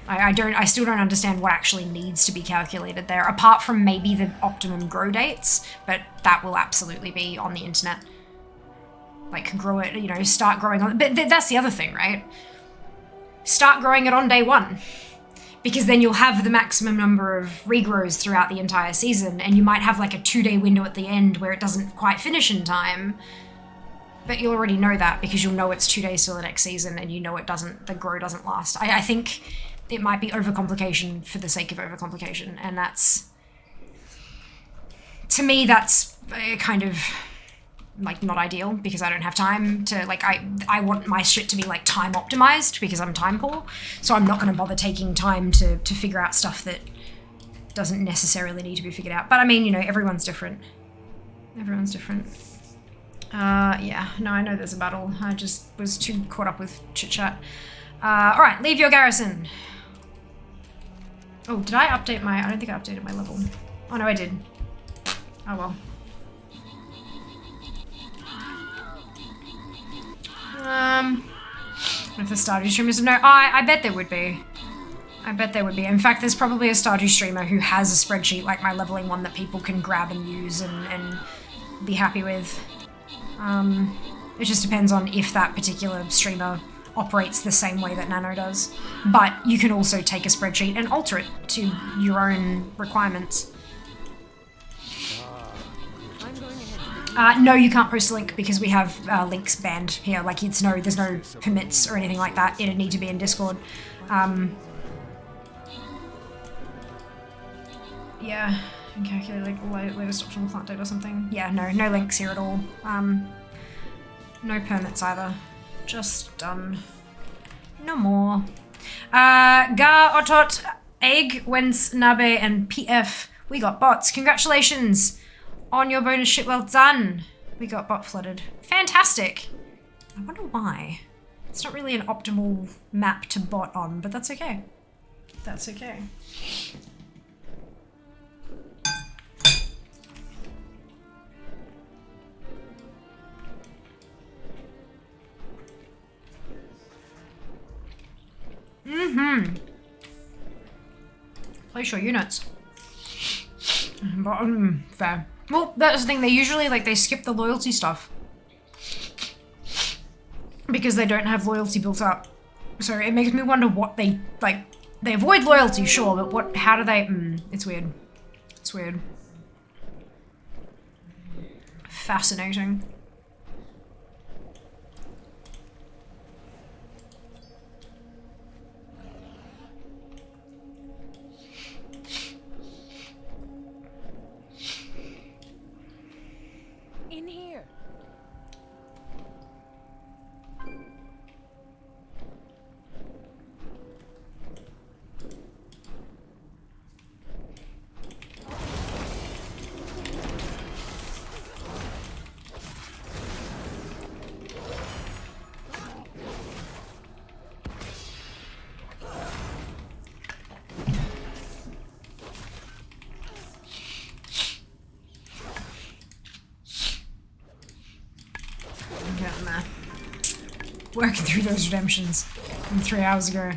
I still don't understand what actually needs to be calculated there, apart from maybe the optimum grow dates, but that will absolutely be on the internet. Like, grow it, you know, start growing on, but that's the other thing, right? Start growing it on day one, because then you'll have the maximum number of regrows throughout the entire season, and you might have like a 2-day window at the end where it doesn't quite finish in time, but you'll already know that because you'll know it's 2 days till the next season, and you know the grow doesn't last. I think it might be overcomplication for the sake of overcomplication, and that's, to me, that's kind of like not ideal, because I don't have time to, like, I want my shit to be like time optimized because I'm time poor, so I'm not going to bother taking time to figure out stuff that doesn't necessarily need to be figured out. But I mean, you know, everyone's different. Yeah, no, I know there's a battle. I just was too caught up with chit chat. All right, leave your garrison. Oh, did I update I don't think I updated my level. Oh no, I did. Oh well. If the Stardew streamers know, I bet there would be. In fact, there's probably a Stardew streamer who has a spreadsheet like my leveling one that people can grab and use and be happy with. It just depends on if that particular streamer operates the same way that Nano does. But you can also take a spreadsheet and alter it to your own requirements. No, you can't post a link because we have links banned here. Like, there's no permits or anything like that. It'd need to be in Discord. Yeah, and calculate like latest optional plant date or something. Yeah, no links here at all. No permits either. Just done. No more. Gar, Otot, Egg, Wens, Nabe, and PF. We got bots. Congratulations on your bonus shit. Well done. We got bot flooded. Fantastic. I wonder why. It's not really an optimal map to bot on, but that's okay. That's okay. Place your units. But, fair. Well, that's the thing, they usually, like, they skip the loyalty stuff. Because they don't have loyalty built up. So it makes me wonder what they, like, they avoid loyalty, sure, but how do they, it's weird. It's weird. Fascinating. In here. Working through those redemptions from 3 hours ago.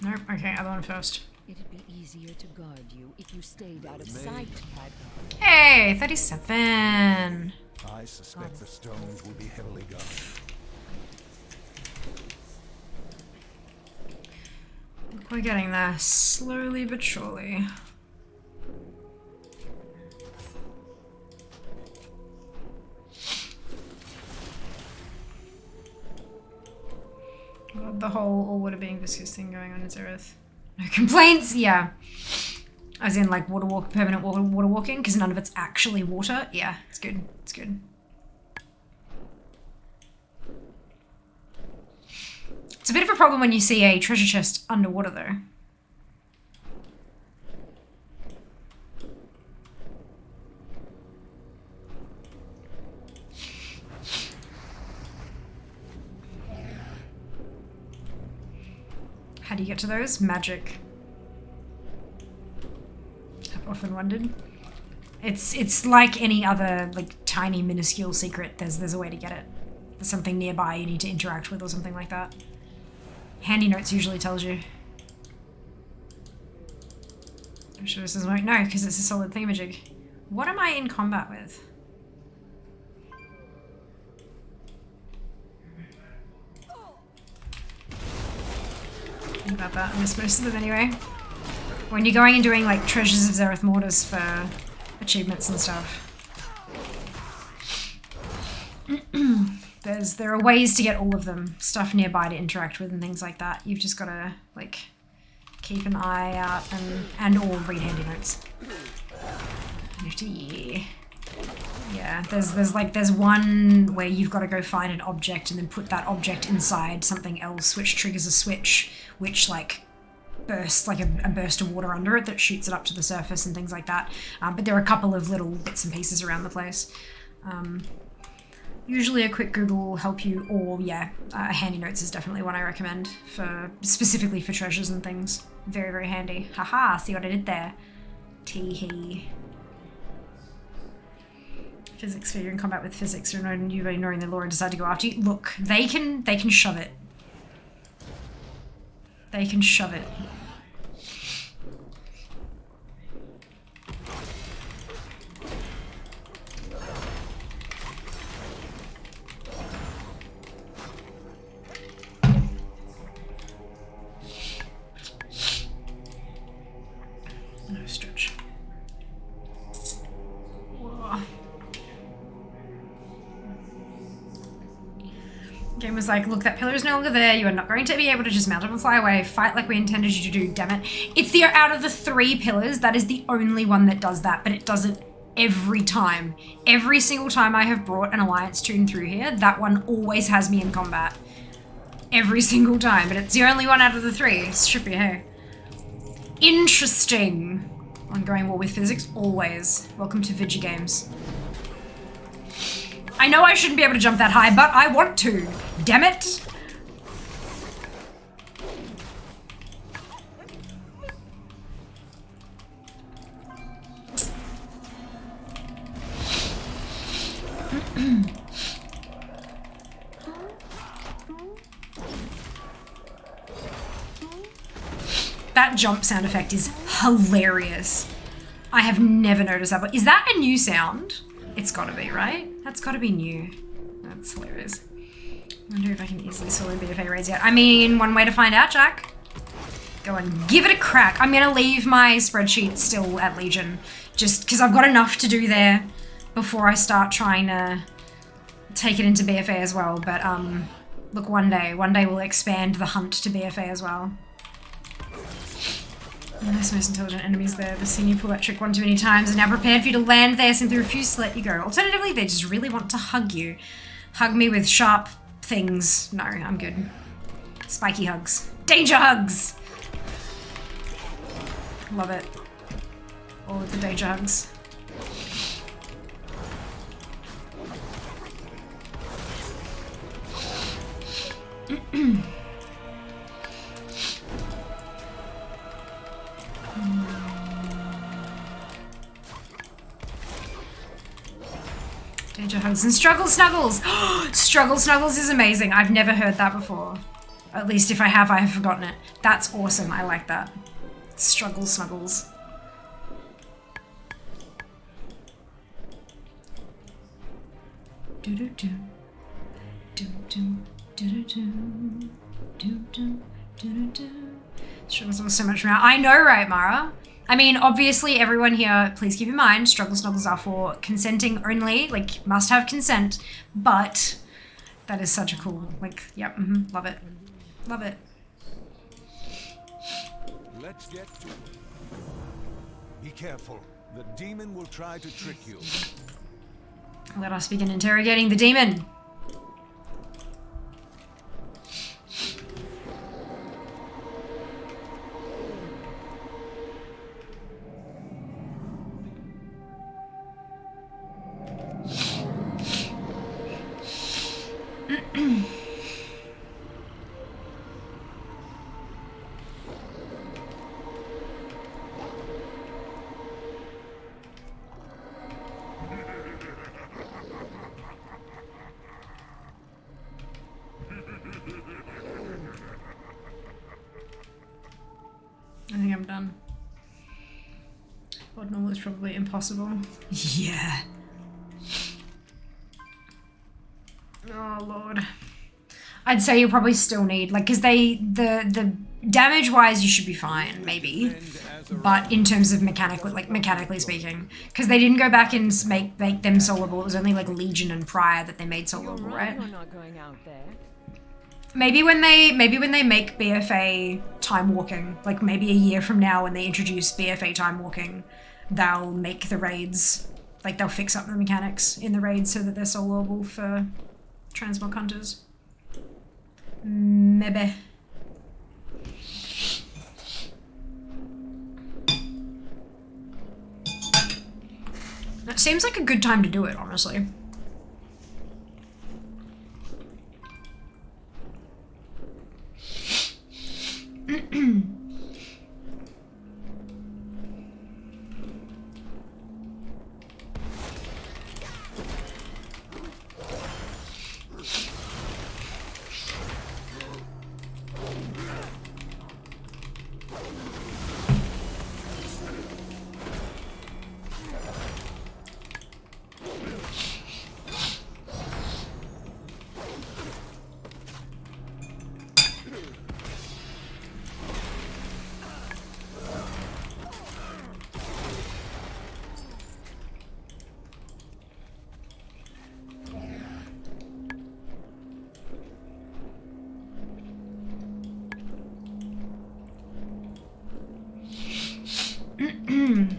Nope, okay, other one first. It'd be easier to guard you if you stayed out of sight, Padma. Hey, 37. I suspect the stones will be heavily guarded. We're getting there, slowly but surely. Got the whole all water being viscous thing going on in Zereth. No complaints? Yeah. As in like permanent water walking, because none of it's actually water. Yeah, it's good. It's good. It's a bit of a problem when you see a treasure chest underwater though. How do you get to those? Magic. I've often wondered. It's like any other like tiny minuscule secret. There's a way to get it. There's something nearby you need to interact with or something like that. Handy notes usually tells you. I'm sure this doesn't work. No, because it's a solid thingamajig. What am I in combat with? Think about that. I miss most of them anyway. When you're going and doing like Treasures of Zereth Mortis for achievements and stuff. There are ways to get all of them. Stuff nearby to interact with and things like that. You've just gotta like keep an eye out and or read handy notes. Yeah, there's one where you've got to go find an object and then put that object inside something else, which triggers a switch, which like bursts like a burst of water under it that shoots it up to the surface and things like that. But there are a couple of little bits and pieces around the place. Usually a quick Google will help you, or yeah, handy notes is definitely one I recommend for specifically for treasures and things. Very, very handy. Haha, see what I did there? Tee-hee. Physics failure in combat with physics, or you ignoring the law and decide to go after you. Look, they can shove it. They can shove it. No stretch. Whoa. Game was like, look, that pillar is no longer there. You are not going to be able to just mount up and fly away. Fight like we intended you to do, damn it. It's the out of the 3 pillars, that is the only one that does that, but it does it every time. Every single time I have brought an alliance tune through here, that one always has me in combat. Every single time, but it's the only one out of the 3. It's trippy, hey? Interesting. Ongoing war with physics, always. Welcome to Vidya Games. I know I shouldn't be able to jump that high, but I want to. Damn it. That jump sound effect is hilarious. I have never noticed that, but is that a new sound? It's gotta be, right? That's gotta be new. That's hilarious. I wonder if I can easily solo BFA raids yet. I mean, one way to find out, Jack. Go and give it a crack. I'm gonna leave my spreadsheet still at Legion, just because I've got enough to do there before I start trying to take it into BFA as well. But look, one day we'll expand the hunt to BFA as well. There's most intelligent enemies there. They've seen you pull that trick one too many times and now prepared for you to land there, simply refuse to let you go. Alternatively, they just really want to hug you. Hug me with sharp things. No, I'm good. Spiky hugs. Danger hugs! Love it. All of the danger hugs. Danger hugs and struggle snuggles. Struggle snuggles is amazing. I've never heard that before. At least if I have forgotten it. That's awesome. I like that. Struggle snuggles. Do do do. Do do do do do. Do do do do. Struggle snuggles so much more. I know, right, Mara? I mean, obviously, everyone here, please keep in mind, struggle snuggles are for consenting only. Like, must have consent. But that is such a cool, like, yep, love it. Love it. Let's get to it. Be careful. The demon will try to trick you. Let us begin interrogating the demon. I think I'm done. Odd normal is probably impossible. Yeah. Oh lord. I'd say you probably still need, like, because the damage wise you should be fine, maybe. But in terms of mechanically speaking, because they didn't go back and make them soloable. It was only like Legion and Prior that they made soloable, right? You're not going out there. Maybe when they make BFA time walking, like maybe a year from now when they introduce BFA time walking, they'll make the raids, like they'll fix up the mechanics in the raids so that they're soloable for transmog hunters. Maybe. That seems like a good time to do it, honestly.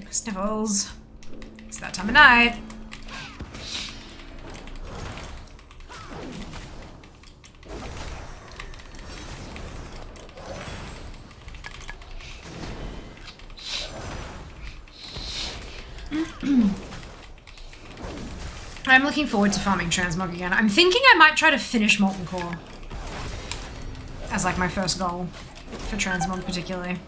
Sniffles. It's that time of night. I'm looking forward to farming transmog again. I'm thinking I might try to finish Molten Core as like my first goal for transmog particularly.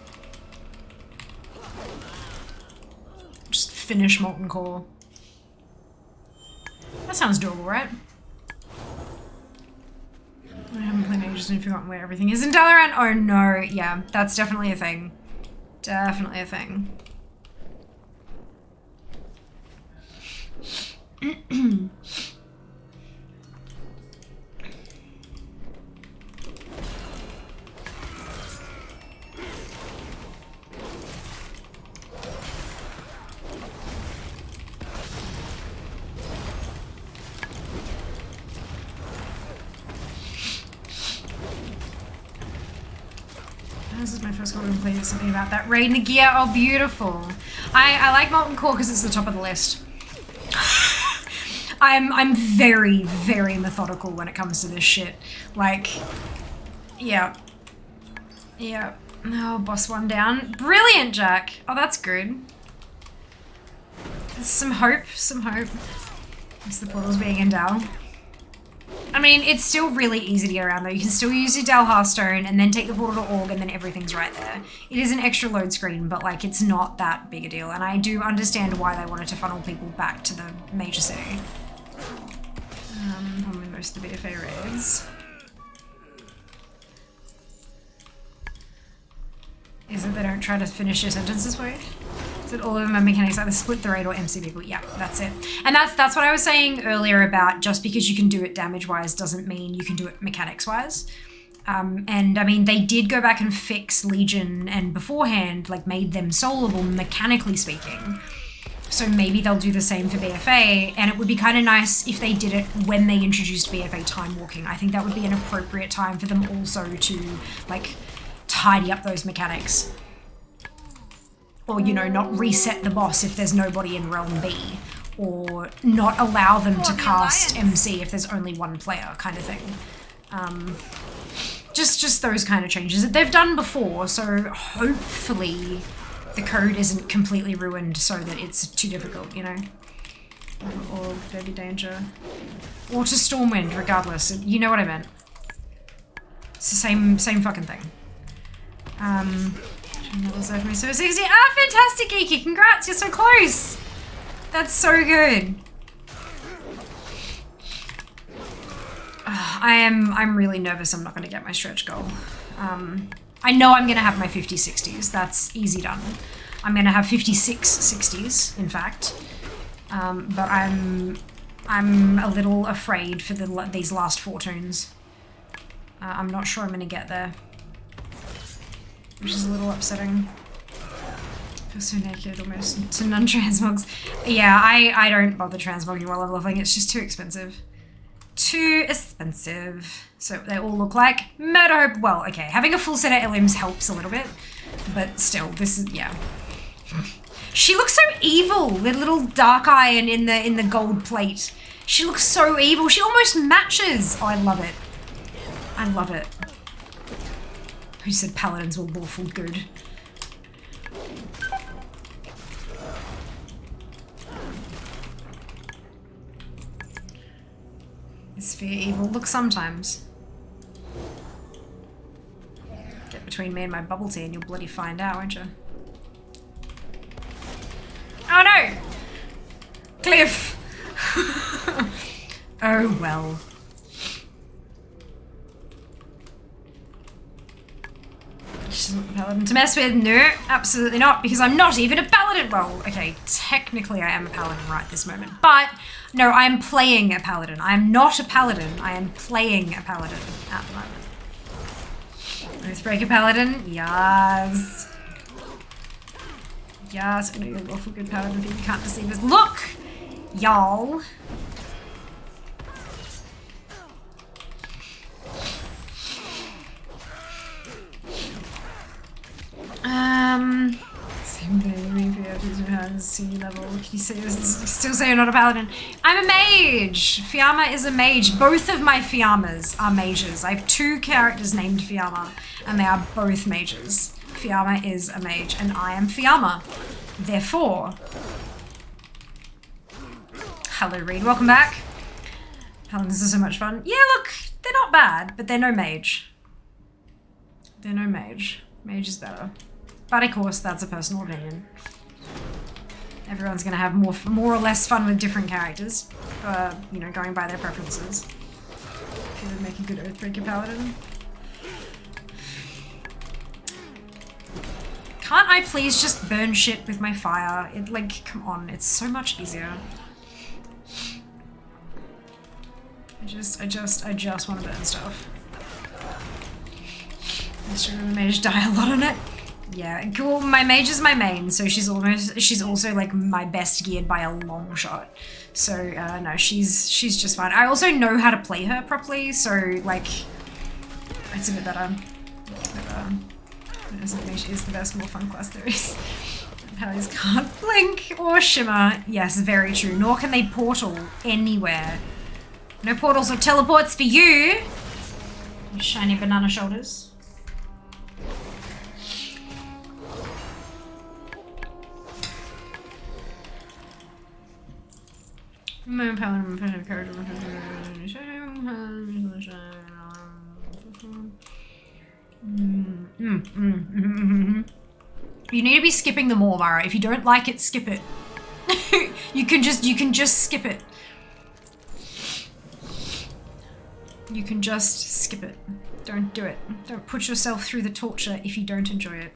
Just finish Molten Core. That sounds doable, right? I haven't played ages and forgotten where everything is in Dalaran. Oh no, yeah, that's definitely a thing. Definitely a thing. This is my first goal to play. Something about that raid and the gear. Oh, beautiful. I like Molten Core because it's the top of the list. I'm very, very methodical when it comes to this shit. Like, yeah. Yeah. Oh, boss one down. Brilliant, Jack. Oh, that's good. There's some hope, some hope. It's the portals being in Dal. I mean, it's still really easy to get around though. You can still use your Dal Hearthstone and then take the portal to Org and then everything's right there. It is an extra load screen, but like it's not that big a deal. And I do understand why they wanted to funnel people back to the major city. Probably most of the BFA raids. Is it they don't try to finish your sentences for you? Is it all of them are mechanics either split the raid or MC people? Yeah, that's it. And that's what I was saying earlier about just because you can do it damage-wise doesn't mean you can do it mechanics-wise. And I mean, they did go back and fix Legion and beforehand, like made them soloable mechanically speaking. So maybe they'll do the same for BFA, and it would be kind of nice if they did it when they introduced BFA time walking. I think that would be an appropriate time for them also to like tidy up those mechanics. Or, you know, not reset the boss if there's nobody in Realm B. Or not allow them to cast MC if there's only one player, kind of thing. Just those kind of changes that they've done before, so hopefully the code isn't completely ruined so that it's too difficult, you know? Or Baby Danger. Or to Stormwind, regardless. You know what I meant. It's the same fucking thing. So 60. Ah, fantastic, Geeky! Congrats, you're so close! That's so good. I'm really nervous I'm not going to get my stretch goal. I know I'm going to have my 50 60s. That's easy done. I'm going to have 56 60s, in fact. But I'm a little afraid for these last 4 tunes. I'm not sure I'm going to get there. Which is a little upsetting. I feel so naked almost to non-transmogs. Yeah, I don't bother transmogging while I'm leveling. It's just too expensive. Too expensive. So they all look like Murder Hope. Well, okay, having a full set of limbs helps a little bit. But still, this is, yeah. She looks so evil with a little dark eye and in the gold plate. She looks so evil. She almost matches. Oh, I love it. I love it. Who said paladins were lawful good? Is fear evil? Look, sometimes. Get between me and my bubble tea and you'll bloody find out, won't you? Oh no! Cliff! Oh well. She's not a paladin to mess with. No, absolutely not, because I'm not even a paladin. Well, okay, technically I am a paladin right this moment, but no, I am playing a paladin. I am not a paladin. I am playing a paladin at the moment. Oathbreaker paladin, yes. Yes, I know you're a lawful good paladin, but you can't deceive us. Look, y'all. Same thing, senior level. Can you still say you're not a paladin? I'm a mage! Fiamma is a mage. Both of my Fiammas are mages. I have 2 characters named Fiamma, and they are both mages. Fiamma is a mage, and I am Fiamma. Therefore... Hello, Reed. Welcome back. Paladins are so much fun. Yeah, look, they're not bad, but they're no mage. They're no mage. Mage is better. But of course, that's a personal opinion. Everyone's gonna have more or less fun with different characters. You know, going by their preferences. If you would make a good Oathbreaker paladin. Can't I please just burn shit with my fire? It, like, come on, it's so much easier. I just want to burn stuff. The mage die a lot on it. Yeah, cool. My mage is my main, so she's also like my best geared by a long shot. So no, she's just fine. I also know how to play her properly, so like it's a bit better. Mage is the best, more fun class there is. Paladins can't blink or shimmer. Yes, very true. Nor can they portal anywhere. No portals or teleports for you. Shiny banana shoulders. You need to be skipping them all, Mara. If you don't like it, skip it. you can just skip it. You can just skip it. Don't do it. Don't put yourself through the torture if you don't enjoy it.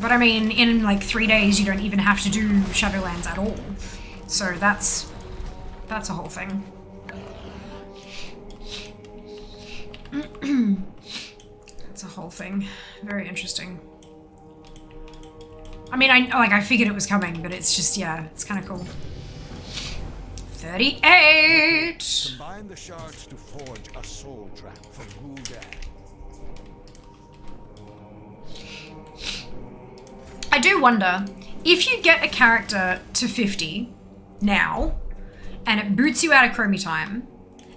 But I mean, in like 3 days, you don't even have to do Shadowlands at all. So that's a whole thing. That's a whole thing. Very interesting. I mean, I figured it was coming, but it's just, yeah, it's kind of cool. 38! Combine the shards to forge a soul trap for Gul'dan. I do wonder, if you get a character to 50 now, and it boots you out of Chromie time,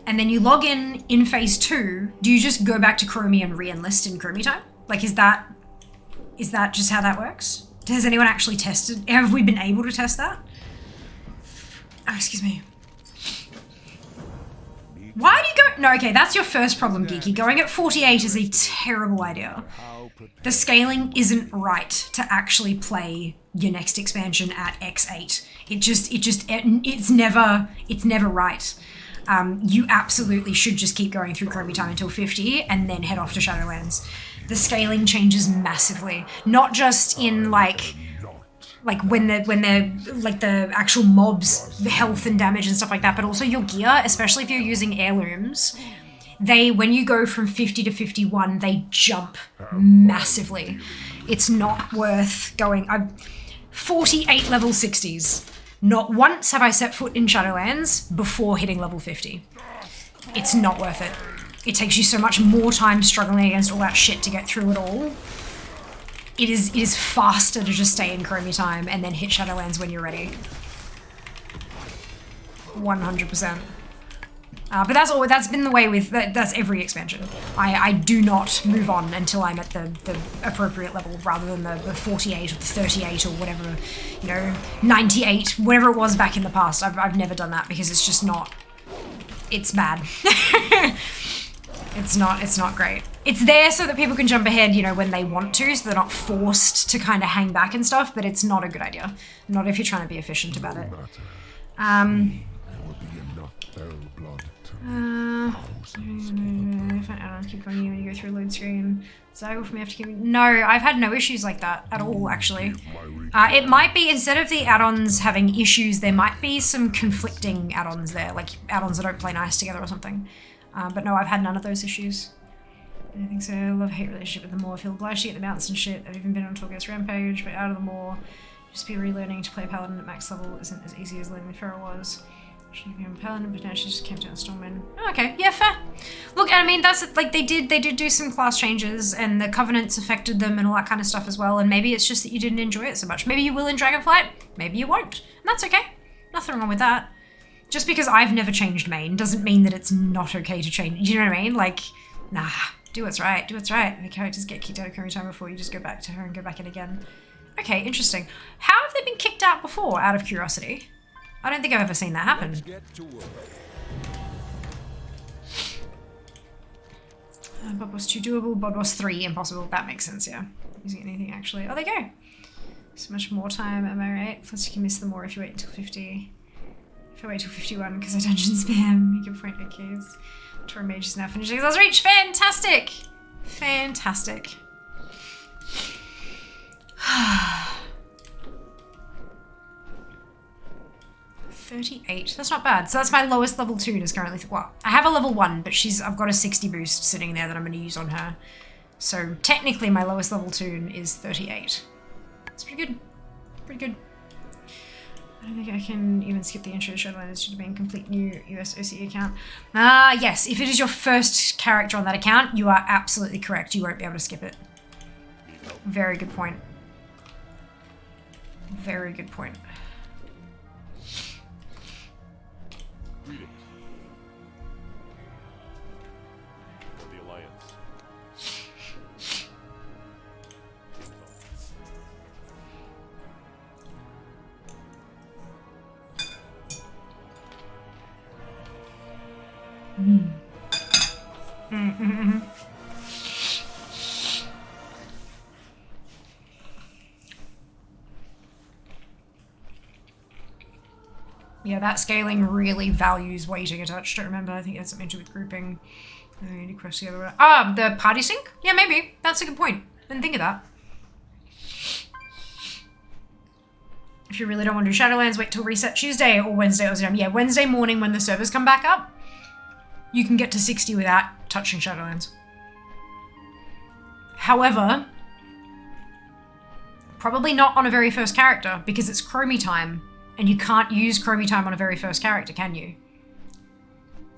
and then you log in phase 2, do you just go back to Chromie and re-enlist in Chromie time? Like, is that just how that works? Has anyone actually tested? Have we been able to test that? Oh, excuse me. Why do you go? No, okay, that's your first problem, Geeky. Going at 48 is a terrible idea. The scaling isn't right to actually play your next expansion at X8. It's never right. You absolutely should just keep going through Chromie time until 50 and then head off to Shadowlands. The scaling changes massively, not just in like when they're like the actual mobs, the health and damage and stuff like that, but also your gear, especially if you're using heirlooms. When you go from 50 to 51, they jump massively. It's not worth going. 48 level 60s. Not once have I set foot in Shadowlands before hitting level 50. It's not worth it. It takes you so much more time struggling against all that shit to get through it all. It is faster to just stay in Chromie time and then hit Shadowlands when you're ready. 100%. But that's been the way with, that's every expansion. I do not move on until I'm at the appropriate level rather than the 48 or the 38 or whatever, 98, whatever it was back in the past. I've never done that because it's just not, it's bad. It's not great. It's there so that people can jump ahead, when they want to, so they're not forced to kind of hang back and stuff, but it's not a good idea. Not if you're trying to be efficient about it. If add-ons keep on you when you go through a load screen. Zygle from me after keeping. No, I've had no issues like that at all, actually. It might be, instead of the add-ons having issues, there might be some conflicting add-ons there, like add-ons that don't play nice together or something. But no, I've had none of those issues. I think so. I love-hate relationship with the Moor. I feel obliged to get the mounts and shit. I've even been on Torghast Rampage, but out of the Moor, just be relearning to play Paladin at max level isn't as easy as learning the Feral was. She became Paladin, but now she just came down Stormwind. Oh, okay, yeah, fair. Look, I mean, that's like they did do some class changes, and the Covenants affected them and all that kind of stuff as well. And maybe it's just that you didn't enjoy it so much. Maybe you will in Dragonflight. Maybe you won't, and that's okay. Nothing wrong with that. Just because I've never changed main doesn't mean that it's not okay to change. You know what I mean? Like, nah, do what's right. Do what's right. The characters get kicked out of Chromie time before you just go back to her and go back in again. Okay, interesting. How have they been kicked out before? Out of curiosity. I don't think I've ever seen that happen. Bod Boss 2 doable, Bod Boss 3 impossible. That makes sense, yeah. Using anything actually. Oh, there you go. So much more time, am I right? Plus you can miss them more if you wait until 50. If I wait till 51 because I dungeon spam, you can point at keys. Tour Mage is now finishing his reach. Fantastic! Fantastic. 38. That's not bad. So that's my lowest level toon is currently, well, I have a level 1, but I've got a 60 boost sitting there that I'm going to use on her. So technically my lowest level toon is 38. That's pretty good. Pretty good. I don't think I can even skip the intro to Shadowlands. It should have been a complete new US OCE account. Yes, if it is your first character on that account, you are absolutely correct. You won't be able to skip it. Very good point. Very good point. Greetings. Of the Alliance. Mm. Yeah, that scaling really values weighting attached. I remember. I think it had something to do with grouping. Any quest the other way. Ah, the party sync? Yeah, maybe. That's a good point. Didn't think of that. If you really don't want to do Shadowlands, wait till reset Tuesday or Wednesday or something. Yeah, Wednesday morning when the servers come back up, you can get to 60 without touching Shadowlands. However, probably not on a very first character because it's Chromie time and you can't use Chromie time on a very first character, can you?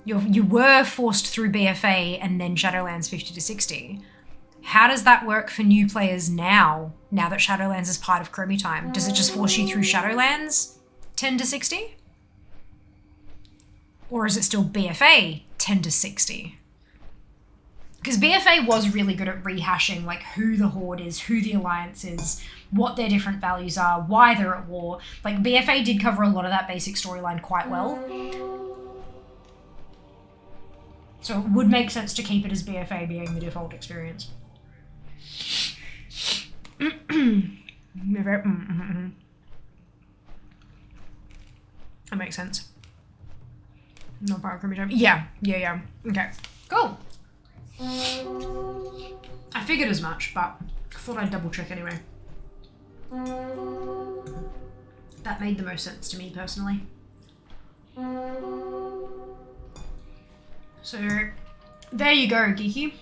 You were forced through BFA and then Shadowlands 50 to 60. How does that work for new players now that Shadowlands is part of Chromie time? Does it just force you through Shadowlands 10 to 60? Or is it still BFA 10 to 60? Because BFA was really good at rehashing like who the Horde is, who the Alliance is, what their different values are, why they're at war. Like BFA did cover a lot of that basic storyline quite well. So it would make sense to keep it as BFA being the default experience. That makes sense. No part of Chromie time. Yeah. Okay, cool. I figured as much, but I thought I'd double check anyway. That made the most sense to me personally. So there you go, Geeky.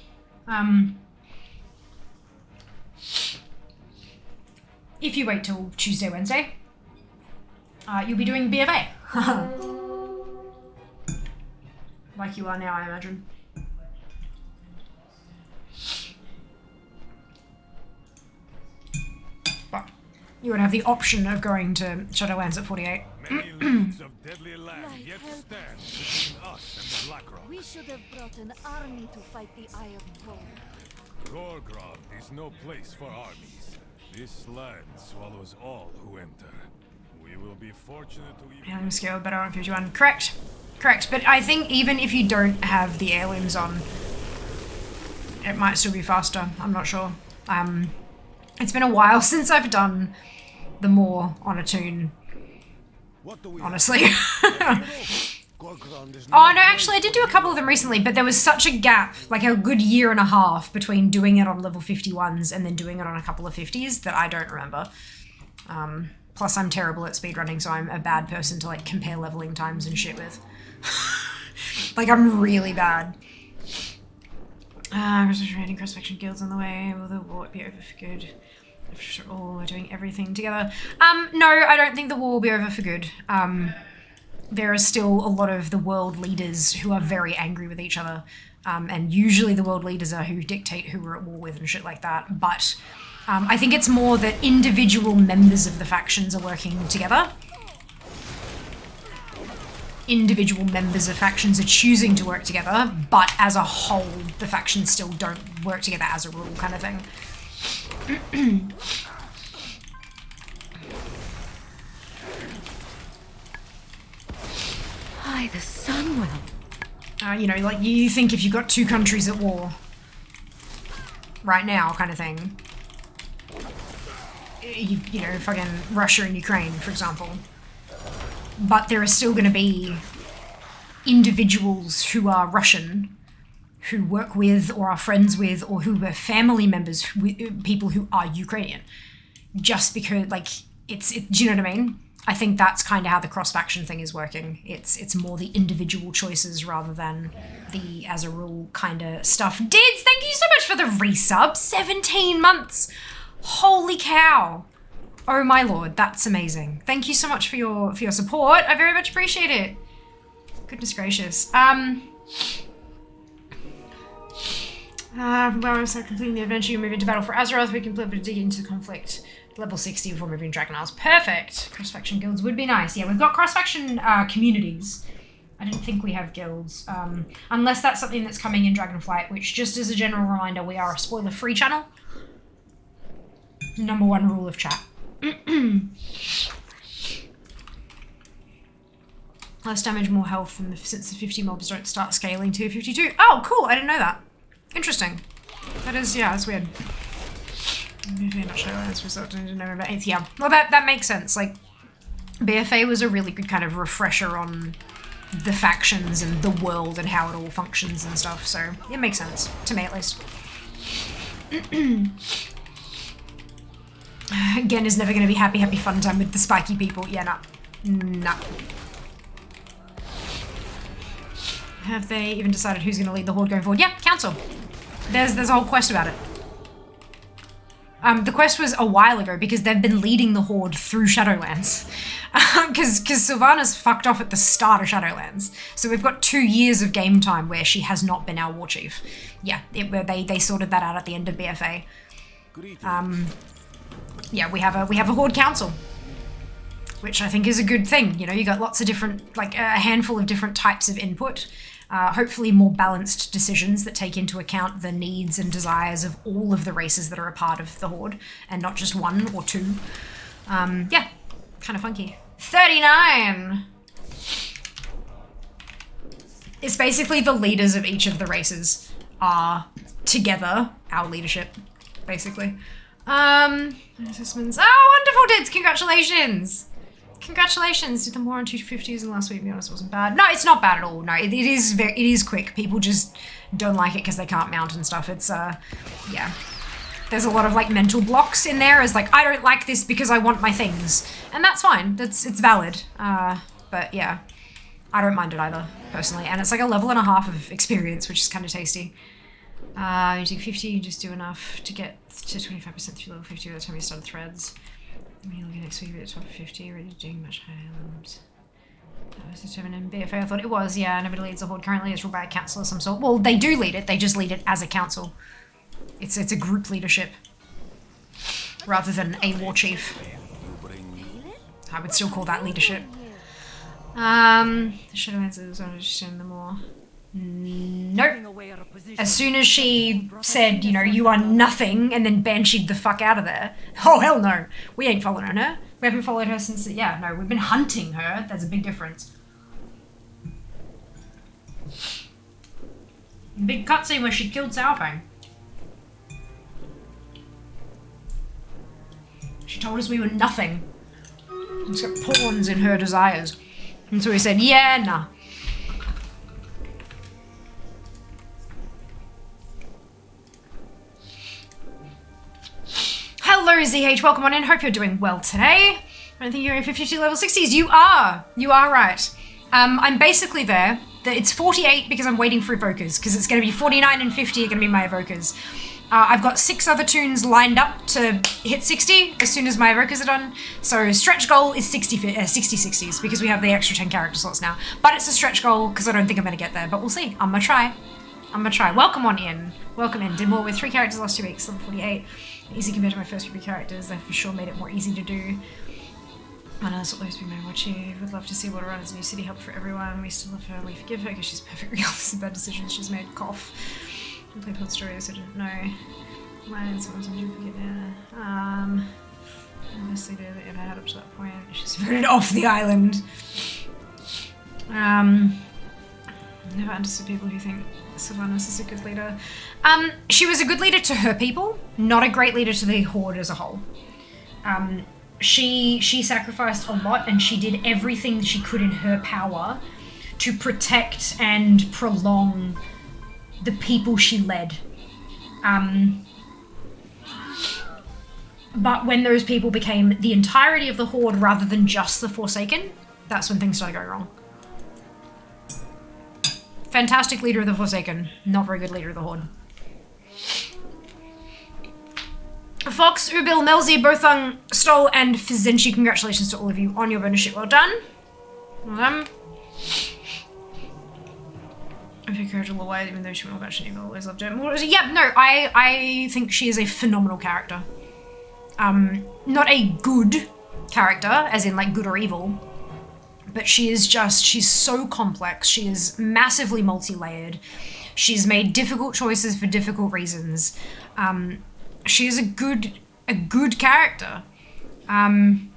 If you wait till Tuesday, Wednesday, you'll be doing BFA. Like you are now, I imagine. But you would have the option of going to Shadowlands at 48. Many leagues of deadly land yet stand between us and the Blackrock. We should have brought an army to fight the Iron Throne. Warcraft is no place for armies. This land swallows all who enter. We will be fortunate to even... Healing scale better on 51. Correct. But I think even if you don't have the heirlooms on, it might still be faster. I'm not sure. It's been a while since I've done the more on a tune. Honestly. Oh no, actually I did do a couple of them recently, but there was such a gap, like a good year and a half between doing it on level 51s and then doing it on a couple of 50s that I don't remember. Plus I'm terrible at speedrunning, so I'm a bad person to like compare leveling times and shit with. Like I'm really bad. Raiding cross-faction guilds on the way. Will the war be over for good? After all, we're doing everything together. No, I don't think the war will be over for good. There are still a lot of the world leaders who are very angry with each other. And usually the world leaders are who dictate who we're at war with and shit like that. But I think it's more that individual members of the factions are working together. Individual members of factions are choosing to work together, but as a whole, the factions still don't work together as a rule kind of thing. Aye, the sun will. You know, like you think if you've got two countries at war right now kind of thing, you know, fucking Russia and Ukraine, for example. But there are still going to be individuals who are Russian, who work with or are friends with or who are family members, people who are Ukrainian. Just because, like, do you know what I mean? I think that's kind of how the cross-faction thing is working. It's more the individual choices rather than the, as a rule, kind of stuff. Dids, thank you so much for the resub. 17 months. Holy cow. Oh my lord, that's amazing. Thank you so much for your support. I very much appreciate it. Goodness gracious. Well, so completing the adventure, you move into battle for Azeroth. We can dig into the conflict. Level 60 before moving to Dragon Isles. Perfect. Cross-faction guilds would be nice. Yeah, we've got cross-faction communities. I didn't think we have guilds. Unless that's something that's coming in Dragonflight, which, just as a general reminder, we are a spoiler-free channel. Number one rule of chat. Less damage, more health, and since the 50 mobs don't start scaling to 52. Oh, cool. I didn't know that. Interesting. That is, yeah, that's weird. Not sure when this result in November 8th. Yeah, well, that makes sense. Like, BFA was a really good kind of refresher on the factions and the world and how it all functions and stuff, so it makes sense, to me at least. Again, is never going to be happy fun time with the spiky people. Yeah, nah. Have they even decided who's going to lead the Horde going forward? Yeah, Council. There's a whole quest about it. The quest was a while ago because they've been leading the Horde through Shadowlands. Because Sylvanas fucked off at the start of Shadowlands. So we've got 2 years of game time where she has not been our war chief. Yeah, they sorted that out at the end of BFA. Yeah, we have a Horde Council, which I think is a good thing. You know, you got lots of different, like a handful of different types of input. Hopefully more balanced decisions that take into account the needs and desires of all of the races that are a part of the Horde, and not just 1 or 2. Yeah, kind of funky. 39! It's basically the leaders of each of the races are together, our leadership, basically. Assessments. Oh, wonderful, Dids! Congratulations! Congratulations, did the more on 250s than last week, to be honest, it wasn't bad. No, it's not bad at all. No, it is quick. People just don't like it because they can't mount and stuff. It's, yeah. There's a lot of, like, mental blocks in there as, like, I don't like this because I want my things. And that's fine. It's valid. But, yeah. I don't mind it either, personally. And it's, like, a level and a half of experience, which is kind of tasty. You do 50, you just do enough to get to 25% through level 50 by the time you start threads. We're looking next week at top 50, already doing much higher levels. That was determined in BFA. I thought it was, yeah. Nobody leads the Horde currently. It's ruled by a council of some sort. Well, they do lead it. They just lead it as a council. It's a group leadership rather than a war chief. I would still call that leadership. The Shadowlands is understanding them more. Nope. As soon as she said, you know, you are nothing, and then bansheed the fuck out of there. Oh, hell no. We ain't following her. We haven't followed her since, yeah, no, we've been hunting her. There's a big difference. Big cutscene where she killed Sourfang. She told us we were nothing. She's got pawns in her desires. And so we said, yeah, nah. Hello ZH, welcome on in. Hope you're doing well today. I think you're in 50 level 60s. You are right. I'm basically there. It's 48 because I'm waiting for evokers, because it's going to be 49 and 50 are going to be my evokers. I've got 6 other tunes lined up to hit 60 as soon as my evokers are done. So stretch goal is 60 60s because we have the extra 10 character slots now. But it's a stretch goal because I don't think I'm going to get there, but we'll see. I'm going to try. Welcome on in. Welcome in. Did more with 3 characters last 2 weeks, level 48. Easy compared to my first 3 characters. They for sure made it more easy to do. And this will always be my watch. Would love to see Water Run as a new city help for everyone. We still love her and we forgive her because she's perfect regardless of bad decisions she's made. Cough. I played Pod Stories, I didn't know. Mine, someone's on duplicate now. Honestly, did if I had up to that point. She's voted off the island. Never understood people who think Sylvanas is a good leader. She was a good leader to her people, not a great leader to the Horde as a whole. She sacrificed a lot and she did everything she could in her power to protect and prolong the people she led. But when those people became the entirety of the Horde rather than just the Forsaken, that's when things started going wrong. Fantastic leader of the Forsaken, not very good leader of the Horde. Fox, Ubil, Melzi, Bothung, Stoll, and Fizenchi, congratulations to all of you on your bonus ship. Well done. Well done. I think her a little while, even though she went all about shit, I always loved her. Yeah, no, I think she is a phenomenal character. Not a good character, as in like good or evil, but she's so complex. She is massively multi-layered. She's made difficult choices for difficult reasons. She is a good character. And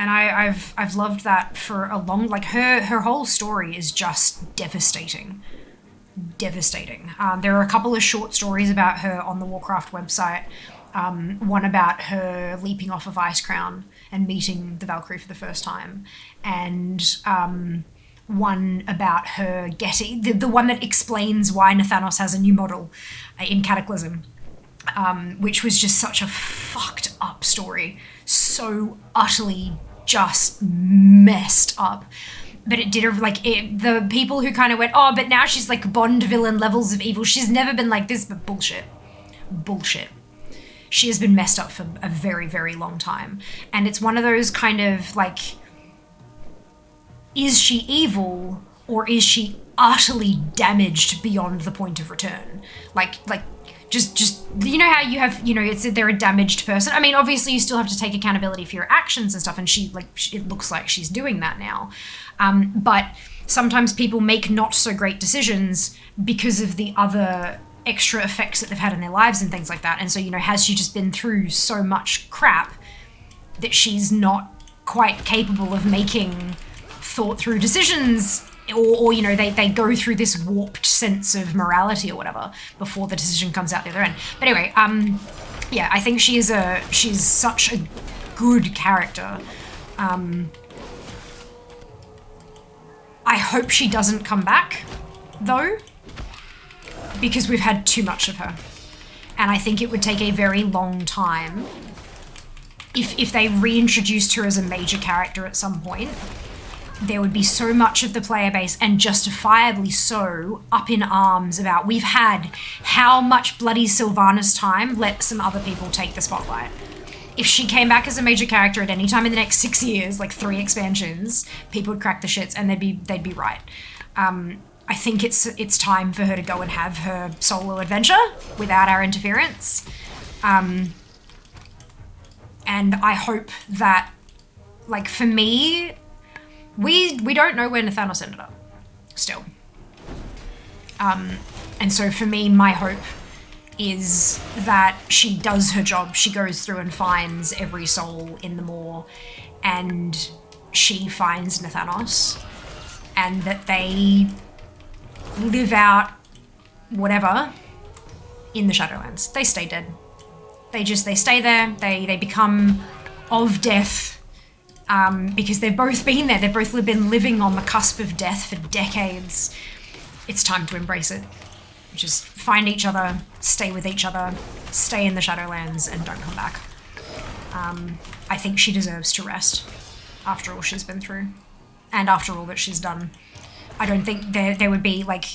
I've loved that for a long, like her whole story is just devastating. Devastating. There are a couple of short stories about her on the Warcraft website. One about her leaping off of Ice Crown and meeting the Valkyrie for the first time, and one about her getting the one that explains why Nathanos has a new model in Cataclysm, which was just such a fucked up story, so utterly just messed up. But it did the people who kind of went, oh, but now she's like Bond villain levels of evil. She's never been like this, but bullshit. She has been messed up for a very, very long time. And it's one of those kind of like, is she evil or is she utterly damaged beyond the point of return? Just you know how you have, they're a damaged person. I mean, obviously you still have to take accountability for your actions and stuff, and it looks like she's doing that now. But sometimes people make not so great decisions because of the other extra effects that they've had in their lives and things like that. And so, has she just been through so much crap that she's not quite capable of making thought through decisions, or they go through this warped sense of morality or whatever before the decision comes out the other end. But anyway, yeah, I think she's such a good character. I hope she doesn't come back, though, because we've had too much of her. And I think it would take a very long time if they reintroduced her as a major character at some point. There would be so much of the player base, and justifiably so, up in arms about, we've had how much bloody Sylvanas time, let some other people take the spotlight. If she came back as a major character at any time in the next 6 years, like 3 expansions, people would crack the shits and they'd be right. I think it's time for her to go and have her solo adventure without our interference. And I hope that, like, for me, we don't know where Nathanos ended up, still. And so for me, my hope is that she does her job. She goes through and finds every soul in the Maw, and she finds Nathanos, and that they live out whatever in the Shadowlands. They stay dead. They stay there. They become of death, because they've both been there. They've both been living on the cusp of death for decades. It's time to embrace it. Just find each other, stay with each other, stay in the Shadowlands, and don't come back. I think she deserves to rest after all she's been through, and after all that she's done. I don't think there would be, like...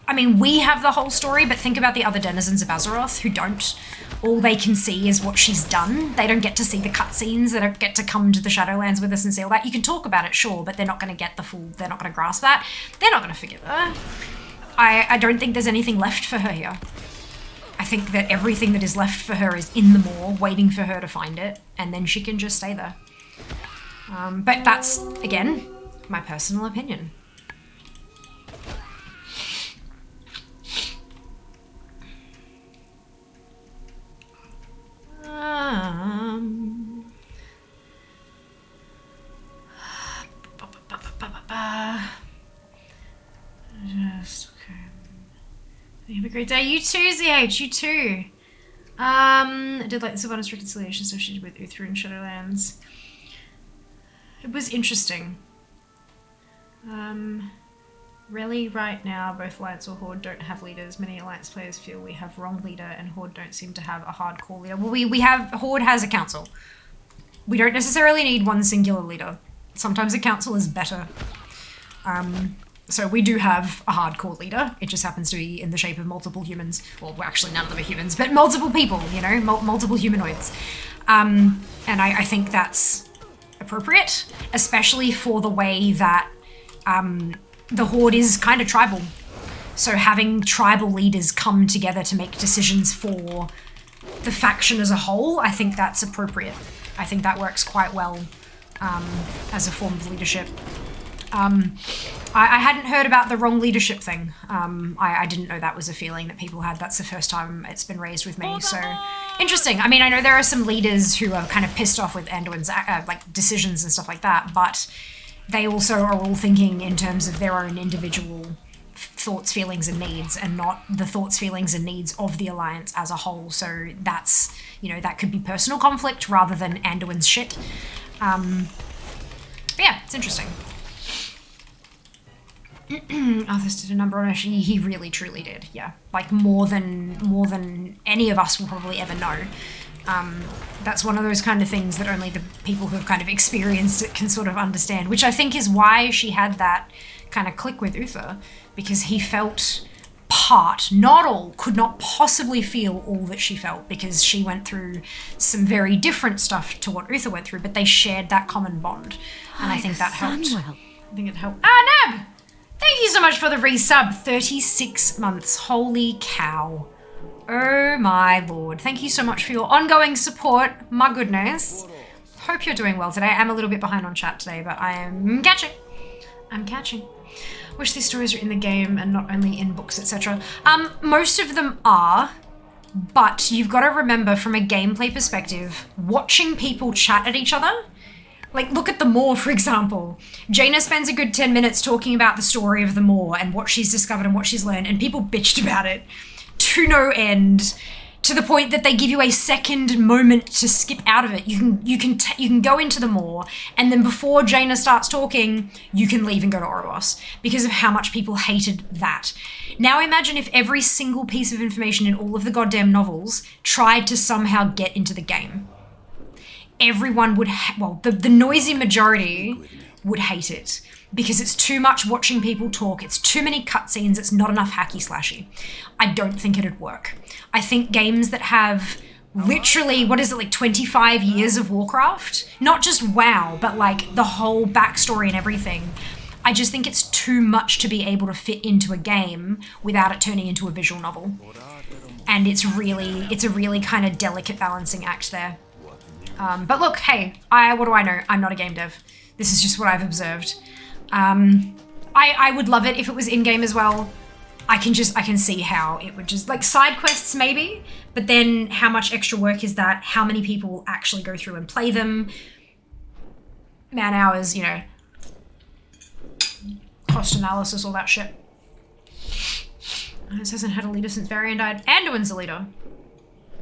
I mean, we have the whole story, but think about the other denizens of Azeroth who don't. All they can see is what she's done. They don't get to see the cutscenes. They don't get to come to the Shadowlands with us and see all that. You can talk about it, sure, but they're not going to get the full... They're not going to grasp that. They're not going to forgive her. I don't think there's anything left for her here. I think that everything that is left for her is in the Maw, waiting for her to find it, and then she can just stay there. But that's, again, my personal opinion. Just okay. Have a great day. You too, ZH. You too. I did like the Sylvanas reconciliation associated with Uther and Shadowlands. It was interesting. Really, right now, both Alliance or Horde don't have leaders. Many Alliance players feel we have wrong leader, and Horde don't seem to have a hardcore leader. Well, we have... Horde has a council. We don't necessarily need one singular leader. Sometimes a council is better. So we do have a hardcore leader. It just happens to be in the shape of multiple humans. Well, actually none of them are humans, but multiple people, multiple humanoids. And I think that's appropriate, especially for the way that the Horde is kind of tribal. So having tribal leaders come together to make decisions for the faction as a whole, I think that's appropriate. I think that works quite well as a form of leadership. I hadn't heard about the wrong leadership thing. I didn't know that was a feeling that people had. That's the first time it's been raised with me, so interesting. I mean, I know there are some leaders who are kind of pissed off with Anduin's like decisions and stuff like that, but they also are all thinking in terms of their own individual thoughts, feelings, and needs, and not the thoughts, feelings, and needs of the Alliance as a whole. So that's, you know, that could be personal conflict rather than Anduin's shit. But yeah, it's interesting. Arthas did a number on her. He really truly did. Yeah, like more than any of us will probably ever know. That's one of those kind of things that only the people who have kind of experienced it can sort of understand, which I think is why she had that kind of click with Uther, because he felt part, not all, could not possibly feel all that she felt, because she went through some very different stuff to what Uther went through, but they shared that common bond. And I think that helped. I think it helped. Ah, Nab! Thank you so much for the resub. 36 months. Holy cow. Oh my lord. Thank you so much for your ongoing support. My goodness. Hope you're doing well today. I'm a little bit behind on chat today, but I am catching. I'm catching. Wish these stories were in the game and not only in books, etc. Most of them are, but you've got to remember from a gameplay perspective, watching people chat at each other. Like, look at the Moor, for example. Jaina spends a good 10 minutes talking about the story of the Moor and what she's discovered and what she's learned, and people bitched about it to no end, to the point that they give you a second moment to skip out of it. You can go into the Moor, and then before Jaina starts talking, you can leave and go to Oribos because of how much people hated that. Now imagine if every single piece of information in all of the goddamn novels tried to somehow get into the game. Everyone would, the noisy majority would hate it because it's too much watching people talk. It's too many cutscenes. It's not enough hacky slashy. I don't think it'd work. I think games that have literally, 25 years of Warcraft, not just WoW, but like the whole backstory and everything. I just think it's too much to be able to fit into a game without it turning into a visual novel. And it's a really kind of delicate balancing act there. But look, hey, what do I know? I'm not a game dev. This is just what I've observed. I would love it if it was in-game as well. I can see how it would just, like, side quests maybe, but then how much extra work is that? How many people will actually go through and play them? Man hours, you know, cost analysis, all that shit. This hasn't had a leader since Varian died. Anduin's a leader.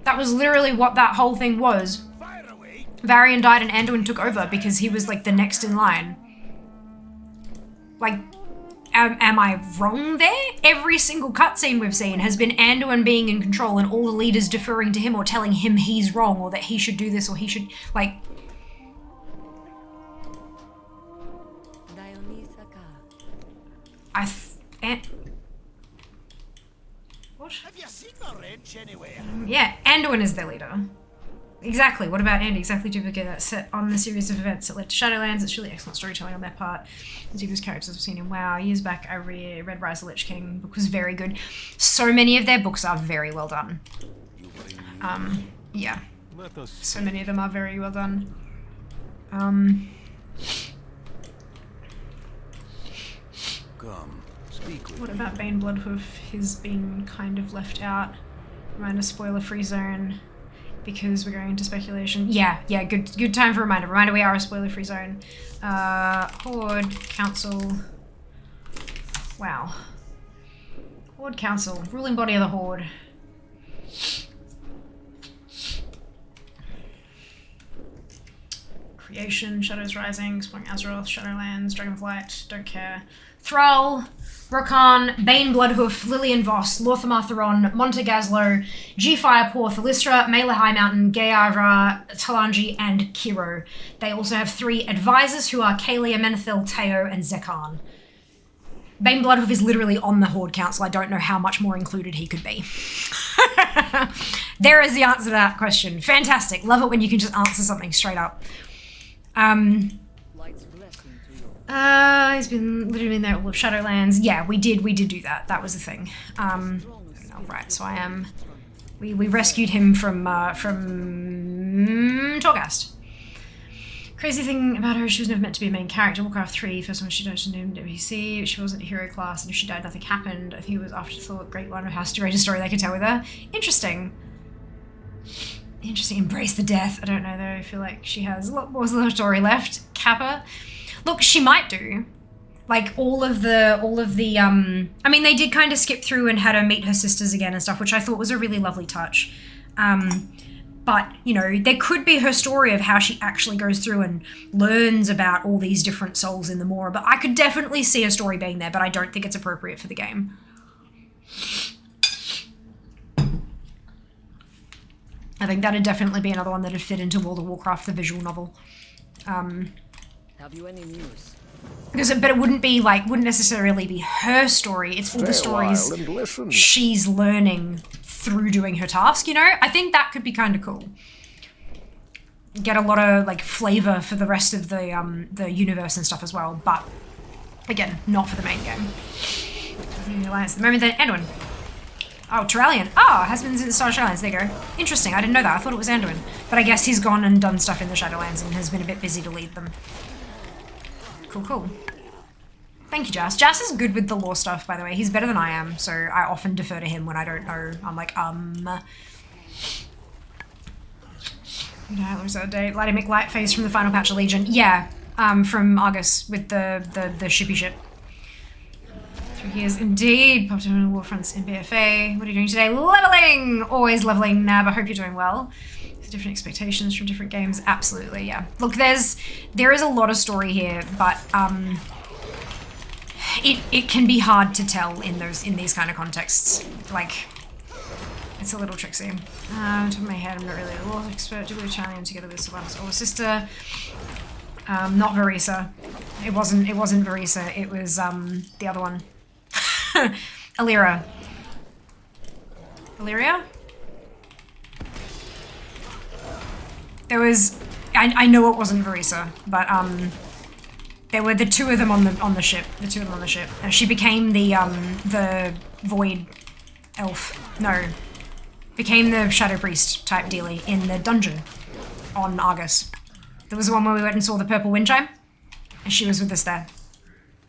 That was literally what that whole thing was. Varian died and Anduin took over because he was like the next in line. Like, am I wrong there? Every single cutscene we've seen has been Anduin being in control and all the leaders deferring to him or telling him he's wrong or that he should do this or he should, like... What? Have you seen the wrench anywhere? Yeah, Anduin is their leader. Exactly. What about Andy? Exactly duplicate that set on the series of events that led to Shadowlands. It's really excellent storytelling on their part. The deepest characters I've seen in WoW. Years back, I read Rise of the Lich King. The book was very good. So many of their books are very well done. Yeah. So many of them are very well done. What about Bane Bloodhoof? He's been kind of left out. Reminder, spoiler-free zone. Because we're going into speculation. Yeah, good time for a reminder. Reminder, we are a spoiler-free zone. Horde, Council. Wow. Horde Council. Ruling body of the Horde. Creation, Shadows Rising, Exploring Azeroth, Shadowlands, Dragonflight, don't care. Thrall, Rokan, Bane Bloodhoof, Lillian Voss, Lorthamar Theron, Montagazlo, G-Firepaw, Thalistra, Mela High Mountain, Gayara, Talanji, and Kiro. They also have 3 advisors who are Kalia, Menethil, Teo, and Zekan. Bane Bloodhoof is literally on the Horde Council. I don't know how much more included he could be. There is the answer to that question. Fantastic. Love it when you can just answer something straight up. He's been literally in there all of Shadowlands. Yeah, we did do that. That was the thing. Right, so I am... We rescued him from Torghast. Crazy thing about her, she was never meant to be a main character. Warcraft 3, first one she died in WC. She wasn't a hero class, and if she died, nothing happened. I think it was afterthought. Great one of how to write a story they could tell with her. Interesting. Embrace the death. I don't know though. I feel like she has a lot more of the story left. Kappa. Look, she might do. Like all of the I mean, they did kind of skip through and had her meet her sisters again and stuff, which I thought was a really lovely touch. But, you know, there could be her story of how she actually goes through and learns about all these different souls in the Mora, but I could definitely see a story being there, but I don't think it's appropriate for the game. I think that'd definitely be another one that'd fit into World of Warcraft, the visual novel. Have you any news? But it wouldn't be like, wouldn't necessarily be her story. It's all the stories she's learning through doing her task, you know? I think that could be kind of cool. Get a lot of like flavor for the rest of the universe and stuff as well, but again, not for the main game. The Alliance. The moment that Anduin. Oh, Turalian. Oh, has been in the Starship Alliance. There you go. Interesting. I didn't know that. I thought it was Anduin. But I guess he's gone and done stuff in the Shadowlands and has been a bit busy to lead them. Cool. Thank you, Jas. Jas is good with the lore stuff, by the way. He's better than I am, so I often defer to him when I don't know. I'm like, You know, there's a date. Lady McLightface from the final patch of Legion. Yeah, from Argus with the shippy ship. 3 years indeed. Popped in Warfronts in BFA. What are you doing today? Leveling! Always leveling, Nab. I hope you're doing well. Different expectations from different games. Absolutely, yeah. Look, there is a lot of story here, but it can be hard to tell in these kind of contexts. Like, it's a little tricksy. On top of my head, I'm not really a law expert. Do we Italian together with Sylvanas' older sister? Not Verisa. It wasn't Verisa. It was the other one. Illyria. Illyria? There was, I know it wasn't Verisa, but there were the two of them on the ship. The two of them on the ship. And she became the void elf. No, became the shadow priest type dealie in the dungeon on Argus. There was the one where we went and saw the purple wind chime, and she was with us there.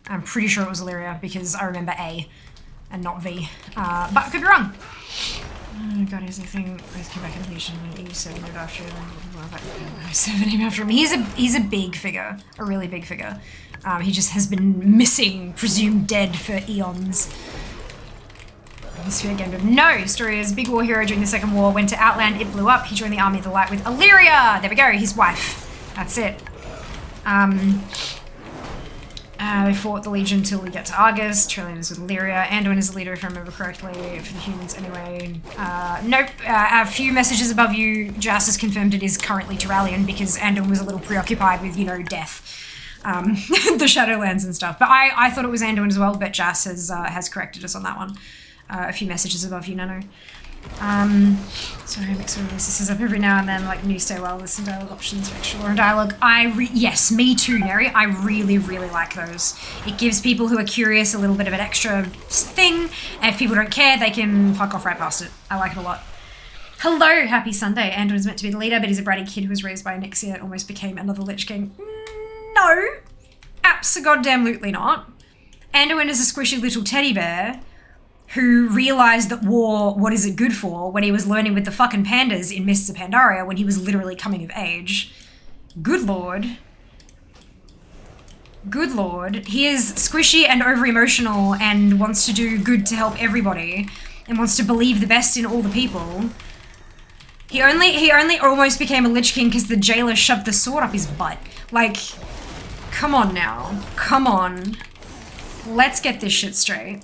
I'm pretty sure it was Illyria because I remember A and not V, but I could be wrong. Oh god, here's the thing. Both came back in Legion when E7 named after him. E7 named after him. He's a big figure, a really big figure. He just has been missing, presumed dead for eons. Sphere game. No, story is big war hero during the Second War. Went to Outland, it blew up. He joined the Army of the Light with Illyria. There we go. His wife. That's it. They fought the Legion till we get to Argus. Trillian is with Illyria. Anduin is the leader, if I remember correctly, for the humans anyway. Nope. A few messages above you, Jas has confirmed it is currently Turalian because Anduin was a little preoccupied with, you know, death. The Shadowlands and stuff. But I thought it was Anduin as well, but Jas has corrected us on that one. A few messages above you, Nano. Sorry, I mix releases up every now and then, like new stay well, listen dialogue options for extra lore and dialogue. Yes, me too, Neri. I really, really like those. It gives people who are curious a little bit of an extra thing, and if people don't care, they can fuck off right past it. I like it a lot. Hello, happy Sunday. Anduin is meant to be the leader, but he's a bratty kid who was raised by a Nixia and almost became another Lich King. No, abso-goddamn-lutely not. Anduin is a squishy little teddy bear who realised that war, what is it good for, when he was learning with the fucking pandas in Mists of Pandaria when he was literally coming of age. Good lord. Good lord. He is squishy and over-emotional and wants to do good to help everybody and wants to believe the best in all the people. He only almost became a Lich King because the jailer shoved the sword up his butt. Like, come on now. Come on. Let's get this shit straight.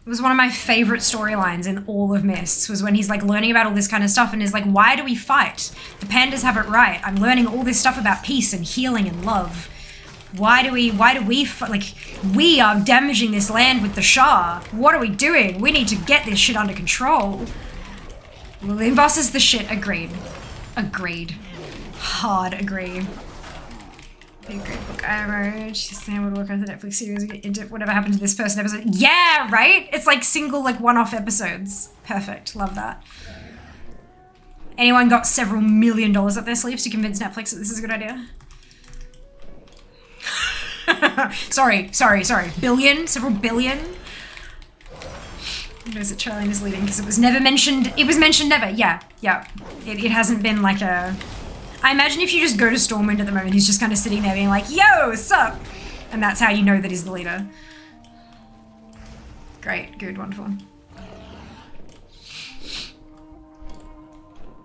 It was one of my favorite storylines in all of Mists, was when he's like learning about all this kind of stuff and is like, why do we fight? The pandas have it right. I'm learning all this stuff about peace and healing and love. Why do we like, we are damaging this land with the Shah. What are we doing? We need to get this shit under control. Lillian Boss is the shit. Agreed. Agreed. Hard agree. A great book I wrote. Snail would work on the Netflix series. Into whatever happened to this person episode. Yeah, right? It's like single, like one-off episodes. Perfect. Love that. Anyone got several $1 million up their sleeves to convince Netflix that this is a good idea? sorry. Billion? Several billion? Who knows that Charlene is leading because it was never mentioned. It was mentioned never. Yeah. It hasn't been like a... I imagine if you just go to Stormwind at the moment, he's just kind of sitting there being like, yo, what's up? And that's how you know that he's the leader. Great, good, wonderful.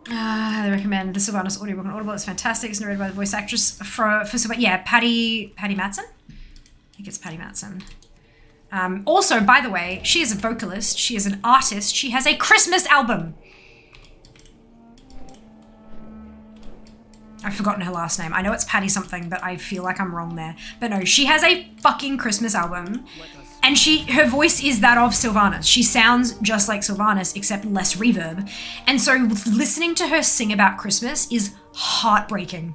I highly recommend the Sylvanas audiobook on Audible. It's fantastic. It's narrated by the voice actress for yeah, Patty Matson. I think it's Patty Matson. Also, by the way, she is a vocalist. She is an artist. She has a Christmas album. I've forgotten her last name. I know it's Patty something, but I feel like I'm wrong there. But no, she has a fucking Christmas album. And her voice is that of Sylvanas. She sounds just like Sylvanas, except less reverb. And so listening to her sing about Christmas is heartbreaking.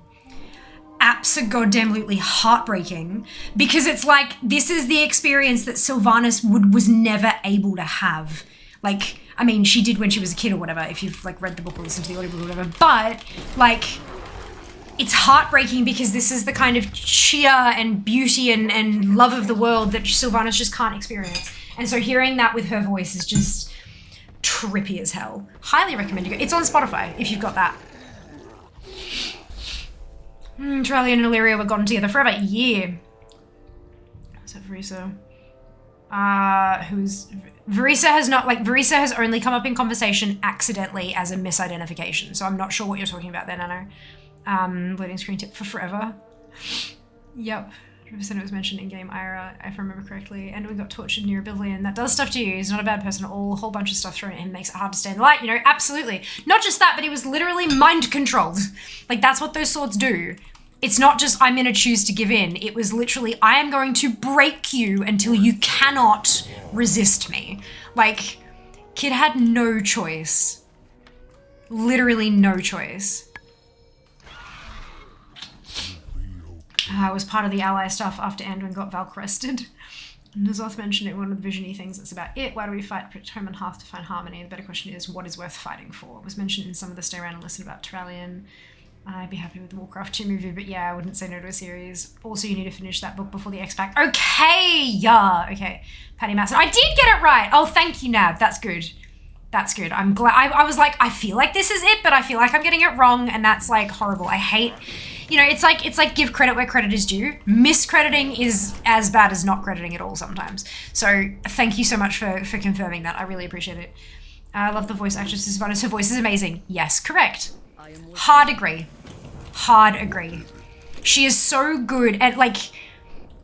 Abso-goddamn-lutely heartbreaking. Because it's like, this is the experience that Sylvanas was never able to have. Like, I mean, she did when she was a kid or whatever, if you've like read the book or listened to the audiobook or whatever. But, like, it's heartbreaking because this is the kind of cheer and beauty and love of the world that Sylvanas just can't experience. And so hearing that with her voice is just trippy as hell. Highly recommend you go. It's on Spotify if you've got that. Charlie and Illyria were gone together for about a year. Except Verisa. Verisa has only come up in conversation accidentally as a misidentification. So I'm not sure what you're talking about there, Nano. Loading screen tip for forever. Yep. 100% it was mentioned in game Ira, if I remember correctly, and we got tortured near Oblivion. That does stuff to you. He's not a bad person at all. A whole bunch of stuff thrown at him makes it hard to stay in the light, you know, absolutely. Not just that, but he was literally mind controlled. Like, that's what those swords do. It's not just, I'm gonna choose to give in. It was literally, I am going to break you until you cannot resist me. Like, kid had no choice. Literally no choice. I was part of the ally stuff after Anduin got Valk arrested. Nazoth mentioned it, one of the visiony things, it's about it. Why do we fight home and hearth to find harmony? The better question is, what is worth fighting for? It was mentioned in some of the Stay Around and Listen about Turalian. I'd be happy with the Warcraft 2 movie, but yeah, I wouldn't say no to a series. Also, you need to finish that book before the X-Pack. Okay, yeah, okay. Patty Matson. I did get it right. Oh, thank you, Nab. That's good. That's good. I'm glad. I was like, I feel like this is it, but I feel like I'm getting it wrong, and that's like horrible. I hate, you know, it's like give credit where credit is due. Miscrediting is as bad as not crediting at all sometimes. So thank you so much for confirming that. I really appreciate it. I love the voice actress Sylvanas. Her voice is amazing. Yes, correct. Hard agree. Hard agree. She is so good at like,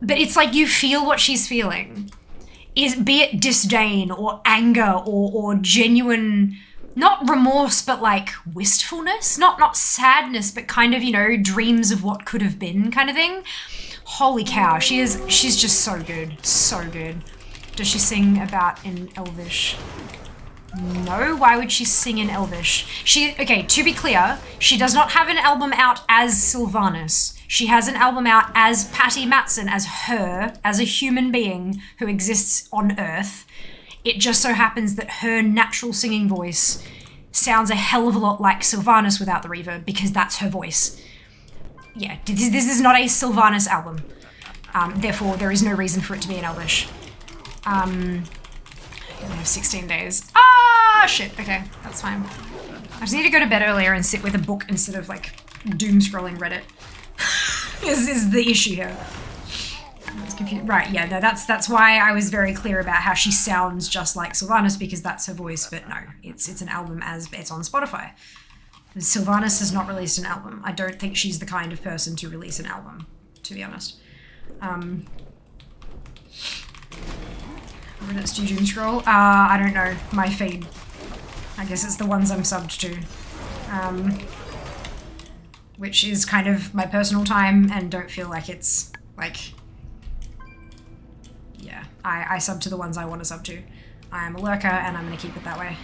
but it's like you feel what she's feeling. Be it disdain or anger or genuine, not remorse, but like wistfulness, not sadness, but kind of, you know, dreams of what could have been kind of thing. Holy cow, she's just so good, so good. Does she sing about in Elvish? No, why would she sing in Elvish? Okay, to be clear, she does not have an album out as Sylvanas. She has an album out as Patty Matson, as her, as a human being who exists on Earth. It just so happens that her natural singing voice sounds a hell of a lot like Sylvanas without the reverb, because that's her voice. Yeah, this is not a Sylvanas album. Therefore, there is no reason for it to be in Elvish. We have 16 days. Ah, shit. Okay, that's fine. I just need to go to bed earlier and sit with a book instead of like doom scrolling Reddit. This is the issue here. I was confused. Right, yeah, no, that's why I was very clear about how she sounds just like Sylvanas, because that's her voice, but no, it's an album as it's on Spotify. Sylvanas has not released an album. I don't think she's the kind of person to release an album, to be honest. Reddit's do doom scroll? I don't know. My feed. I guess it's the ones I'm subbed to. Which is kind of my personal time, and don't feel like it's, like... Yeah, I sub to the ones I want to sub to. I am a lurker, and I'm going to keep it that way.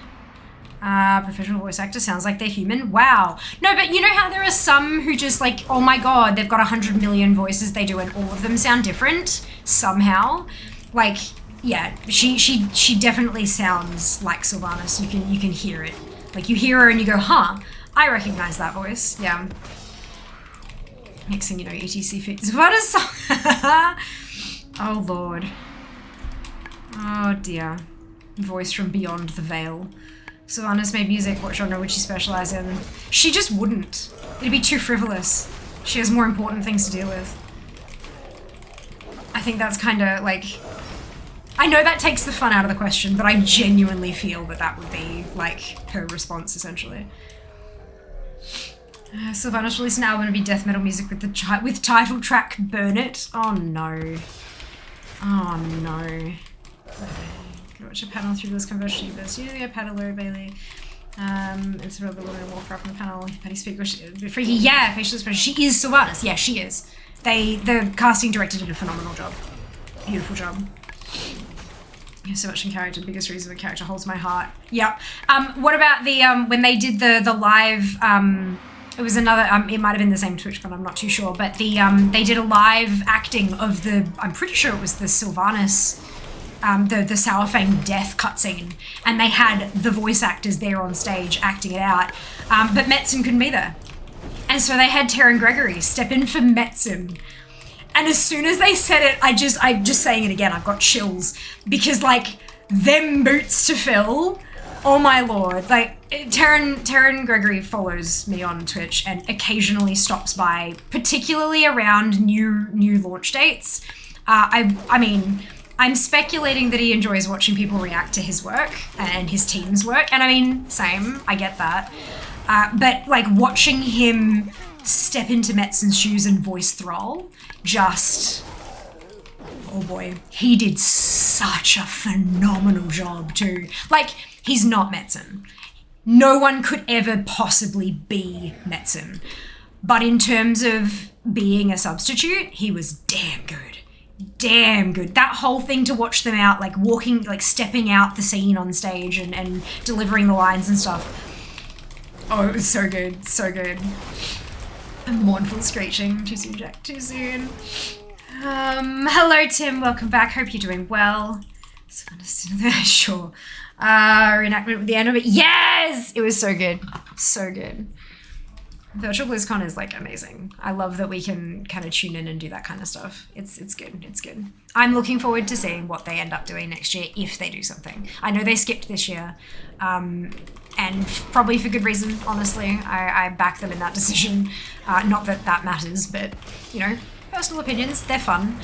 Professional voice actor sounds like they're human. Wow. No, but you know how there are some who just like, oh my god, they've got 100 million voices they do, and all of them sound different somehow? Like... Yeah, she definitely sounds like Sylvanas. You can hear it. Like you hear her and you go, huh, I recognize that voice. Yeah. Next thing you know, ETC fits. What is oh lord. Oh dear. Voice from beyond the veil. Sylvanas made music. What genre would she specialize in? She just wouldn't. It'd be too frivolous. She has more important things to deal with. I think that's kind of like, I know that takes the fun out of the question, but I genuinely feel that that would be like her response essentially. Sylvanas released an album to be death metal music with the with title track Burn It. Oh no. Oh no. Could watch a panel through this conversion universe. Yeah, panel Lori Bailey. It's about the woman in Warcraft from the panel. How do you speak? Freaky, yeah, facial expression. She is Sylvanas. Yeah, she is. The casting director did a phenomenal job. Beautiful job. Yeah, so much in character. Biggest reason the character holds my heart. Yep. What about the when they did the live? It was another. It might have been the same Twitch, but I'm not too sure. But the they did a live acting of the. I'm pretty sure it was the Sylvanas, the Sourfang death cutscene, and they had the voice actors there on stage acting it out. But Metzen couldn't be there, and so they had Taryn Gregory step in for Metzen. And as soon as they said it, I'm just saying it again. I've got chills because like them boots to fill. Oh my lord! Like Taryn Gregory follows me on Twitch and occasionally stops by, particularly around new launch dates. I mean, I'm speculating that he enjoys watching people react to his work and his team's work, and I mean, same. I get that, but like watching him step into Metzen's shoes and voice Thrall, just, oh boy, he did such a phenomenal job too. Like, he's not Metzen. No one could ever possibly be Metzen. But in terms of being a substitute, he was damn good. Damn good. That whole thing to watch them out, like walking, like stepping out the scene on stage and delivering the lines and stuff. Oh, it was so good. So good. A mournful screeching. Too soon, Jack. Too soon. Hello, Tim. Welcome back. Hope you're doing well. Sure. Reenactment with the end of it. Yes! It was so good. So good. Virtual BlizzCon is like amazing. I love that we can kind of tune in and do that kind of stuff. It's good. It's good. I'm looking forward to seeing what they end up doing next year if they do something. I know they skipped this year. And probably for good reason, honestly. I back them in that decision. Not that that matters, but, you know, personal opinions, they're fun.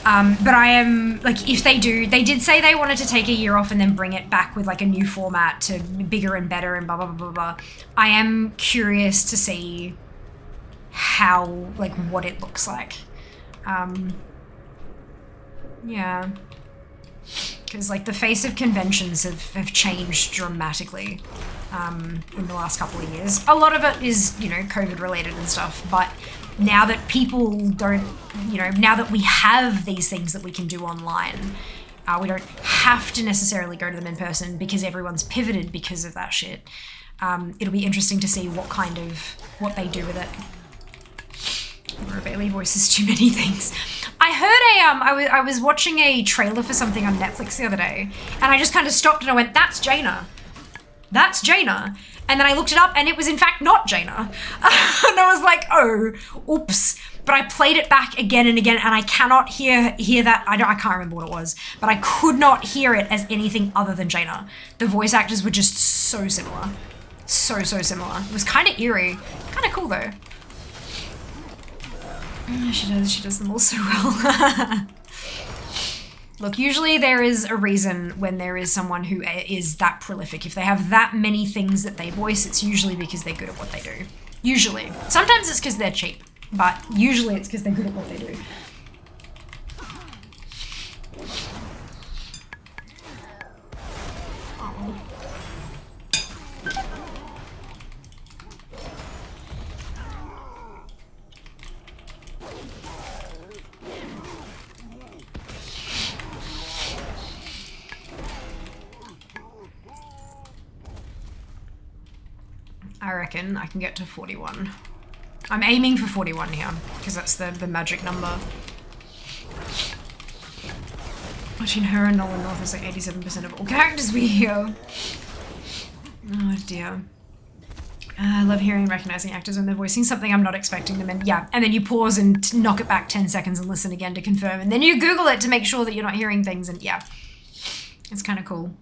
But I am, like, if they do, they did say they wanted to take a year off and then bring it back with, like, a new format to bigger and better and blah, blah, blah, blah, blah. I am curious to see how, like, what it looks like. Yeah. Because, like, the face of conventions have changed dramatically in the last couple of years. A lot of it is, you know, COVID-related and stuff, but now that people don't, you know, now that we have these things that we can do online, we don't have to necessarily go to them in person because everyone's pivoted because of that shit. It'll be interesting to see what they do with it. Laura Bailey voices too many things. I heard I was watching a trailer for something on Netflix the other day, and I just kind of stopped and I went, that's Jaina. That's Jaina. And then I looked it up and it was in fact not Jaina. And I was like, oh, oops. But I played it back again and again and I cannot hear that. I can't remember what it was, but I could not hear it as anything other than Jaina. The voice actors were just so similar. So similar. It was kind of eerie. Kind of cool though. She does them all so well. Look, usually there is a reason when there is someone who is that prolific. If they have that many things that they voice, it's usually because they're good at what they do. Usually. Sometimes it's because they're cheap, but usually it's because they're good at what they do. I reckon I can get to 41. I'm aiming for 41 here, because that's the magic number. Between her and Nolan North is like 87% of all characters we hear. Oh dear. I love hearing and recognizing actors when they're voicing something I'm not expecting them in. Yeah, and then you pause and knock it back 10 seconds and listen again to confirm, and then you Google it to make sure that you're not hearing things, and yeah. It's kind of cool.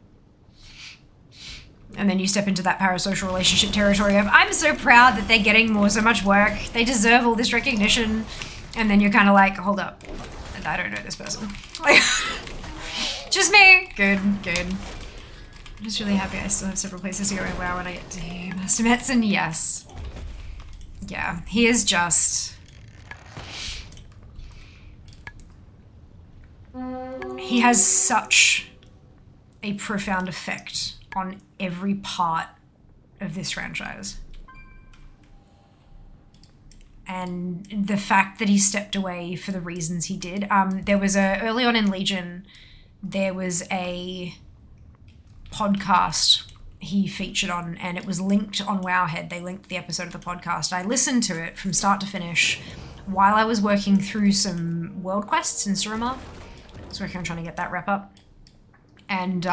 And then you step into that parasocial relationship territory of, I'm so proud that they're getting so much work. They deserve all this recognition. And then you're kind of like, hold up. I don't know this person. Like, just me. Good. I'm just really happy I still have several places to go in WoW when I get to Master Metzen. Yes. Yeah, he is just... He has such a profound effect on every part of this franchise. And the fact that he stepped away for the reasons he did. There was early on in Legion, there was a podcast he featured on, and it was linked on Wowhead. They linked the episode of the podcast. I listened to it from start to finish while I was working through some world quests in Suramar. I was working on trying to get that wrap up. And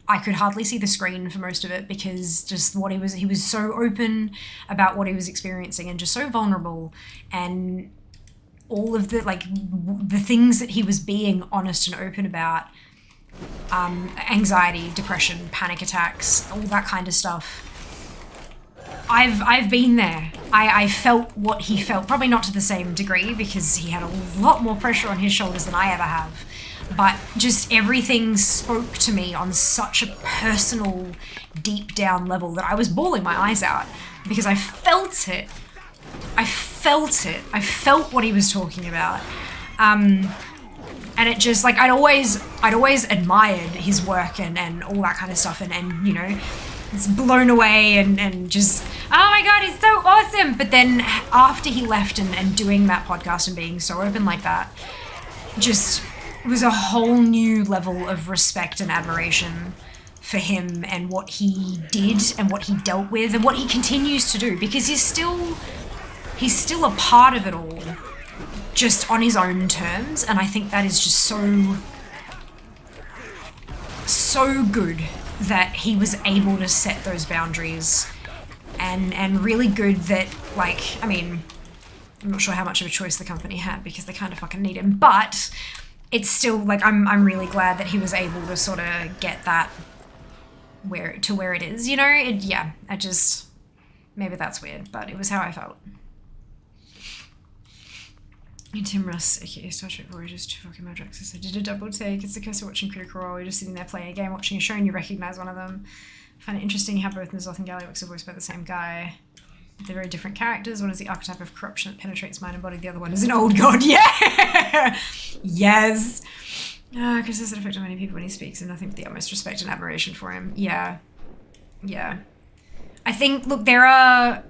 I could hardly see the screen for most of it because just what he was so open about what he was experiencing and just so vulnerable, and all of the, like, the things that he was being honest and open about, anxiety, depression, panic attacks, all that kind of stuff. I've been there. I felt what he felt, probably not to the same degree because he had a lot more pressure on his shoulders than I ever have. But just everything spoke to me on such a personal, deep down level that I was bawling my eyes out because I felt it. I felt what he was talking about. And it just, like, I'd always admired his work and all that kind of stuff, and you know, it's blown away and just, oh my god, he's so awesome. But then after he left and doing that podcast and being so open like that, just was a whole new level of respect and admiration for him and what he did and what he dealt with and what he continues to do, because he's still a part of it all, just on his own terms. And I think that is just so good that he was able to set those boundaries, and really good that, like, I mean, I'm not sure how much of a choice the company had because they kind of fucking need him, but it's still, like, I'm really glad that he was able to sort of get that where it is, you know? I just, maybe that's weird, but it was how I felt. Tim Russ, aka Star Trek Voyager's too fucking Modraxis. I did a double take. It's the curse of watching Critical Role. You're just sitting there playing a game, watching a show, and you recognize one of them. I find it interesting how both N'Zoth and Galliwix are voiced by the same guy. They're very different characters. One is the archetype of corruption that penetrates mind and body. The other one is an old god. Yeah! Yes! Chris has an effect on many people when he speaks, and I think the utmost respect and admiration for him. Yeah. I think, look, there are...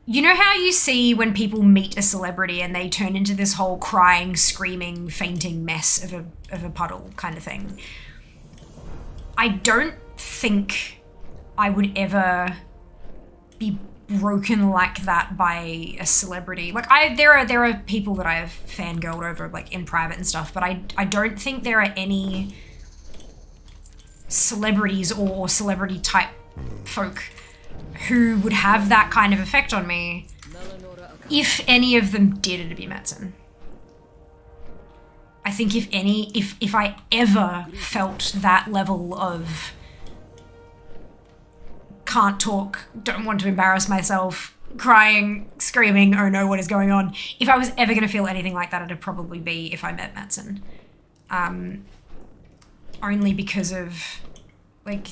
You know how you see when people meet a celebrity and they turn into this whole crying, screaming, fainting mess of a puddle kind of thing? I don't think I would ever be broken like that by a celebrity. Like, there are people that I have fangirled over, like, in private and stuff, but I don't think there are any celebrities or celebrity type folk who would have that kind of effect on me. If any of them did, it'd be Metzen. I think if I ever felt that level of can't talk, don't want to embarrass myself, crying, screaming, oh no, what is going on? If I was ever going to feel anything like that, it'd probably be if I met Metzen. Only because of, like,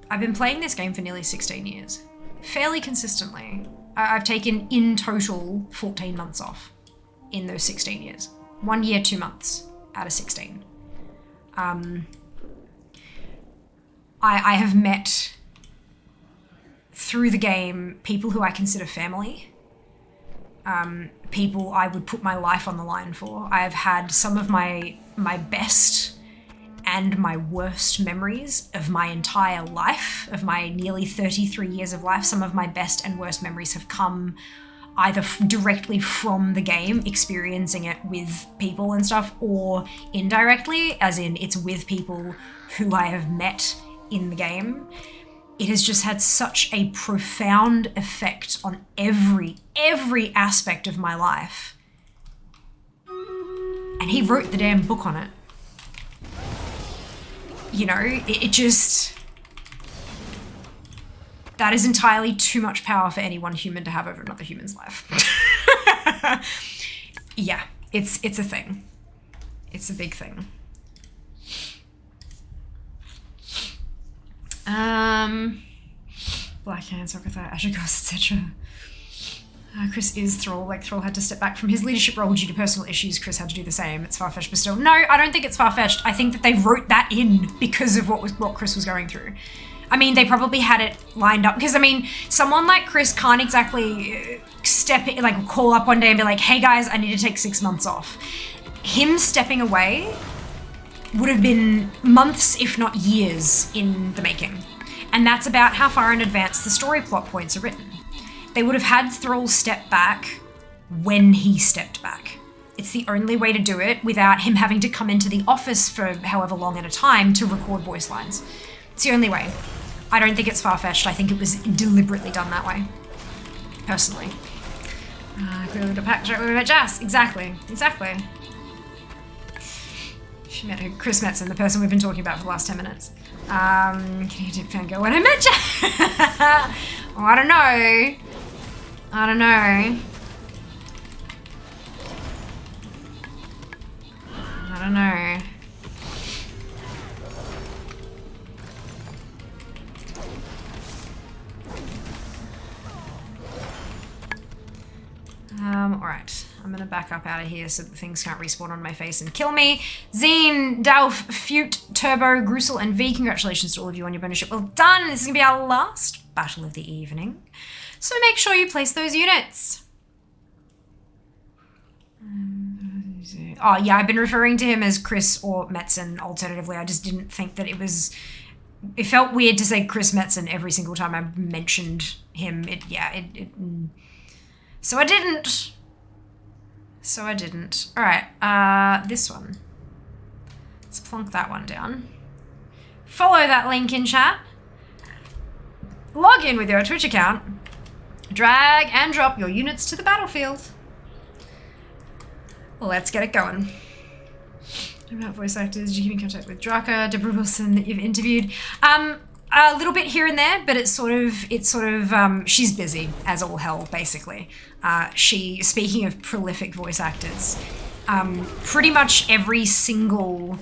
I've been playing this game for nearly 16 years. Fairly consistently. I've taken, in total, 14 months off in those 16 years. 1 year, 2 months out of 16. I have met, through the game, people who I consider family. People I would put my life on the line for. I have had some of my best and my worst memories of my entire life, of my nearly 33 years of life. Some of my best and worst memories have come either directly from the game, experiencing it with people and stuff, or indirectly, as in it's with people who I have met in the game. It has just had such a profound effect on every aspect of my life. And he wrote the damn book on it. You know, it just... That is entirely too much power for any one human to have over another human's life. yeah, it's a thing. It's a big thing. Black hands, Rocketha, Azure Ghost, etc. Chris is Thrall. Like, Thrall had to step back from his leadership role due to personal issues. Chris had to do the same. It's far-fetched, but still. No, I don't think it's far-fetched. I think that they wrote that in because of what Chris was going through. I mean, they probably had it lined up. Because, I mean, someone like Chris can't exactly step in, like, call up one day and be like, hey, guys, I need to take 6 months off. Him stepping away would have been months, if not years, in the making. And that's about how far in advance the story plot points are written. They would have had Thrall step back when he stepped back. It's the only way to do it without him having to come into the office for however long at a time to record voice lines. It's the only way. I don't think it's far-fetched. I think it was deliberately done that way. Personally. Clearly the pack we met Jas. Exactly. Exactly. She met Chris Metzen, the person we've been talking about for the last 10 minutes. Can you do fangirl when I met Jas? Oh, I don't know. I don't know. I don't know. Alright. I'm gonna back up out of here so that things can't respawn on my face and kill me. Zine, Dalf, Fute, Turbo, Gruesel, and V, congratulations to all of you on your bonus. Well done! This is gonna be our last battle of the evening. So make sure you place those units. Oh yeah, I've been referring to him as Chris or Metzen alternatively. I just didn't think that it was... It felt weird to say Chris Metzen every single time I mentioned him. So I didn't. Alright, this one. Let's plonk that one down. Follow that link in chat. Log in with your Twitch account. Drag and drop your units to the battlefield. Let's get it going. About voice actors, did you keep in contact with Draka, Deborah Wilson that you've interviewed? A little bit here and there, but it's sort of, she's busy as all hell, basically. Speaking of prolific voice actors, pretty much every single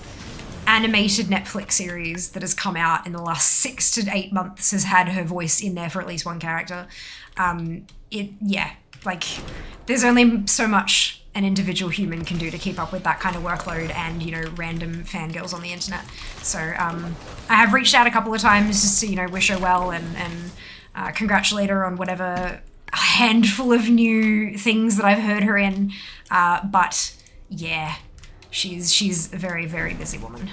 animated Netflix series that has come out in the last 6 to 8 months has had her voice in there for at least one character. There's only so much an individual human can do to keep up with that kind of workload and, you know, random fangirls on the internet. So I have reached out a couple of times just to, you know, wish her well and congratulate her on whatever handful of new things that I've heard her in. But yeah, she's a very, very busy woman.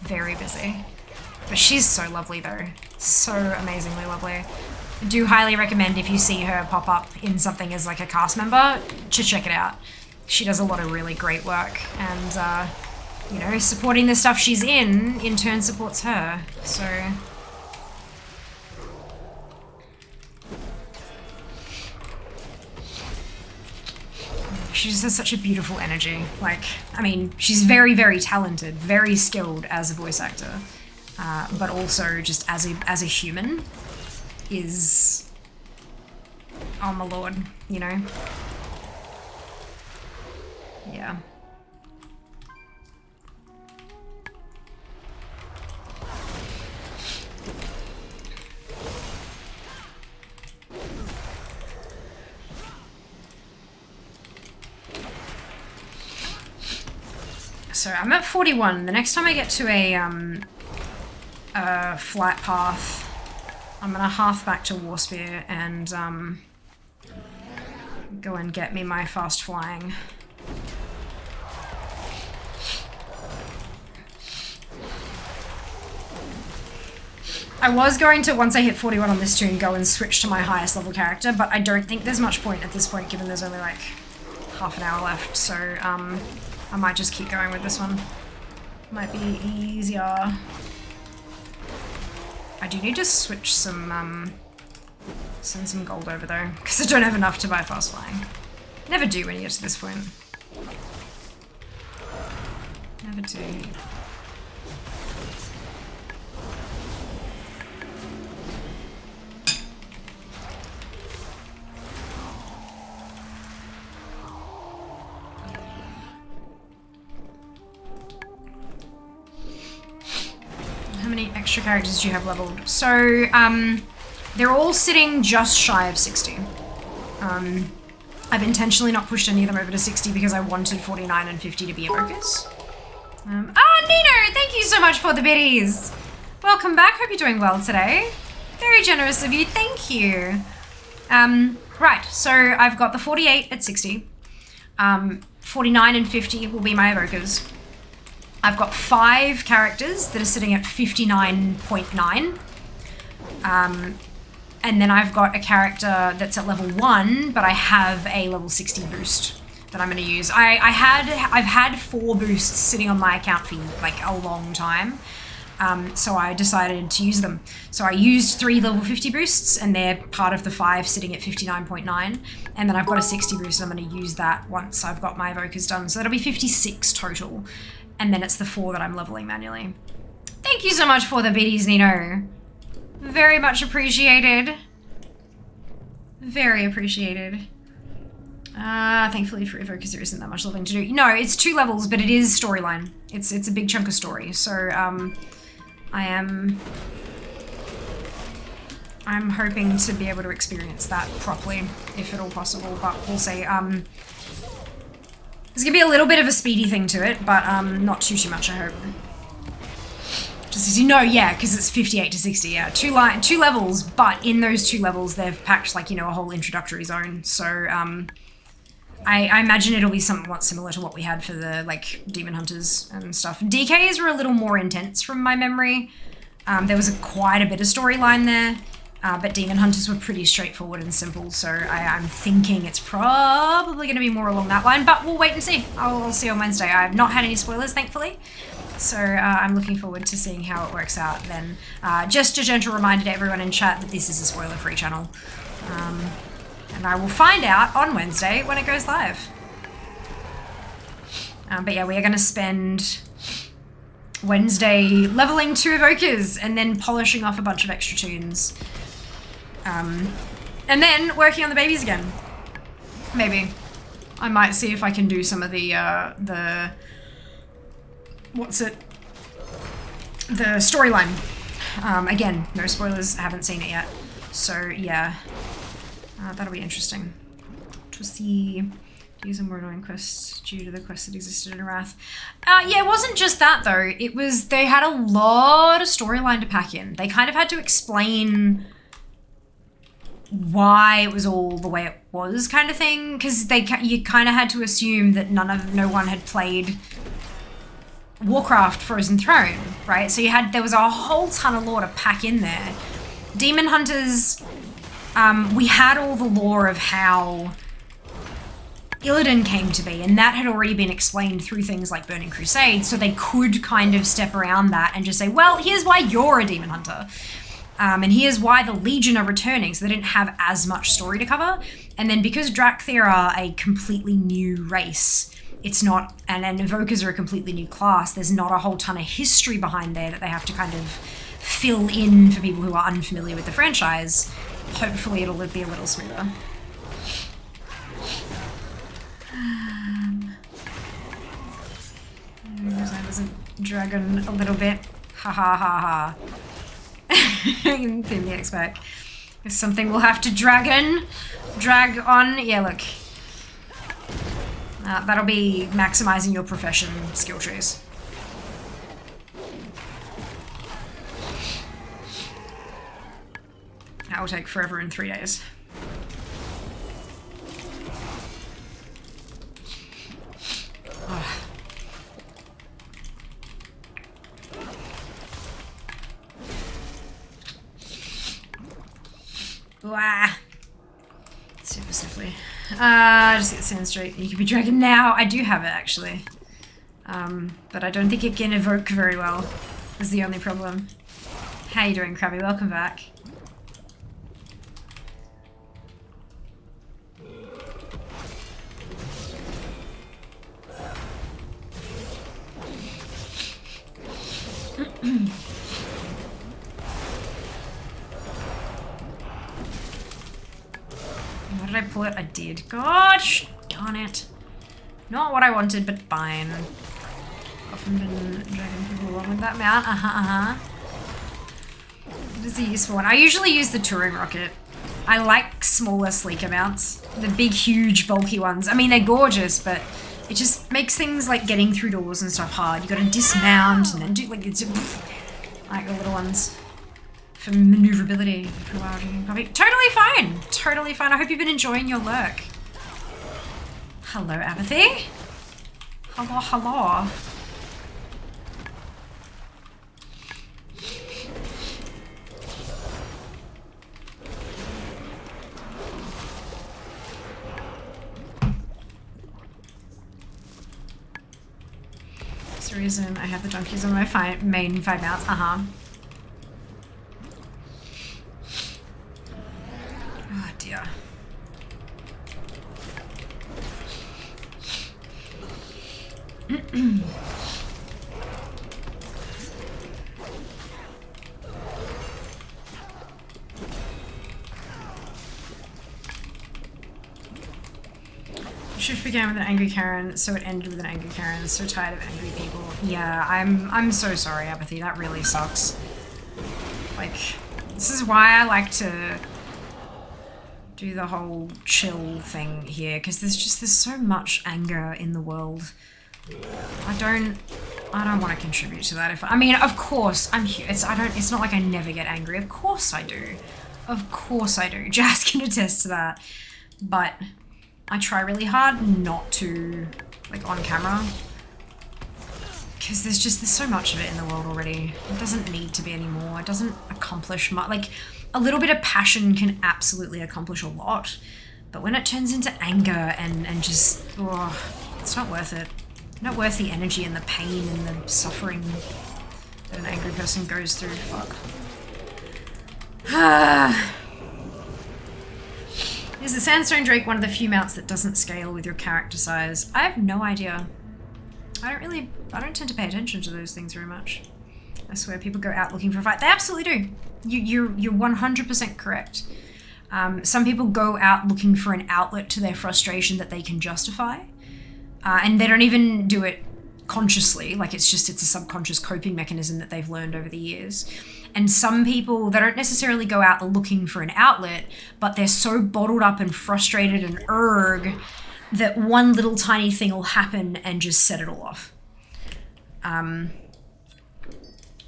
Very busy. But she's so lovely though. So amazingly lovely. I do highly recommend if you see her pop up in something as like a cast member to check it out. She does a lot of really great work and, you know, supporting the stuff she's in turn supports her, so... She just has such a beautiful energy. Like, I mean, she's very, very talented, very skilled as a voice actor, but also just as a human is... Oh my lord, you know? Yeah. So I'm at 41. The next time I get to a flight path, I'm gonna half back to Warspear and go and get me my fast flying. I was going to, once I hit 41 on this tune, go and switch to my highest level character, but I don't think there's much point at this point, given there's only like half an hour left, so I might just keep going with this one. Might be easier. I do need to switch some, send some gold over though, because I don't have enough to buy fast flying. Never do when you get to this point. Never do. extra characters do you have leveled? So, they're all sitting just shy of 60. I've intentionally not pushed any of them over to 60 because I wanted 49 and 50 to be evokers. Nino, thank you so much for the biddies. Welcome back, hope you're doing well today. Very generous of you, thank you. Right, so I've got the 48 at 60. 49 and 50 will be my evokers. I've got 5 characters that are sitting at 59.9. And then I've got a character that's at level 1, but I have a level 60 boost that I'm going to use. I've had 4 boosts sitting on my account for like a long time. So I decided to use them. So I used 3 level 50 boosts, and they're part of the 5 sitting at 59.9. And then I've got a 60 boost, and I'm going to use that once I've got my evokers done. So that'll be 56 total. And then it's the 4 that I'm leveling manually. Thank you so much for the biddies, Nino. Very much appreciated. Very appreciated. Thankfully for evokers there isn't that much leveling to do. No, it's 2 levels, but it is storyline. It's a big chunk of story. So I'm hoping to be able to experience that properly, if at all possible. But we'll see. There's gonna be a little bit of a speedy thing to it, but not too much, I hope. Just as you know, yeah, because it's 58 to 60, yeah. 2 levels, but in those 2 levels, they've packed, like, you know, a whole introductory zone. So, I imagine it'll be somewhat similar to what we had for the, like, Demon Hunters and stuff. DKs were a little more intense from my memory. There was quite a bit of storyline there, but Demon Hunters were pretty straightforward and simple, so I'm thinking it's probably going to be more along that line, but we'll wait and see. I'll see on Wednesday. I've not had any spoilers, thankfully. So I'm looking forward to seeing how it works out then. Just a gentle reminder to everyone in chat that this is a spoiler-free channel. And I will find out on Wednesday when it goes live. But yeah, we are going to spend Wednesday leveling 2 evokers and then polishing off a bunch of extra tunes. And then working on the babies again. Maybe. I might see if I can do some of the what's it? The storyline. Again, no spoilers, I haven't seen it yet. So, yeah. That'll be interesting. To see... Use a more annoying quest due to the quest that existed in Wrath. Yeah, it wasn't just that, though. It was... They had a lot of storyline to pack in. They kind of had to explain why it was all the way it was, kind of thing. Because you kind of had to assume that no one had played Warcraft Frozen Throne, right? So there was a whole ton of lore to pack in there. Demon Hunters, we had all the lore of how Illidan came to be, and that had already been explained through things like Burning Crusade, so they could kind of step around that and just say, well, here's why you're a Demon Hunter. And here's why the Legion are returning, so they didn't have as much story to cover. And then because Drakthir are a completely new race, it's not, and Evokers are a completely new class, there's not a whole ton of history behind there that they have to kind of fill in for people who are unfamiliar with the franchise. Hopefully it'll be a little smoother. I was a dragon a little bit. Ha ha ha ha. Didn't expect. If something will have to drag on. Yeah, look. That'll be maximizing your profession skill trees. That will take forever in 3 days. Oh. Wah. Super sniffly. Just get sand straight. You could be dragon now. I do have it actually. But I don't think it can evoke very well. Is the only problem. How you doing, Krabby? Welcome back. What did I pull it? I did. Gosh, darn it. Not what I wanted, but fine. Often been dragging people along with that mount. That's a useful one. I usually use the touring rocket. I like smaller, sleeker mounts. The big, huge, bulky ones. I mean, they're gorgeous, but it just makes things like getting through doors and stuff hard. You gotta dismount and then do like it's I like the little ones for maneuverability. Totally fine. Totally fine. I hope you've been enjoying your lurk. Hello, Apathy. Hello, hello. That's the reason I have the donkeys on my main 5 mounts. Oh dear. Shift began with an angry Karen, so it ended with an angry Karen. So tired of angry people. Yeah, I'm so sorry, Apathy. That really sucks. Like, this is why I like to do the whole chill thing here, because there's so much anger in the world. I don't want to contribute to that. I mean, of course I'm here. It's not like I never get angry. Of course I do. Of course I do. Jazz can attest to that. But I try really hard not to, like, on camera, because there's so much of it in the world already. It doesn't need to be anymore. It doesn't accomplish much. Like, a little bit of passion can absolutely accomplish a lot, but when it turns into anger and just, oh, it's not worth it. Not worth the energy and the pain and the suffering that an angry person goes through. Fuck. Is the Sandstone Drake one of the few mounts that doesn't scale with your character size? I have no idea. I don't tend to pay attention to those things very much. I swear people go out looking for a fight. They absolutely do. You're 100% correct. Some people go out looking for an outlet to their frustration that they can justify. And they don't even do it consciously. Like, it's a subconscious coping mechanism that they've learned over the years. And some people, they don't necessarily go out looking for an outlet, but they're so bottled up and frustrated and that one little tiny thing will happen and just set it all off. But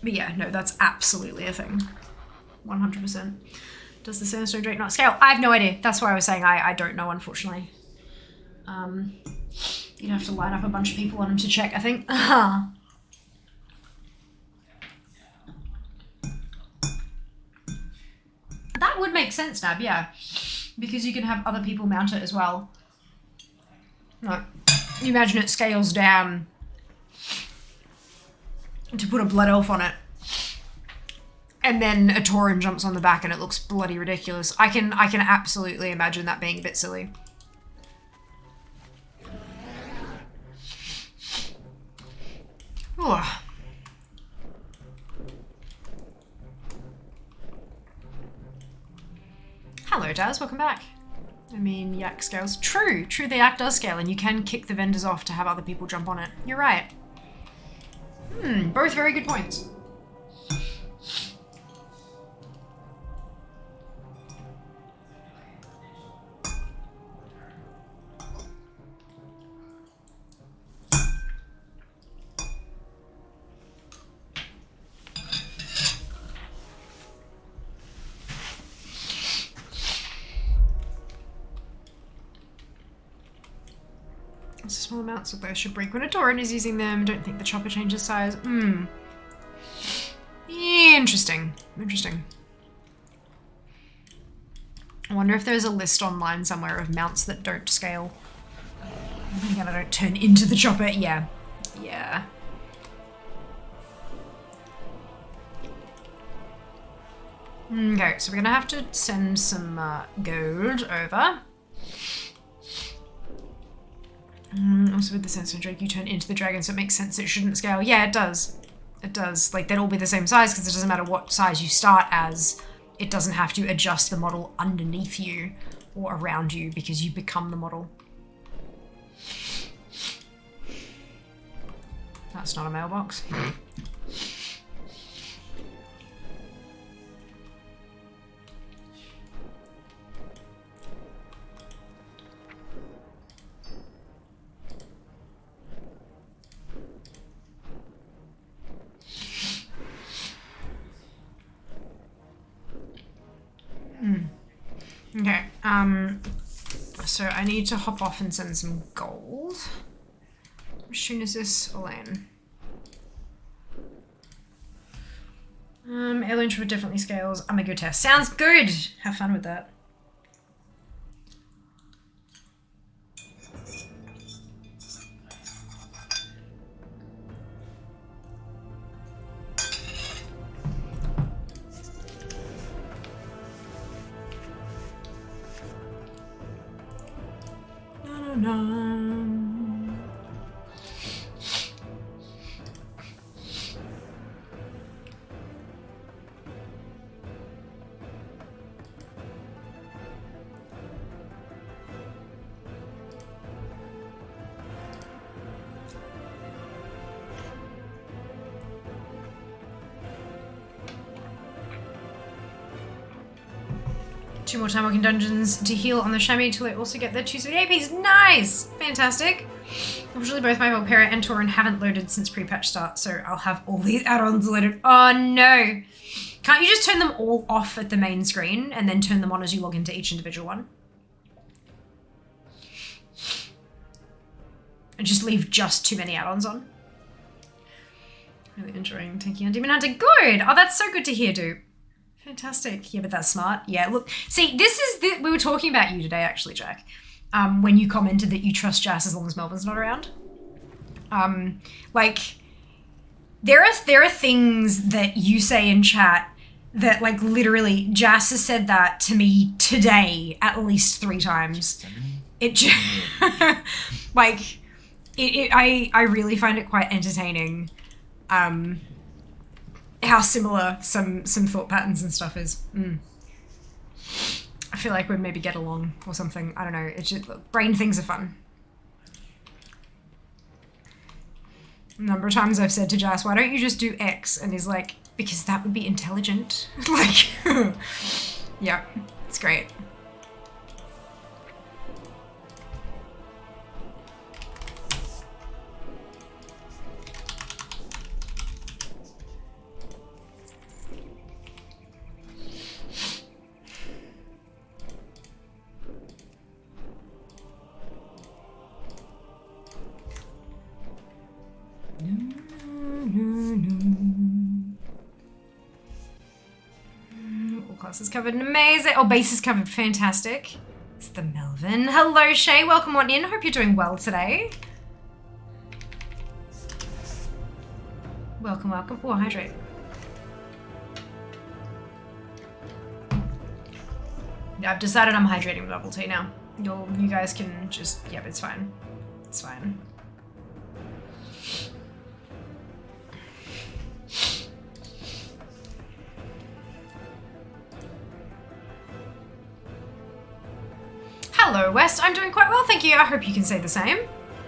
yeah, no, that's absolutely a thing. 100%. Does the Sandstone Drake not scale? I have no idea. That's why I was saying I don't know, unfortunately. You'd have to line up a bunch of people on him to check, I think. That would make sense, Nab, yeah. Because you can have other people mount it as well. No. You imagine it scales down to put a blood elf on it. And then a Tauren jumps on the back and it looks bloody ridiculous. I can absolutely imagine that being a bit silly. Ooh. Hello, Daz. Welcome back. I mean, Yak scales. True, the Yak does scale, and you can kick the vendors off to have other people jump on it. You're right. Both very good points. Small amounts of those should break when a Tauren is using them. Don't think the chopper changes size. Interesting. I wonder if there's a list online somewhere of mounts that don't scale. Again, I don't turn into the chopper. Yeah. Okay, so we're gonna have to send some gold over. Also with the Sandstone Drake, you turn into the dragon, so it makes sense it shouldn't scale. Yeah, it does. It does. Like, they'd all be the same size, because it doesn't matter what size you start as. It doesn't have to adjust the model underneath you or around you, because you become the model. That's not a mailbox. Okay, so I need to hop off and send some gold. Which tune is this? Elaine. Alien Trooper definitely scales. I'm a good test. Sounds good! Have fun with that. Two more time working dungeons to heal on the chamois till I also get the Tuesday APs. Nice! Fantastic. Unfortunately, both my Valpera and Tauren haven't loaded since pre-patch start, so I'll have all these add-ons loaded. Oh no! Can't you just turn them all off at the main screen and then turn them on as you log into each individual one? And just leave just too many add-ons on? Really enjoying taking on Demon Hunter. Good! Oh, that's so good to hear, dude. Fantastic. Yeah, but that's smart. Yeah, look. See, this is... we were talking about you today, actually, Jack. When you commented that you trust Jas as long as Melvin's not around. Like, there are things that you say in chat that, like, literally, Jas has said that to me today at least 3 times. I really find it quite entertaining. How similar some thought patterns and stuff is. I feel like we'd maybe get along or something. I don't know. It's just, look, brain things are fun. A number of times I've said to Jas, why don't you just do X? And he's like, because that would be intelligent. Like, yeah, it's great. All classes covered, amazing. Oh, base is covered, fantastic. It's the Melvin. Hello, Shay. Welcome on in. Hope you're doing well today. Welcome, welcome. Oh, hydrate. Yeah, I've decided I'm hydrating with bubble tea now. You guys can just, yep, it's fine. It's fine. Hello, West. I'm doing quite well, thank you. I hope you can say the same.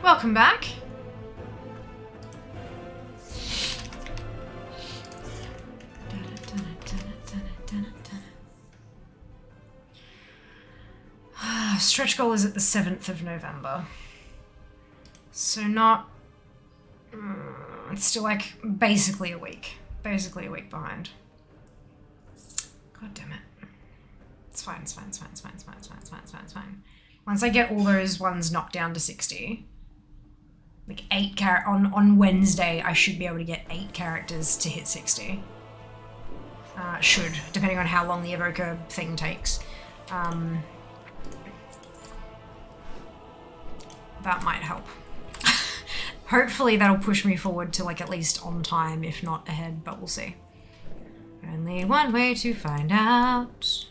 Welcome back. Stretch goal is at the 7th of November. So not... it's still like basically a week. Basically a week behind. God damn it. It's fine, it's fine, it's fine, it's fine, it's fine, it's fine, it's fine, it's fine, it's fine. Once I get all those ones knocked down to 60, like 8 on Wednesday, I should be able to get 8 characters to hit 60. Should, depending on how long the evoker thing takes. That might help. Hopefully that'll push me forward to like at least on time, if not ahead, but we'll see. Only one way to find out.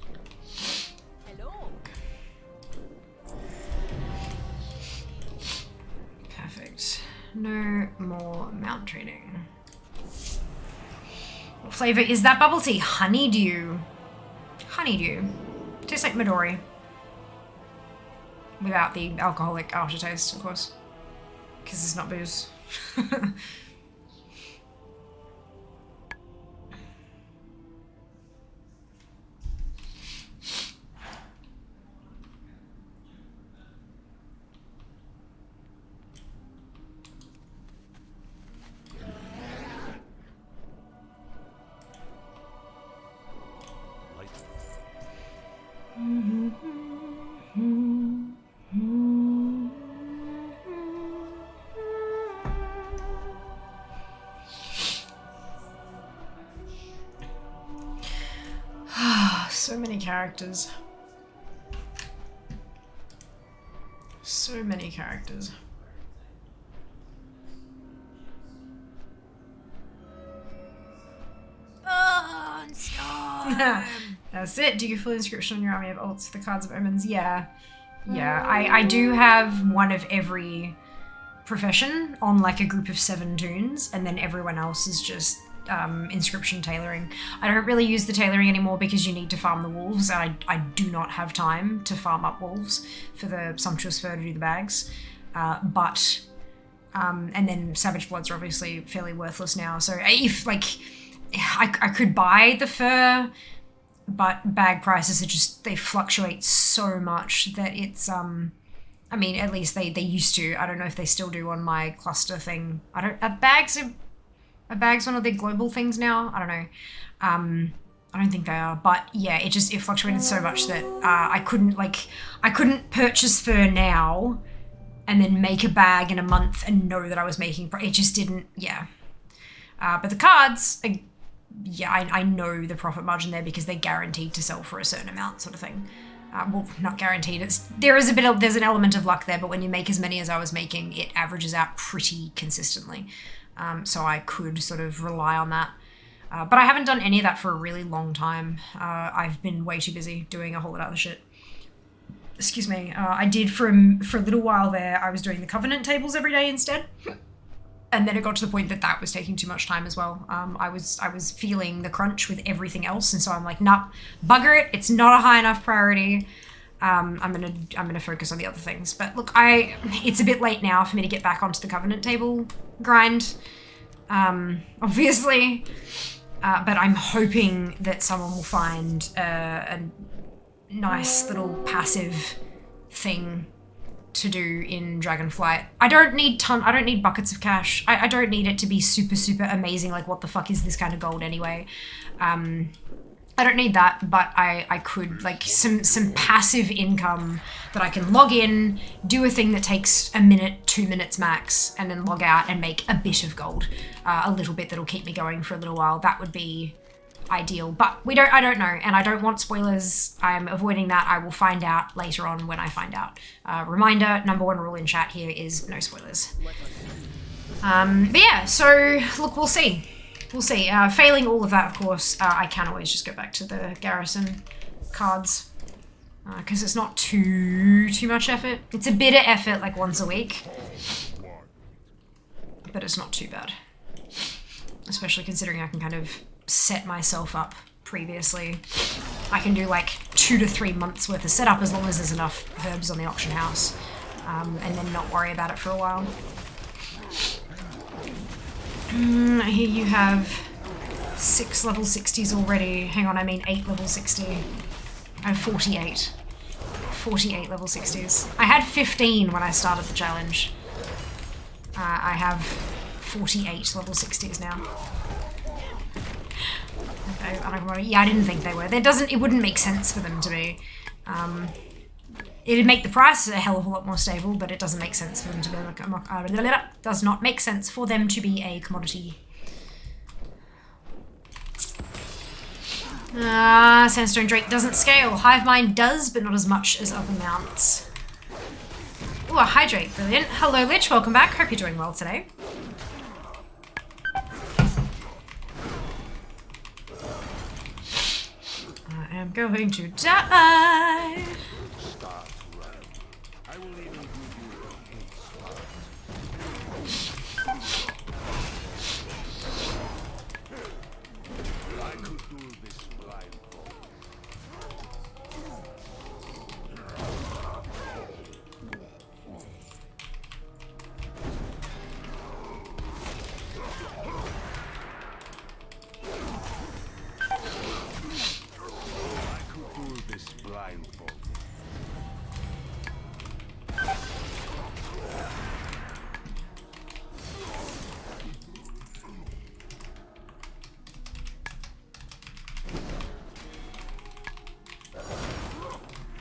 Perfect. No more mount training. What flavor is that bubble tea? Honeydew. Honeydew. Tastes like Midori. Without the alcoholic aftertaste, of course. Because it's not booze. So many characters. So many characters. That's it. Do you full inscription on your army of alts for the cards of omens? Yeah. Yeah. I do have one of every profession on like a group of 7 toons, and then everyone else is just inscription tailoring. I don't really use the tailoring anymore because you need to farm the wolves, and I do not have time to farm up wolves for the sumptuous fur to do the bags. And then savage bloods are obviously fairly worthless now. So if like I could buy the fur, but bag prices are just, they fluctuate so much that it's I mean, at least they used to. I don't know if they still do on my cluster thing. Are bags one of their global things now? I don't know. I don't think they are, but yeah, it fluctuated so much that I couldn't purchase fur now and then make a bag in a month and know that I was making, it just didn't, yeah. But the cards, yeah, I know the profit margin there because they're guaranteed to sell for a certain amount, sort of thing. Well, not guaranteed. There's an element of luck there, but when you make as many as I was making, it averages out pretty consistently. So I could sort of rely on that. But I haven't done any of that for a really long time. I've been way too busy doing a whole lot of other shit. Excuse me. I did for a little while there, I was doing the Covenant tables every day instead. And then it got to the point that was taking too much time as well. I was feeling the crunch with everything else, and so I'm like, nah, bugger it. It's not a high enough priority. I'm gonna focus on the other things. But look, it's a bit late now for me to get back onto the Covenant table grind, obviously. But I'm hoping that someone will find a nice little passive thing to do in Dragonflight. I don't need buckets of cash. I don't need it to be super, super amazing, like what the fuck is this kind of gold anyway. I don't need that, but I could, like, some passive income that I can log in, do a thing that takes a minute, 2 minutes max, and then log out and make a bit of gold. A little bit that'll keep me going for a little while. That would be ideal, but I don't know, and I don't want spoilers. I'm avoiding that. I will find out later on when I find out. Reminder, number 1 rule in chat here is no spoilers. But yeah, so look, we'll see. We'll see. Failing all of that, of course, I can always just go back to the garrison cards, because it's not too much effort. It's a bit of effort, like once a week, but it's not too bad, especially considering I can kind of set myself up previously. I can do like 2 to 3 months worth of setup as long as there's enough herbs on the auction house, and then not worry about it for a while. Here you have 6 level 60s already. Hang on, I mean 8 level 60. I have 48. 48 level 60s. I had 15 when I started the challenge. I have 48 level 60s now. Okay, yeah, I didn't think they were. It wouldn't make sense for them to be. It'd make the price a hell of a lot more stable, but it doesn't make sense for them to be does not make sense for them to be a commodity. Sandstone Drake doesn't scale. Hivemind does, but not as much as other mounts. Ooh, a Hydrate, brilliant. Hello, Lich, welcome back. Hope you're doing well today. I am going to die.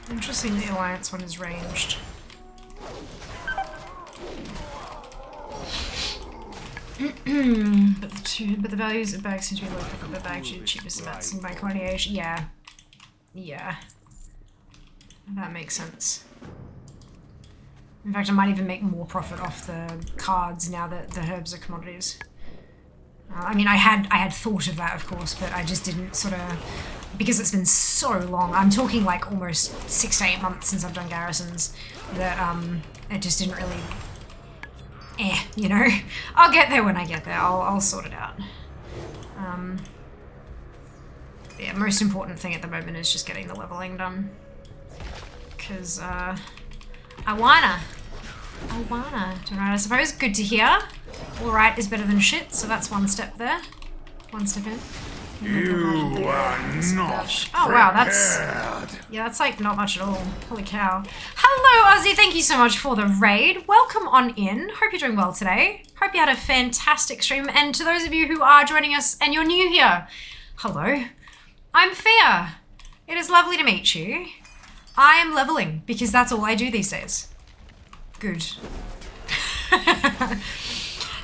Interesting, the Alliance one is ranged. but the values of bags seem to be low, but the bags are cheapest amounts in my commodity age. Yeah. Yeah. That makes sense. In fact, I might even make more profit off the cards now that the herbs are commodities. I mean, I had thought of that, of course, but I just didn't sort of, because it's been so long. I'm talking like almost 6 to 8 months since I've done garrisons. That it just didn't really, you know. I'll get there when I get there. I'll sort it out. Yeah, most important thing at the moment is just getting the leveling done. Because I wanna. Alright, I suppose. Good to hear. Alright is better than shit, so that's one step there. One step in. You are not. Oh wow, that's... Yeah, that's like not much at all. Holy cow. Hello, Ozzy. Thank you so much for the raid. Welcome on in. Hope you're doing well today. Hope you had a fantastic stream. And to those of you who are joining us and you're new here, hello. I'm Fia. It is lovely to meet you. I am leveling because that's all I do these days. Good.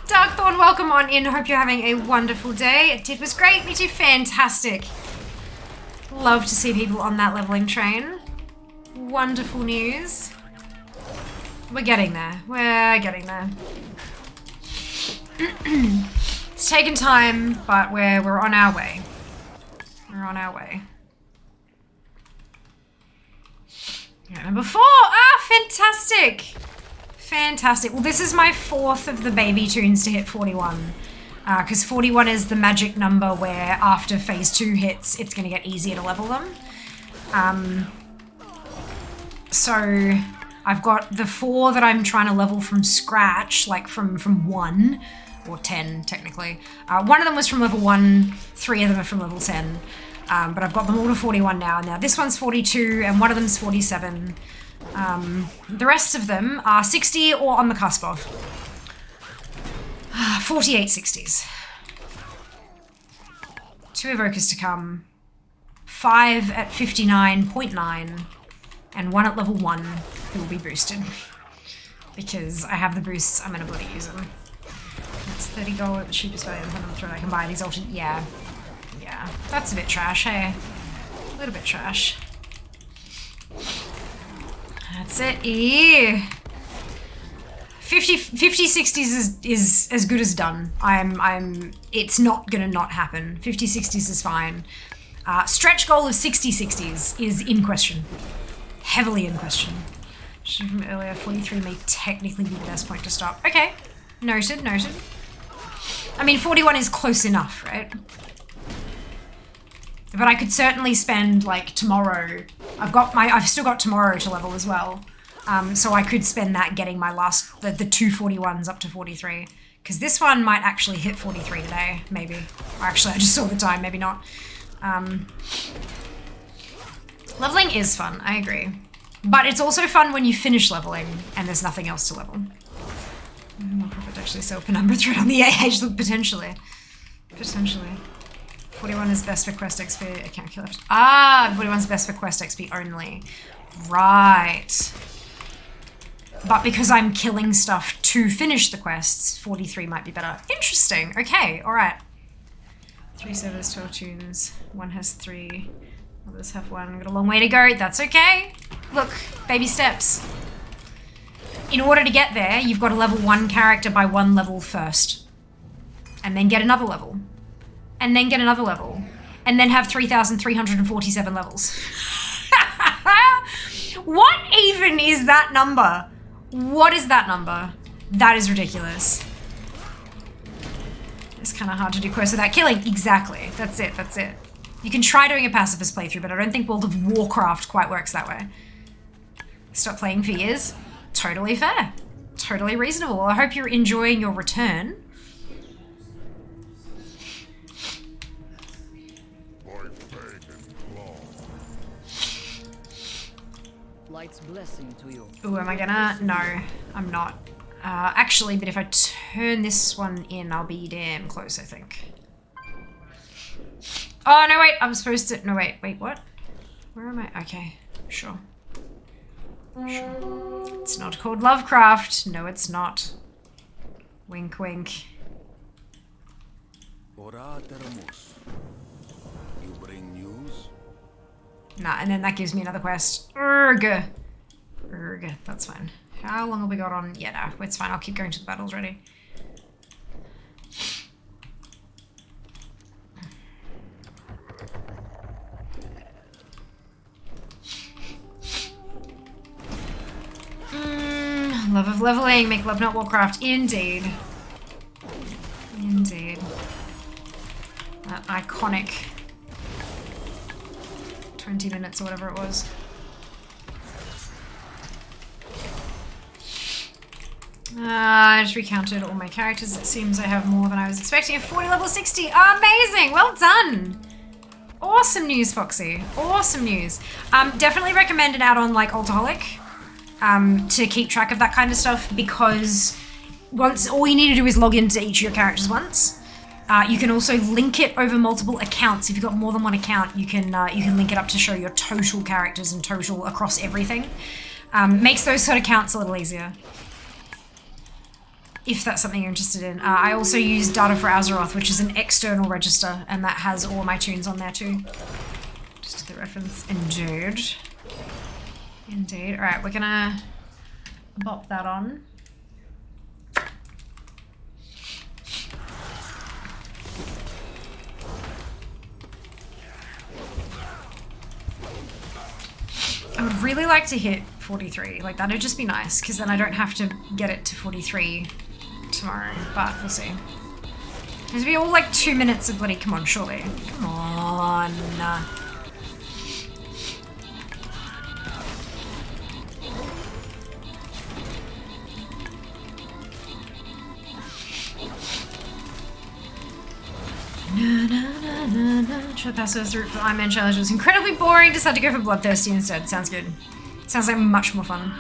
Darkthorn, welcome on in. Hope you're having a wonderful day. It was great. Me too. Fantastic. Love to see people on that leveling train. Wonderful news. We're getting there. We're getting there. It's taken time, but we're on our way. We're on our way. Yeah, number 4. Ah, fantastic. Fantastic. Well, this is my 4th of the baby tunes to hit 41. Because 41 is the magic number where after phase 2 hits, it's going to get easier to level them. So I've got the 4 that I'm trying to level from scratch, like from 1, or 10 technically. One of them was from level 1, 3 of them are from level 10. But I've got them all to 41 now. Now this one's 42 and one of them's 47. The rest of them are 60 or on the cusp of. 48 60s. 2 evokers to come. 5 at 59.9. And 1 at level 1 who will be boosted. Because I have the boosts, I'm gonna bloody use them. That's 30 gold at the cheapest value on the throne I can buy. These ultimate, yeah. Yeah, that's a bit trash, hey? A little bit trash. That's it. Ew. 50 60s is as good as done. It's not gonna not happen. 50 60s is fine. Stretch goal of 60 60s is in question. Heavily in question. From earlier, 43 may technically be the best point to stop. Okay, noted, noted. I mean, 41 is close enough, right? But I could certainly spend like tomorrow. I've still got tomorrow to level as well. So I could spend that getting my last, the 2 41s up to 43. Because this one might actually hit 43 today, maybe. Or actually, I just saw the time, maybe not. Leveling is fun, I agree. But it's also fun when you finish leveling and there's nothing else to level. More profit to actually sell Penumbra thread on the AH, potentially. Potentially. 41 is best for quest XP, I can't kill it. Ah, 41 is best for quest XP only. Right. But because I'm killing stuff to finish the quests, 43 might be better. Interesting, okay, alright. 3 servers, 12 tunes, 1 has 3, others have 1. Got a long way to go, that's okay. Look, baby steps. In order to get there, you've got to level 1 character by 1 level first. And then get another level. And then get another level. And then have 3,347 levels. What even is that number? What is that number? That is ridiculous. It's kind of hard to do quests without killing. Exactly. That's it. That's it. You can try doing a pacifist playthrough, but I don't think World of Warcraft quite works that way. Stop playing for years. Totally fair. Totally reasonable. I hope you're enjoying your return. Light's blessing to you. Ooh, am I gonna? No, I'm not. Actually, but if I turn this one in, I'll be damn close, I think. Oh, no, wait, I'm supposed to... No, wait, what? Where am I? Okay, sure. Sure. It's not called Lovecraft. No, it's not. Wink, wink. Ora Teramos. You bring news? Nah, and then that gives me another quest. Urgh. Urgh, that's fine. How long have we got on? Yeah, no, it's fine. I'll keep going to the battles ready. Love of leveling, make love not Warcraft. Indeed. Indeed. That iconic 20 minutes or whatever it was. I just recounted all my characters. It seems I have more than I was expecting. A 40 level 60. Amazing! Well done! Awesome news, Foxy. Awesome news. Definitely recommend an add-on like Alcoholic to keep track of that kind of stuff, because once all you need to do is log into each of your characters once. You can also link it over multiple accounts. If you've got more than one account, you can link it up to show your total characters and total across everything. Makes those sort of counts a little easier, if that's something you're interested in. I also use Data for Azeroth, which is an external register, and that has all my tunes on there too. Just the reference. Indeed. Indeed. Alright, we're gonna bop that on. I would really like to hit 43. Like, that'd just be nice, because then I don't have to get it to 43 tomorrow, but we'll see. There's be all like 2 minutes of bloody, come on, surely. Come on. Try to pass those through for Iron Man challenge. It was incredibly boring. Decided to go for Bloodthirsty instead. Sounds good. Sounds like much more fun.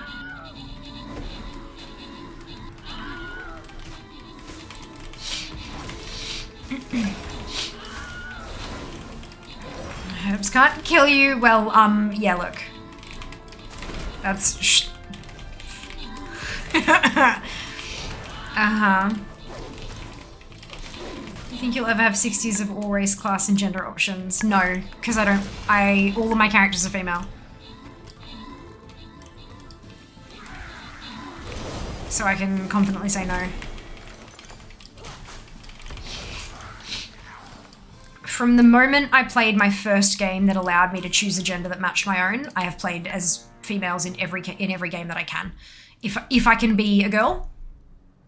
Herbs can't kill you. Well, yeah, look. That's uh-huh. You think you'll ever have 60s of all race, class, and gender options? No, because I don't. All of my characters are female. So I can confidently say no. From the moment I played my first game that allowed me to choose a gender that matched my own, I have played as females in every game that I can. If I can be a girl,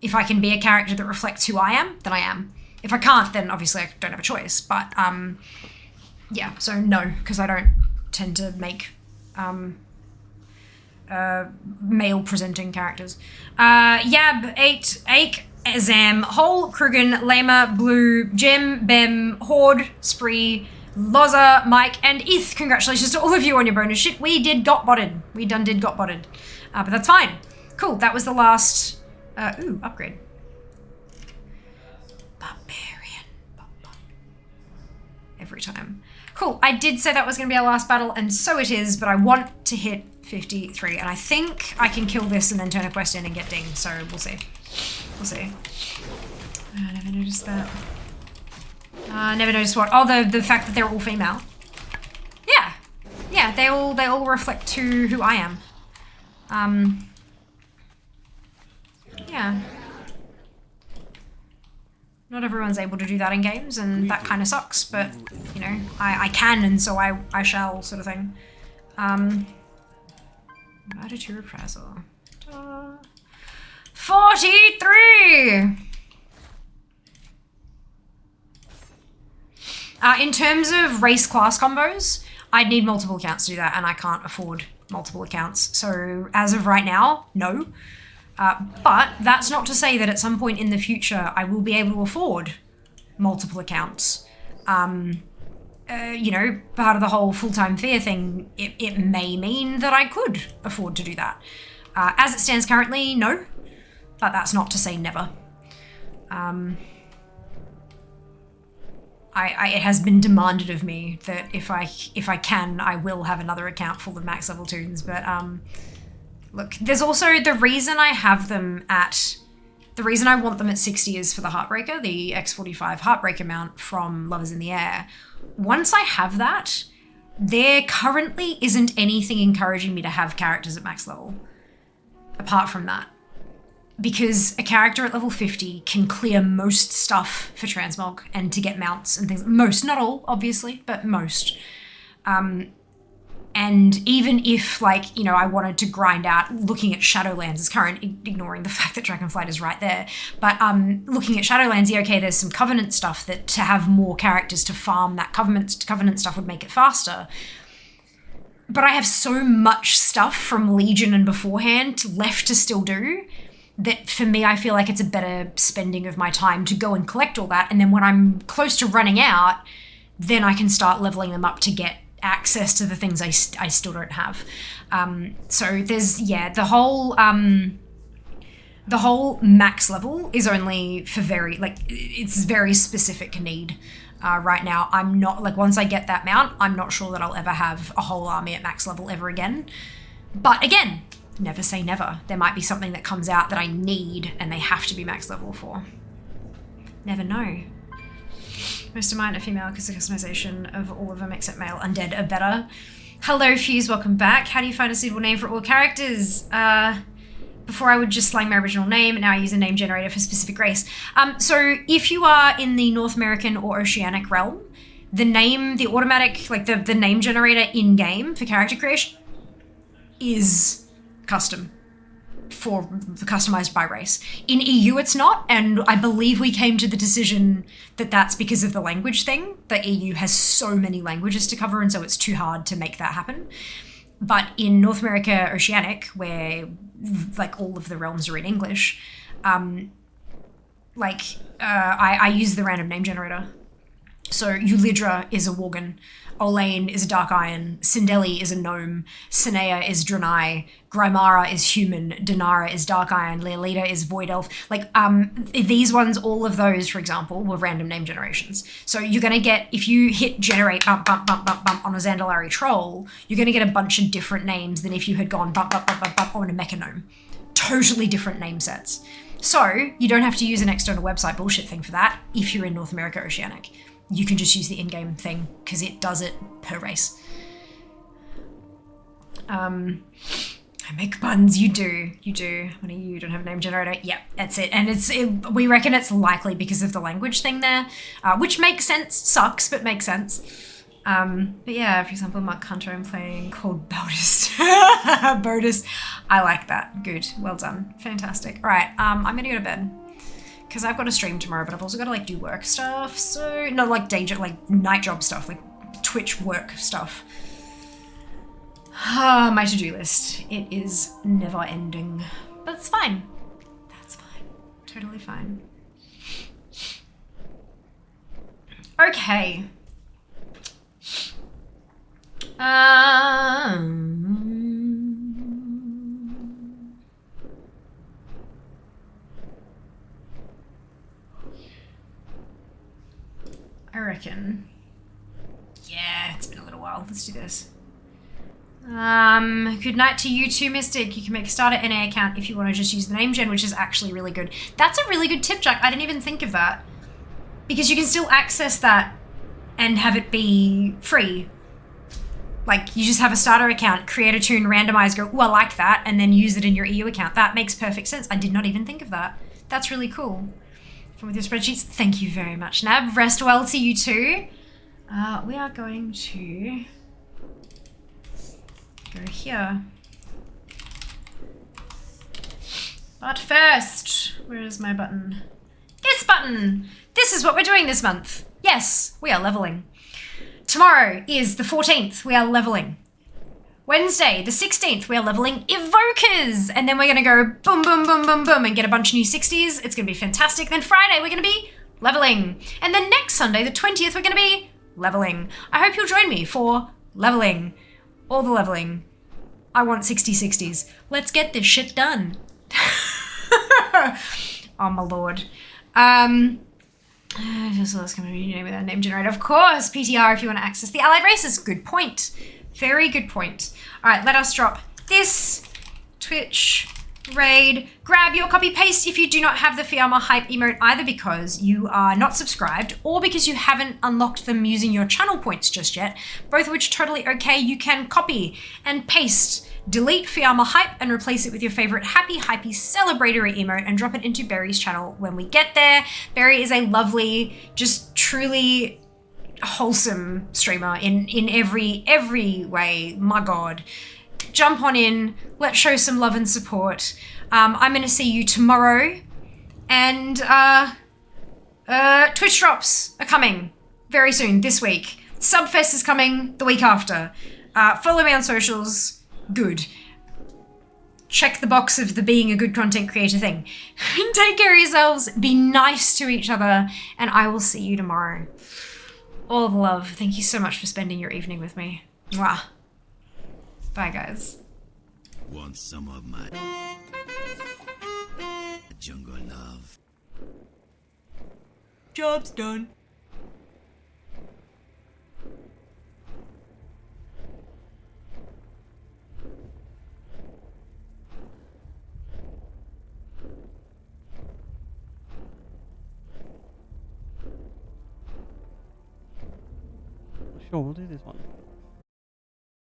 if I can be a character that reflects who I am, then I am. If I can't, then obviously I don't have a choice. But yeah, so no, because I don't tend to make male presenting characters. Yab, 8, Ake, Zam, Hole, Krugen, Lama, Blue, Jim, Bem, Horde, Spree, Loza, Mike, and Ith. Congratulations to all of you on your bonus shit. We did got botted. We done did got botted. But that's fine. Cool, that was the last... ooh, upgrade. Barbarian. Every time. Cool, I did say that was going to be our last battle, and so it is, but I want to hit 53, and I think I can kill this and then turn a quest in and get dinged, so we'll see. We'll see. I never noticed that. Never noticed what? Oh, the fact that they're all female. Yeah. Yeah, they all reflect to who I am. Yeah. Not everyone's able to do that in games, and that kind of sucks, but, you know, I can, and so I shall, sort of thing. Invited to reprisal. 43! In terms of race class combos, I'd need multiple accounts to do that, and I can't afford multiple accounts. So as of right now, no. But that's not to say that at some point in the future, I will be able to afford multiple accounts. You know, part of the whole full-time fair thing, it may mean that I could afford to do that. As it stands currently, no. But that's not to say never. It has been demanded of me that if I can, I will have another account full of max level tunes. But look, there's also the reason I have them at, the reason I want them at 60 is for the Heartbreaker, the X45 Heartbreaker mount from Lovers in the Air. Once I have that, there currently isn't anything encouraging me to have characters at max level, apart from that. Because a character at level 50 can clear most stuff for transmog and to get mounts and things. Most, not all, obviously, but most. And even if, like, you know, I wanted to grind out looking at Shadowlands as current, ignoring the fact that Dragonflight is right there, but looking at Shadowlands, yeah, okay, there's some Covenant stuff that to have more characters to farm that Covenant stuff would make it faster. But I have so much stuff from Legion and beforehand left to still do that for me, I feel like it's a better spending of my time to go and collect all that. And then when I'm close to running out, then I can start leveling them up to get access to the things I still don't have. So there's, yeah, the whole max level is only for very, like, it's very specific need. Right now, I'm not, like, once I get that mount, I'm not sure that I'll ever have a whole army at max level ever again. But again, never say never. There might be something that comes out that I need and they have to be max level for. Never know. Most of mine are female because the customization of all of them except male undead are better. Hello Fuse, welcome back. How do you find a suitable name for all characters? Before I would just slang my original name, and now I use a name generator for specific race. So if you are in the North American or Oceanic realm, the name, the automatic, like the name generator in-game for character creation is custom. For customized by race. In EU it's not, and I believe we came to the decision that that's because of the language thing. The EU has so many languages to cover, and so it's too hard to make that happen. But in North America Oceanic, where like all of the realms are in English, I use the random name generator. So Eulidra is a Worgen, Olaine is a Dark Iron, Sindeli is a Gnome, Sinea is Draenei, Grimara is Human, Dinara is Dark Iron, Leolita is Void Elf. Like, these ones, all of those, for example, were random name generations. So you're going to get, if you hit generate bump, bump, bump, bump, bump on a Zandalari Troll, you're going to get a bunch of different names than if you had gone bump, bump, bump, bump, bump on a Mecha Gnome. Totally different name sets. So you don't have to use an external website bullshit thing for that if you're in North America Oceanic. You can just use the in-game thing because it does it per race. I make buns. You do. When you don't have a name generator, yeah, that's it. And we reckon it's likely because of the language thing there, which makes sense. Sucks, but makes sense. But yeah, for example, Mark Hunter, I'm playing called Bodist. Bodist. I like that. Good. Well done. Fantastic. All right. I'm gonna go to bed. Because I've got to stream tomorrow, but I've also got to like do work stuff. So no, like day job, like night job stuff, like Twitch work stuff. My to-do list. It is never ending, but it's fine. That's fine. Totally fine. Okay. I reckon. Yeah, it's been a little while. Let's do this. Good night to you too, Mystic. You can make a starter NA account if you want to just use the name gen, which is actually really good. That's a really good tip, Jack. I didn't even think of that. Because you can still access that and have it be free. Like, you just have a starter account, create a tune, randomize, go, I like that, and then use it in your EU account. That makes perfect sense. I did not even think of that. That's really cool. With your spreadsheets, thank you very much, Nab. Rest well to you too. We are going to go here. But first, where is my button? This button! This is what we're doing this month. Yes, we are leveling. Tomorrow is the 14th, we are leveling. Wednesday, the 16th, we are leveling Evokers. And then we're going to go boom, boom, boom, boom, boom and get a bunch of new 60s. It's going to be fantastic. Then Friday, we're going to be leveling. And then next Sunday, the 20th, we're going to be leveling. I hope you'll join me for leveling. All the leveling. I want 60s. Let's get this shit done. Oh my lord. So that's going to be name with our name generator. Of course, PTR if you want to access the allied races. Good point. Very good point. All right, let us drop this Twitch raid, grab your copy paste if you do not have the Fiamma hype emote, either because you are not subscribed or because you haven't unlocked them using your channel points just yet, both of which are totally okay. You can copy and paste, delete Fiamma hype and replace it with your favorite happy, hypey, celebratory emote and drop it into Berry's channel when we get there. Berry is a lovely, just truly wholesome streamer in every way. My God. Jump on in, let's show some love and support. I'm gonna see you tomorrow, and Twitch drops are coming very soon this week. Subfest is coming the week after. Follow me on socials. Good. Check the box of the being a good content creator thing. Take care of yourselves, be nice to each other, and I will see you tomorrow. All the love. Thank you so much for spending your evening with me. Mwah. Bye, guys. Want some of my jungle love? Job's done. Sure, we'll do this one.